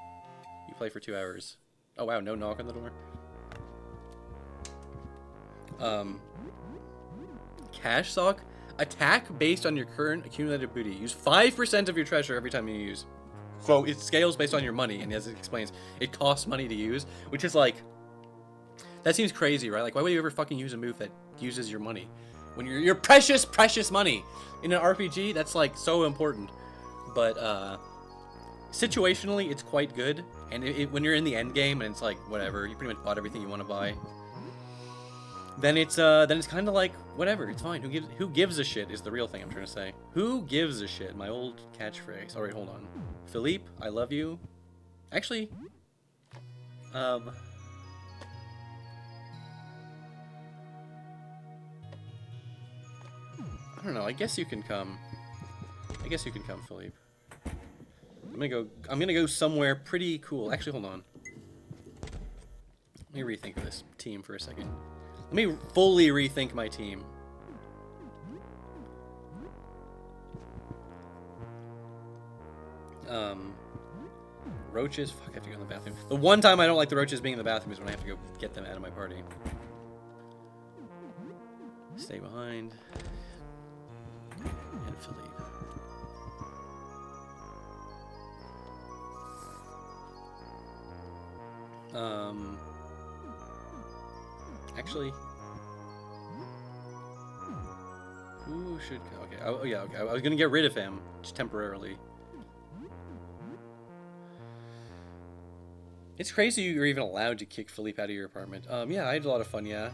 You play for 2 hours. Oh wow, no knock on the door. Cash Sock. Attack based on your current accumulated booty. Use 5% of your treasure every time you use. So it scales based on your money, and as it explains, it costs money to use, which is like, that seems crazy, right? Like, why would you ever fucking use a move that uses your money? When your precious money in an RPG, that's like so important. But situationally, it's quite good. And when you're in the end game and it's like whatever, you pretty much bought everything you want to buy. Then it's kind of like whatever, it's fine. Who gives a shit is the real thing I'm trying to say. Who gives a shit? My old catchphrase. All right, hold on. Philippe, I love you. Actually, I don't know. I guess you can come. Philippe. I'm gonna go somewhere pretty cool. Actually, hold on. Let me rethink of this team for a second. Let me fully rethink my team. Roaches. Fuck, I have to go in the bathroom. The one time I don't like the roaches being in the bathroom is when I have to go get them out of my party. Stay behind. And Philippe. Actually, who should? Okay. Oh yeah. Okay. I was gonna get rid of him just temporarily. It's crazy you're even allowed to kick Philippe out of your apartment. Yeah, I had a lot of fun. Yeah.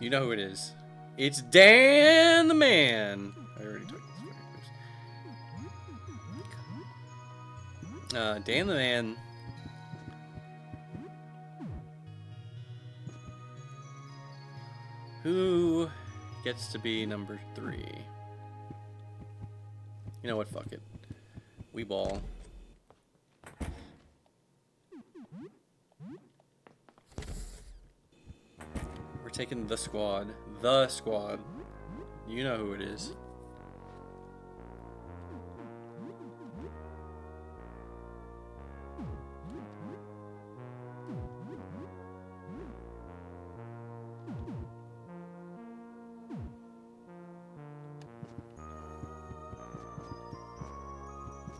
You know who it is? It's Dan the Man. I already took this. Dan the Man. Who gets to be number 3? You know what? Fuck it. We ball. We're taking the squad. The squad. You know who it is.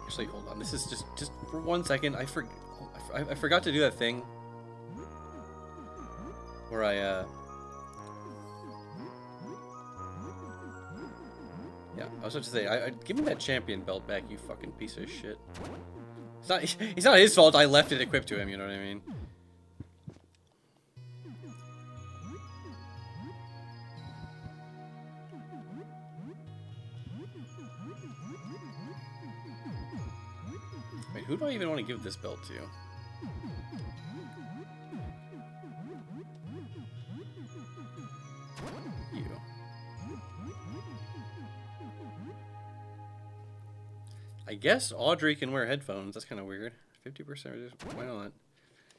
Actually, hold on. This is just for 1 second. I forgot to do that thing where yeah, I was about to say, give me that champion belt back, you fucking piece of shit. It's not his fault I left it equipped to him, you know what I mean? Wait, who do I even want to give this belt to? You. I guess Audrey can wear headphones. That's kind of weird. 50%. Why not?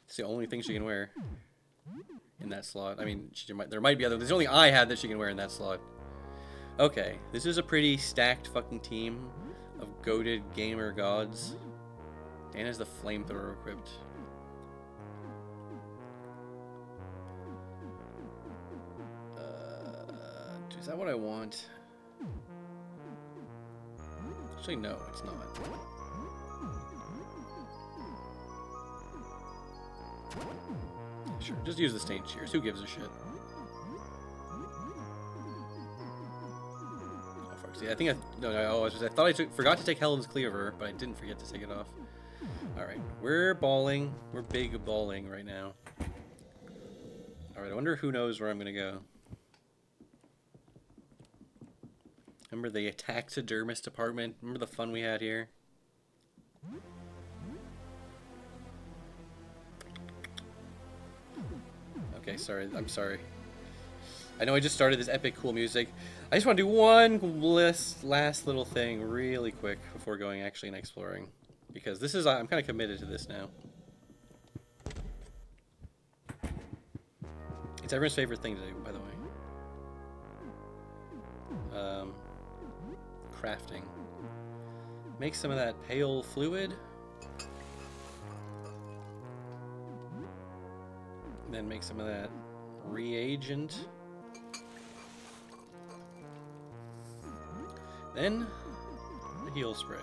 It's the only thing she can wear in that slot. I mean, there might be other. There's only I had that she can wear in that slot. Okay, this is a pretty stacked fucking team of goated gamer gods. Dan has the flamethrower equipped. Is that what I want? Actually, no, it's not. Sure, just use the stained shears. Who gives a shit? Oh fuck! See, I think I thought I forgot to take Helen's cleaver, but I didn't forget to take it off. All right, we're balling. We're big balling right now. All right, I wonder who knows where I'm gonna go. Remember the taxidermist department? Remember the fun we had here? Okay, sorry. I'm sorry. I know I just started this epic cool music. I just want to do one last little thing really quick before going actually and exploring. Because this is, I'm kind of committed to this now. It's everyone's favorite thing to do, by the way. Crafting. Make some of that pale fluid. Then make some of that reagent. Then the heal spray.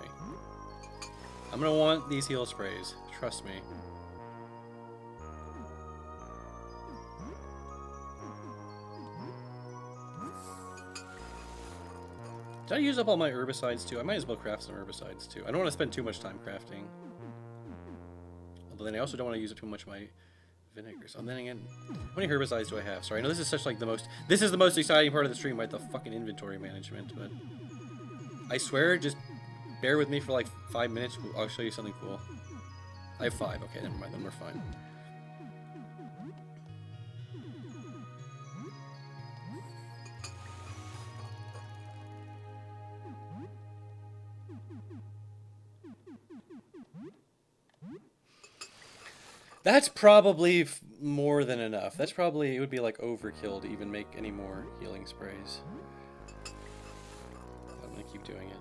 I'm gonna want these heal sprays, trust me. Did I use up all my herbicides too? I might as well craft some herbicides too. I don't want to spend too much time crafting. Although then I also don't want to use up too much of my vinegars. And then again, how many herbicides do I have? Sorry, I know this is such like this is the most exciting part of the stream, right? The fucking inventory management, but I swear, just bear with me for like 5 minutes. I'll show you something cool. I have 5. Okay, never mind. Then we're fine. That's probably more than enough. That's probably, it would be like overkill to even make any more healing sprays. I'm gonna keep doing it.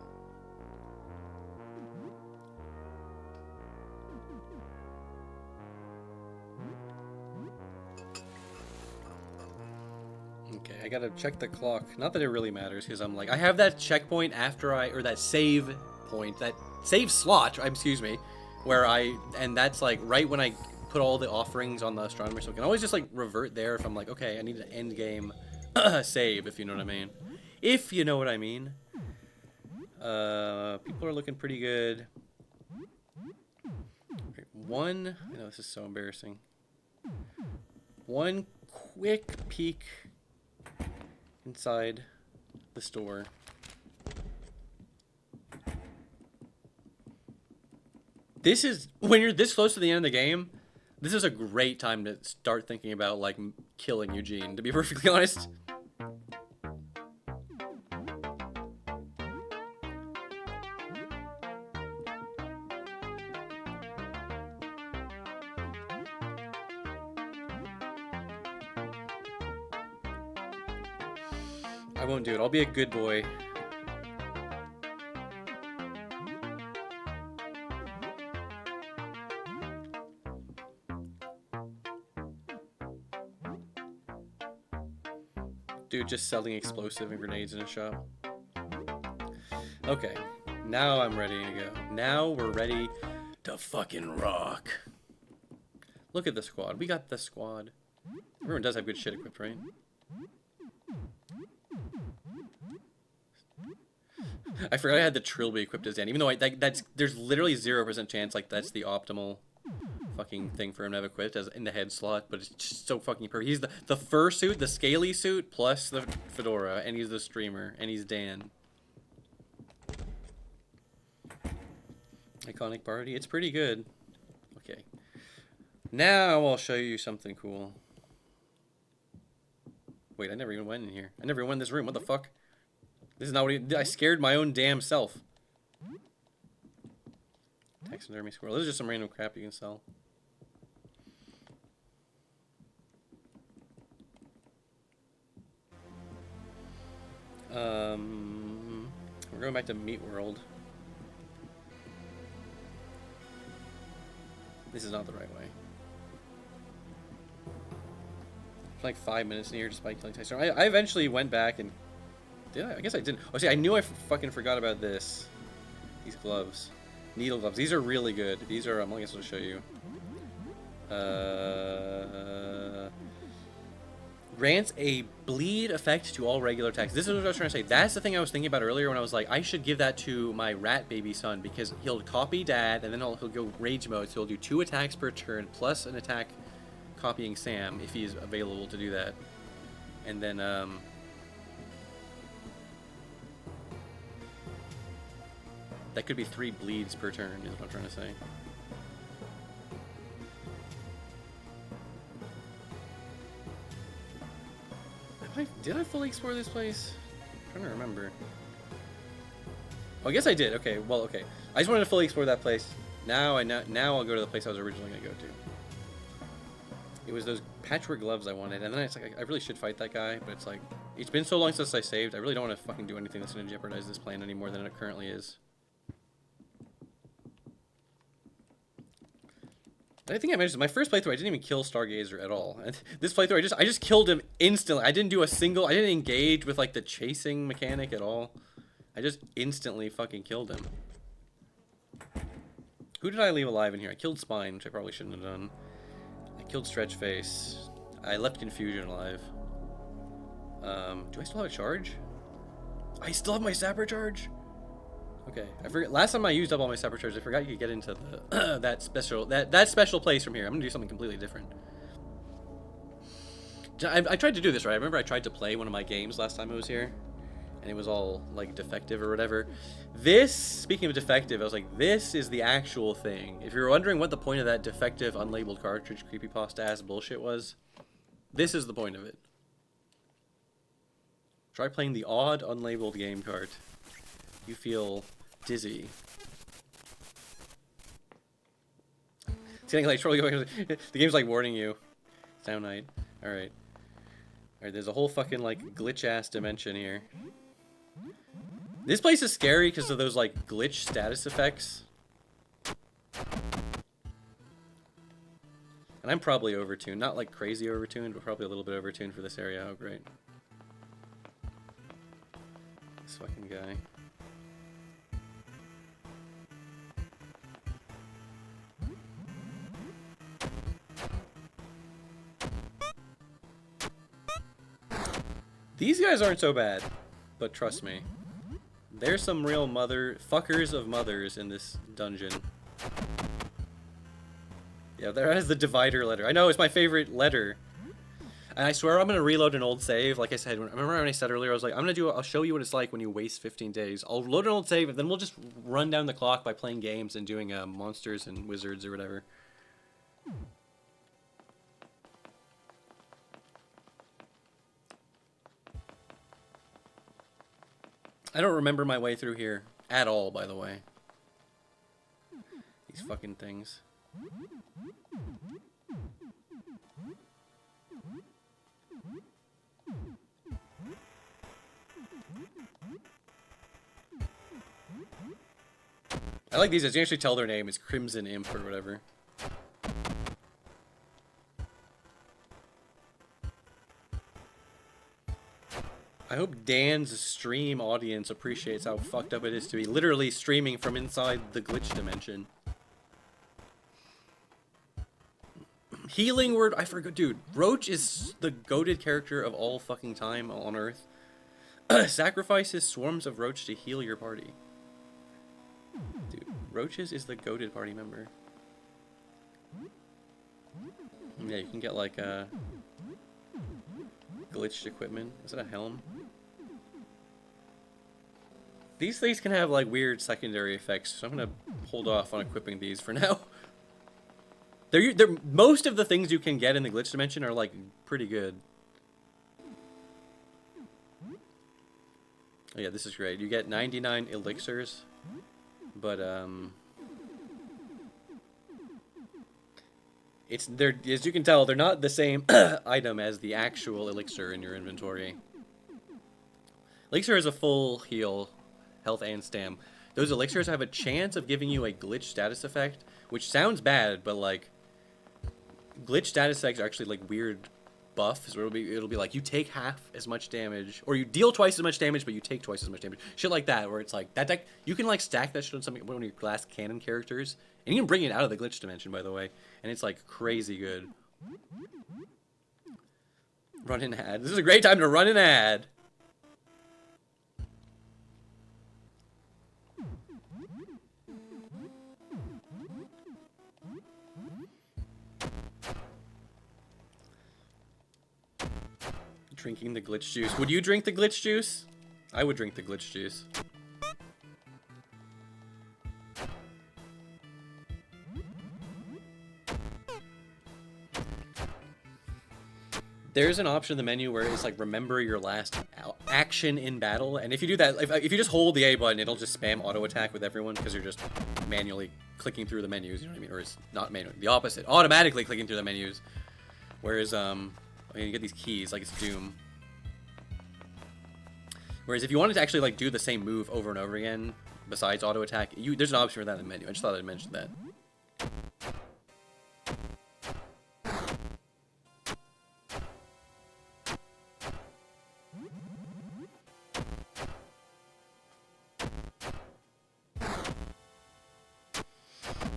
Okay, I gotta check the clock. Not that it really matters, because I'm like, I have that checkpoint after or that save point, that save slot, excuse me, where and that's like right when I put all the offerings on the astronomer, so I can always just like revert there if I'm like, okay, I need an end game save, if you know what I mean. If you know what I mean. People are looking pretty good. One, I know this is so embarrassing. One quick peek inside the store. This is, when you're this close to the end of the game, this is a great time to start thinking about, like, killing Eugene, to be perfectly honest. I won't do it. I'll be a good boy. Dude, just selling explosive and grenades in a shop. Okay, now I'm ready to go. Now we're ready to fucking rock. Look at the squad. We got the squad. Everyone does have good shit equipped, right? I forgot I had the trilby equipped as Dan, even though there's literally 0% chance like that's the optimal fucking thing for him to have equipped as in the head slot, but it's just so fucking perfect. He's the fursuit, the scaly suit, plus the fedora, and he's the streamer, and he's Dan. Iconic party. It's pretty good. Okay. Now I'll show you something cool. Wait, I never even went in here. I never went in this room. What the fuck? This is not what I scared my own damn self. Taxidermy squirrel. This is just some random crap you can sell. We're going back to Meat World. This is not the right way. For like 5 minutes in here despite killing Tyson. I eventually went back and... Did I? I guess I didn't. Oh, see, I knew I fucking forgot about this. These gloves. Needle gloves. These are really good. These are... I guess I'll show you. Grants a bleed effect to all regular attacks. This is what I was trying to say. That's the thing I was thinking about earlier when I was like, I should give that to my rat baby son because he'll copy dad and then he'll go rage mode. So he'll do 2 attacks per turn plus an attack copying Sam if he's available to do that. And then, that could be 3 bleeds per turn is what I'm trying to say. Did I fully explore this place? I'm trying to remember. Oh, I guess I did. Okay, well, okay. I just wanted to fully explore that place. Now I'll go to the place I was originally going to go to. It was those patchwork gloves I wanted, and then it's like, I really should fight that guy, but it's like, it's been so long since I saved, I really don't want to fucking do anything that's going to jeopardize this plan any more than it currently is. I think I mentioned my first playthrough. I didn't even kill Stargazer at all. And this playthrough, I just killed him instantly. I didn't do a single. I didn't engage with like the chasing mechanic at all. I just instantly fucking killed him. Who did I leave alive in here? I killed Spine, which I probably shouldn't have done. I killed Stretch Face. I left Confusion alive. Do I still have a charge? I still have my Sapper charge. Okay, I forget. Last time I used up all my Sapper charges, I forgot you could get into the that special place from here. I'm gonna do something completely different. I tried to do this right. I remember I tried to play one of my games last time I was here, and it was all like defective or whatever. This, speaking of defective, I was like, this is the actual thing. If you're wondering what the point of that defective unlabeled cartridge creepypasta ass bullshit was, this is the point of it. Try playing the odd unlabeled game cart. You feel dizzy. It's getting like the game's like warning you. Sound night. Alright. Alright, there's a whole fucking like glitch ass dimension here. This place is scary because of those like glitch status effects. And I'm probably overtuned. Not like crazy overtuned, but probably a little bit overtuned for this area. Oh great. This fucking guy. These guys aren't so bad, but trust me. There's some real fuckers of mothers in this dungeon. Yeah, there is the divider letter. I know, it's my favorite letter. And I swear I'm gonna reload an old save. Like I said, remember when I said earlier, I was like, I'll show you what it's like when you waste 15 days. I'll load an old save, and then we'll just run down the clock by playing games and doing monsters and wizards or whatever. I don't remember my way through here at all, by the way. These fucking things. I like these as you actually tell their name. It's Crimson Imp or whatever. I hope Dan's stream audience appreciates how fucked up it is to be literally streaming from inside the glitch dimension. Healing word, I forgot, dude. Roach is the goated character of all fucking time on Earth. Sacrifices swarms of roach to heal your party. Dude, Roaches is the goated party member. Yeah, you can get like glitched equipment. Is it a helm? These things can have like weird secondary effects, so I'm gonna hold off on equipping these for now. They're most of the things you can get in the glitch dimension are like pretty good. Oh yeah, this is great. You get 99 elixirs, but they're, as you can tell, they're not the same item as the actual elixir in your inventory. Elixir is a full heal, health and stam. Those elixirs have a chance of giving you a glitch status effect, which sounds bad, but like glitch status effects are actually like weird buffs. So it'll be like you take half as much damage, or you deal twice as much damage, but you take twice as much damage. Shit like that, where it's like that deck. You can like stack that shit on something, one of your glass cannon characters, and you can bring it out of the glitch dimension, by the way, and it's like crazy good. Run an ad. This is a great time to run an ad. Drinking the glitch juice. Would you drink the glitch juice? I would drink the glitch juice. There's an option in the menu where it's like remember your last action in battle, and if you do that, if you just hold the A button, it'll just spam auto attack with everyone because you're just manually clicking through the menus. You know what I mean? Or it's not manually, the opposite, automatically clicking through the menus. Whereas you get these keys like it's Doom. Whereas if you wanted to actually like do the same move over and over again, besides auto attack, there's an option for that in the menu. I just thought I'd mention that.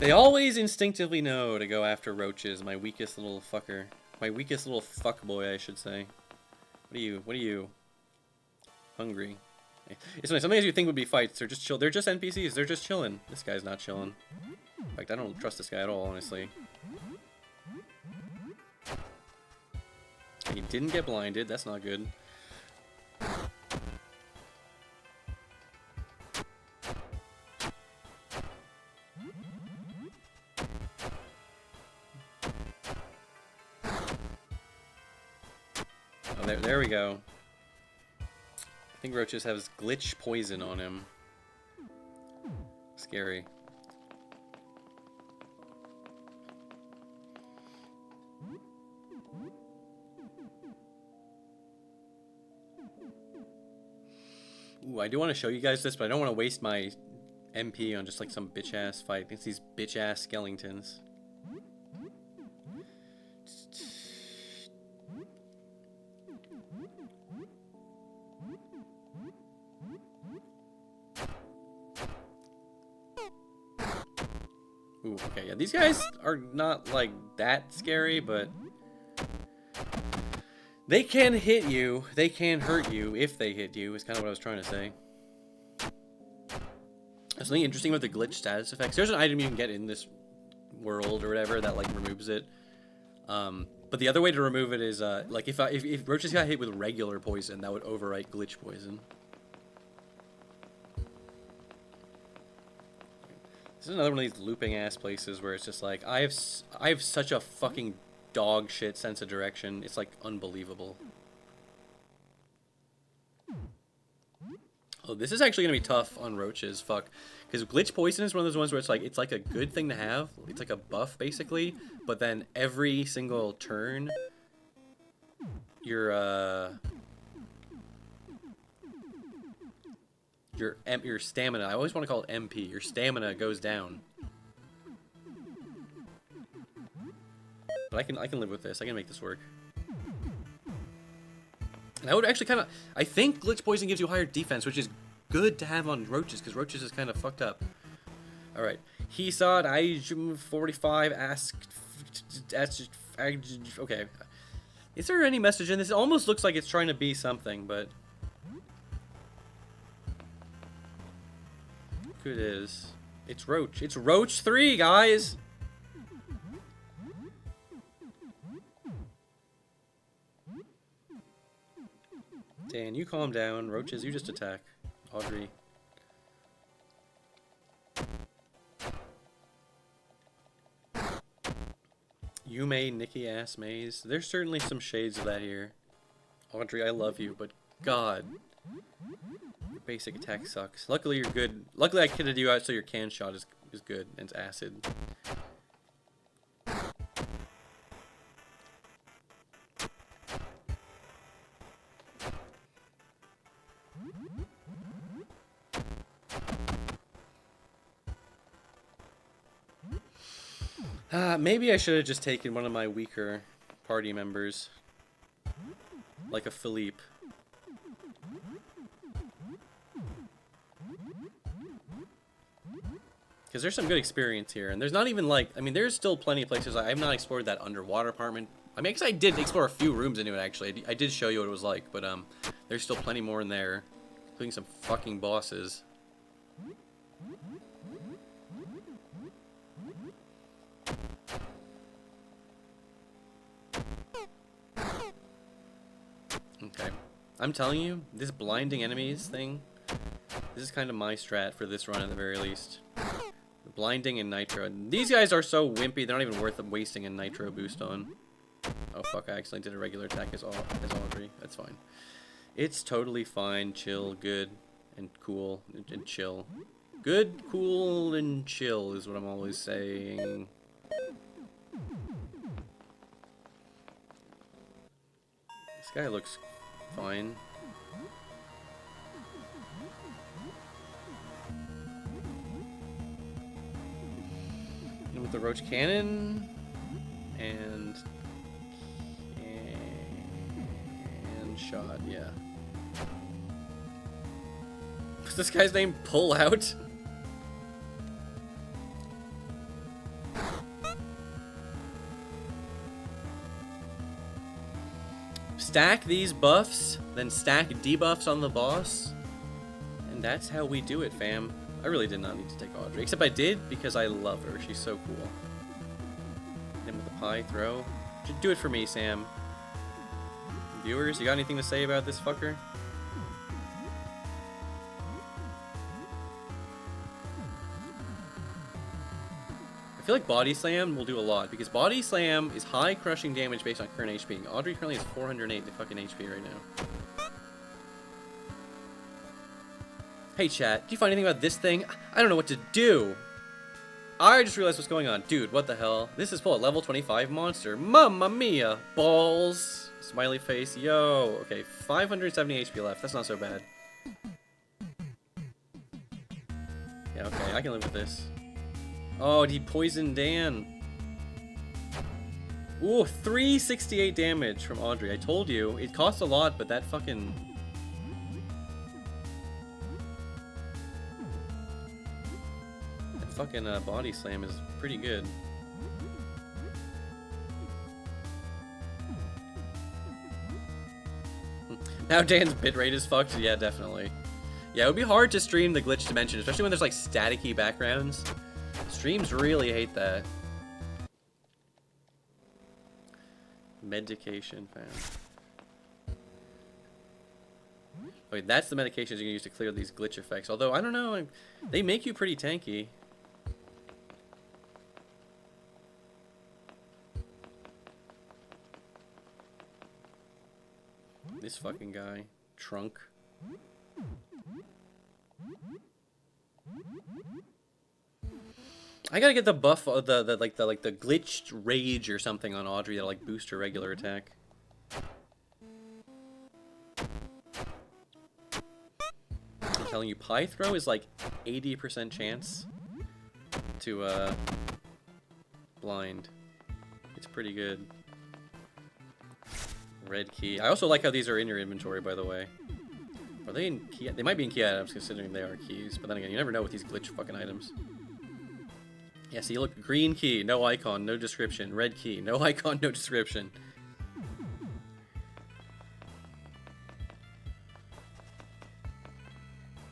They always instinctively know to go after roaches, my weakest little fucker. My weakest little fuckboy, I should say. What are you? Hungry. It's funny, some things you think would be fights, they're just chill. They're just NPCs, they're just chilling. This guy's not chilling. In fact, I don't trust this guy at all, honestly. He didn't get blinded, that's not good. There we go. I think Roaches has glitch poison on him. Scary. Ooh, I do want to show you guys this, but I don't want to waste my MP on just like some bitch-ass fight. It's these bitch-ass skeletons. Ooh, okay, yeah, these guys are not, like, that scary, but They can hit you. They can hurt you if they hit you, is kind of what I was trying to say. There's something interesting about the glitch status effects. There's an item you can get in this world or whatever that, like, removes it. But the other way to remove it is, like, if roaches got hit with regular poison, that would overwrite glitch poison. This is another one of these looping-ass places where it's just like, I have such a fucking dog shit sense of direction. It's, like, unbelievable. Oh, this is actually going to be tough on roaches, fuck. Because glitch poison is one of those ones where it's like a good thing to have. It's like a buff, basically. But then every single turn, your stamina, I always want to call it MP, your stamina goes down. But I can live with this. I can make this work. And I would actually kind of... I think glitch poison gives you higher defense, which is good to have on roaches, because roaches is kind of fucked up. Alright. He saw it, I 45 asked... Okay. Is there any message in this? It almost looks like it's trying to be something, but... Look who it is. It's Roach. It's Roach 3, guys! Dan, you calm down. Roaches, you just attack. Audrey. Yume, Nikki ass maze. There's certainly some shades of that here. Audrey, I love you, but God. Your basic attack sucks. Luckily you're good. Luckily I kitted you out so your can shot is good and it's acid. Maybe I should have just taken one of my weaker party members. Like a Philippe. Because there's some good experience here. And there's not even like... I mean, there's still plenty of places. I have not explored that underwater apartment. I mean, I guess I did explore a few rooms into it, actually. I did show you what it was like. But there's still plenty more in there. Including some fucking bosses. Okay. I'm telling you, this blinding enemies thing, this is kind of my strat for this run at the very least. Blinding and nitro. These guys are so wimpy, they're not even worth wasting a nitro boost on. Oh fuck, I accidentally did a regular attack as Audrey. That's fine. It's totally fine, chill, good, and cool, and chill. Good, cool, and chill is what I'm always saying. This guy looks fine. And with the roach cannon and shot, yeah. What's this guy's name? Pull Out? Stack these buffs, then stack debuffs on the boss, and that's how we do it, fam. I really did not need to take Audrey, except I did because I love her. She's so cool. Then with the pie throw, just do it for me, Sam. Viewers, you got anything to say about this fucker? I feel like Body Slam will do a lot, because Body Slam is high crushing damage based on current HP. Audrey currently has 408 the fucking HP right now. Hey chat, did you find anything about this thing? I don't know what to do. I just realized what's going on. Dude, what the hell? This is full at level 25 monster. Mamma mia! Balls! Smiley face, yo! Okay, 570 HP left. That's not so bad. Yeah, okay, I can live with this. Oh, he poisoned Dan. Ooh, 368 damage from Audrey. I told you, it costs a lot, but that fucking... That fucking body slam is pretty good. Now Dan's bitrate is fucked? Yeah, definitely. Yeah, it would be hard to stream the glitch dimension, especially when there's like staticky backgrounds. Streams really hate that. Medication found. Wait, that's the medications you can use to clear these glitch effects. Although, I don't know, they make you pretty tanky. This fucking guy. Trunk. I gotta get the buff, the glitched rage or something on Audrey to like boost her regular attack. I'm telling you, Pie Throw is like 80% chance to blind. It's pretty good. Red key. I also like how these are in your inventory, by the way. Are they in key? They might be in key items, considering they are keys. But then again, you never know with these glitch fucking items. Yeah, see, look, green key, no icon, no description. Red key, no icon, no description.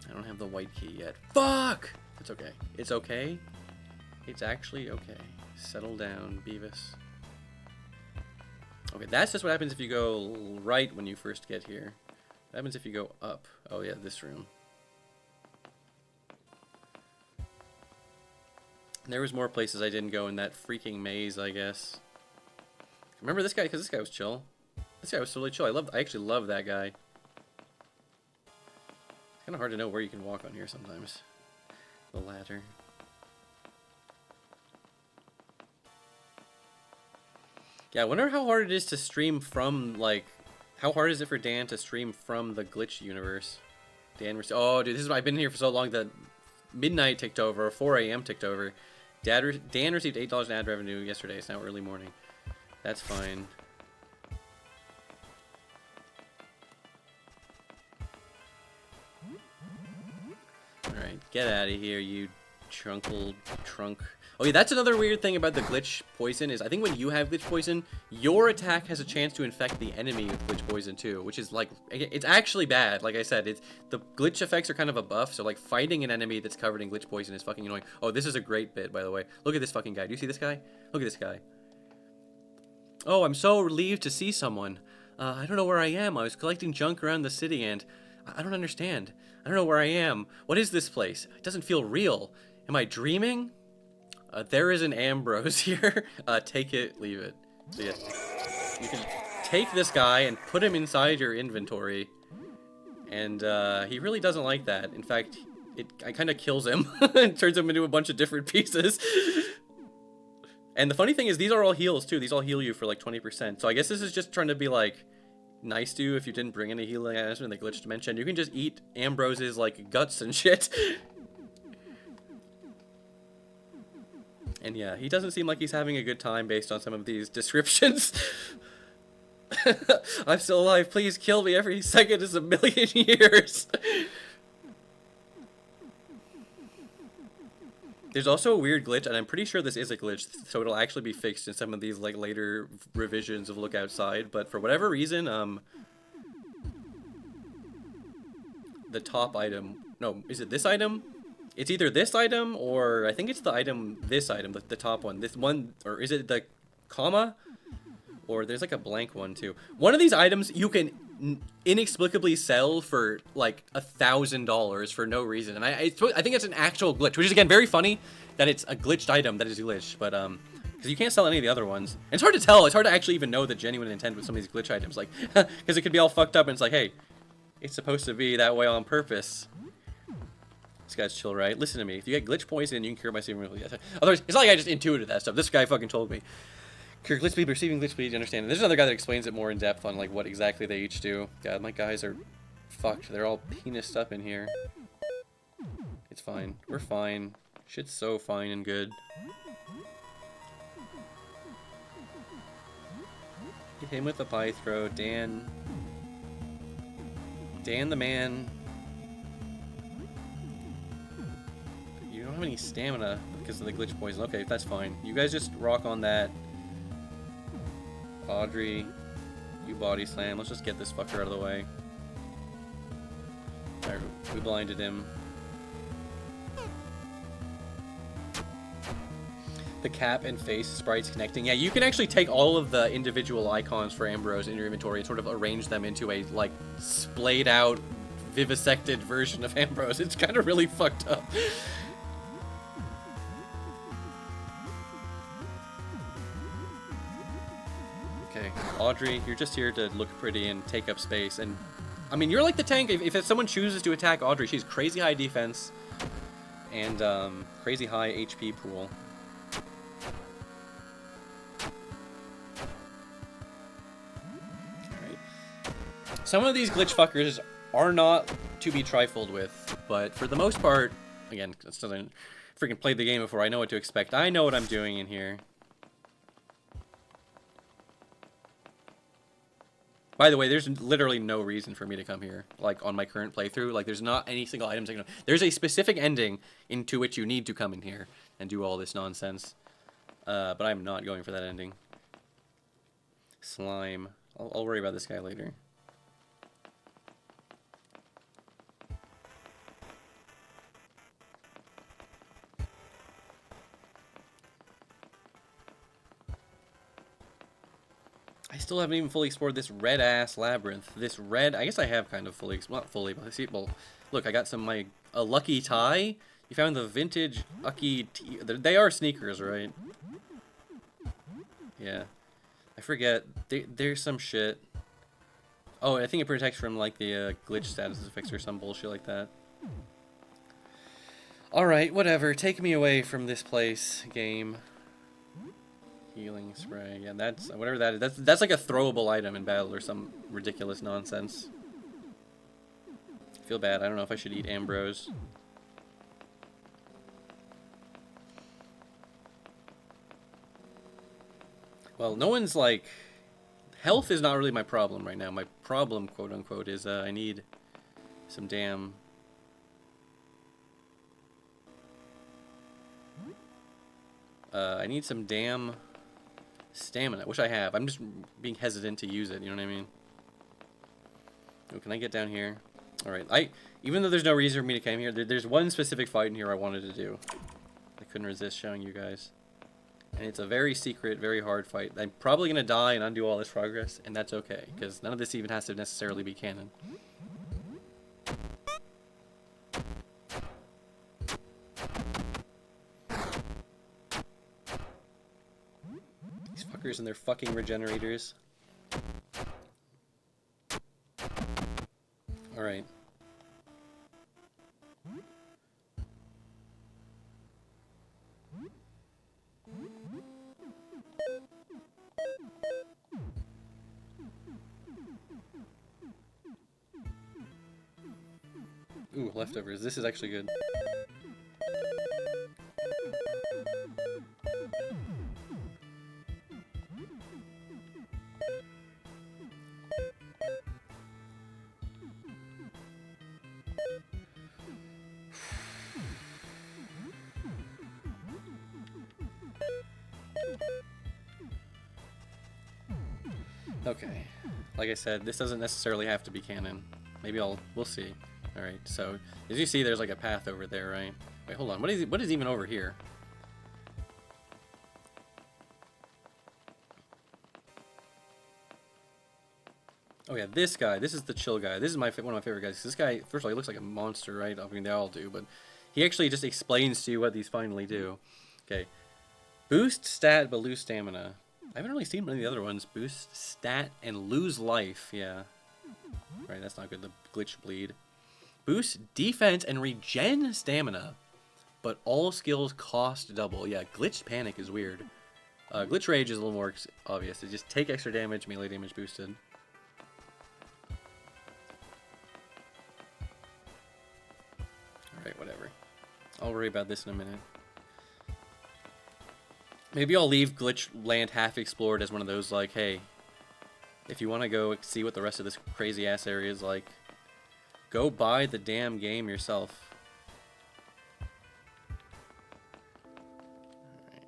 I don't have the white key yet. Fuck! It's okay. It's okay. It's actually okay. Settle down, Beavis. Okay, that's just what happens if you go right when you first get here. What happens if you go up? Oh yeah, this room. There was more places I didn't go in that freaking maze, I guess. Remember this guy? Because this guy was chill. This guy was totally chill. I actually love that guy. It's kind of hard to know where you can walk on here sometimes. The ladder. Yeah, I wonder how hard it is to stream from, like... How hard is it for Dan to stream from the glitch universe? Dan... Oh, dude, this is why I've been here for so long that midnight ticked over, or 4 a.m. ticked over. Dan received $8 in ad revenue yesterday. It's now early morning. That's fine. Alright, get out of here, you trunk. Oh yeah, that's another weird thing about the glitch poison is I think when you have glitch poison, your attack has a chance to infect the enemy with glitch poison too, which is like, it's actually bad. Like I said, the glitch effects are kind of a buff, so like fighting an enemy that's covered in glitch poison is fucking annoying. Oh, this is a great bit, by the way. Look at this fucking guy. Do you see this guy? Look at this guy. Oh, I'm so relieved to see someone. I don't know where I am. I was collecting junk around the city and I don't understand. I don't know where I am. What is this place? It doesn't feel real. Am I dreaming? There is an Ambrose here. Take it, leave it. So yeah, you can take this guy and put him inside your inventory. And he really doesn't like that. In fact, it kind of kills him and turns him into a bunch of different pieces. And the funny thing is, these are all heals too. These all heal you for like 20%. So I guess this is just trying to be like nice to you if you didn't bring any healing items in the glitch dimension. You can just eat Ambrose's like guts and shit. And yeah, he doesn't seem like he's having a good time based on some of these descriptions. I'm still alive. Please kill me. Every second is a million years. There's also a weird glitch, and I'm pretty sure this is a glitch, so it'll actually be fixed in some of these like later revisions of Look Outside. But for whatever reason, the top item. No, is it this item? It's either this item or I think it's the item, this item, the top one. This one, or is it the comma? Or there's like a blank one too. One of these items you can inexplicably sell for like $1,000 for no reason. And I think it's an actual glitch, which is again very funny that it's a glitched item that is glitched. But because you can't sell any of the other ones. And it's hard to tell. It's hard to actually even know the genuine intent with some of these glitch items. Like, because it could be all fucked up and it's like, hey, it's supposed to be that way on purpose. This guy's chill, right? Listen to me. If you get glitch poison, you can cure my serum. Otherwise, it's not like I just intuited that stuff. This guy fucking told me. Cure glitch speed, receiving glitch speed, you understand. And there's another guy that explains it more in depth on like what exactly they each do. God, my guys are fucked. They're all penised up in here. It's fine. We're fine. Shit's so fine and good. Hit him with the pie throw. Dan the man. You don't have any stamina because of the glitch poison. Okay, that's fine. You guys just rock on that. Audrey, you body slam. Let's just get this fucker out of the way. Alright, we blinded him. The cap and face sprites connecting. Yeah, you can actually take all of the individual icons for Ambrose in your inventory and sort of arrange them into a, like, splayed out, vivisected version of Ambrose. It's kind of really fucked up. Okay, Audrey, you're just here to look pretty and take up space. And, I mean, you're like the tank. If someone chooses to attack Audrey, she's crazy high defense and crazy high HP pool. Some of these glitch fuckers are not to be trifled with, but for the most part, again, this doesn't freaking played the game before, I know what to expect. I know what I'm doing in here. By the way, there's literally no reason for me to come here, like, on my current playthrough. Like, there's not any single items I can... There's a specific ending into which you need to come in here and do all this nonsense. But I'm not going for that ending. Slime. I'll worry about this guy later. I still haven't even fully explored this red-ass labyrinth. This red... I guess I have kind of fully... Not fully, but I see... Well, look, I got some... A lucky tie. You found the vintage Ucky... They are sneakers, right? Yeah. I forget. There's some shit. Oh, I think it protects from, like, the glitch status effects or some bullshit like that. Alright, whatever. Take me away from this place, game. Healing spray. Yeah, that's whatever that is. That's like a throwable item in battle or some ridiculous nonsense. I feel bad. I don't know if I should eat Ambrose. Well, no one's like... Health is not really my problem right now. My problem, quote unquote, is I need some damn... I need some damn... stamina, which I have. I'm just being hesitant to use it, you know what I mean? Oh, can I get down here? Alright, even though there's no reason for me to come here, there's one specific fight in here I wanted to do. I couldn't resist showing you guys. And it's a very secret, very hard fight. I'm probably going to die and undo all this progress, and that's okay, because none of this even has to necessarily be canon. And their fucking regenerators. Alright. Ooh, leftovers. This is actually good. Okay, like I said, this doesn't necessarily have to be canon. Maybe we'll see. Alright, so, as you see, there's like a path over there, right? Wait, hold on, what is even over here? Oh yeah, this guy, this is the chill guy. This is one of my favorite guys. This guy, first of all, he looks like a monster, right? I mean, they all do, but he actually just explains to you what these finally do. Okay, boost stat, but lose stamina. I haven't really seen many of the other ones. Boost stat and lose life. Yeah. Right, that's not good. The glitch bleed. Boost defense and regen stamina. But all skills cost double. Yeah, glitch panic is weird. Glitch rage is a little more obvious. They just take extra damage, melee damage boosted. Alright, whatever. I'll worry about this in a minute. Maybe I'll leave Glitch Land half explored as one of those, like, hey, if you want to go see what the rest of this crazy-ass area is like, go buy the damn game yourself. Alright.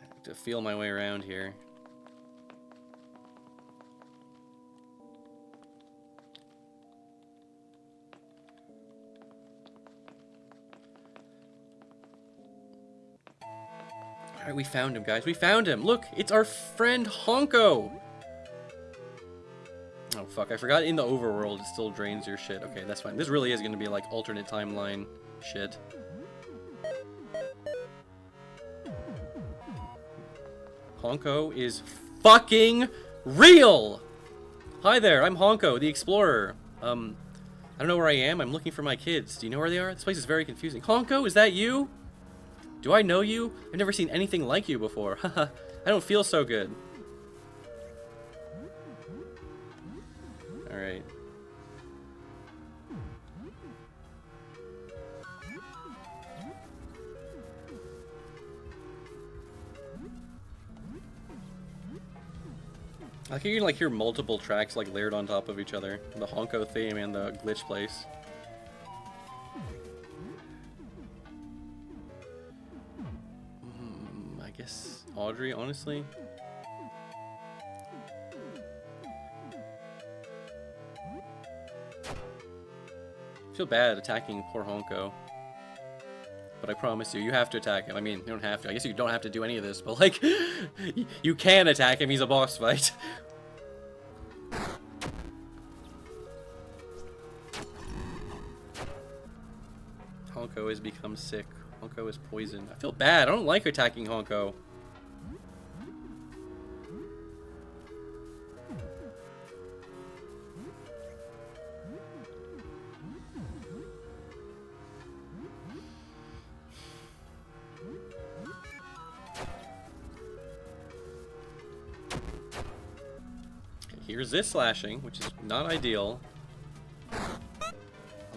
I have to feel my way around here. Alright, we found him, guys. We found him. Look, it's our friend Honko. Oh, fuck. I forgot in the overworld it still drains your shit. Okay, that's fine. This really is going to be like alternate timeline shit. Honko is fucking real! Hi there, I'm Honko, the explorer. I don't know where I am. I'm looking for my kids. Do you know where they are? This place is very confusing. Honko, is that you? Do I know you? I've never seen anything like you before. Haha, I don't feel so good. Alright. I think you can like hear multiple tracks like layered on top of each other. The Honko theme and the glitch place. I guess Audrey, honestly. I feel bad attacking poor Honko. But I promise you, you have to attack him. I mean, you don't have to. I guess you don't have to do any of this, but like, you can attack him. He's a boss fight. Honko has become sick. Honko is poisoned. I feel bad. I don't like attacking Honko. Here's this slashing, which is not ideal. I'll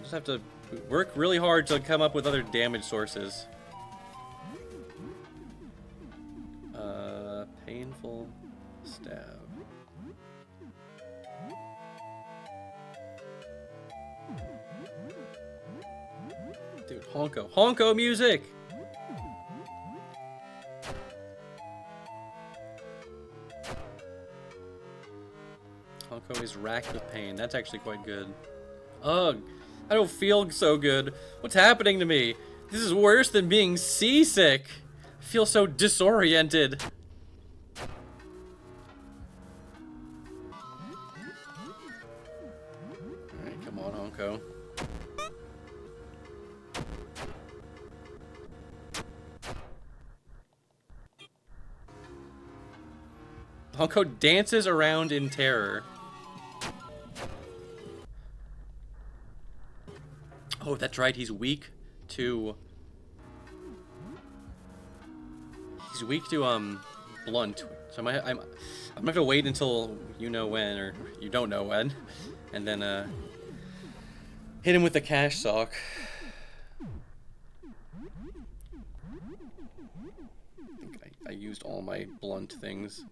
just have to work really hard to come up with other damage sources. Painful stab. Dude, Honko. Honko music! Honko is racked with pain. That's actually quite good. Ugh, I don't feel so good. What's happening to me? This is worse than being seasick. I feel so disoriented. Alright, come on, Honko. Honko dances around in terror. Oh, that's right. He's weak to blunt. So I'm gonna have to wait until you know when, or you don't know when, and then hit him with the cash sock. I think I used all my blunt things.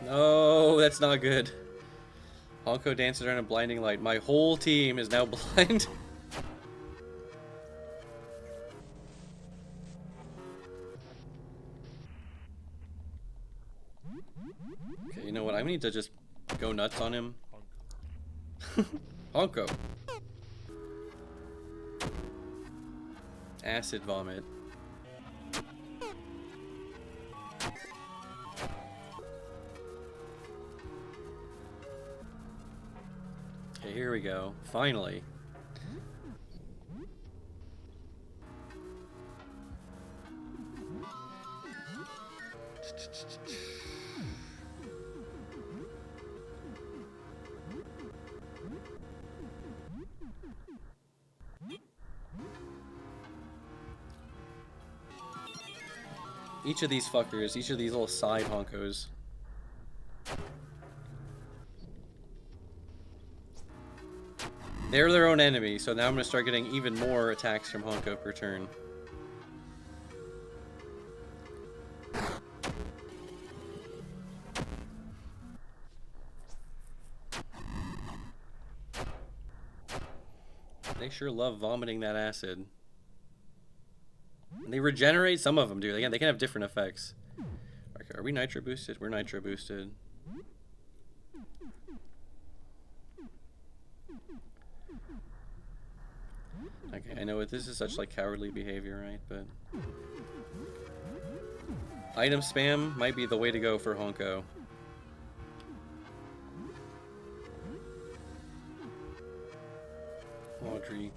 No, that's not good. Honko dances around in blinding light. My whole team is now blind. Okay, you know what? I need to just go nuts on him. Honko. Acid vomit. Okay, here we go. Finally. Each of these fuckers, each of these little side Honkos. They're their own enemy, so now I'm gonna start getting even more attacks from Honko per turn. They sure love vomiting that acid. They regenerate. Some of them do. Again, they can have different effects. Okay, are we nitro boosted? We're nitro boosted. Okay, I know this is such like cowardly behavior, right? But item spam might be the way to go for Honko. Audrey.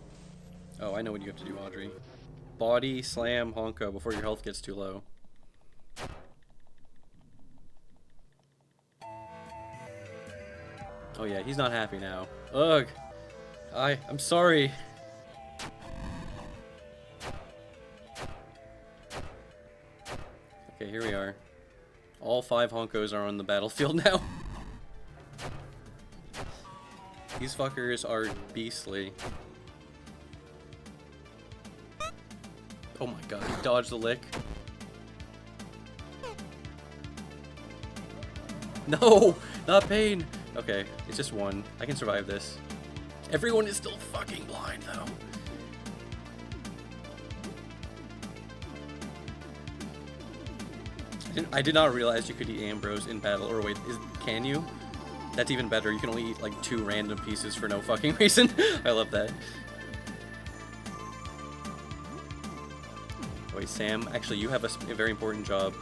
Oh, I know what you have to do, Audrey. Body slam Honko before your health gets too low. Oh yeah, he's not happy now. Ugh. I'm sorry. Okay, here we are. All 5 Honkos are on the battlefield now. These fuckers are beastly. Oh my god, he dodged the lick. No! Not pain! Okay, it's just one. I can survive this. Everyone is still fucking blind, though. I did not realize you could eat Ambrose in battle. Or wait, can you? That's even better. You can only eat like 2 random pieces for no fucking reason. I love that. Wait, Sam, actually you have a very important job.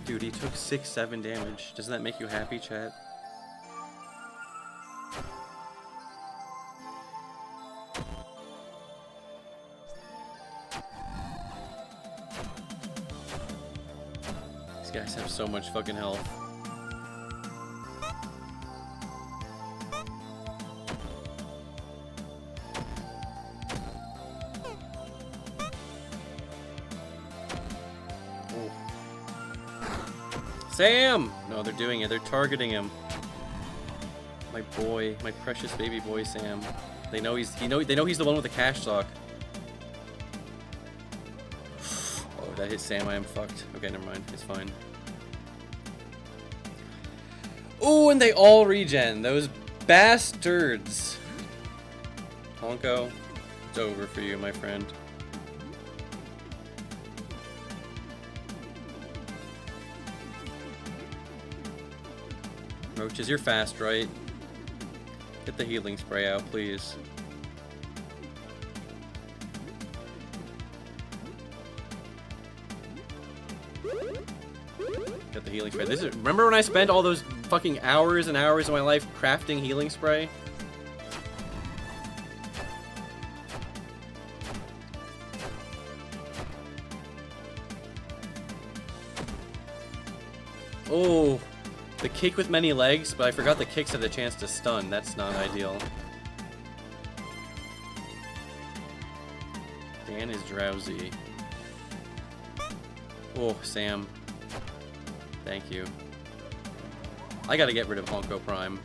Dude, he took 6-7 damage. Doesn't that make you happy, chat? These guys have so much fucking health. Sam! No, they're doing it. They're targeting him. My boy, my precious baby boy, Sam. They know he's the one with the cash sock. Oh, that hit Sam. I am fucked. Okay, never mind. It's fine. Oh, and they all regen. Those bastards. Honko, it's over for you, my friend. Roaches, you're fast, right? Get the healing spray out, please. Get the healing spray. Remember when I spent all those fucking hours and hours of my life crafting healing spray? Oh. The kick with many legs, but I forgot the kicks had a chance to stun. That's not ideal. Dan is drowsy. Oh, Sam. Thank you. I gotta get rid of Honko Prime.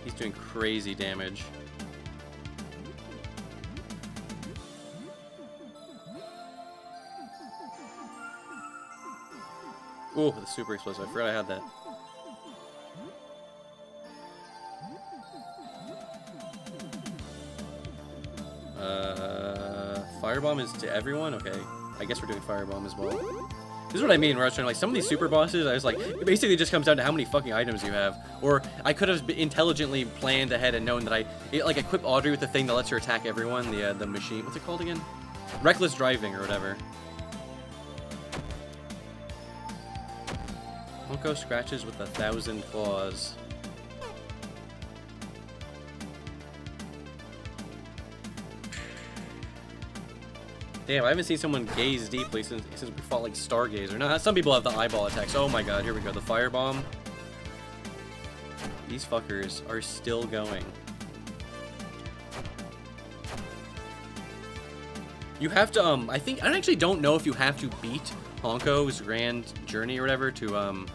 He's doing crazy damage. Oh, the super explosive. I forgot I had that. Firebomb is to everyone? Okay. I guess we're doing Firebomb as well. This is what I mean, where I was trying to, like, some of these super bosses, I was like, it basically just comes down to how many fucking items you have. Or I could have intelligently planned ahead and known that like, equip Audrey with the thing that lets her attack everyone, the machine. What's it called again? Reckless driving or whatever. Honko scratches with 1,000 claws. Damn, I haven't seen someone gaze deeply since we fought like Stargazer. No, some people have the eyeball attacks. Oh my god, here we go. The firebomb. These fuckers are still going. You have to, I actually don't know if you have to beat Honko's grand journey or whatever to,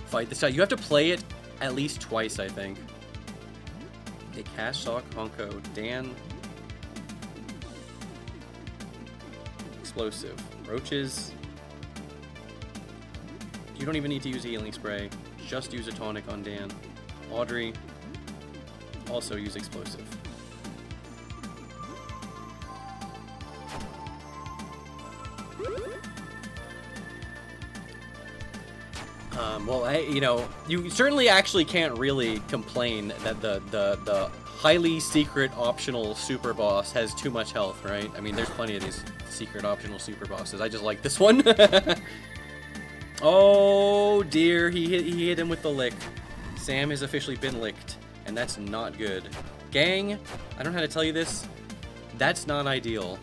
fight this guy. You have to play it at least twice, I think. Okay, Cash Sock, Honko, Dan. Explosive. Roaches. You don't even need to use a healing spray. Just use a tonic on Dan. Audrey. Also use explosive. Well, you know, you certainly actually can't really complain that the highly secret optional super boss has too much health, right? I mean, there's plenty of these secret optional super bosses. I just like this one. Oh dear, he hit him with the lick. Sam has officially been licked, and that's not good. Gang, I don't know how to tell you this. That's not ideal.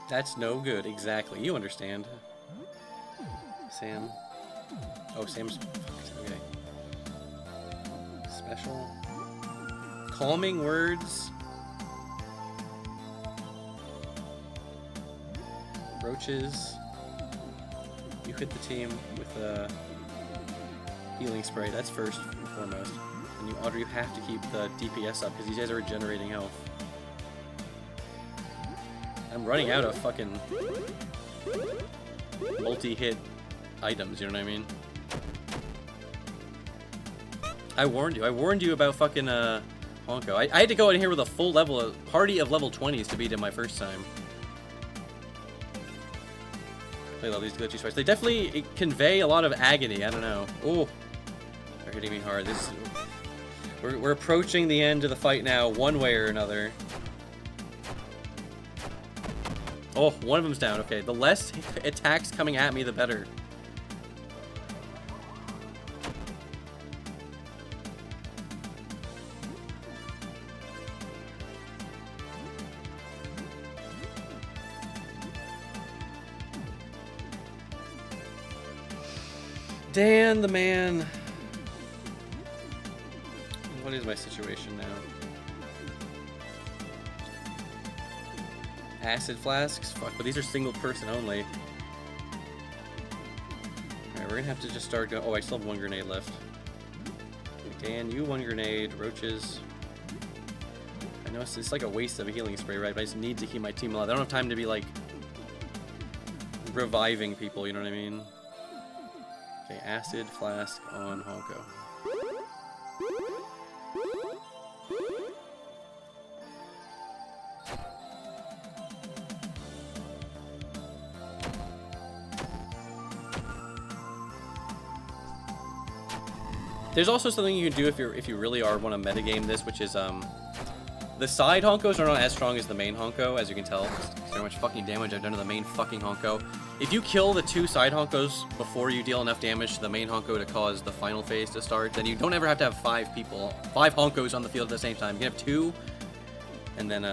That's no good, exactly. You understand. Sam. Oh, Sam's... Okay. Special. Calming words. Roaches. You hit the team with a healing spray. That's first and foremost. And you, Audrey, you have to keep the DPS up because these guys are regenerating health. I'm running out of fucking multi-hit items, you know what I mean? I warned you about fucking Honko. I had to go in here with a full party of level 20s to beat him my first time. I love these glitchy sprites. They definitely convey a lot of agony, I don't know. Oh, they're hitting me hard. We're approaching the end of the fight now, one way or another. Oh, one of them's down. Okay, the less attacks coming at me, the better. Dan the man. What is my situation now? Acid flasks? Fuck, but these are single person only. Alright, we're gonna have to just start going. Oh, I still have one grenade left. Okay, Dan, you one grenade. Roaches. I know it's like a waste of a healing spray, right? But I just need to keep my team alive. I don't have time to be like reviving people, you know what I mean? Okay, acid flask on Honko. There's also something you can do if you really are want to metagame this, which is the side Honkos are not as strong as the main Honko, as you can tell. There's so much fucking damage I've done to the main fucking Honko. If you kill the two side Honkos before you deal enough damage to the main Honko to cause the final phase to start, then you don't ever have to have five Honkos on the field at the same time. You can have two, and then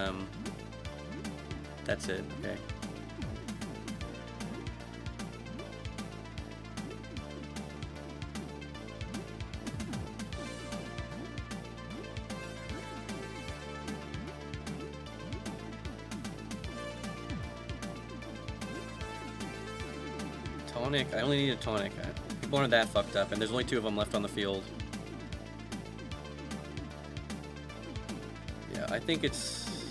that's it. Okay. Tonic. I only need a tonic. People aren't that fucked up, and there's only two of them left on the field. Yeah, I think it's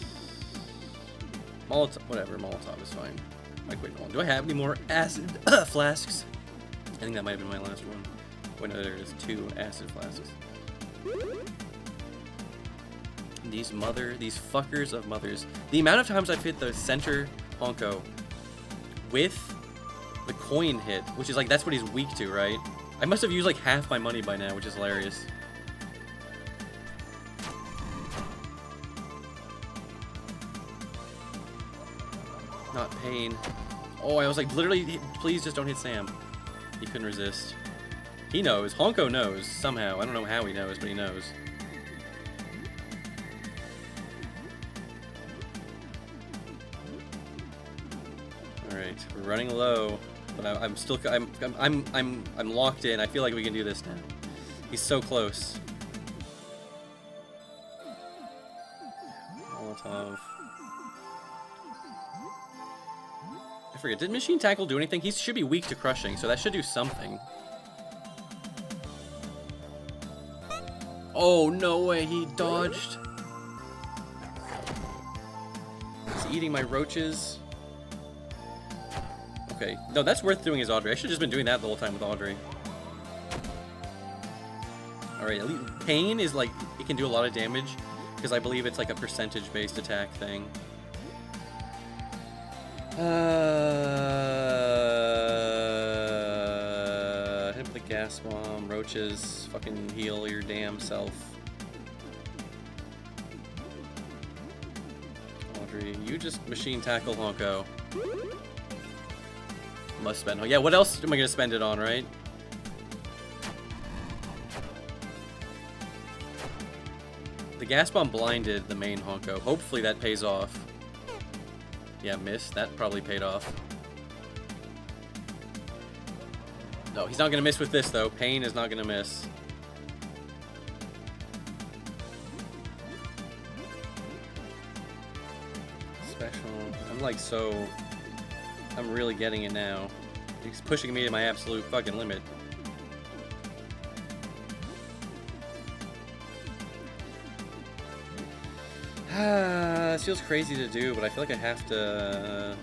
Molotov. Whatever, Molotov is fine. Like, wait, hold on. Do I have any more acid flasks? I think that might have been my last one. Wait, no, there is two acid flasks. These fuckers of mothers. The amount of times I've hit the center Honko with the coin hit, which is like, that's what he's weak to, right? I must have used like half my money by now, which is hilarious. Not pain. Oh, I was like, literally, please just don't hit Sam. He couldn't resist. He knows. Honko knows, somehow. I don't know how he knows, but he knows. Alright, we're running low. But I'm still, I'm locked in. I feel like we can do this now. He's so close. have... I forget, did Machine Tackle do anything? He should be weak to crushing, so that should do something. Oh, no way, he dodged. He's eating my roaches. Okay, no, that's worth doing as Audrey. I should have just been doing that the whole time with Audrey. Alright, Pain is like, it can do a lot of damage, because I believe it's like a percentage-based attack thing. Hit with the gas bomb, roaches, fucking heal your damn self. Audrey, you just Machine Tackle Honko. Must spend. Oh yeah, what else am I gonna spend it on, right? The gas bomb blinded the main Honko. Hopefully that pays off. Yeah, missed. That probably paid off. No, he's not gonna miss with this though. Pain is not gonna miss. Special. I'm like so... I'm really getting it now. He's pushing me to my absolute fucking limit. This feels crazy to do, but I feel like I have to...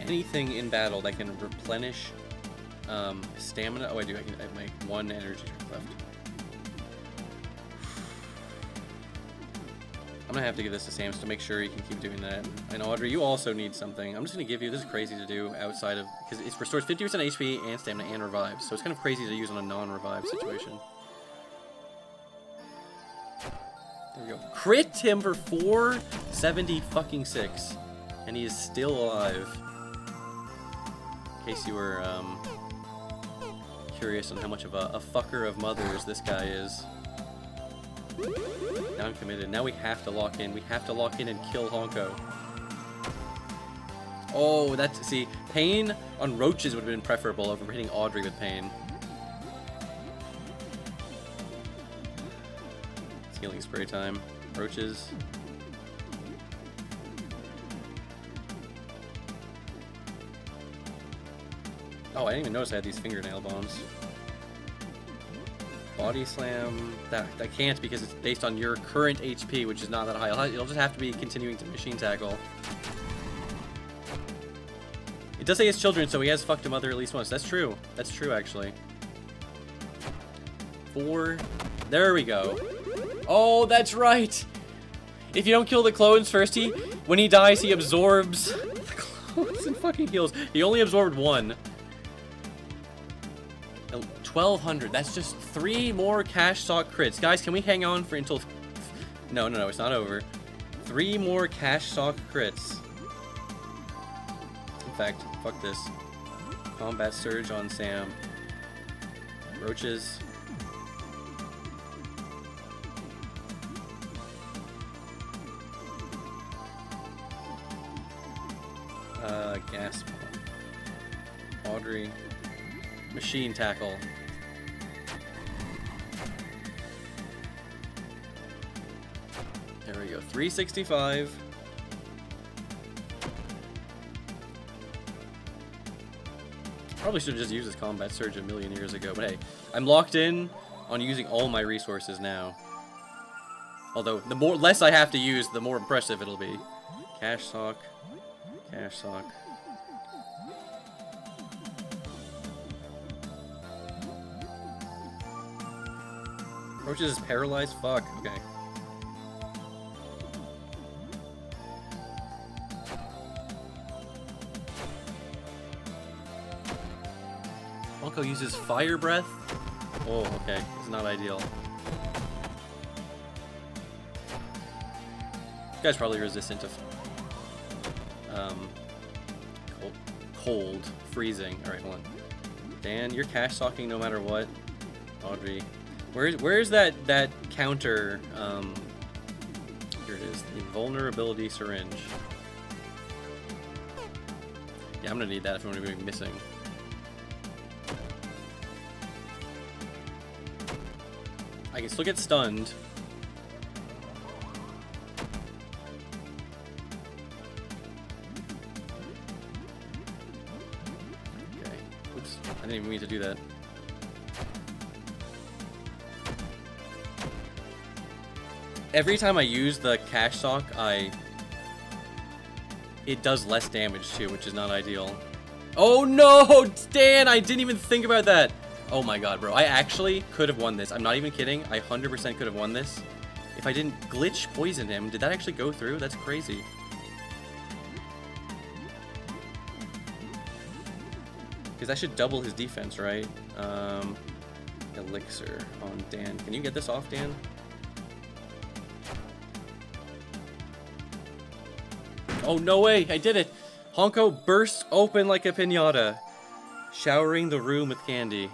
anything in battle that can replenish stamina. Oh, I do. I have my 1 energy drink left. I'm gonna have to give this to Sam to make sure he can keep doing that. And Audrey, you also need something. I'm just gonna give you, this is crazy to do outside of, because it restores 50% HP and stamina and revives, so it's kind of crazy to use on a non-revive situation. There we go. Crit him for 476, and he is still alive. In case you were curious on how much of a fucker of mothers this guy is. Now I'm committed. Now we have to lock in. We have to lock in and kill Honko. Oh, that's... see, Pain on roaches would have been preferable over hitting Audrey with Pain. It's healing spray time. Roaches. Oh, I didn't even notice I had these fingernail bombs. Body slam, that can't because it's based on your current HP, which is not that high. You'll just have to be continuing to machine tackle. It does say his children, so he has fucked a mother at least once. That's true. That's true, actually. 4. There we go. Oh, that's right. If you don't kill the clones first, when he dies, he absorbs the clones and fucking heals. He only absorbed 1. 1200. That's just 3 more cash stock crits. Guys, can we hang on for until... No, it's not over. 3 more cash stock crits. In fact, fuck this. Combat surge on Sam. Roaches. Gas bomb. Audrey. Machine tackle. There we go. 365. Probably should have just used this combat surge a million years ago, but hey, I'm locked in on using all my resources now. Although the less I have to use, the more impressive it'll be. Cash sock. Cash sock. Roaches is paralyzed? Fuck. Okay. Honko uses fire breath? Oh, okay. It's not ideal. This guy's probably resistant to cold, freezing. Alright, hold on. Dan, you're cash stocking no matter what. Audrey. Where's that counter? Here it is. The invulnerability syringe. Yeah, I'm gonna need that if I'm gonna be missing. I can still get stunned. didn't even mean to do that. Every time I use the cash sock, it does less damage too, which is not ideal. Oh no, Dan, I didn't even think about that. Oh my god, bro. I actually could have won this. I'm not even kidding. I 100% could have won this. If I didn't glitch poison him. Did that actually go through? That's crazy. Because that should double his defense, right? Elixir on Dan. Can you get this off, Dan? Oh, no way. I did it. Honko bursts open like a piñata, showering the room with candy.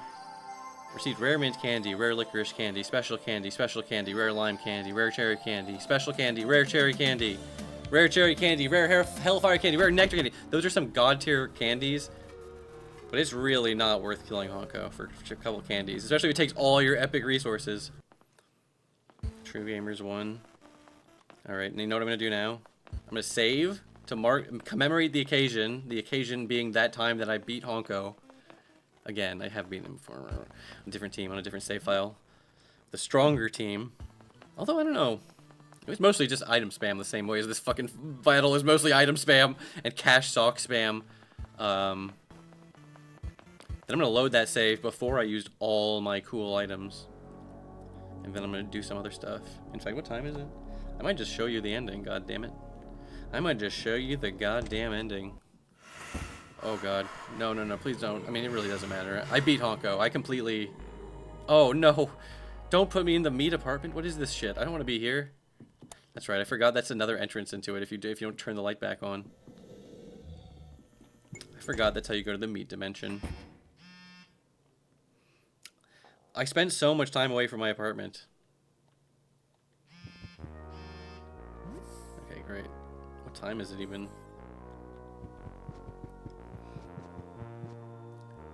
Received rare mint candy, rare licorice candy, special candy, rare lime candy, rare cherry candy, special candy, rare cherry candy, rare cherry candy, rare hellfire candy, rare nectar candy. Those are some god tier candies, but it's really not worth killing Honko for a couple candies, especially if it takes all your epic resources. True Gamers won. Alright, and you know what I'm going to do now? I'm going to save to commemorate the occasion being that time that I beat Honko. Again, I have beaten him before on a different team, on a different save file. The stronger team. Although, I don't know. It was mostly just item spam the same way as this fucking battle is mostly item spam and cash sock spam. Then I'm going to load that save before I used all my cool items. And then I'm going to do some other stuff. In fact, what time is it? I might just show you the ending, god damn it. I might just show you the goddamn ending. Oh god. No, no, no, please don't. I mean, it really doesn't matter. I beat Honko. I completely... Oh no. Don't put me in the meat apartment. What is this shit? I don't want to be here. That's right. I forgot that's another entrance into it if you don't turn the light back on. I forgot that's how you go to the meat dimension. I spent so much time away from my apartment. Okay, great. What time is it even?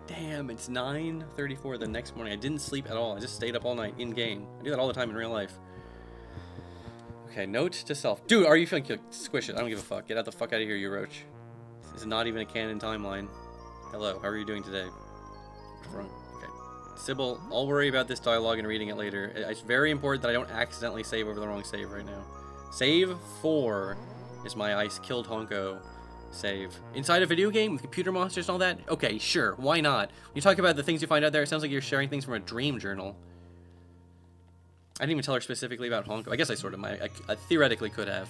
Damn, it's 9:34 the next morning. I didn't sleep at all. I just stayed up all night in-game. I do that all the time in real life. Okay, note to self. Dude, are you feeling... Squish it. I don't give a fuck. Get out the fuck out of here, you roach. This is not even a canon timeline. Hello, how are you doing today? What's wrong? Okay. Sybil, I'll worry about this dialogue and reading it later. It's very important that I don't accidentally save over the wrong save right now. Save 4 is my I killed Honko save. Inside a video game with computer monsters and all that? Okay, sure, why not? When you talk about the things you find out there, it sounds like you're sharing things from a dream journal. I didn't even tell her specifically about Honko. I guess I sort of might. I theoretically could have.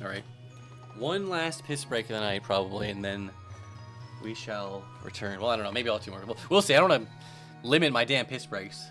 Alright. One last piss break of the night, probably, and then we shall return. Well, I don't know. Maybe I'll have 2 more. We'll see. I don't want to limit my damn piss breaks.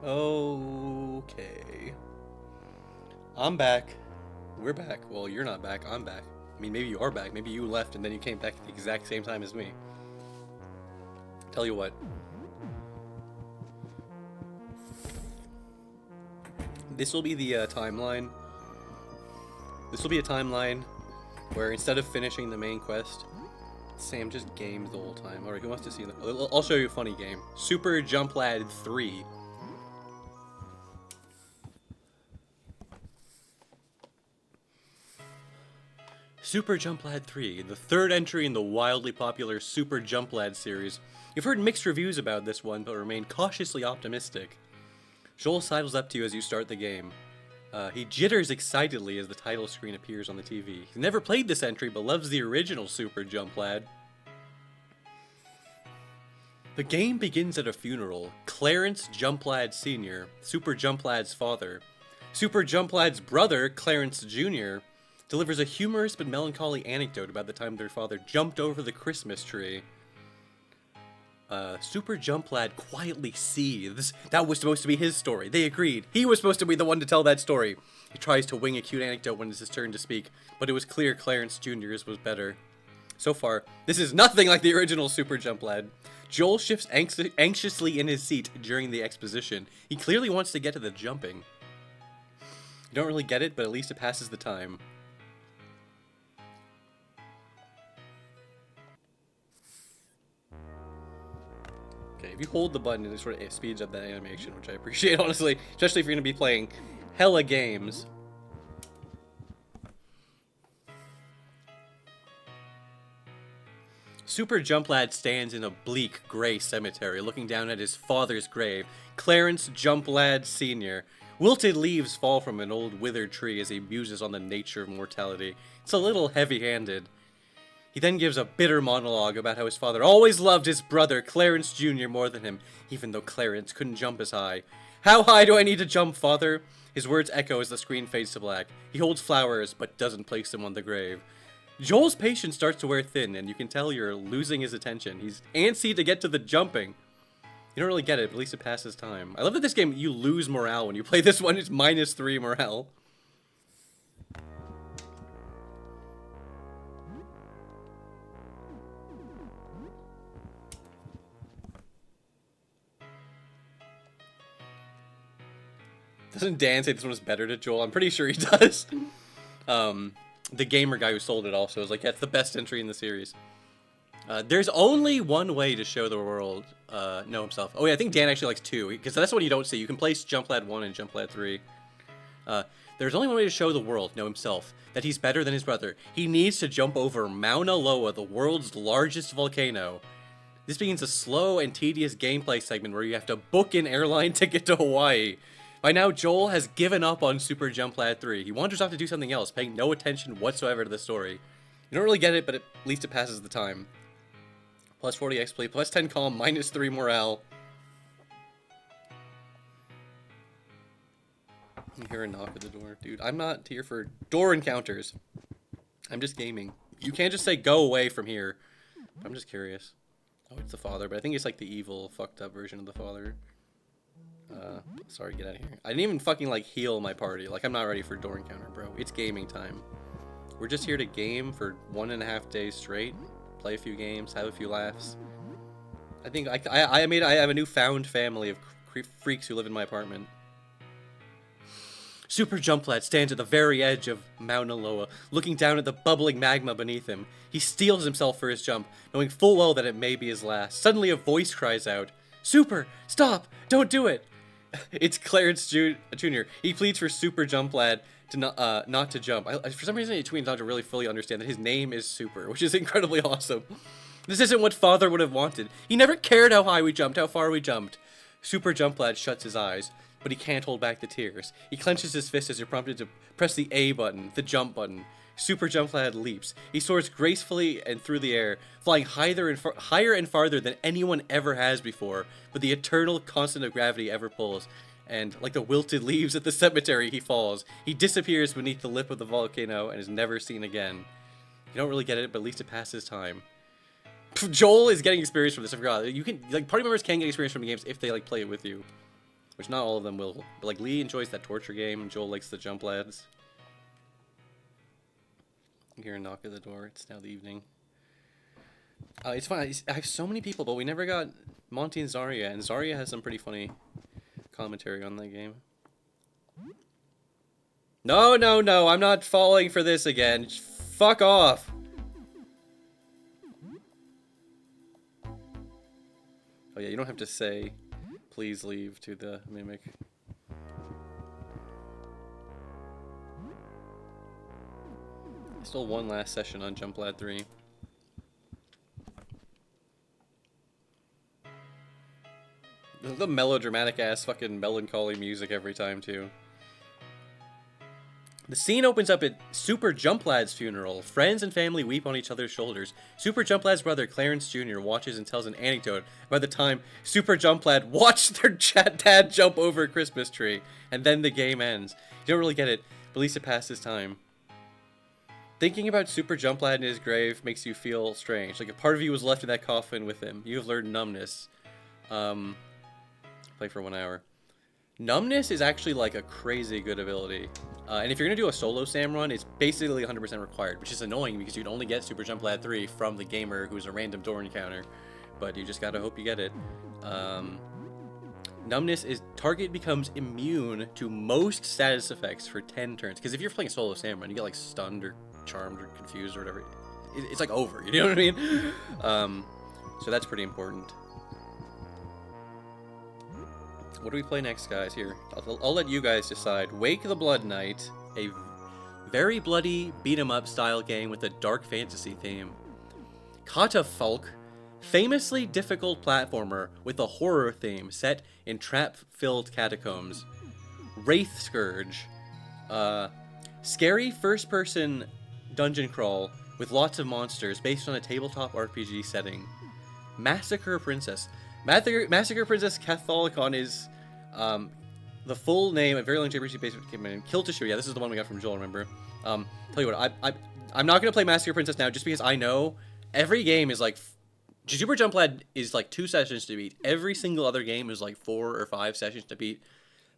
Okay. I'm back. We're back. Well, you're not back. I'm back. I mean, maybe you are back. Maybe you left and then you came back at the exact same time as me. Tell you what. This will be the timeline. This will be a timeline where instead of finishing the main quest, Sam just games the whole time. Alright, who wants to see the... I'll show you a funny game. Super Jump Lad 3. Super Jump Lad 3, the third entry in the wildly popular Super Jump Lad series. You've heard mixed reviews about this one, but remain cautiously optimistic. Joel sidles up to you as you start the game. He jitters excitedly as the title screen appears on the TV. He's never played this entry, but loves the original Super Jump Lad. The game begins at a funeral. Clarence Jump Lad Sr., Super Jump Lad's father. Super Jump Lad's brother, Clarence Jr., delivers a humorous but melancholy anecdote about the time their father jumped over the Christmas tree. Super Jump Lad quietly seethes. That was supposed to be his story. They agreed. He was supposed to be the one to tell that story. He tries to wing a cute anecdote when it's his turn to speak, but it was clear Clarence Jr.'s was better. So far, this is nothing like the original Super Jump Lad. Joel shifts anxiously in his seat during the exposition. He clearly wants to get to the jumping. You don't really get it, but at least it passes the time. Okay, if you hold the button, it sort of speeds up that animation, which I appreciate, honestly. Especially if you're going to be playing hella games. Super Jump Lad stands in a bleak, gray cemetery, looking down at his father's grave, Clarence Jump Lad Sr. Wilted leaves fall from an old withered tree as he muses on the nature of mortality. It's a little heavy-handed. He then gives a bitter monologue about how his father always loved his brother, Clarence Jr., more than him, even though Clarence couldn't jump as high. How high do I need to jump, father? His words echo as the screen fades to black. He holds flowers, but doesn't place them on the grave. Joel's patience starts to wear thin, and you can tell you're losing his attention. He's antsy to get to the jumping. You don't really get it, but at least it passes time. I love that this game, you lose morale when you play this one. It's -3 morale. Doesn't Dan say this one is better to Joel? I'm pretty sure he does. The gamer guy who sold it also is like, yeah, it's the best entry in the series. There's only one way to show the world know himself. Oh yeah, I think Dan actually likes 2, because that's what you don't see. You can place Jump Lad 1 and Jump Lad 3. There's only one way to show the world know himself, that he's better than his brother. He needs to jump over Mauna Loa, the world's largest volcano. This begins a slow and tedious gameplay segment where you have to book an airline ticket to Hawaii. By now, Joel has given up on Super Jump Lad 3. He wanders off to do something else, paying no attention whatsoever to the story. You don't really get it, but at least it passes the time. Plus 40 XP, plus 10 calm, -3 morale. You hear a knock at the door. Dude, I'm not here for door encounters. I'm just gaming. You can't just say, go away from here. I'm just curious. Oh, it's the father, but I think it's like the evil, fucked up version of the father. Sorry, get out of here. I didn't even fucking, like, heal my party. Like, I'm not ready for door encounter, bro. It's gaming time. We're just here to game for 1.5 days straight. Play a few games, have a few laughs. I think I have a newfound family of freaks who live in my apartment. Super Jump Lad stands at the very edge of Mauna Loa, looking down at the bubbling magma beneath him. He steels himself for his jump, knowing full well that it may be his last. Suddenly a voice cries out, "Super! Stop! Don't do it!" It's Clarence Jr. He pleads for Super Jump Lad to not to jump. For some reason, it tweets not to really fully understand that his name is Super, which is incredibly awesome. This isn't what Father would have wanted. He never cared how high we jumped, how far we jumped. Super Jump Lad shuts his eyes, but he can't hold back the tears. He clenches his fist as you're prompted to press the A button, the jump button. Super Jump Lad leaps. He soars gracefully and through the air, flying higher and farther than anyone ever has before, but the eternal constant of gravity ever pulls. And, like the wilted leaves at the cemetery, he falls. He disappears beneath the lip of the volcano and is never seen again. You don't really get it, but at least it passes time. Joel is getting experience from this, I forgot. You can, like, party members can get experience from the games if they, like, play it with you. which not all of them will. But like Lee enjoys that torture game, and Joel likes the jump lads. You hear a knock at the door. It's now the evening. It's fine. I have so many people, but we never got Monty and Zarya, and Zarya has some pretty funny commentary on that game. No, no, no, I'm not falling for this again. Fuck off. Oh yeah, you don't have to say, please leave to the mimic. Still one last session on Jump Lad 3. The melodramatic ass fucking melancholy music every time too. The scene opens up at Super Jump Lad's funeral. Friends and family weep on each other's shoulders. Super Jump Lad's brother, Clarence Jr., watches and tells an anecdote about the time Super Jump Lad watched their dad jump over a Christmas tree. And then the game ends. You don't really get it, but at least it passed his time. Thinking about Super Jump Lad in his grave makes you feel strange. Like a part of you was left in that coffin with him. You have learned numbness. Play for 1 hour. Numbness is actually like a crazy good ability. And if you're going to do a solo Sam run, it's basically 100% required, which is annoying because you'd only get Super Jump Lad 3 from the gamer who's a random door encounter. But you just gotta hope you get it. Numbness is target becomes immune to most status effects for 10 turns. Because if you're playing a solo Sam run, you get like stunned or charmed or confused or whatever. It's like over, you know what I mean? So that's pretty important. What do we play next, guys? Here, I'll let you guys decide. Wake the Blood Knight, a very bloody beat-em-up style game with a dark fantasy theme. Catafalque, famously difficult platformer with a horror theme set in trap-filled catacombs. Wraith Scourge, scary first-person dungeon crawl with lots of monsters based on a tabletop RPG setting. Massacre Princess. Massacre Princess Catholicon is the full name, a very long JRPG based on Kill to Shoot. Yeah, this is the one we got from Joel, remember? Tell you what, I'm not going to play Massacre Princess now just because I know every game is like... Super Jump Lad is like 2 sessions to beat. Every single other game is like 4 or 5 sessions to beat.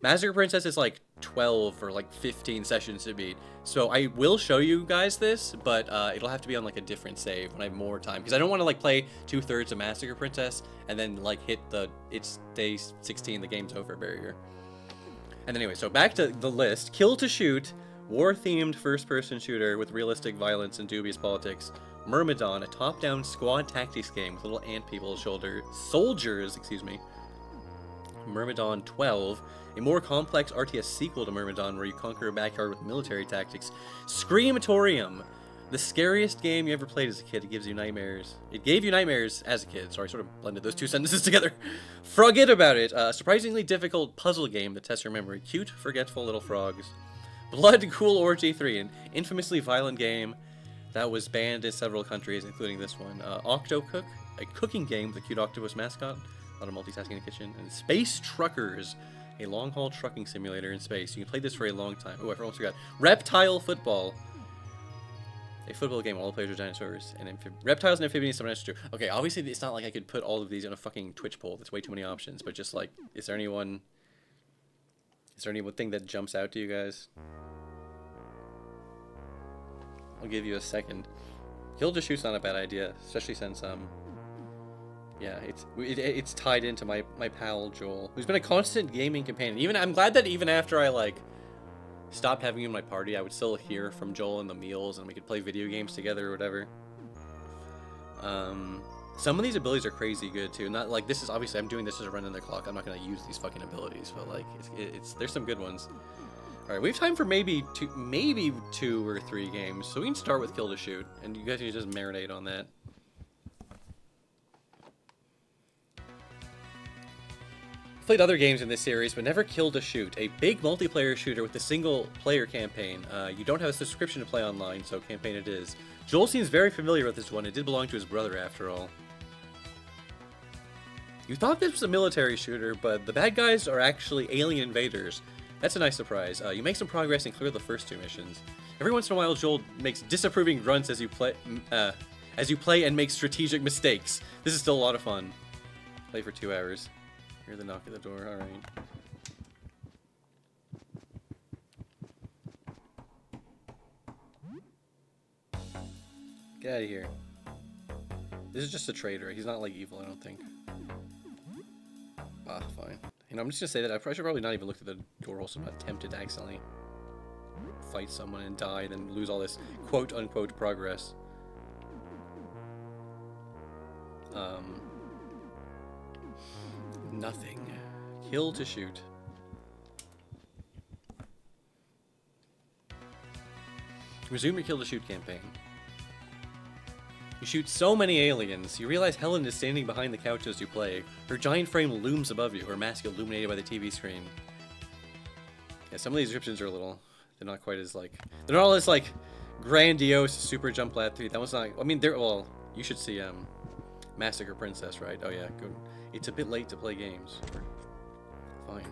Massacre Princess is like 12 or like 15 sessions to beat. So I will show you guys this, but it'll have to be on like a different save when I have more time. Because I don't want to like play 2/3 of Massacre Princess and then like hit the it's day 16, the game's over barrier. And anyway, so back to the list. Kill to Shoot, war-themed first-person shooter with realistic violence and dubious politics. Myrmidon, a top-down squad tactics game with little ant people soldiers, excuse me. Myrmidon 12, a more complex RTS sequel to Myrmidon where you conquer a backyard with military tactics. Screamatorium, the scariest game you ever played as a kid. It gives you nightmares. It gave you nightmares as a kid. Sorry, I sort of blended those 2 sentences together. Forget about it. A surprisingly difficult puzzle game that tests your memory. Cute, forgetful little frogs. Blood Cool Orgy 3, an infamously violent game that was banned in several countries, including this one. Octocook, a cooking game with a cute octopus mascot. A lot of multitasking in the kitchen. And Space Truckers, a long-haul trucking simulator in space. You can play this for a long time. Oh, I almost forgot. Reptile Football, a football game where all the players are dinosaurs. And reptiles and amphibians, sometimes true. Okay, obviously it's not like I could put all of these on a fucking Twitch poll. That's way too many options. But just like, is there any one thing that jumps out to you guys? I'll give you a second. Kill to Shoot's not a bad idea, especially since yeah, it's tied into my pal Joel, who's been a constant gaming companion. I'm glad that even after I like stopped having him in my party, I would still hear from Joel in the meals, and we could play video games together or whatever. Some of these abilities are crazy good too. Not like this is obviously I'm doing this as a run in the clock. I'm not gonna use these fucking abilities, but like there's some good ones. All right, we have time for maybe 2 or 3 games, so we can start with Kill to Shoot, and you guys can just marinate on that. Played other games in this series, but never Kill to Shoot, a big multiplayer shooter with a single-player campaign. You don't have a subscription to play online, so campaign it is. Joel seems very familiar with this one. It did belong to his brother, after all. You thought this was a military shooter, but the bad guys are actually alien invaders. That's a nice surprise. You make some progress and clear the first 2 missions. Every once in a while, Joel makes disapproving grunts as you play and make strategic mistakes. This is still a lot of fun. Play for 2 hours. Hear the knock at the door. All right. Get out of here. This is just a traitor. He's not, like, evil, I don't think. Ah, fine. You know, I'm just gonna say that I should probably not even look at the door hole, so I'm not tempted to accidentally fight someone and die, then lose all this quote-unquote progress. Nothing. Kill to shoot. Resume your kill to shoot campaign. You shoot so many aliens, you realize Helen is standing behind the couch as you play. Her giant frame looms above you, her mask illuminated by the TV screen. Yeah, some of these descriptions are a little... They're not quite as, like... They're not all this, like, grandiose Super Jump Lad 3. That one's not... I mean, they're... Well, you should see, Massacre Princess, right? Oh, yeah, good. It's a bit late to play games. Fine.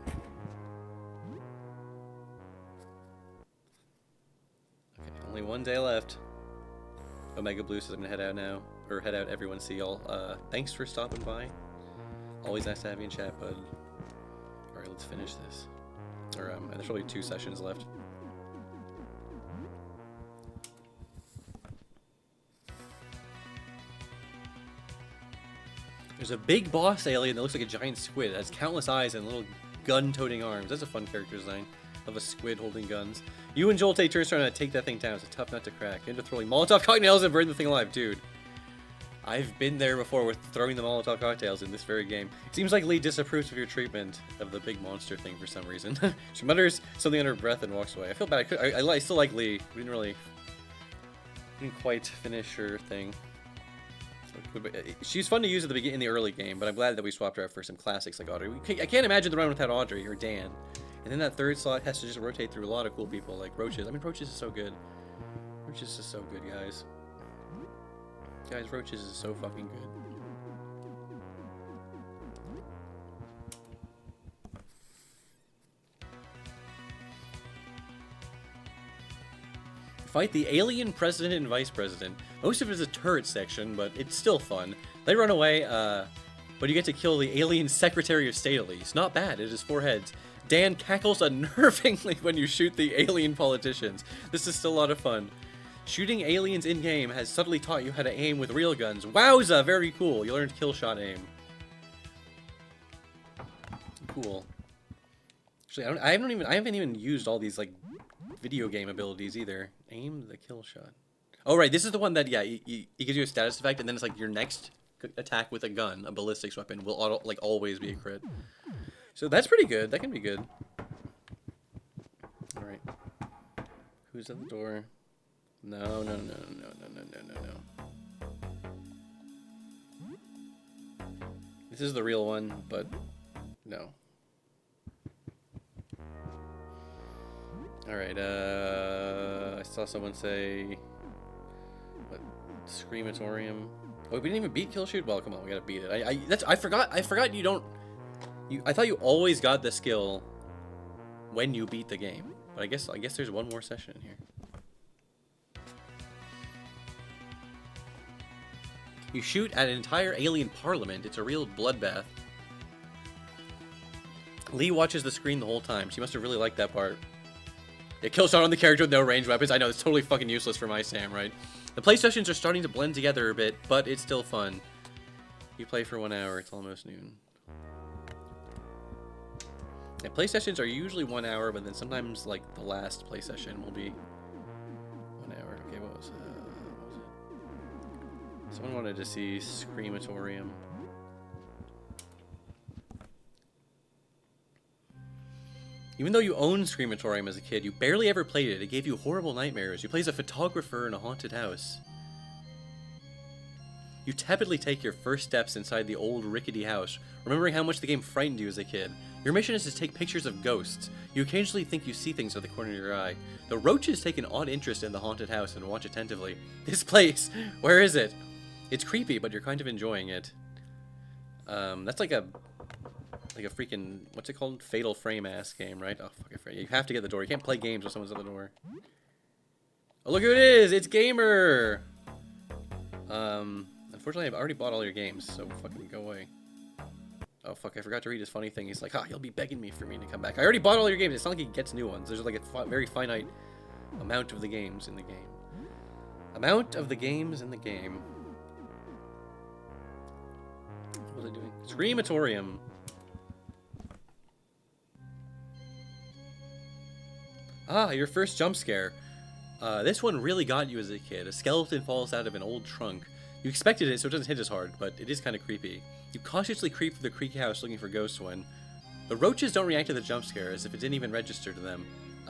Okay, only one day left. Omega Blue says I'm gonna head out now. Or head out, everyone. See y'all. Thanks for stopping by. Always nice to have you in chat, bud. Alright, let's finish this. Or, there's only 2 sessions left. There's a big boss alien that looks like a giant squid. It has countless eyes and little gun-toting arms. That's a fun character design of a squid holding guns. You and Joel take turns trying to take that thing down. It's a tough nut to crack. Into throwing Molotov cocktails and burn the thing alive. Dude, I've been there before with throwing the Molotov cocktails in this very game. It seems like Lee disapproves of your treatment of the big monster thing for some reason. She mutters something under her breath and walks away. I feel bad. I still like Lee. We didn't quite finish her thing. She's fun to use at the beginning in the early game, but I'm glad that we swapped her out for some classics like Audrey. I can't imagine the run without Audrey or Dan. And then that third slot has to just rotate through a lot of cool people like Roaches. I mean, Roaches is so good. Roaches is so good, guys. Guys, Roaches is so fucking good. Fight the alien president and vice president. Most of it is a turret section, but it's still fun. They run away, but you get to kill the alien secretary of state at least. Not bad, it has 4 heads. Dan cackles unnervingly when you shoot the alien politicians. This is still a lot of fun. Shooting aliens in-game has subtly taught you how to aim with real guns. Wowza, very cool. You learned kill shot aim. Cool. Actually, I haven't even used all these, like, video game abilities either. Aim the kill shot. Oh, right, this is the one that, yeah, it gives you a status effect, and then it's like your next attack with a gun, a ballistics weapon, will always be a crit. So that's pretty good. That can be good. All right. Who's at the door? No. This is the real one, but no. All right. I saw someone say, what? Screamatorium. Oh, we didn't even beat Kill Shoot. Well, come on, we gotta beat it. I forgot you don't. I thought you always got the skill when you beat the game, but I guess there's one more session in here. You shoot at an entire alien parliament. It's a real bloodbath. Lee watches the screen the whole time. She must have really liked that part. It kills shot on the character with no ranged weapons. I know, it's totally fucking useless for my Sam, right? The play sessions are starting to blend together a bit, but it's still fun. You play for 1 hour. It's almost noon. Yeah, play sessions are usually 1 hour, but then sometimes, like, the last play session will be 1 hour. Okay, what was it? Someone wanted to see Screamatorium. Even though you owned Screamatorium as a kid, you barely ever played it. It gave you horrible nightmares. You play as a photographer in a haunted house. You tepidly take your first steps inside the old rickety house, remembering how much the game frightened you as a kid. Your mission is to take pictures of ghosts. You occasionally think you see things out of the corner of your eye. The roaches take an odd interest in the haunted house and watch attentively. This place, where is it? It's creepy, but you're kind of enjoying it. That's like a freaking, what's it called? Fatal Frame ass game, right? Oh, fuck it. You have to get the door. You can't play games when someone's at the door. Oh, look who it is! It's Gamer! Unfortunately, I've already bought all your games, so fucking go away. Oh, fuck, I forgot to read his funny thing. He's like, he'll be begging me for me to come back. I already bought all your games. It's not like he gets new ones. There's like a very finite amount of the games in the game. Amount of the games in the game. What was I doing? Screamatorium. Ah, your first jump scare. This one really got you as a kid. A skeleton falls out of an old trunk. You expected it, so it doesn't hit as hard, but it is kind of creepy. You cautiously creep through the creaky house looking for ghosts when... The roaches don't react to the jump scare as if it didn't even register to them.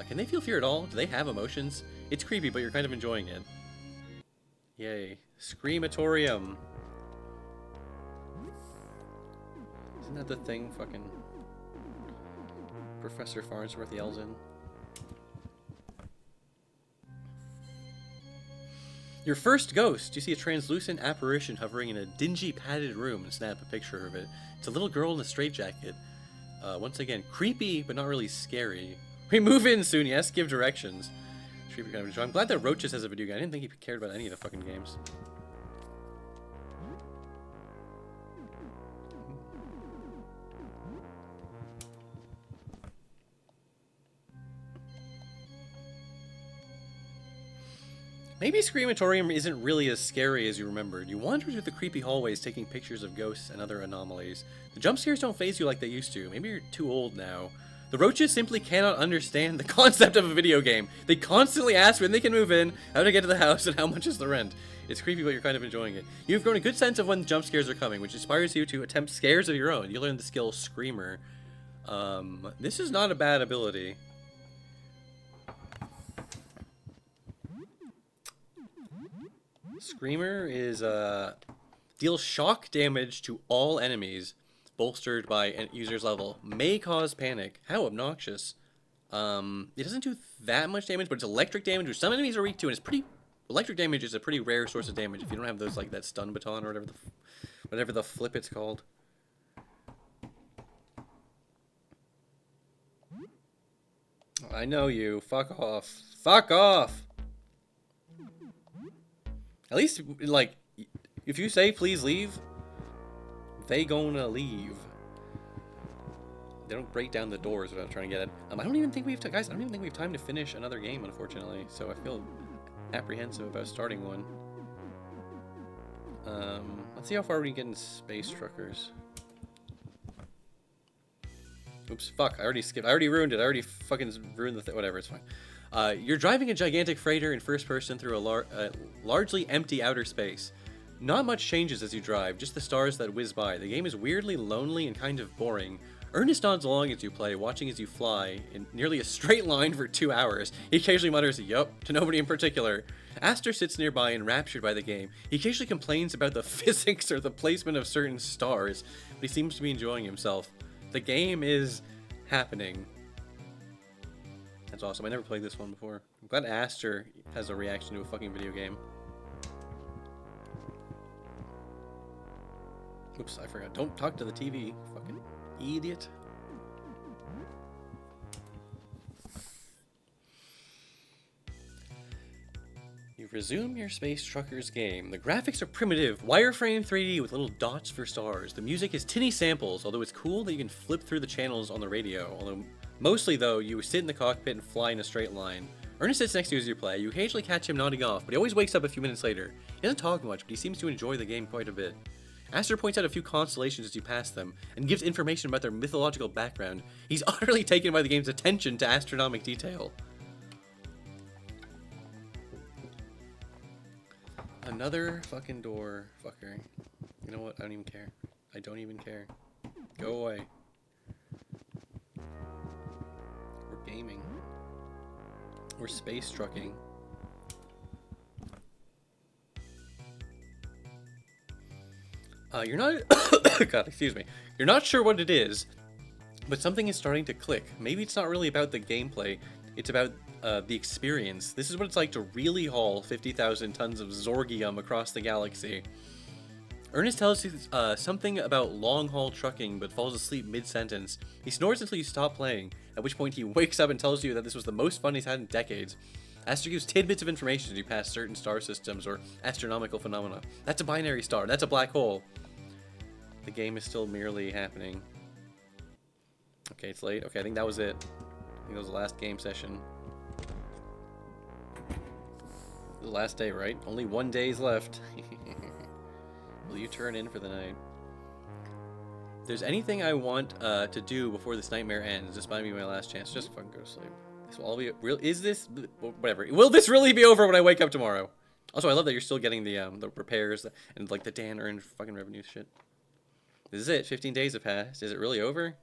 Can they feel fear at all? Do they have emotions? It's creepy, but you're kind of enjoying it. Yay. Screamatorium. Isn't that the thing fucking Professor Farnsworth yells in? Your first ghost! You see a translucent apparition hovering in a dingy padded room and snap a picture of it. It's a little girl in a straitjacket. Once again, creepy, but not really scary. We move in soon, yes? Give directions. I'm glad that Roaches has a video game. I didn't think he cared about any of the fucking games. Maybe Screamatorium isn't really as scary as you remembered. You wander through the creepy hallways taking pictures of ghosts and other anomalies. The jump scares don't faze you like they used to. Maybe you're too old now. The Roaches simply cannot understand the concept of a video game. They constantly ask when they can move in, how to get to the house, and how much is the rent. It's creepy, but you're kind of enjoying it. You've grown a good sense of when the jump scares are coming, which inspires you to attempt scares of your own. You learn the skill Screamer. This is not a bad ability. Screamer is, deals shock damage to all enemies, bolstered by a user's level. May cause panic. How obnoxious. It doesn't do that much damage, but it's electric damage, which some enemies are weak to, and it's pretty... Electric damage is a pretty rare source of damage if you don't have those, like, that stun baton or whatever the flip it's called. I know you. Fuck off. Fuck off! At least, like, if you say please leave, they gonna leave. They don't break down the doors without trying to get it. I don't even think we have to, guys, I don't even think we have time to finish another game, unfortunately. So I feel apprehensive about starting one. Let's see how far we can get in Space Truckers. Oops, fuck, I already skipped. I already ruined it. I already fucking ruined the thing. Whatever, it's fine. You're driving a gigantic freighter in first person through a largely empty outer space. Not much changes as you drive, just the stars that whiz by. The game is weirdly lonely and kind of boring. Ernest nods along as you play, watching as you fly in nearly a straight line for 2 hours. He occasionally mutters, "Yup," to nobody in particular. Aster sits nearby, enraptured by the game. He occasionally complains about the physics or the placement of certain stars, but he seems to be enjoying himself. The game is happening. That's awesome. I never played this one before. I'm glad Aster has a reaction to a fucking video game. Oops, I forgot. Don't talk to the TV, fucking idiot. You resume your Space Truckers game. The graphics are primitive, wireframe 3D with little dots for stars. The music is tinny samples, although it's cool that you can flip through the channels on the radio. Although mostly, though, you sit in the cockpit and fly in a straight line. Ernest sits next to you as you play. You occasionally catch him nodding off, but he always wakes up a few minutes later. He doesn't talk much, but he seems to enjoy the game quite a bit. Aster points out a few constellations as you pass them, and gives information about their mythological background. He's utterly taken by the game's attention to astronomic detail. Another fucking door, fucker. You know what? I don't even care. I don't even care. Go away. We're gaming. We're space trucking. You're not... God, excuse me. You're not sure what it is, but something is starting to click. Maybe it's not really about the gameplay. It's about the experience. This is what it's like to really haul 50,000 tons of Zorgium across the galaxy. Ernest tells you something about long-haul trucking, but falls asleep mid-sentence. He snores until you stop playing, at which point he wakes up and tells you that this was the most fun he's had in decades. Aster gives tidbits of information as you pass certain star systems or astronomical phenomena. That's a binary star. That's a black hole. The game is still merely happening. Okay, it's late. Okay, I think that was it. I think that was the last game session. The last day, right? Only 1 day's left. Will you turn in for the night? If there's anything I want to do before this nightmare ends, this might be my last chance. Just fucking go to sleep. This will all be real. Is this whatever? Will this really be over when I wake up tomorrow? Also, I love that you're still getting the repairs and like the Dan earned fucking revenue shit. This is it. 15 days have passed. Is it really over?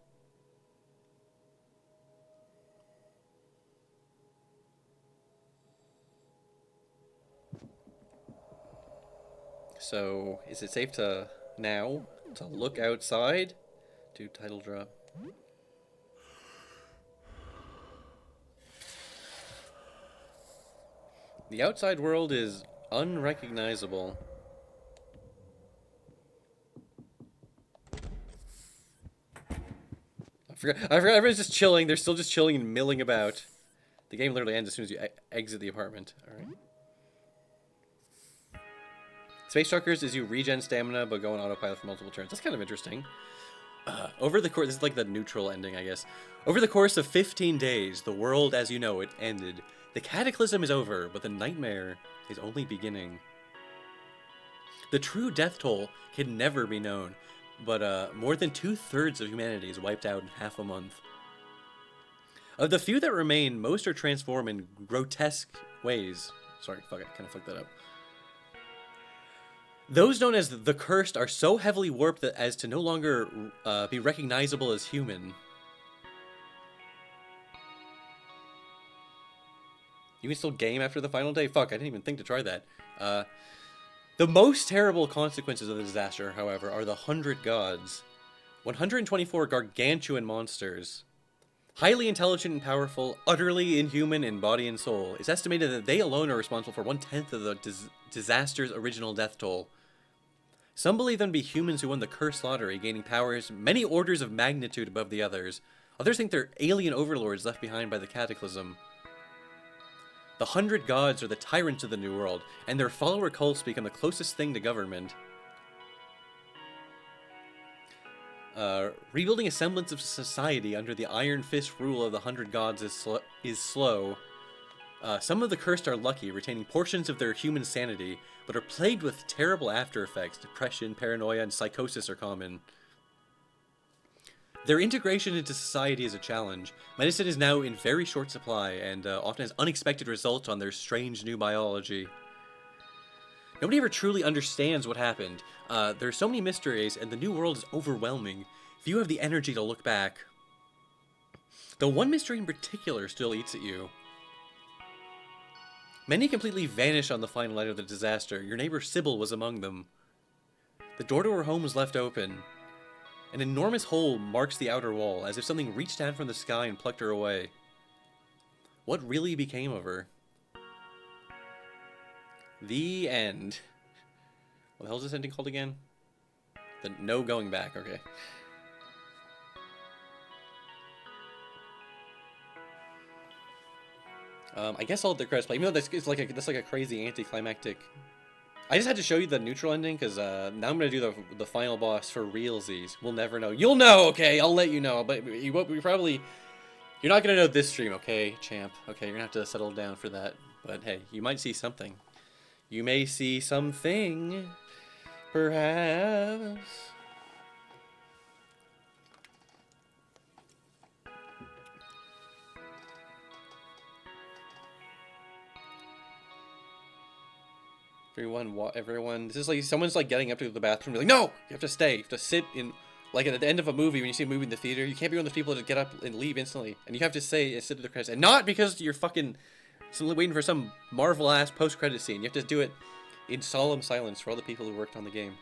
So, is it safe to now to look outside? Do title drop. The outside world is unrecognizable. I forgot everyone's just chilling. They're still just chilling and milling about. The game literally ends as soon as you exit the apartment. Alright. Space Truckers is you regen stamina but go on autopilot for multiple turns. That's kind of interesting. Over the course, this is like the neutral ending, I guess. Over the course of 15 days, the world as you know it ended. The cataclysm is over, but the nightmare is only beginning. The true death toll can never be known, but more than 2/3 of humanity is wiped out in half a month. Of the few that remain, most are transformed in grotesque ways. Sorry, fuck, I kind of fucked that up. Those known as the Cursed are so heavily warped that as to no longer be recognizable as human. You can still game after the final day? Fuck, I didn't even think to try that. The most terrible consequences of the disaster, however, are the 100 gods. 124 gargantuan monsters. Highly intelligent and powerful, utterly inhuman in body and soul. It's estimated that they alone are responsible for 1/10 of the disaster's original death toll. Some believe them to be humans who won the cursed lottery, gaining powers many orders of magnitude above the others. Others think they're alien overlords left behind by the cataclysm. The 100 gods are the tyrants of the New World, and their follower cults become the closest thing to government. Rebuilding a semblance of society under the iron fist rule of the 100 gods is slow. Some of the cursed are lucky, retaining portions of their human sanity, but are plagued with terrible after effects. Depression, paranoia, and psychosis are common. Their integration into society is a challenge. Medicine is now in very short supply, and often has unexpected results on their strange new biology. Nobody ever truly understands what happened. There are so many mysteries, and the new world is overwhelming. Few have the energy to look back. The one mystery in particular still eats at you. Many completely vanish on the final night of the disaster. Your neighbor Sybil was among them. The door to her home was left open. An enormous hole marks the outer wall, as if something reached down from the sky and plucked her away. What really became of her? The end. What the hell is this ending called again? The no going back, okay. I guess I'll let the credits play. Even though that's like a crazy anticlimactic. I just had to show you the neutral ending because now I'm gonna do the final boss for realsies. We'll never know. You'll know, okay? I'll let you know, but you're not gonna know this stream, okay, champ? Okay, you're gonna have to settle down for that. But hey, you might see something. You may see something, perhaps. Everyone, this is like someone's like getting up to the bathroom. Like, no, you have to stay. You have to sit in, like at the end of a movie when you see a movie in the theater. You can't be one of those people that get up and leave instantly, and you have to sit at the credits, and not because you're fucking waiting for some Marvel ass post credit scene. You have to do it in solemn silence for all the people who worked on the game.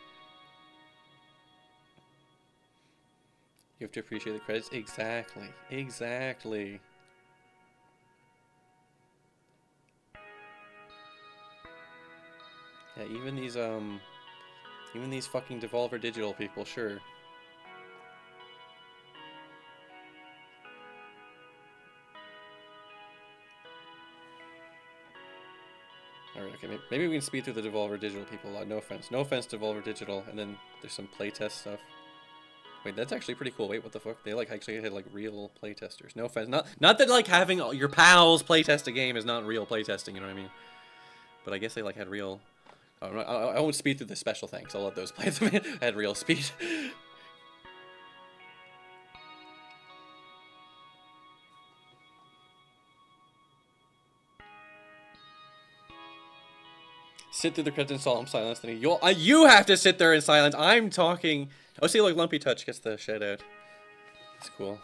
You have to appreciate the credits. Exactly. Exactly. Yeah, even these fucking Devolver Digital people, sure. Alright, okay, maybe we can speed through the Devolver Digital people. No offense. No offense, Devolver Digital. And then there's some playtest stuff. Wait, that's actually pretty cool. Wait, what the fuck? They like actually had like real playtesters. No offense. Not that like having your pals playtest a game is not real playtesting, you know what I mean? but I guess they like had real. Oh, no, I won't speed through the special things. I'll let those play. I had real speed. Sit through the credits in solemn silence. Then you have to sit there in silence. I'm talking. Oh, see, like Lumpy Touch gets the shit out. That's cool.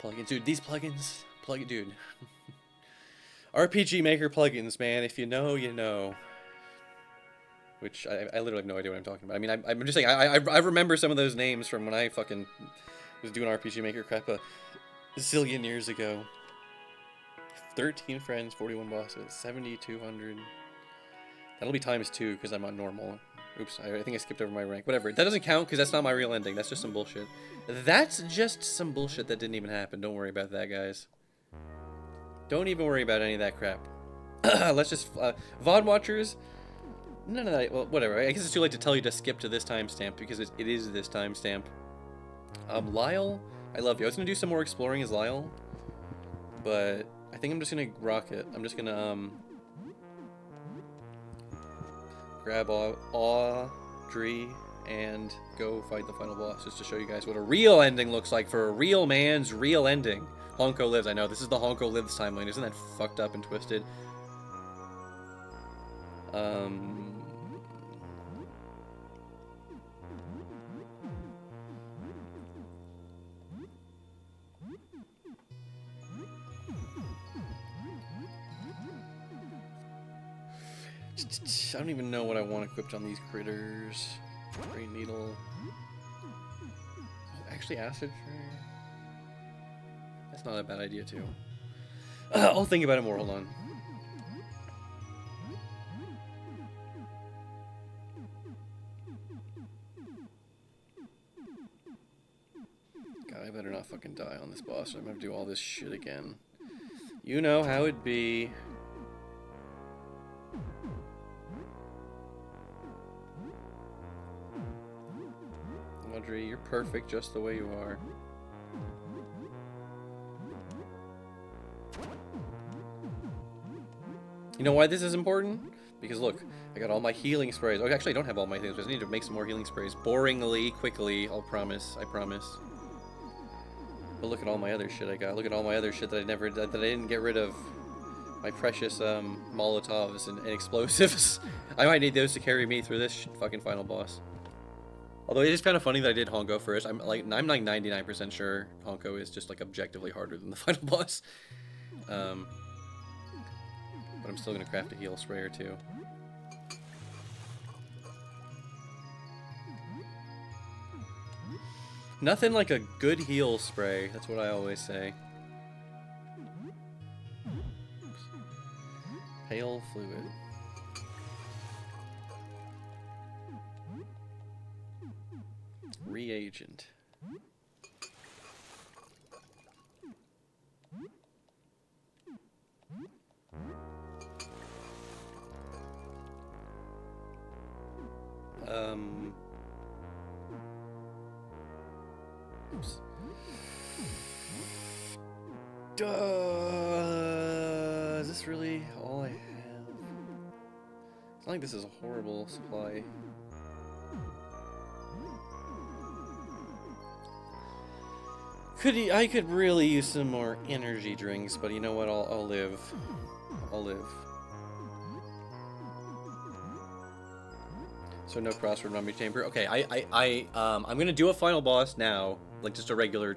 Plugins, dude. These plugins, dude. RPG Maker plugins, man. If you know, you know. Which I literally have no idea what I'm talking about. I mean, I'm just saying. I remember some of those names from when I fucking was doing RPG Maker crap a zillion years ago. 13 friends, 41 bosses, 7,200. That'll be times 2 because I'm on normal. Oops, I think I skipped over my rank. Whatever. That doesn't count because that's not my real ending. That's just some bullshit. That's just some bullshit that didn't even happen. Don't worry about that, guys. Don't even worry about any of that crap. Let's just... VOD watchers... None of that... Well, whatever. I guess it's too late to tell you to skip to this timestamp because it is this timestamp. Lyle, I love you. I was going to do some more exploring as Lyle. But... I think I'm just gonna rock it. I'm just gonna grab Audrey and go fight the final boss just to show you guys what a real ending looks like for a real man's real ending. Honko lives. I know this is the Honko lives timeline. Isn't that fucked up and twisted? I don't even know what I want equipped on these critters. Green needle. Oh, actually, acid. That's not a bad idea too. I'll think about it more. Hold on. God, I better not fucking die on this boss. I'm gonna have to do all this shit again. You know how it be. Audrey, you're perfect just the way you are. You know why this is important? Because look, I got all my healing sprays. Oh, actually, I don't have all my healing sprays. I need to make some more healing sprays. Boringly, quickly, I'll promise. I promise. But look at all my other shit I got. Look at all my other shit that I didn't get rid of. My precious Molotovs and explosives. I might need those to carry me through this fucking final boss. Although it is kind of funny that I did Honko first. I'm like 99% sure Honko is just like objectively harder than the final boss. But I'm still gonna craft a heal spray or two. Nothing like a good heal spray. That's what I always say. Oops. Pale fluid. Reagent. Oops. Is this really all I have? It's not like this is a horrible supply. I could really use some more energy drinks, but you know what? I'll live. I'll live. So no crossword memory chamber. Okay, I'm gonna do a final boss now, like just a regular,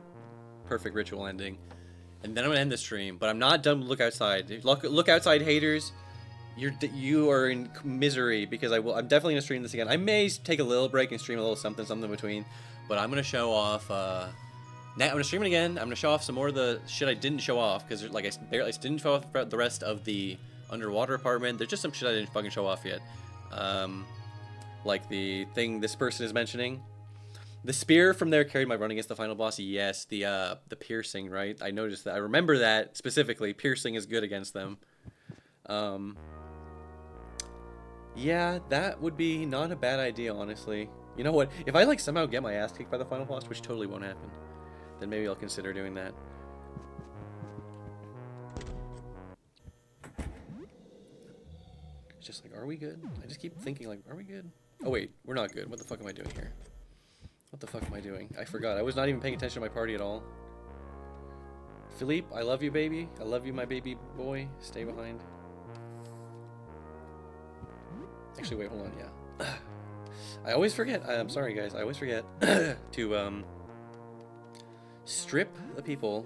perfect ritual ending, and then I'm gonna end the stream. But I'm not done with Look Outside. Look Outside haters, you are in misery because I'm definitely gonna stream this again. I may take a little break and stream a little something in between, but I'm gonna show off. Now I'm gonna stream it again. I'm gonna show off some more of the shit I didn't show off because like I didn't show off the rest of the underwater apartment. There's just some shit I didn't fucking show off yet. Like the thing this person is mentioning. The spear from there carried my run against the final boss. Yes, the piercing, right? I noticed that. I remember that specifically. Piercing is good against them. Yeah, that would be not a bad idea, honestly. You know what? If I like somehow get my ass kicked by the final boss, which totally won't happen, then maybe I'll consider doing that. It's just like, are we good? I just keep thinking like, are we good? Oh wait, we're not good. What the fuck am I doing here? What the fuck am I doing? I forgot. I was not even paying attention to my party at all. Philippe, I love you, baby. I love you, my baby boy. Stay behind. Actually, wait, hold on. Yeah. I always forget. I'm sorry, guys. I always forget to strip the people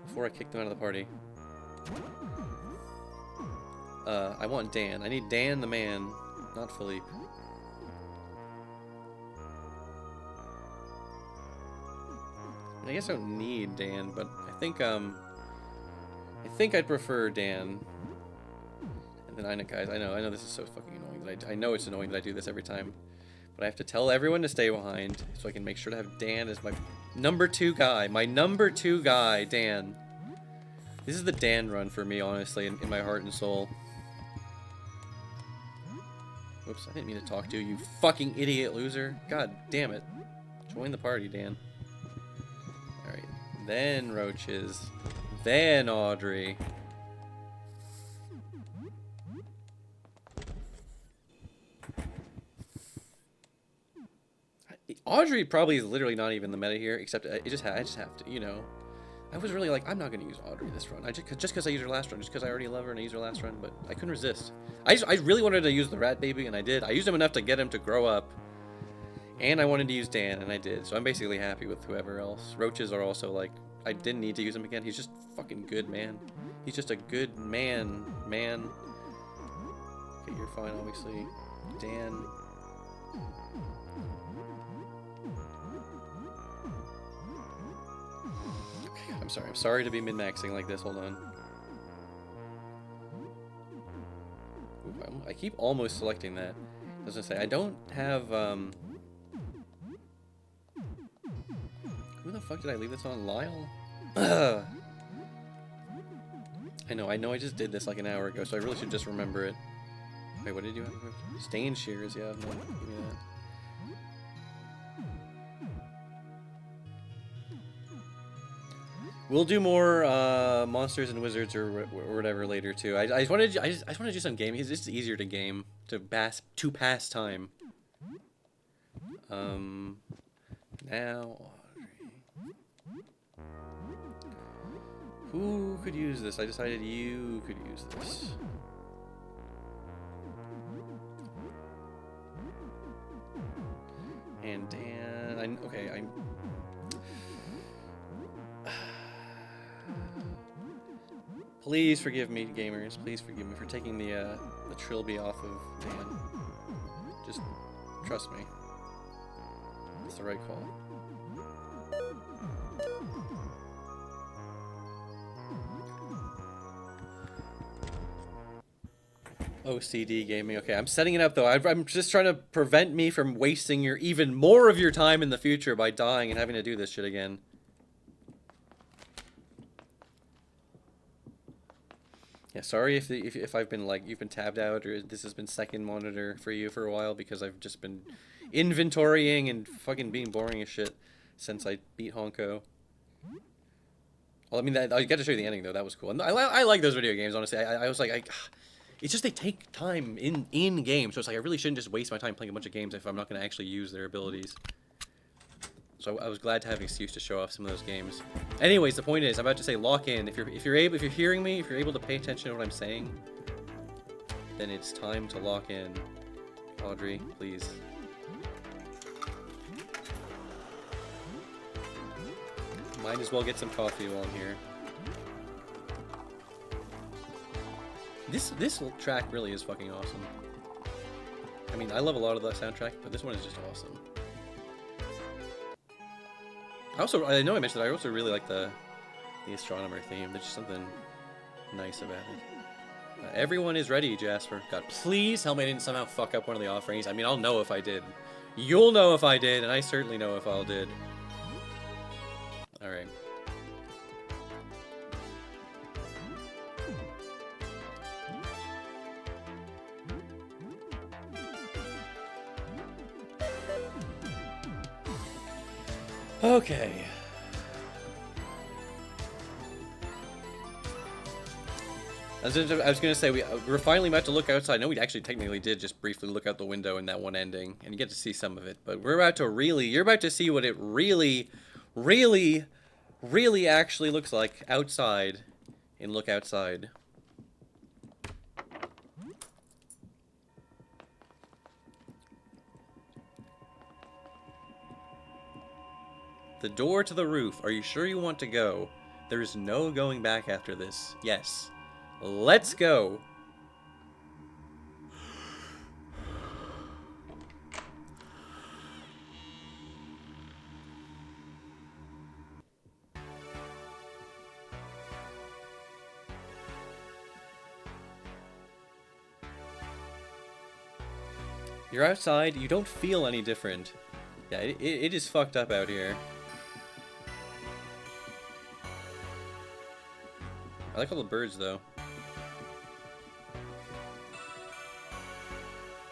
before I kick them out of the party. I want Dan. I need Dan the man, not Philippe. I guess I don't need Dan, but I think I'd prefer Dan. And then I know, guys, I know this is so fucking annoying that I know it's annoying that I do this every time, but I have to tell everyone to stay behind so I can make sure to have Dan as my number 2 guy. My number 2 guy, Dan. This is the Dan run for me, honestly, in my heart and soul. Whoops, I didn't mean to talk to you, you fucking idiot loser. God damn it. Join the party, Dan. Alright, then Roaches. Then Audrey. Audrey probably is literally not even the meta here, except I just have to, you know. I was really like, I'm not going to use Audrey this run. Just because I used her last run, just because I already love her and I used her last run, but I couldn't resist. I really wanted to use the Rat Baby, and I did. I used him enough to get him to grow up, and I wanted to use Dan, and I did. So I'm basically happy with whoever else. Roaches are also like, I didn't need to use him again. He's just fucking good, man. He's just a good man. Okay, you're fine, obviously. Dan. I'm sorry to be min-maxing like this. Hold on. Ooh, I keep almost selecting that. I was gonna say, I don't have, who the fuck did I leave this on? Lyle? I know I just did this like an hour ago, so I really should just remember it. Wait, what did you have? Stain shears, yeah, no, give me that. We'll do more monsters and wizards or whatever later too. I just want to do some gaming. It's just easier to game to pass time. Now, who could use this? I decided you could use this. And Dan, okay. Please forgive me, gamers. Please forgive me for taking the Trilby off of Dan. Just trust me. It's the right call. OCD gaming. Okay, I'm setting it up though. I'm just trying to prevent me from wasting even more of your time in the future by dying and having to do this shit again. Yeah, sorry if I've been like, you've been tabbed out or this has been second monitor for you for a while because I've just been inventorying and fucking being boring as shit since I beat Honko. Well, I mean, I got to show you the ending though. That was cool. And I like those video games, honestly. I was like, it's just they take time in game, so it's like I really shouldn't just waste my time playing a bunch of games if I'm not going to actually use their abilities. So I was glad to have an excuse to show off some of those games. Anyways, the point is, I'm about to say lock in. If you're hearing me, if you're able to pay attention to what I'm saying, then it's time to lock in. Audrey, please. Might as well get some coffee while I'm here. This track really is fucking awesome. I mean, I love a lot of the soundtrack, but this one is just awesome. I know I mentioned that I also really like the astronomer theme. There's just something nice about it. Everyone is ready, Jasper. God, please tell me I didn't somehow fuck up one of the offerings. I mean, I'll know if I did. You'll know if I did, and I certainly know if I did. Alright. Okay. I was gonna say we're finally about to look outside. I know we actually technically did just briefly look out the window in that one ending, and you get to see some of it. But we're about to you're about to see what it really, really, really actually looks like outside in Look Outside. The door to the roof. Are you sure you want to go? There is no going back after this. Yes. Let's go. You're outside, you don't feel any different. Yeah, it is fucked up out here. I like all the birds, though.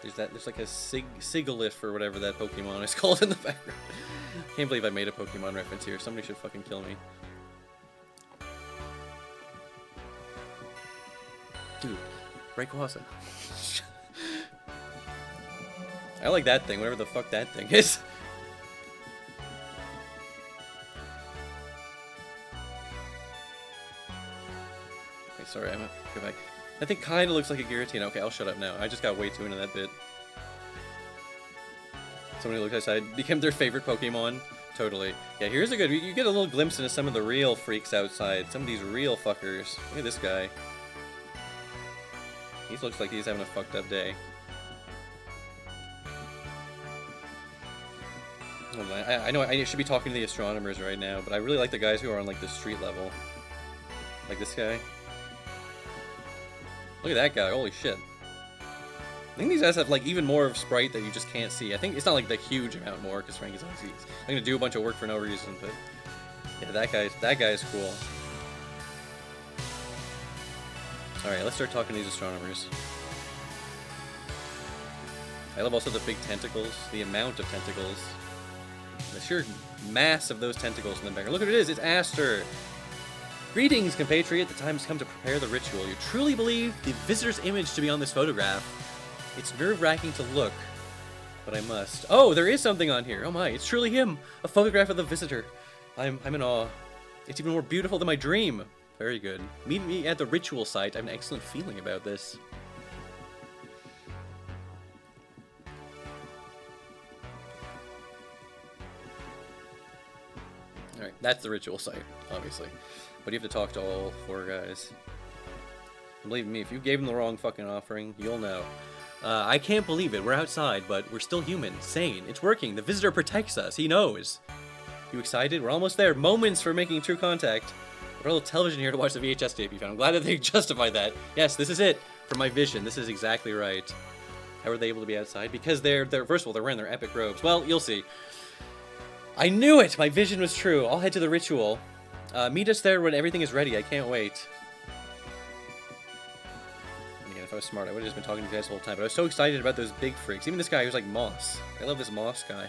There's like a Sigalith or whatever that Pokemon is called in the background. Can't believe I made a Pokemon reference here. Somebody should fucking kill me. Dude, Rayquaza. I like that thing, whatever the fuck that thing is. Okay, sorry, I'm gonna go back. That thing kinda looks like a Giratina. Okay, I'll shut up now. I just got way too into that bit. Somebody looked outside, became their favorite Pokemon. Totally. Yeah, here's a good... You get a little glimpse into some of the real freaks outside. Some of these real fuckers. Look at this guy. He looks like he's having a fucked up day. I know I should be talking to the astronomers right now, but I really like the guys who are on, like, the street level. Like this guy. Look at that guy, holy shit. I think these guys have, like, even more of sprite that you just can't see. I think it's not, like, the huge amount more, because Frankie's obviously... I'm gonna do a bunch of work for no reason, but... Yeah, that guy's cool. Alright, let's start talking to these astronomers. I love also the big tentacles, the amount of tentacles. The sheer mass of those tentacles in the background. Look what it is, it's Aster! Greetings, compatriot. The time has come to prepare the ritual. You truly believe the visitor's image to be on this photograph? It's nerve-wracking to look, but I must. Oh, there is something on here. Oh my, it's truly him. A photograph of the visitor. I'm in awe. It's even more beautiful than my dream. Very good. Meet me at the ritual site. I have an excellent feeling about this. Alright, that's the ritual site, obviously. But you have to talk to all four guys. And believe me, if you gave them the wrong fucking offering, you'll know. I can't believe it. We're outside, but we're still human. Sane. It's working. The visitor protects us. He knows. You excited? We're almost there. Moments for making true contact. I brought a little television here to watch the VHS tape you found. I'm glad that they justified that. Yes, this is it. For my vision. This is exactly right. How are they able to be outside? Because they're first of all, they're wearing their epic robes. Well, you'll see. I knew it! My vision was true. I'll head to the ritual. Meet us there when everything is ready. I can't wait. And again, if I was smart, I would have just been talking to you guys the whole time. But I was so excited about those big freaks. Even this guy who's like Moss. I love this Moss guy.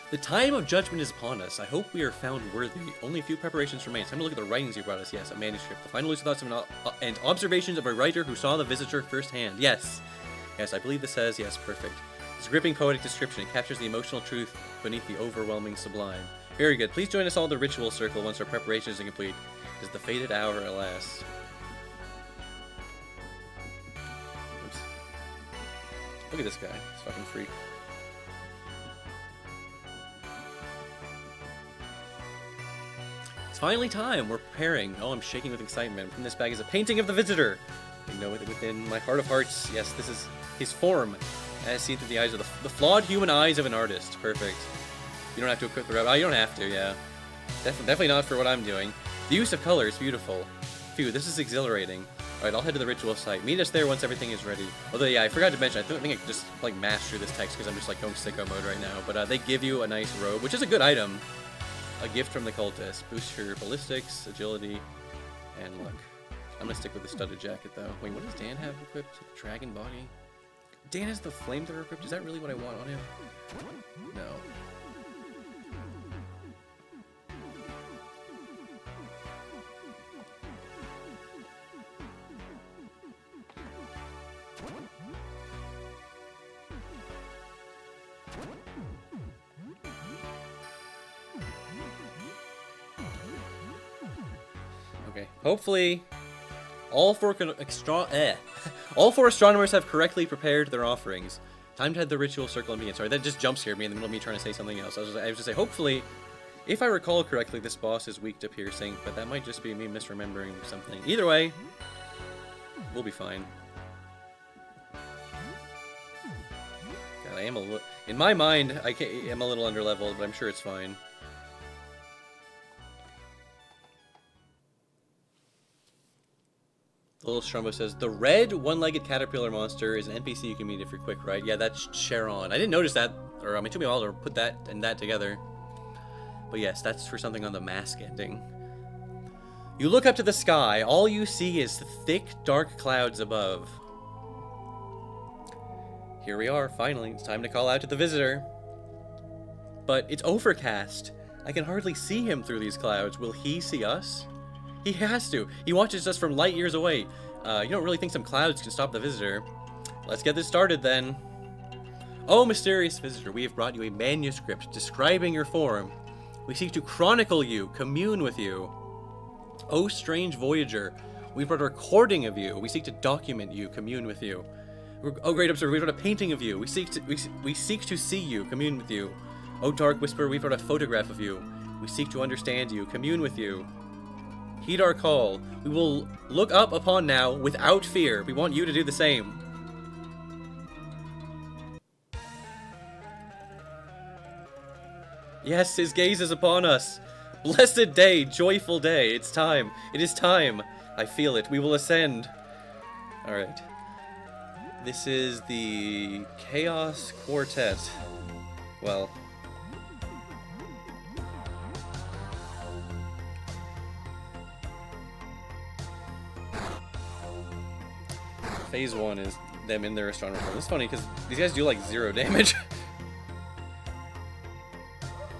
The time of judgment is upon us. I hope we are found worthy. Only a few preparations remain. Time to look at the writings you brought us. Yes, a manuscript. The final lucid thoughts and observations of a writer who saw the visitor firsthand. Yes. Yes, I believe this says, yes, perfect. It's a gripping poetic description. It captures the emotional truth beneath the overwhelming sublime. Very good. Please join us all in the ritual circle once our preparations are complete. It is the fated hour at last. Oops. Look at this guy. This fucking freak. It's finally time. We're preparing. Oh, I'm shaking with excitement. From this bag is a painting of the visitor. I know it within my heart of hearts. Yes, this is his form. As seen through the eyes of the flawed human eyes of an artist. Perfect. You don't have to equip the rabbit. Oh, you don't have to, yeah. Definitely not for what I'm doing. The use of color is beautiful. Phew, this is exhilarating. Alright, I'll head to the ritual site. Meet us there once everything is ready. Although, yeah, I forgot to mention, I think I just, like, mashed through this text because I'm just, like, going sicko mode right now. But they give you a nice robe, which is a good item. A gift from the cultist. Boosts your ballistics, agility, and luck. I'm gonna stick with the studded jacket, though. Wait, what does Dan have equipped? Dragon body? Dan has the flamethrower equipped? Is that really what I want on him? No. Okay, hopefully all four all four astronomers have correctly prepared their offerings. Time to head the ritual circle and begin. Sorry, that just jump scared me in the middle of me trying to say something else. I was just say, hopefully, if I recall correctly, this boss is weak to piercing, but that might just be me misremembering something. Either way, we'll be fine. God, I am a little... In my mind, I'm a little underleveled, but I'm sure it's fine. Little Strumbo says, the red one-legged caterpillar monster is an NPC you can meet if you're quick, right? Yeah, that's Sharon. I didn't notice that, or I mean, it took me a while to put that and that together. But yes, that's for something on the mask ending. You look up to the sky. All you see is thick, dark clouds above. Here we are, finally. It's time to call out to the visitor. But it's overcast. I can hardly see him through these clouds. Will he see us? He has to. He watches us from light years away. You don't really think some clouds can stop the visitor. Let's get this started then. Oh, mysterious visitor, we have brought you a manuscript describing your form. We seek to chronicle you, commune with you. Oh, strange voyager, we've brought a recording of you. We seek to document you, commune with you. Oh, great observer, we've brought a painting of you. We seek to see you, commune with you. Oh, dark whisperer, we've brought a photograph of you. We seek to understand you, commune with you. Heed our call. We will look up upon now without fear. We want you to do the same. Yes, his gaze is upon us. Blessed day, joyful day. It's time. It is time. I feel it. We will ascend. Alright. This is the Chaos Quartet. Well... Phase 1 is them in their astronomer form. It's funny because these guys do like 0 damage.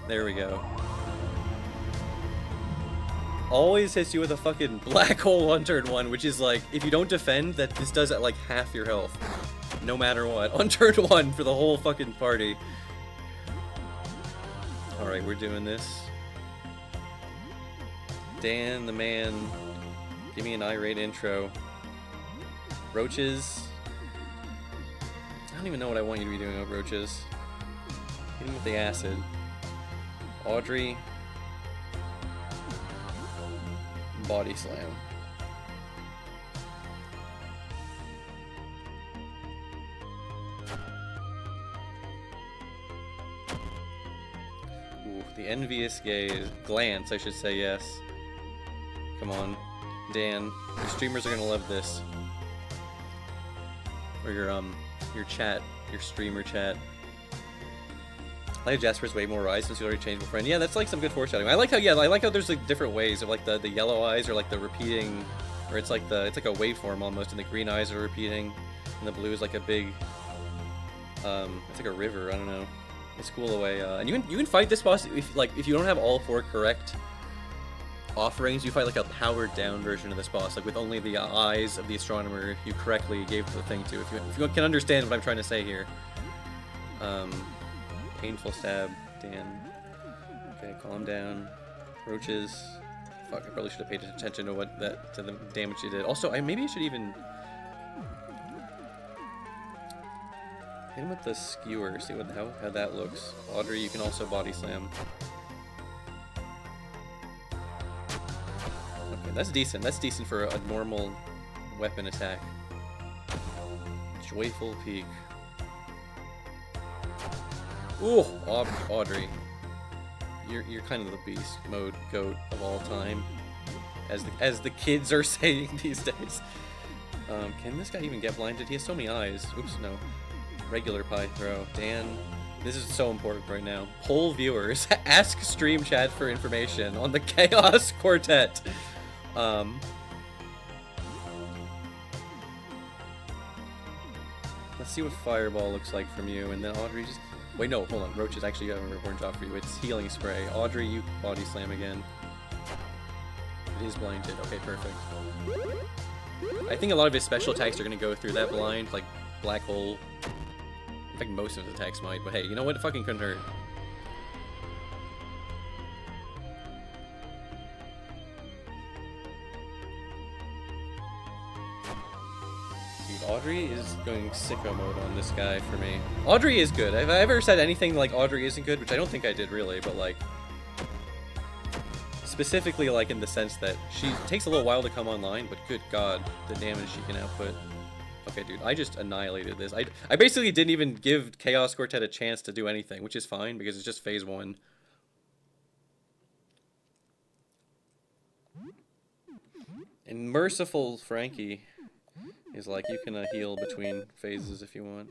There we go. Always hits you with a fucking black hole on turn 1, which is like, if you don't defend, that this does at like half your health. No matter what. On turn 1 for the whole fucking party. Alright, we're doing this. Dan, the man, give me an irate intro. Roaches. I don't even know what I want you to be doing with roaches. Hit him with the acid. Audrey. Body slam. Ooh, the envious gaze. Glance, I should say, yes. Come on. Dan, your streamers are gonna love this. Or your chat, your streamer chat. I like Jasper's way more rise since you already changed my friend. Yeah, that's like some good foreshadowing. I like how there's like different ways of like the yellow eyes or like the repeating, or it's like a waveform almost, and the green eyes are repeating, and the blue is like a big, it's like a river. I don't know. It's cool away. And you can fight this boss if you don't have all 4 correct offerings. You fight like a powered down version of this boss, like with only the eyes of the astronomer you correctly gave the thing to. If you can understand what I'm trying to say here. Painful stab, Dan. Okay, calm down. Roaches. Fuck, I probably should have paid attention to the damage you did. Also, maybe I should even hit him with the skewer. See how that looks. Audrey, you can also body slam. Okay, that's decent. That's decent for a normal weapon attack. Joyful Peak. Ooh, Audrey. You're kind of the beast mode goat of all time, as the kids are saying these days. Can this guy even get blinded? He has so many eyes. Oops, no. Regular pie throw. Dan, this is so important right now. Poll viewers, ask stream chat for information on the Chaos Quartet. Let's see what Fireball looks like from you, and then Audrey just... Wait, no, hold on. Roach is actually got an important job for you. It's Healing Spray. Audrey, you body slam again. It is blinded. Okay, perfect. I think a lot of his special attacks are going to go through that blind, like black hole. In fact, most of his attacks might, but hey, you know what? It fucking couldn't hurt. Audrey is going sicko mode on this guy for me. Audrey is good. Have I ever said anything like Audrey isn't good? Which I don't think I did really, but like... Specifically like in the sense that she takes a little while to come online, but good god, the damage she can output. Okay, dude, I just annihilated this. I basically didn't even give Chaos Quartet a chance to do anything, which is fine, because it's just phase 1. And merciful Frankie is like, you can heal between phases if you want.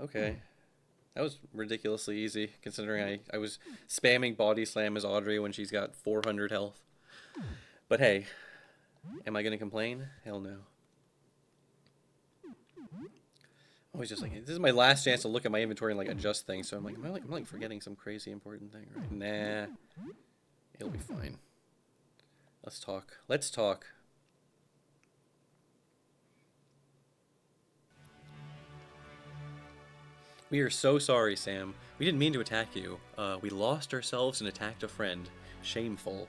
Okay. That was ridiculously easy, considering I was spamming Body Slam as Audrey when she's got 400 health. But hey, am I gonna complain? Hell no. I was just like, this is my last chance to look at my inventory and like adjust things, so I'm like forgetting some crazy important thing, right? Nah. It'll be fine. Let's talk. Let's talk. We are so sorry, Sam. We didn't mean to attack you. We lost ourselves and attacked a friend. Shameful.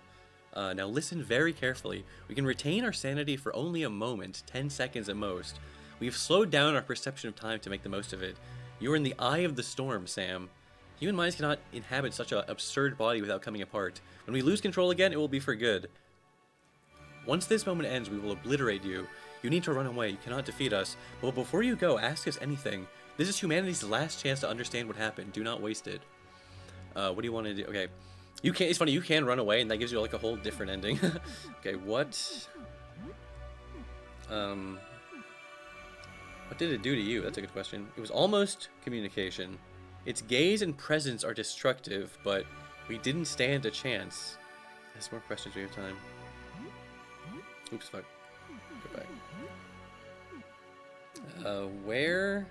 Now listen very carefully. We can retain our sanity for only a moment, 10 seconds at most. We've slowed down our perception of time to make the most of it. You are in the eye of the storm, Sam. Human minds cannot inhabit such an absurd body without coming apart. When we lose control again, it will be for good. Once this moment ends, we will obliterate you. You need to run away. You cannot defeat us. But before you go, ask us anything. This is humanity's last chance to understand what happened. Do not waste it. What do you want to do? Okay. You can. It's funny, you can run away, and that gives you like a whole different ending. Okay, what? What did it do to you? That's a good question. It was almost communication. Its gaze and presence are destructive, but we didn't stand a chance. There's more questions. We have time. Oops, fuck. Go back. Where?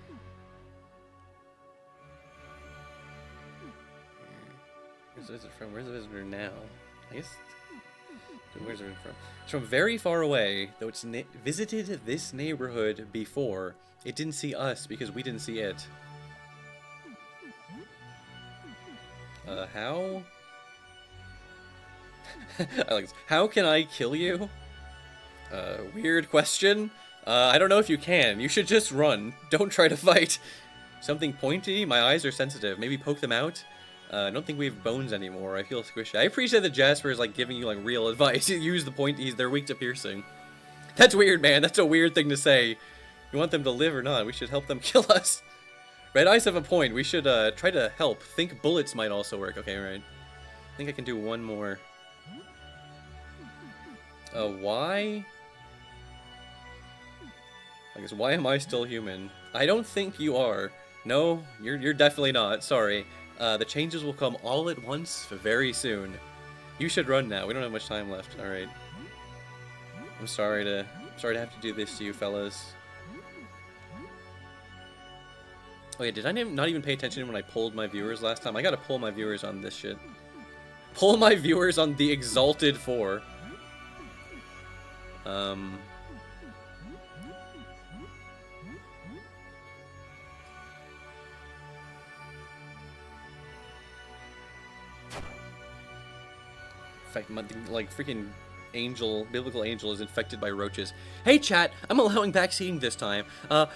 Where's the visitor from? Where's the visitor now? I guess... Where's it from? It's from very far away, though it's visited this neighborhood before. It didn't see us because we didn't see it. How? I like this. How can I kill you? Weird question. I don't know if you can. You should just run. Don't try to fight. Something pointy? My eyes are sensitive. Maybe poke them out? I don't think we have bones anymore. I feel squishy. I appreciate that Jasper is like giving you like real advice. Use the pointies. They're weak to piercing. That's weird, man. That's a weird thing to say. You want them to live or not? We should help them kill us. Red Eyes have a point. We should try to help. Think bullets might also work. Okay, right. I think I can do one more. Why? I guess, why am I still human? I don't think you are. No, you're definitely not. Sorry. The changes will come all at once very soon. You should run now. We don't have much time left. All right. I'm sorry to have to do this to you, fellas. Oh yeah, did I not even pay attention when I pulled my viewers last time? I gotta pull my viewers on this shit. Pull my viewers on the Exalted 4. In fact, like freaking biblical angel is infected by roaches. Hey chat, I'm allowing backseating this time.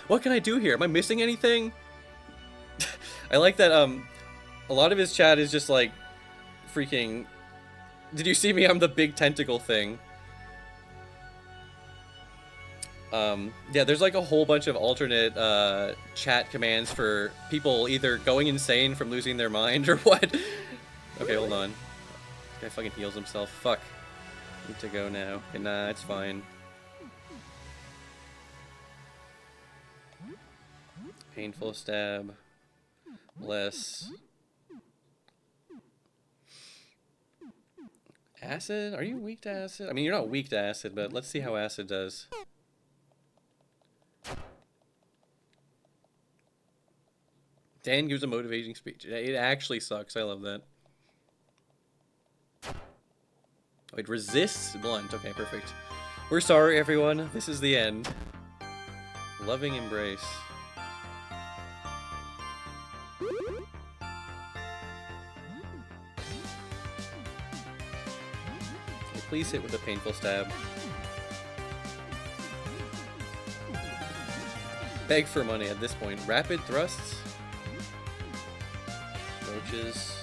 What can I do here? Am I missing anything? I like that a lot of his chat is just like freaking, did you see me? I'm the big tentacle thing. Yeah, there's like a whole bunch of alternate chat commands for people either going insane from losing their mind or what. Okay, hold on. This guy fucking heals himself. Fuck. Need to go now. Okay, nah, it's fine. Painful stab. Less. Acid? Are you weak to acid? I mean, you're not weak to acid, but let's see how acid does. Dan gives a motivating speech. It actually sucks. I love that. Oh, it resists blunt. Okay, perfect. We're sorry, everyone. This is the end. Loving embrace. Please hit with a painful stab. Beg for money at this point. Rapid thrusts. Roaches.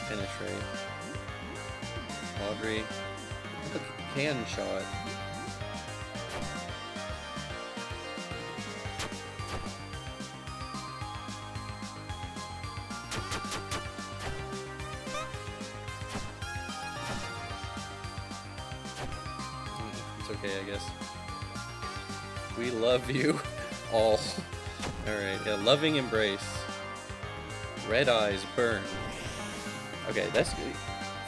Penetrate. Audrey. Look, can shot. Okay, I guess. We love you all. Alright, yeah, loving embrace. Red eyes burn. Okay, that's good.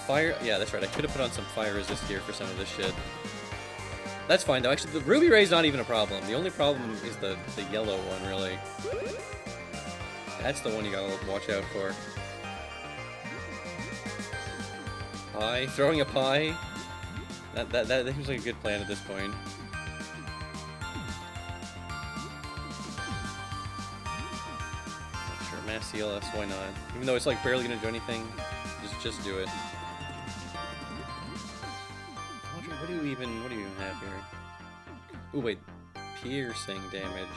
Fire, yeah, that's right. I could have put on some fire resist here for some of this shit. That's fine though. Actually, the ruby ray's not even a problem. The only problem is the yellow one, really. That's the one you gotta watch out for. Pie, throwing a pie. That seems like a good plan at this point. Sure, mass CLS, why not? Even though it's like barely gonna do anything, just do it. What do you even have here? Ooh, wait, piercing damage.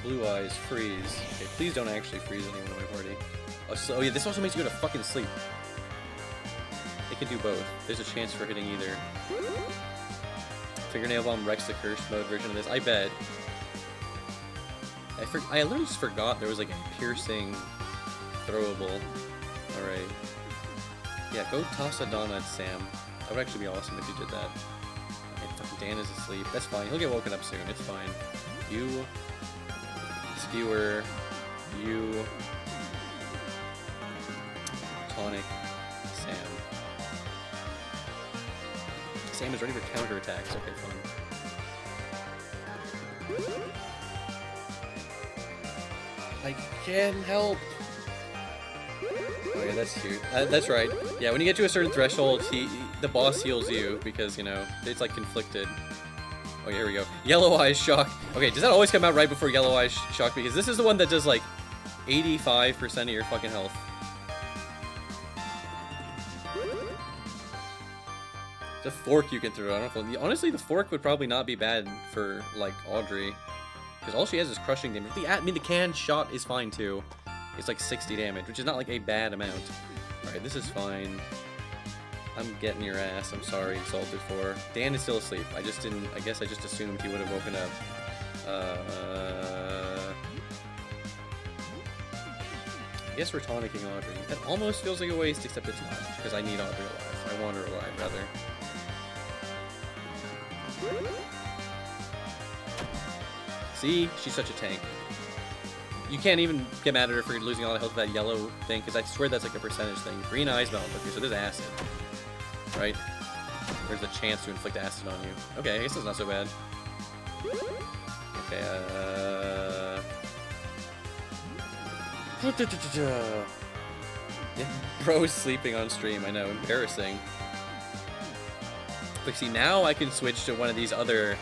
Blue eyes, freeze. Okay, please don't actually freeze anyone in my party. Oh yeah, this also makes you go to fucking sleep. It can do both. There's a chance for hitting either. Fingernail Bomb wrecks the cursed mode version of this. I bet. I literally just forgot there was like a piercing throwable. Alright. Yeah, go toss a donut at Sam. That would actually be awesome if you did that. Okay, fucking Dan is asleep. That's fine. He'll get woken up soon. It's fine. You... Skewer, you, tonic, Sam. Sam is ready for counterattacks. Okay, fun. I can't help. Oh yeah, that's cute. That's right. Yeah, when you get to a certain threshold, the boss heals you because, you know, it's like conflicted. Oh, here we go. Yellow Eyes Shock. Okay, does that always come out right before Yellow Eyes Shock? Because this is the one that does like 85% of your fucking health. It's a fork you can throw. I don't know. Honestly, the fork would probably not be bad for like Audrey, because all she has is crushing damage. I mean, the can shot is fine too. It's like 60 damage, which is not like a bad amount. All right, this is fine. I'm getting your ass. I'm sorry, Exalted 4. Dan is still asleep. I guess I just assumed he would have woken up. I guess we're tonicking Audrey. That almost feels like a waste, except it's not, because I need Audrey alive. I want her alive, rather. See? She's such a tank. You can't even get mad at her for losing all the health with that yellow thing, because I swear that's like a percentage thing. Green eyes melt. Okay, so there's acid. Right? There's a chance to inflict acid on you. Okay, I guess that's not so bad. Okay, yeah, bro is sleeping on stream, I know, embarrassing. But see, now I can switch to one of these other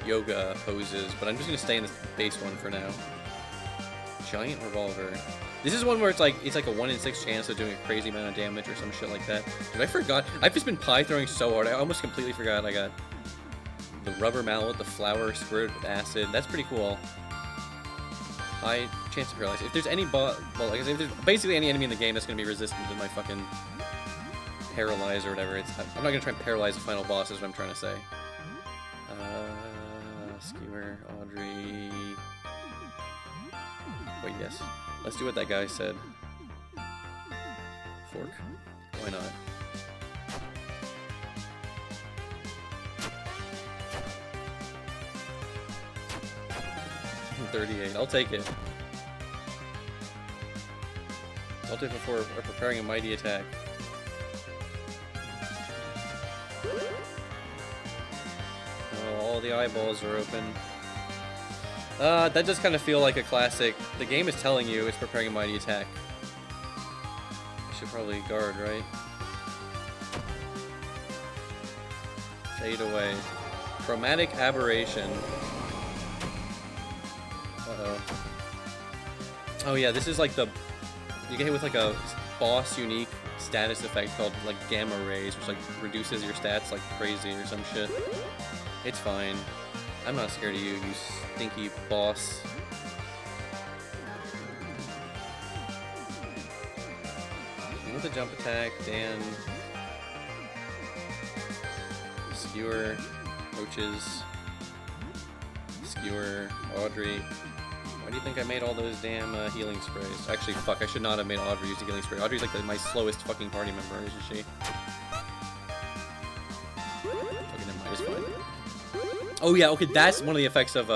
yoga poses, but I'm just gonna stay in this base one for now. Giant revolver. This is one where it's like a 1 in 6 chance of doing a crazy amount of damage or some shit like that. Dude, I forgot. I've just been pie throwing so hard. I almost completely forgot I got the rubber mallet, the flower squirted with acid. That's pretty cool. Pie chance to paralyze. If there's any boss, well, like I said, if there's basically any enemy in the game that's gonna be resistant to my fucking paralyze or whatever, I'm not gonna try and paralyze the final boss. Is what I'm trying to say. Skewer, Audrey. Wait, yes. Let's do what that guy said. Fork. Why not? $38. I'll take it. I'll take it for preparing a mighty attack. Oh, all the eyeballs are open. That does kind of feel like a classic. The game is telling you it's preparing a mighty attack. I should probably guard, right? Fade away. Chromatic aberration. Uh-oh. Oh yeah, this is like the... You get hit with like a boss unique status effect called like gamma rays, which like reduces your stats like crazy or some shit. It's fine. I'm not scared of you, you stinky boss. With the jump attack, Dan. Skewer, Roaches. Skewer, Audrey. Why do you think I made all those damn healing sprays? Actually, fuck, I should not have made Audrey use a healing spray. Audrey's like my slowest fucking party member, isn't she? Okay, never mind, it's fine. Oh yeah, okay, that's one of the effects of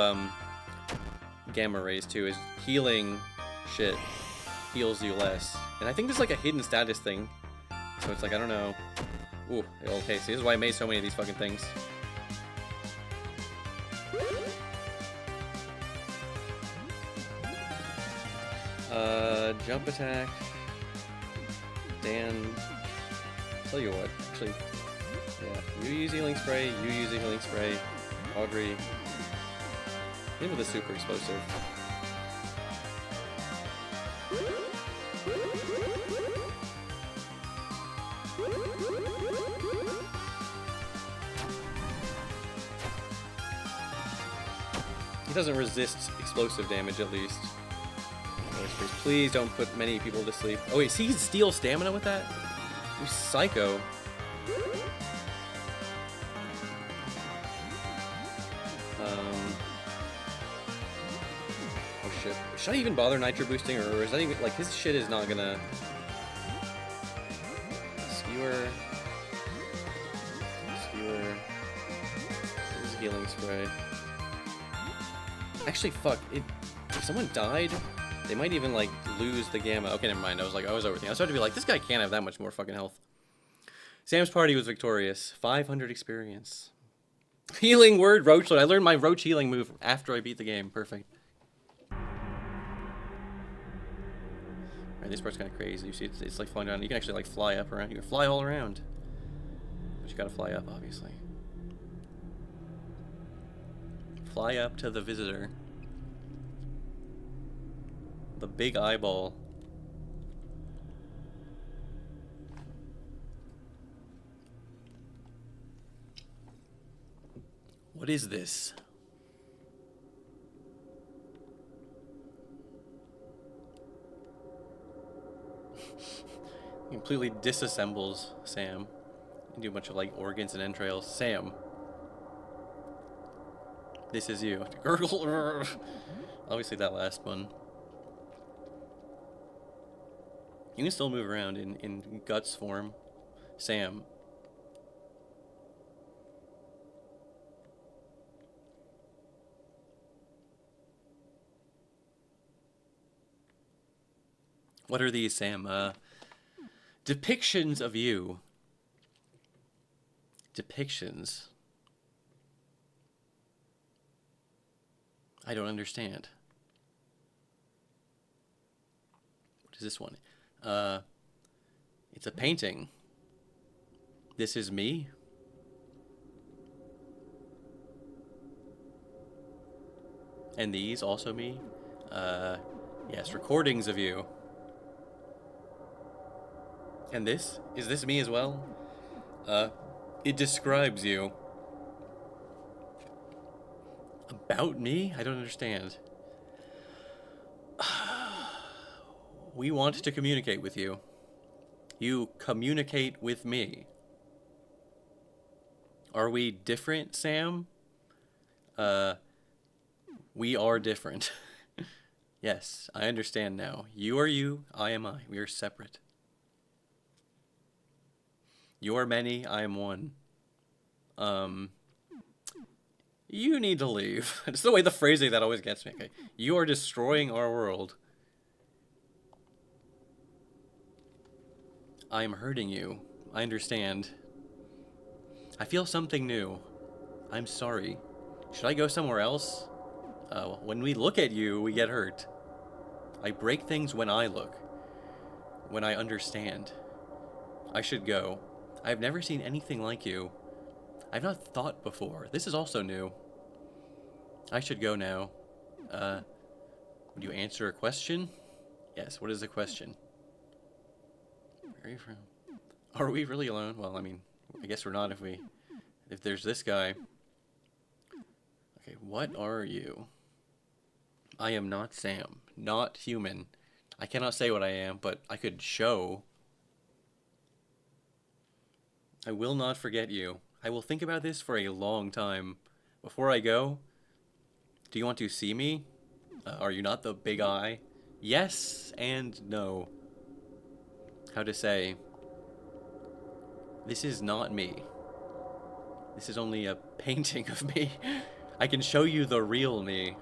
gamma rays too, is healing shit heals you less. And I think there's like a hidden status thing. So it's like, I don't know. Ooh, okay, see, this is why I made so many of these fucking things. Jump attack. Dan. Tell you what, actually, yeah, you use healing spray, you use a healing spray. Audrey. Hit with a super explosive. He doesn't resist explosive damage, at least. Please don't put many people to sleep. Oh wait, so he can steal stamina with that? You psycho. Oh shit. Should I even bother nitro boosting, or is that even, like, his shit is not gonna... Skewer. Skewer. This is healing spray. Actually, fuck. If someone died, they might even, like, lose the gamma. Okay, never mind. I was overthinking. I was about to be like, this guy can't have that much more fucking health. Sam's party was victorious. 500 experience. Healing word, Roach Load. I learned my Roach healing move after I beat the game. Perfect. Alright, this part's kind of crazy. You see, it's like flying down. You can actually, like, fly up around. You can fly all around. But you gotta fly up, obviously. Fly up to the visitor. The big eyeball. What is this? Completely disassembles Sam. And do a bunch of like organs and entrails. Sam. This is you. Gurgle. Obviously that last one. You can still move around in guts form. Sam. What are these, Sam? Depictions of you. Depictions. I don't understand. What is this one? It's a painting. This is me. And these also me. Yes, recordings of you. And this? Is this me as well? It describes you. About me? I don't understand. We want to communicate with you. You communicate with me. Are we different, Sam? We are different. Yes, I understand now. You are you, I am I. We are separate. You are many, I am one. You need to leave. It's the way the phrasing that always gets me. Okay. You are destroying our world. I am hurting you. I understand. I feel something new. I'm sorry. Should I go somewhere else? When we look at you, we get hurt. I break things when I look. When I understand. I should go. I have never seen anything like you. I've not thought before. This is also new. I should go now. Would you answer a question? Yes, what is the question? Where are you from? Are we really alone? Well, I mean, I guess we're not if there's this guy. Okay, what are you? I am not Sam. Not human. I cannot say what I am, but I could show. I will not forget you. I will think about this for a long time. Before I go, do you want to see me? Are you not the big eye? Yes and no. How to say, this is not me. This is only a painting of me. I can show you the real me.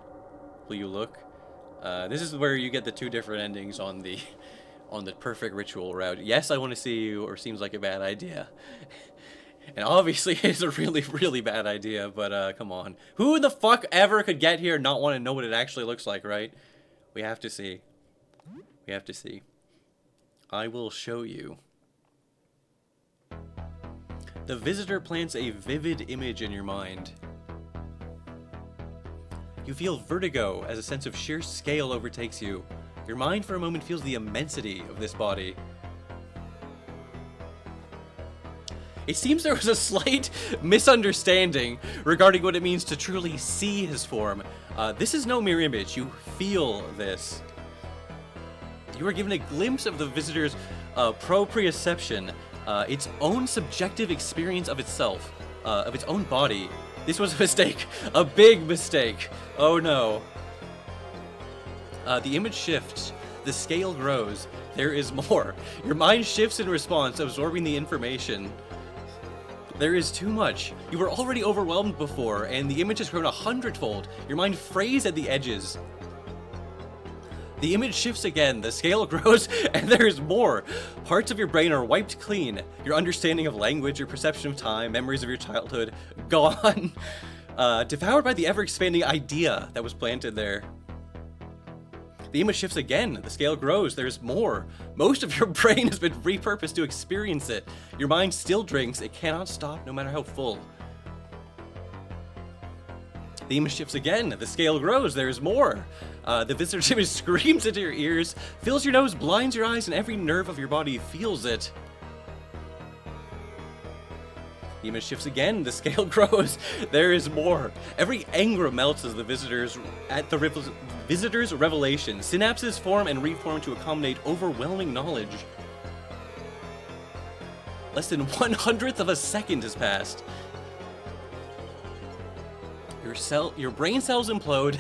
Will you look? This is where you get the two different endings on the perfect ritual route. Yes, I want to see you, or seems like a bad idea. And obviously it's a really, really bad idea, but come on. Who the fuck ever could get here and not want to know what it actually looks like, right? We have to see. We have to see. I will show you. The visitor plants a vivid image in your mind. You feel vertigo as a sense of sheer scale overtakes you. Your mind for a moment feels the immensity of this body. It seems there was a slight misunderstanding regarding what it means to truly see his form. This is no mere image. You feel this. You are given a glimpse of the visitor's proprioception, its own subjective experience of itself, of its own body. This was a mistake. A big mistake. Oh no. The image shifts. The scale grows. There is more. Your mind shifts in response, absorbing the information. There is too much. You were already overwhelmed before, and the image has grown 100-fold. Your mind frays at the edges. The image shifts again, the scale grows, and there is more. Parts of your brain are wiped clean. Your understanding of language, your perception of time, memories of your childhood, gone. Devoured by the ever-expanding idea that was planted there. The image shifts again, the scale grows, there's more. Most of your brain has been repurposed to experience it. Your mind still drinks, it cannot stop no matter how full. The image shifts again, the scale grows, there's more. The visitor's image screams into your ears, fills your nose, blinds your eyes, and every nerve of your body feels it. The image shifts again, the scale grows, there is more. Every angra melts as the visitor's revelation. Synapses form and reform to accommodate overwhelming knowledge. Less than 1/100th of a second has passed. Your brain cells implode,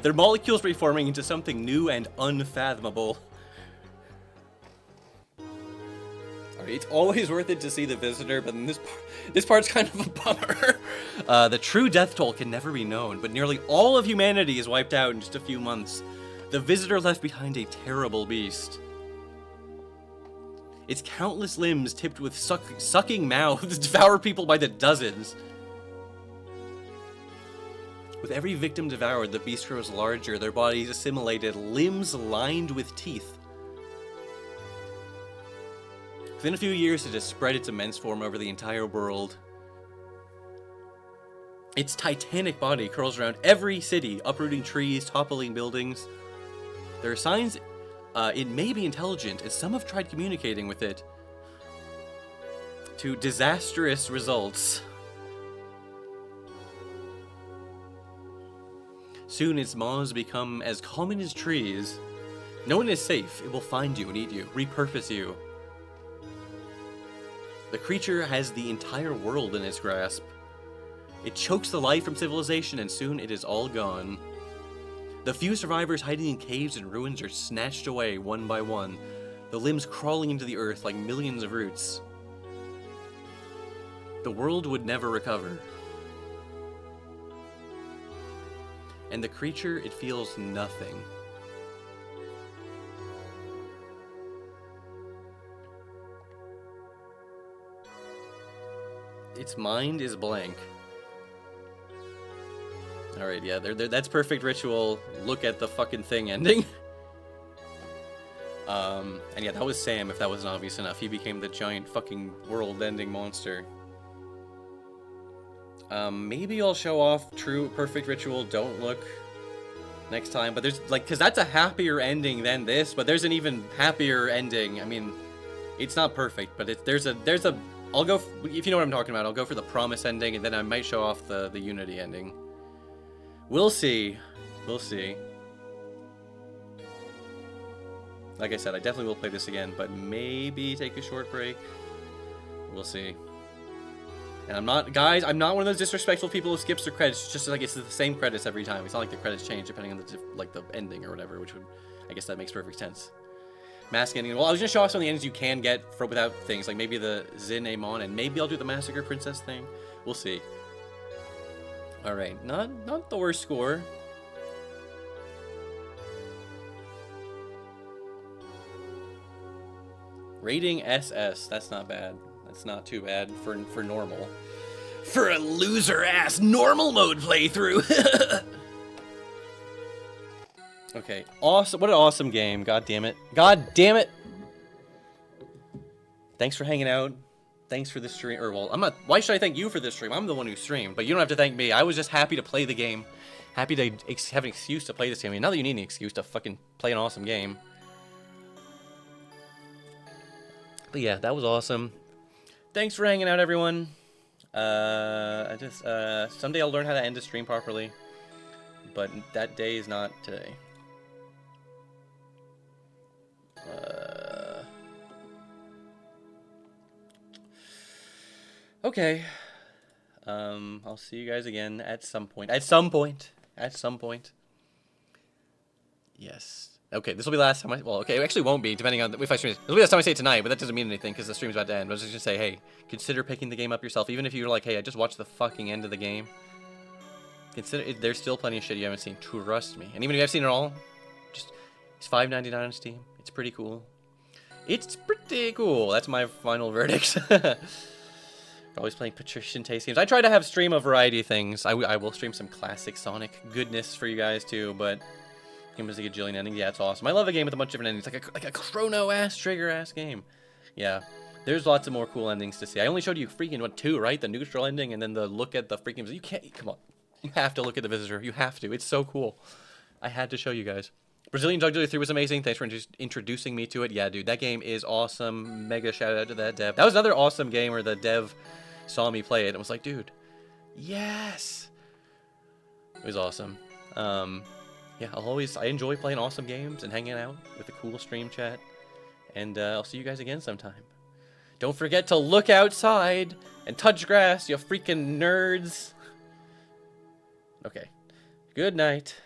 their molecules reforming into something new and unfathomable. It's always worth it to see the visitor, but this part's kind of a bummer. The true death toll can never be known, but nearly all of humanity is wiped out in just a few months. The visitor left behind a terrible beast. Its countless limbs tipped with sucking mouths devour people by the dozens. With every victim devoured, the beast grows larger, their bodies assimilated, limbs lined with teeth. Within a few years, it has spread its immense form over the entire world. Its titanic body curls around every city, uprooting trees, toppling buildings. There are signs it may be intelligent, as some have tried communicating with it. To disastrous results. Soon its maws become as common as trees. No one is safe. It will find you and eat you, repurpose you. The creature has the entire world in its grasp. It chokes the life from civilization, and soon it is all gone. The few survivors hiding in caves and ruins are snatched away one by one, the limbs crawling into the earth like millions of roots. The world would never recover. And the creature, it feels nothing. Its mind is blank. Alright, yeah, that's perfect ritual. Look at the fucking thing ending. And yeah, that was Sam, if that wasn't obvious enough. He became the giant fucking world-ending monster. Maybe I'll show off true perfect ritual, don't look, next time. But there's, like, because that's a happier ending than this, but there's an even happier ending. I mean, it's not perfect, but there's a, I'll go, if you know what I'm talking about, I'll go for the promise ending, and then I might show off the Unity ending. We'll see. We'll see. Like I said, I definitely will play this again, but maybe take a short break. We'll see. And I'm not, guys, I'm not one of those disrespectful people who skips the credits. It's just like it's the same credits every time. It's not like the credits change depending on the ending or whatever, which would, I guess that makes perfect sense. Mask ending. Well, I was gonna show off some of the endings you can get without things, like maybe the Zin Amon, and maybe I'll do the Massacre Princess thing. We'll see. All right, not the worst score. Rating SS. That's not bad. That's not too bad for normal. For a loser-ass normal mode playthrough. Okay, awesome. What an awesome game. God damn it. God damn it. Thanks for hanging out. Thanks for the stream. Or, well, I'm not. Why should I thank you for this stream? I'm the one who streamed, but you don't have to thank me. I was just happy to play the game. Happy to have an excuse to play this game. I mean, not that you need an excuse to fucking play an awesome game. But yeah, that was awesome. Thanks for hanging out, everyone. Someday I'll learn how to end a stream properly, but that day is not today. Okay. I'll see you guys again at some point. At some point. Yes. Okay, this will be the last time well, okay, it actually won't be, depending on if I stream. This will be the last time I say it tonight, but that doesn't mean anything, because the stream's about to end. But I was just gonna say, hey, consider picking the game up yourself, even if you're like, hey, I just watched the fucking end of the game. Consider there's still plenty of shit you haven't seen, trust me. And even if you have seen it all, just, it's $5.99 on Steam. It's pretty cool. It's pretty cool. That's my final verdict. Always playing patrician taste games. I try to stream a variety of things. I will stream some classic Sonic goodness for you guys too, but game was like a gajillion endings. Yeah, it's awesome. I love a game with a bunch of different endings, like a Chrono-ass, Trigger-ass game. Yeah, there's lots of more cool endings to see. I only showed you freaking, two, right? The neutral ending, and then the look at the freaking... You can't... Come on. You have to look at the Visitor. You have to. It's so cool. I had to show you guys. Brazilian Drug Dealer 3 was amazing. Thanks for introducing me to it. Yeah, dude, that game is awesome. Mega shout out to that dev. That was another awesome game where the dev saw me play it and was like, dude, yes. It was awesome. Yeah, I enjoy playing awesome games and hanging out with a cool stream chat. And I'll see you guys again sometime. Don't forget to look outside and touch grass, you freaking nerds. Okay. Good night.